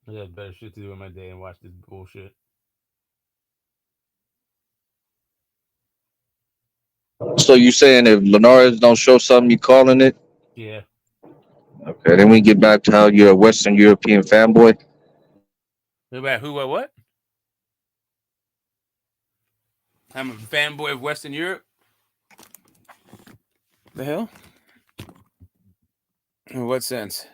I got better shit to do in my day and watch this bullshit. So you saying if Linares don't show something, you calling it? Yeah. Okay, then we get back to how you're a Western European fanboy. About who? What? I'm a fanboy of Western Europe. The hell? In what sense?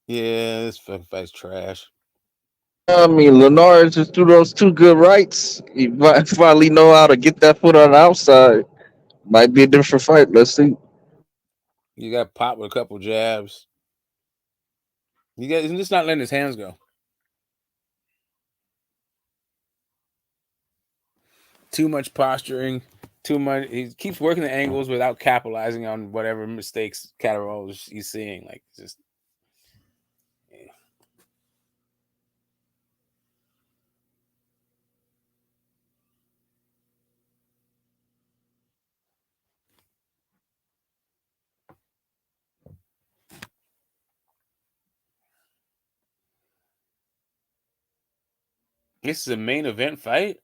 Yeah, this fucking fight's trash. I mean, Linares just threw those two good rights. He finally know how to get that foot on the outside. Might be a different fight. Let's see. You got popped with a couple jabs. You got he's just not letting his hands go. Too much posturing. Too much. He keeps working the angles without capitalizing on whatever mistakes Catterall he's seeing. Like just. Yeah. This is a main event fight.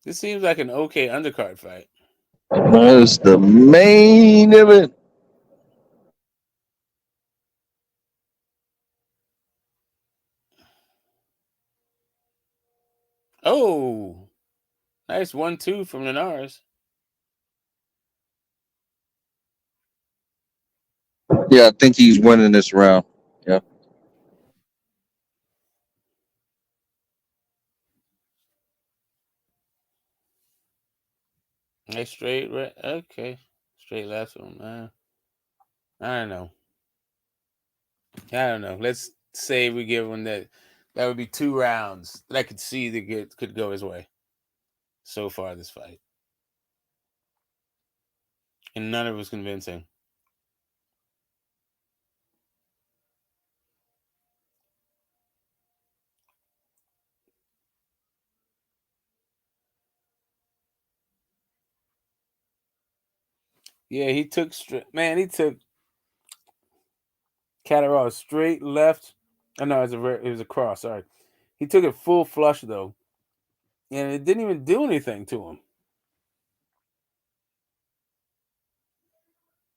This seems like an okay undercard fight. That's the main event. Oh, nice 1-2 from Linares. Yeah, I think he's winning this round. Yeah. Nice straight right. Okay, straight left from I don't know. I don't know. Let's say we give him that. That would be 2 rounds that I could see that could go his way. So far this fight, and none of it was convincing. Yeah, he took straight. Man, he took Catterall straight left. Oh no, it was a cross. Sorry, he took it full flush though, and it didn't even do anything to him.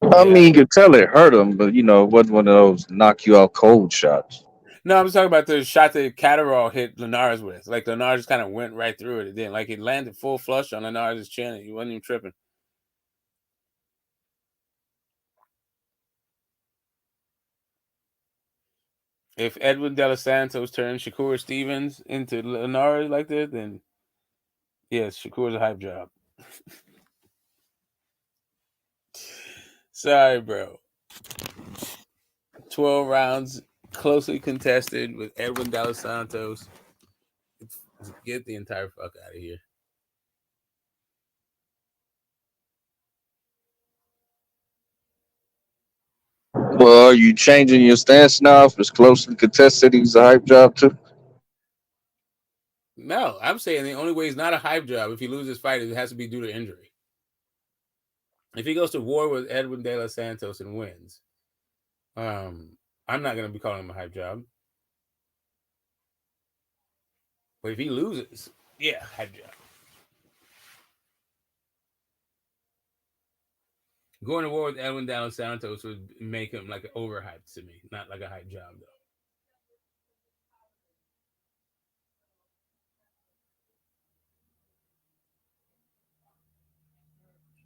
I mean, Yeah. you could tell it hurt him, but it wasn't one of those knock you out cold shots. No, I'm talking about the shot that Catterall hit Linares with. Like Linares just kind of went right through it. It didn't. Like it landed full flush on Linares' chin. He wasn't even tripping. If Edwin De Los Santos turns Shakur Stevens into Linares like that, then yes, Shakur's a hype job. Sorry, bro. 12 rounds, closely contested with Edwin De Los Santos. Get the entire fuck out of here. Well, are you changing your stance now? If it's closely contested, he's a hype job too. No, I'm saying the only way he's not a hype job if he loses his fight, it has to be due to injury. If he goes to war with Edwin De Los Santos and wins, I'm not going to be calling him a hype job. But if he loses, yeah, hype job. Going to war with Edwin De Los Santos would make him like an overhyped to me, not like a hype job though.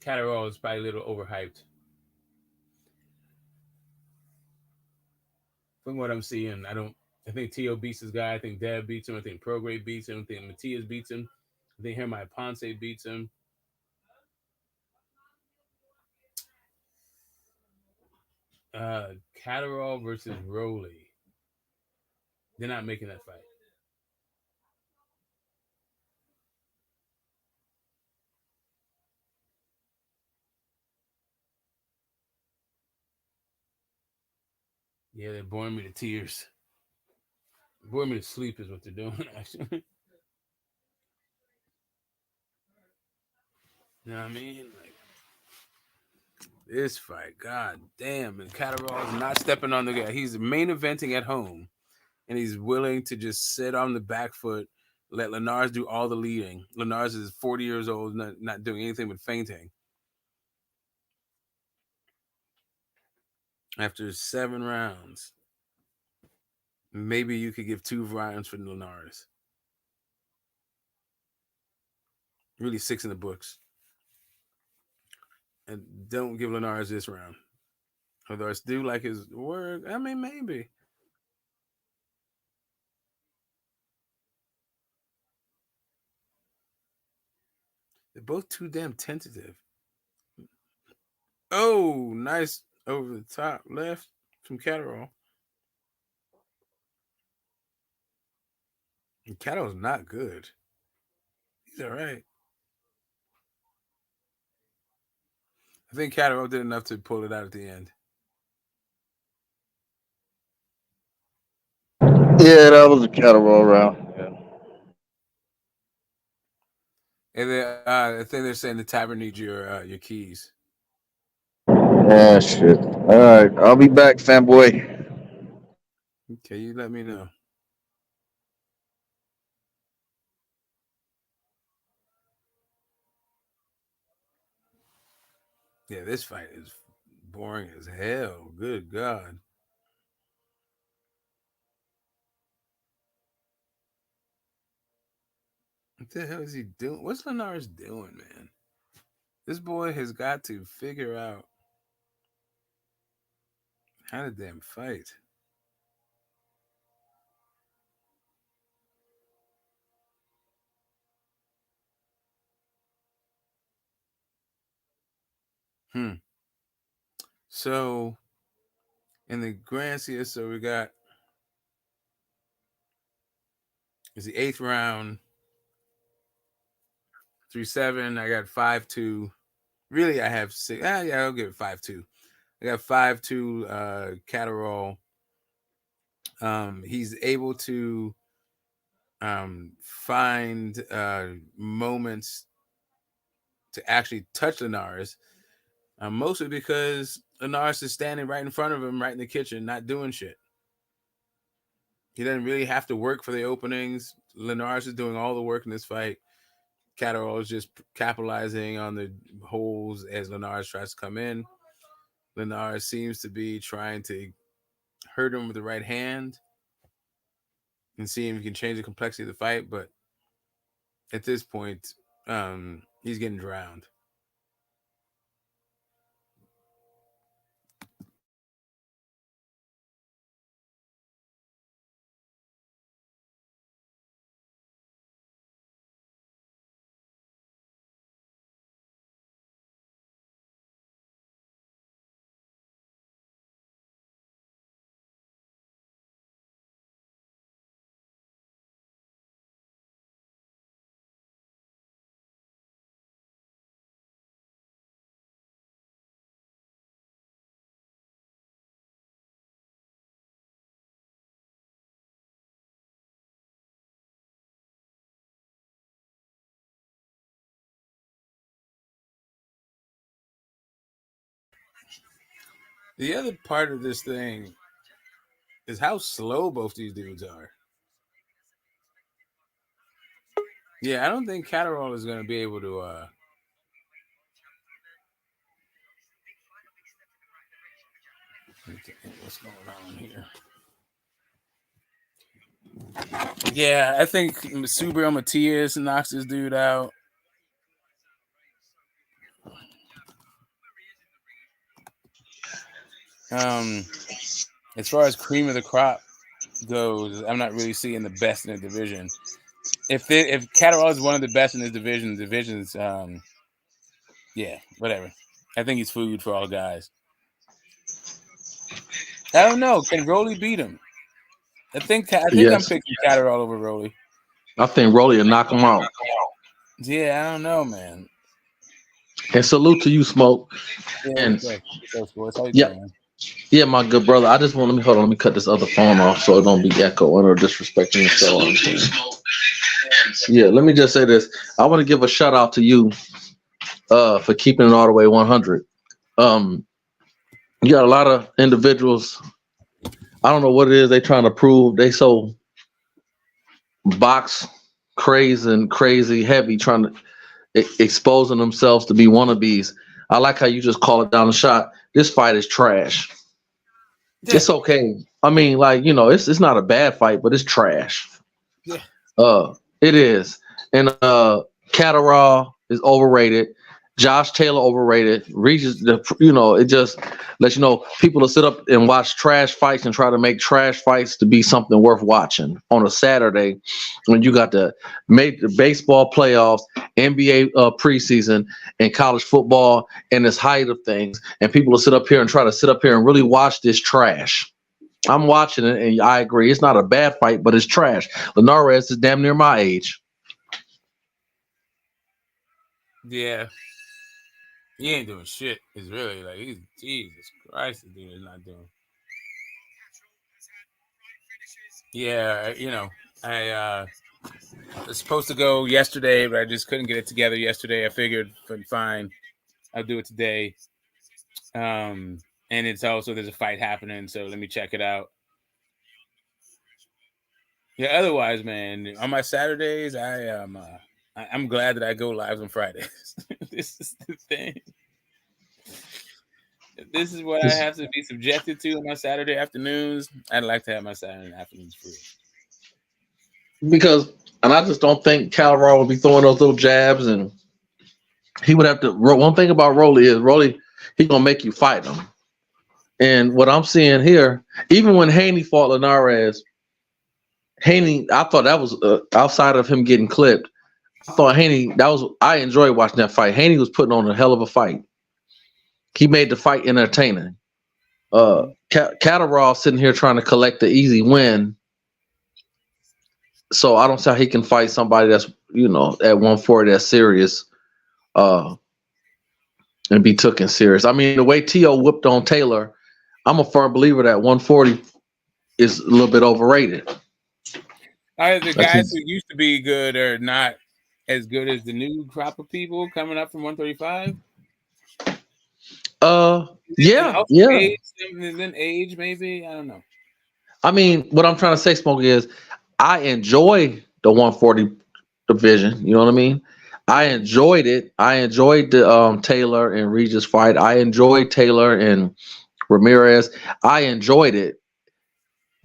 Catterall is probably a little overhyped. From what I'm seeing, I think T.O. beats this guy. I think Dev beats him. I think Prograis beats him. I think Matias beats him. I think Hermai Ponce beats him. Catterall versus Rowley. They're not making that fight. Yeah, they're boring me to tears. Boring me to sleep is what they're doing, actually. You know what I mean? Like, this fight, god damn. And Catterall is not stepping on the guy. He's main eventing at home, and he's willing to just sit on the back foot, let Linares do all the leading. Linares is 40 years old, not doing anything but fainting. After 7 rounds, maybe you could give 2 rounds for Linares. Really 6 in the books. And don't give Linares this round. Although I do like his work. I mean, maybe. They're both too damn tentative. Oh, nice over the top left from Catterall. And Catterall's not good. He's all right. I think Catterall did enough to pull it out at the end. Yeah, that was a Catterall round. Yeah. And I think they're saying the tavern needs your keys. Yeah, shit. All right, I'll be back, fanboy. Okay, you let me know. Yeah, this fight is boring as hell. Good God. What the hell is he doing? What's Linares doing, man? This boy has got to figure out how to damn fight. So in the Grand CS, so we got it's the 8th round, 3-7. I got 5-2. Really, I have 6. Yeah, I'll give it 5-2. I got 5-2 Catterall. He's able to find moments to actually touch Linares, mostly because Linares is standing right in front of him, right in the kitchen, not doing shit. He doesn't really have to work for the openings. Linares is doing all the work in this fight. Catterall is just capitalizing on the holes as Linares tries to come in. Linares seems to be trying to hurt him with the right hand and see if he can change the complexity of the fight, but at this point, he's getting drowned. The other part of this thing is how slow both these dudes are. Yeah, I don't think Catterall is going to be able to. What's going on here? Yeah, I think Subir Matias knocks this dude out. As far as cream of the crop goes, I'm not really seeing the best in the division. If Catterall is one of the best in his divisions, yeah, whatever. I think he's food for all guys. I don't know. Can Rolly beat him? I think I'm picking Catterall over Rolly. I think Rolly will knock him out. Yeah, I don't know, man. And salute to you, Smoke. Yeah, And yeah, my good brother. I just want let me cut this other phone off so it don't be echoing or disrespecting the show. Yeah, let me just say this. I want to give a shout out to you for keeping it all the way 100. You got a lot of individuals. I don't know what it is they trying to prove. They so box crazy heavy, trying to exposing themselves to be wannabes. I like how you just call it down the shot. This fight is trash. Yeah. It's okay. I mean, like, you know, it's not a bad fight, but it's trash. Yeah. It is. And Catterall is overrated. Josh Taylor overrated. Regis, it just lets you know people will sit up and watch trash fights and try to make trash fights to be something worth watching on a Saturday when you got the baseball playoffs, NBA preseason, and college football and this height of things. And people will sit up here and try to sit up here and really watch this trash. I'm watching it and I agree. It's not a bad fight, but it's trash. Linares is damn near my age. Yeah. He ain't doing shit. It's really like Jesus Christ, the dude is not doing. Yeah, I was supposed to go yesterday, but I just couldn't get it together yesterday. I figured, fine, I'll do it today. And it's also there's a fight happening, so let me check it out. Yeah, otherwise, man, on my Saturdays, I'm glad that I go live on Fridays. This is the thing. This is what I have to be subjected to on my Saturday afternoons. I'd like to have my Saturday afternoons free. Because, and I just don't think Catterall would be throwing those little jabs, and he would have to. One thing about Rolly is he gonna make you fight him. And what I'm seeing here, even when Haney fought Linares, Haney, I thought that was outside of him getting clipped. I thought Haney, I enjoyed watching that fight. Haney was putting on a hell of a fight. He made the fight entertaining. Catterall sitting here trying to collect the easy win. So I don't see how he can fight somebody that's, at 140 that's serious and be taken serious. I mean, the way T.O. whipped on Taylor, I'm a firm believer that 140 is a little bit overrated. The guys who used to be good are not as good as the new crop of people coming up from 135? Yeah. Age, then age, maybe? I don't know. I mean, what I'm trying to say, Smokey, is I enjoy the 140 division. You know what I mean? I enjoyed it. I enjoyed the Taylor and Regis fight. I enjoyed Taylor and Ramirez. I enjoyed it.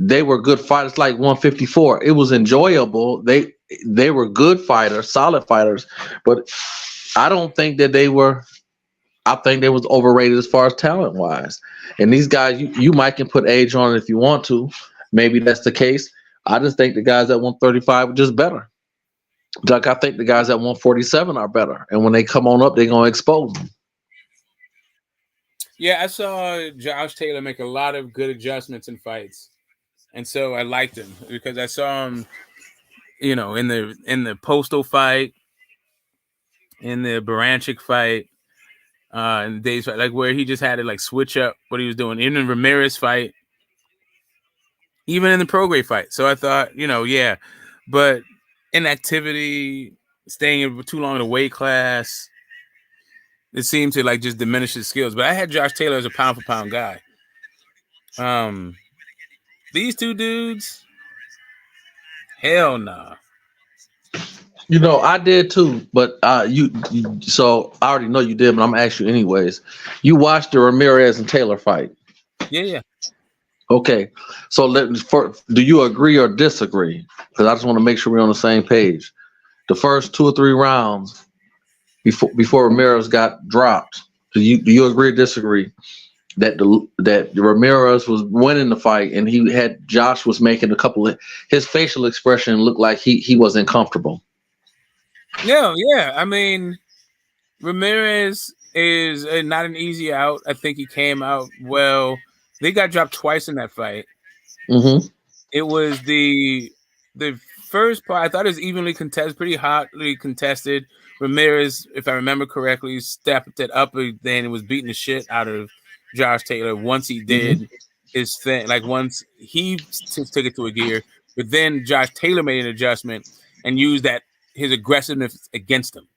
They were good fighters, like 154. It was enjoyable. They were good fighters, solid fighters, but I don't think that they were. I think they was overrated as far as talent wise. And these guys, you might can put age on it if you want to. Maybe that's the case. I just think the guys at 135 are just better. Like I think the guys at 147 are better. And when they come on up, they're gonna expose them. Yeah, I saw Josh Taylor make a lot of good adjustments in fights. And so I liked him because I saw him, in the Postal fight, in the Baranchik fight, in Dave's fight, like where he just had to like switch up what he was doing. In the Ramirez fight, even in the Prograis fight. So I thought, yeah, but inactivity, staying in too long in the weight class, it seemed to like just diminish his skills. But I had Josh Taylor as a pound for pound guy. These two dudes, hell nah. I did too, but so I already know you did, but I'm gonna ask you anyways. You watched the Ramirez and Taylor fight? Yeah. Okay, so do you agree or disagree? Because I just want to make sure we're on the same page. The first 2 or 3 rounds before Ramirez got dropped, do you agree or disagree? that Ramirez was winning the fight, and he had Josh was making a couple of his facial expression looked like he wasn't comfortable. Yeah. I mean, Ramirez is not an easy out. I think he came out well. They got dropped twice in that fight. Mm-hmm. It was the first part. I thought it was evenly contested, pretty hotly contested. Ramirez, if I remember correctly, stepped it up, then it was beating the shit out of Josh Taylor once he did his thing. Like once he took it to a gear, but then Josh Taylor made an adjustment and used his aggressiveness against him.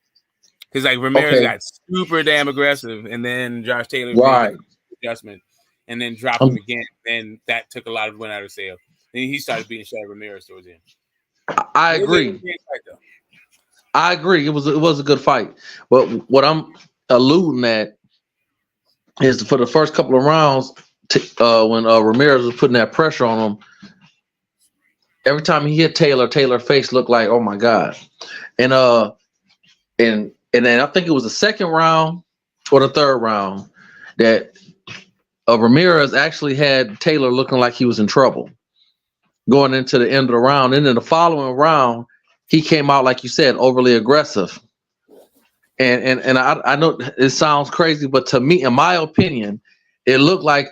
Because like Ramirez got super damn aggressive, and then Josh Taylor made an adjustment and then dropped him again, and that took a lot of wind out of sail. And he started beating shit out of Ramirez towards the end. I agree. I agree. It was a good fight. But what I'm alluding at is for the first couple of rounds, when Ramirez was putting that pressure on him, every time he hit Taylor, Taylor's face looked like, oh my God. And then I think it was the second round or the third round that Ramirez actually had Taylor looking like he was in trouble going into the end of the round. And then the following round, he came out, like you said, overly aggressive. And I know it sounds crazy, but to me, in my opinion, it looked like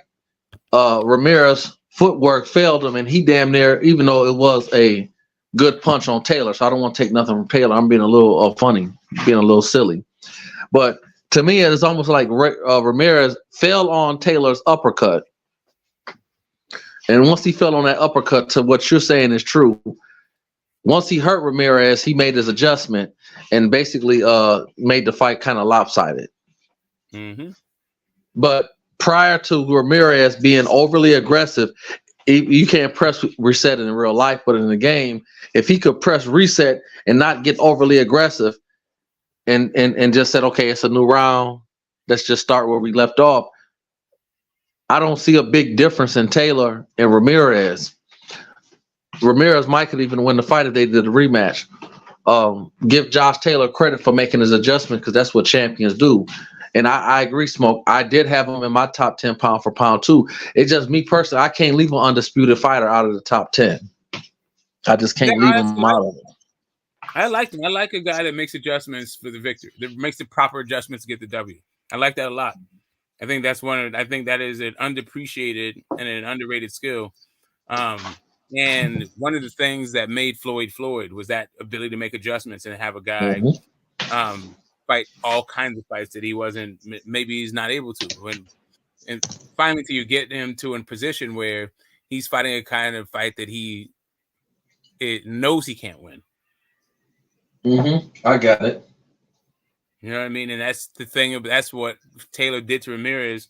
Ramirez footwork failed him, and he damn near, even though it was a good punch on Taylor, so I don't want to take nothing from Taylor. I'm being a little funny, being a little silly. But to me, it's almost like Ramirez fell on Taylor's uppercut. And once he fell on that uppercut, to what you're saying is true. Once he hurt Ramirez, he made his adjustment and basically made the fight kind of lopsided. Mm-hmm. But prior to Ramirez being overly aggressive, you can't press reset in real life, but in the game, if he could press reset and not get overly aggressive and just said, okay, it's a new round, let's just start where we left off, I don't see a big difference in Taylor and Ramirez. Ramirez might could even win the fight if they did a rematch. Give Josh Taylor credit for making his adjustment, because that's what champions do. And I agree, Smoke. I did have him in my top 10 pound for pound too. It's just me personally, I can't leave an undisputed fighter out of the top 10. I just can't leave him out of it. I like him. I like a guy that makes adjustments for the victor, that makes the proper adjustments to get the W. I like that a lot. I think that's I think that is an underappreciated and an underrated skill. And one of the things that made Floyd was that ability to make adjustments and have a guy fight all kinds of fights that he wasn't, maybe he's not able to. And finally, till you get him to a position where he's fighting a kind of fight that he knows he can't win. I got it. You know what I mean? And that's the thing. That's what Taylor did to Ramirez.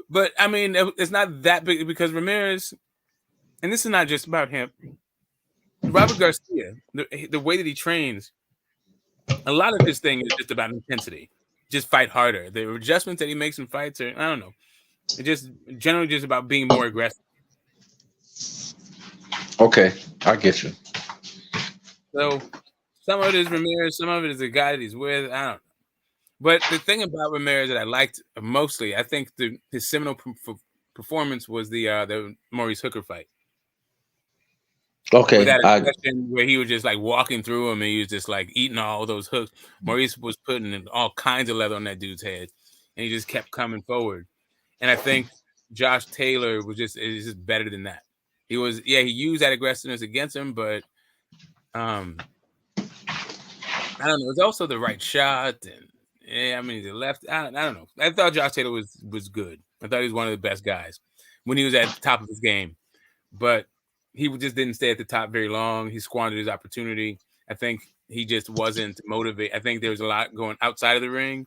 But, I mean, it's not that big because Ramirez, and this is not just about him, Robert Garcia, the way that he trains, a lot of this thing is just about intensity. Just fight harder. The adjustments that he makes in fights are, I don't know, it's just generally just about being more aggressive. Okay, I get you. So some of it is Ramirez, some of it is the guy that he's with. I don't know. But the thing about Ramirez that I liked mostly, I think his seminal performance was the Maurice Hooker fight. Okay, with that expression where he was just like walking through him and he was just like eating all those hooks. Maurice was putting all kinds of leather on that dude's head, and he just kept coming forward. And I think Josh Taylor is just better than that. He used that aggressiveness against him, but I don't know. It's also the right shot, and the left. I don't know. I thought Josh Taylor was good. I thought he was one of the best guys when he was at the top of his game, but he just didn't stay at the top very long. He squandered his opportunity. I think he just wasn't motivated. I think there was a lot going outside of the ring,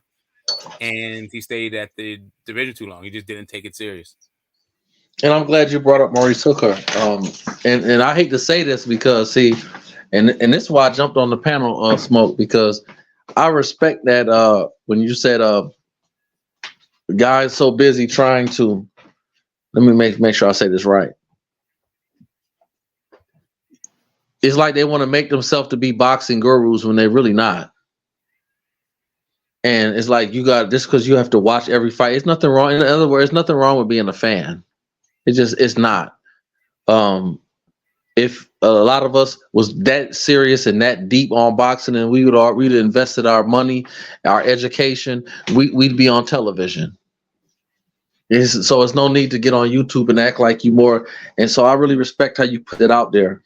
and he stayed at the division too long. He just didn't take it serious. And I'm glad you brought up Maurice Hooker. And I hate to say this because, see, and this is why I jumped on the panel, Smoke, because I respect that when you said the guy is so busy trying to, let me make sure I say this right. It's like they want to make themselves to be boxing gurus when they're really not. And it's like you got just because you have to watch every fight. It's nothing wrong. In other words, nothing wrong with being a fan. It's not. If a lot of us was that serious and that deep on boxing, and we'd invested our money, our education, we'd be on television. So it's no need to get on YouTube and act like you more. And so I really respect how you put it out there.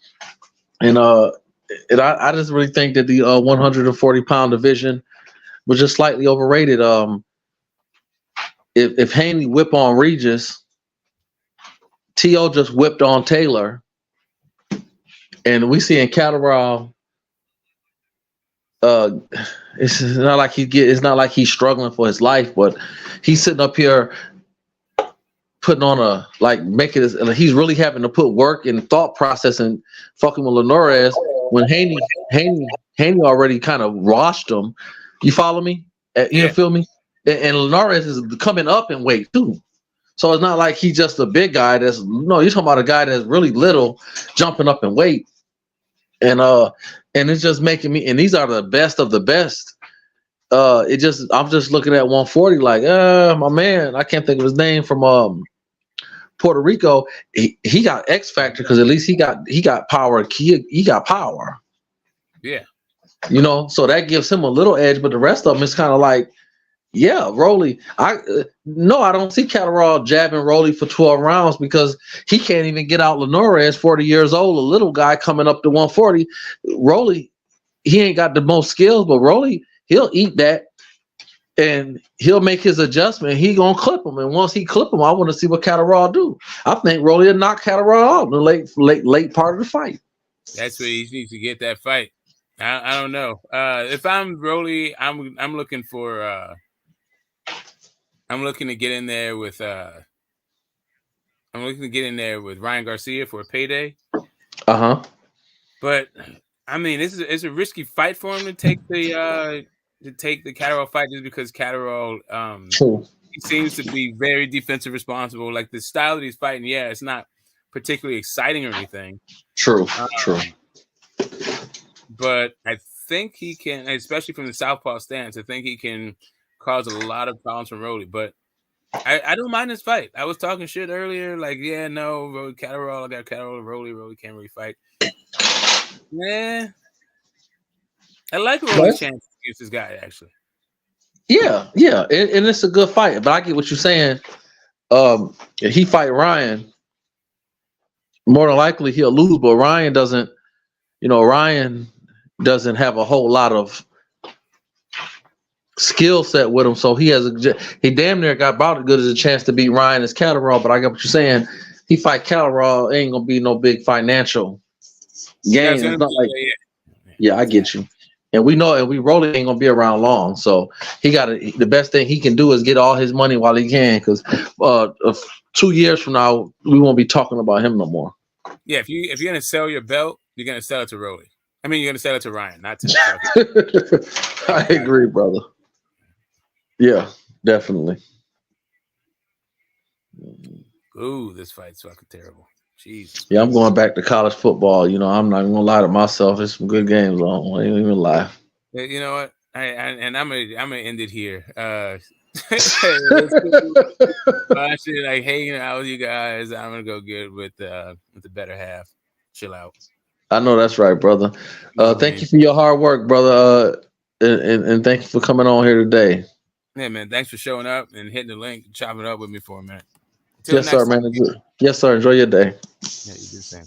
And I just really think that the 140-pound division was just slightly overrated. If Haney whip on Regis, T.O. just whipped on Taylor, and we see in Catterall, it's not like he's struggling for his life, but he's sitting up here putting on he's really having to put work and thought process and fucking with Linares when Haney already kind of washed him. You follow me? You feel me? And Linares is coming up in weight too. So it's not like he's just a big guy you're talking about a guy that's really little jumping up in weight. And it's just making me, and these are the best of the best. I'm just looking at 140 like, my man, I can't think of his name from Puerto Rico. He got X factor because at least he got power. He got power. Yeah. So that gives him a little edge, but the rest of them is kind of like, yeah, Rolly. I don't see Catterall jabbing Rolly for 12 rounds because he can't even get out Linares, 40 years old, a little guy coming up to 140. Rolly, he ain't got the most skills, but Rolly, he'll eat that and he'll make his adjustment. He gonna clip him, and once he clip him, I want to see what Catterall do. I think Rolly will knock Catterall out in the late part of the fight. That's where he needs to get that fight. I don't know. If I'm Rolly, I'm looking for. I'm looking to get in there with Ryan Garcia for a payday. But I mean, it's a risky fight for him to take the Catterall fight just because Catterall he seems to be very defensive responsible. Like the style that he's fighting, it's not particularly exciting or anything. True. But I think he can, especially from the southpaw stance, I think he can cause a lot of problems for Rolly, but I don't mind this fight. I was talking shit earlier, like, Catterall, I got Catterall and Rolly can't really fight. Yeah, I like Rolly's chance against this guy, actually. Yeah, and it's a good fight, but I get what you're saying. If he fight Ryan, more than likely he'll lose, but Ryan doesn't have a whole lot of skill set with him, so he damn near got about as good as a chance to beat Ryan as Catterall. But I get what you're saying. He fight Catterall, ain't gonna be no big financial gain. It's not like, I get you. And we know, and we Rolly ain't gonna be around long, so the best thing he can do is get all his money while he can, because 2 years from now we won't be talking about him no more. Yeah, if you're gonna sell your belt, you're gonna sell it to Rolly. I mean, you're gonna sell it to Ryan, not to. I agree, brother. Yeah, definitely. Ooh, this fight's fucking terrible. Jeez. Yeah, I'm going back to college football. I'm not gonna lie to myself. There's some good games on. I ain't even lie. You know what? I'm gonna end it here. Like hanging out with you guys. I'm gonna go good with the better half. Chill out. I know that's right, brother. Thank you for your hard work, brother. And thank you for coming on here today. Yeah, man. Thanks for showing up and hitting the link, chopping it up with me for a minute. Yes, sir, man. Yes, sir. Enjoy your day. Yeah, you do the same.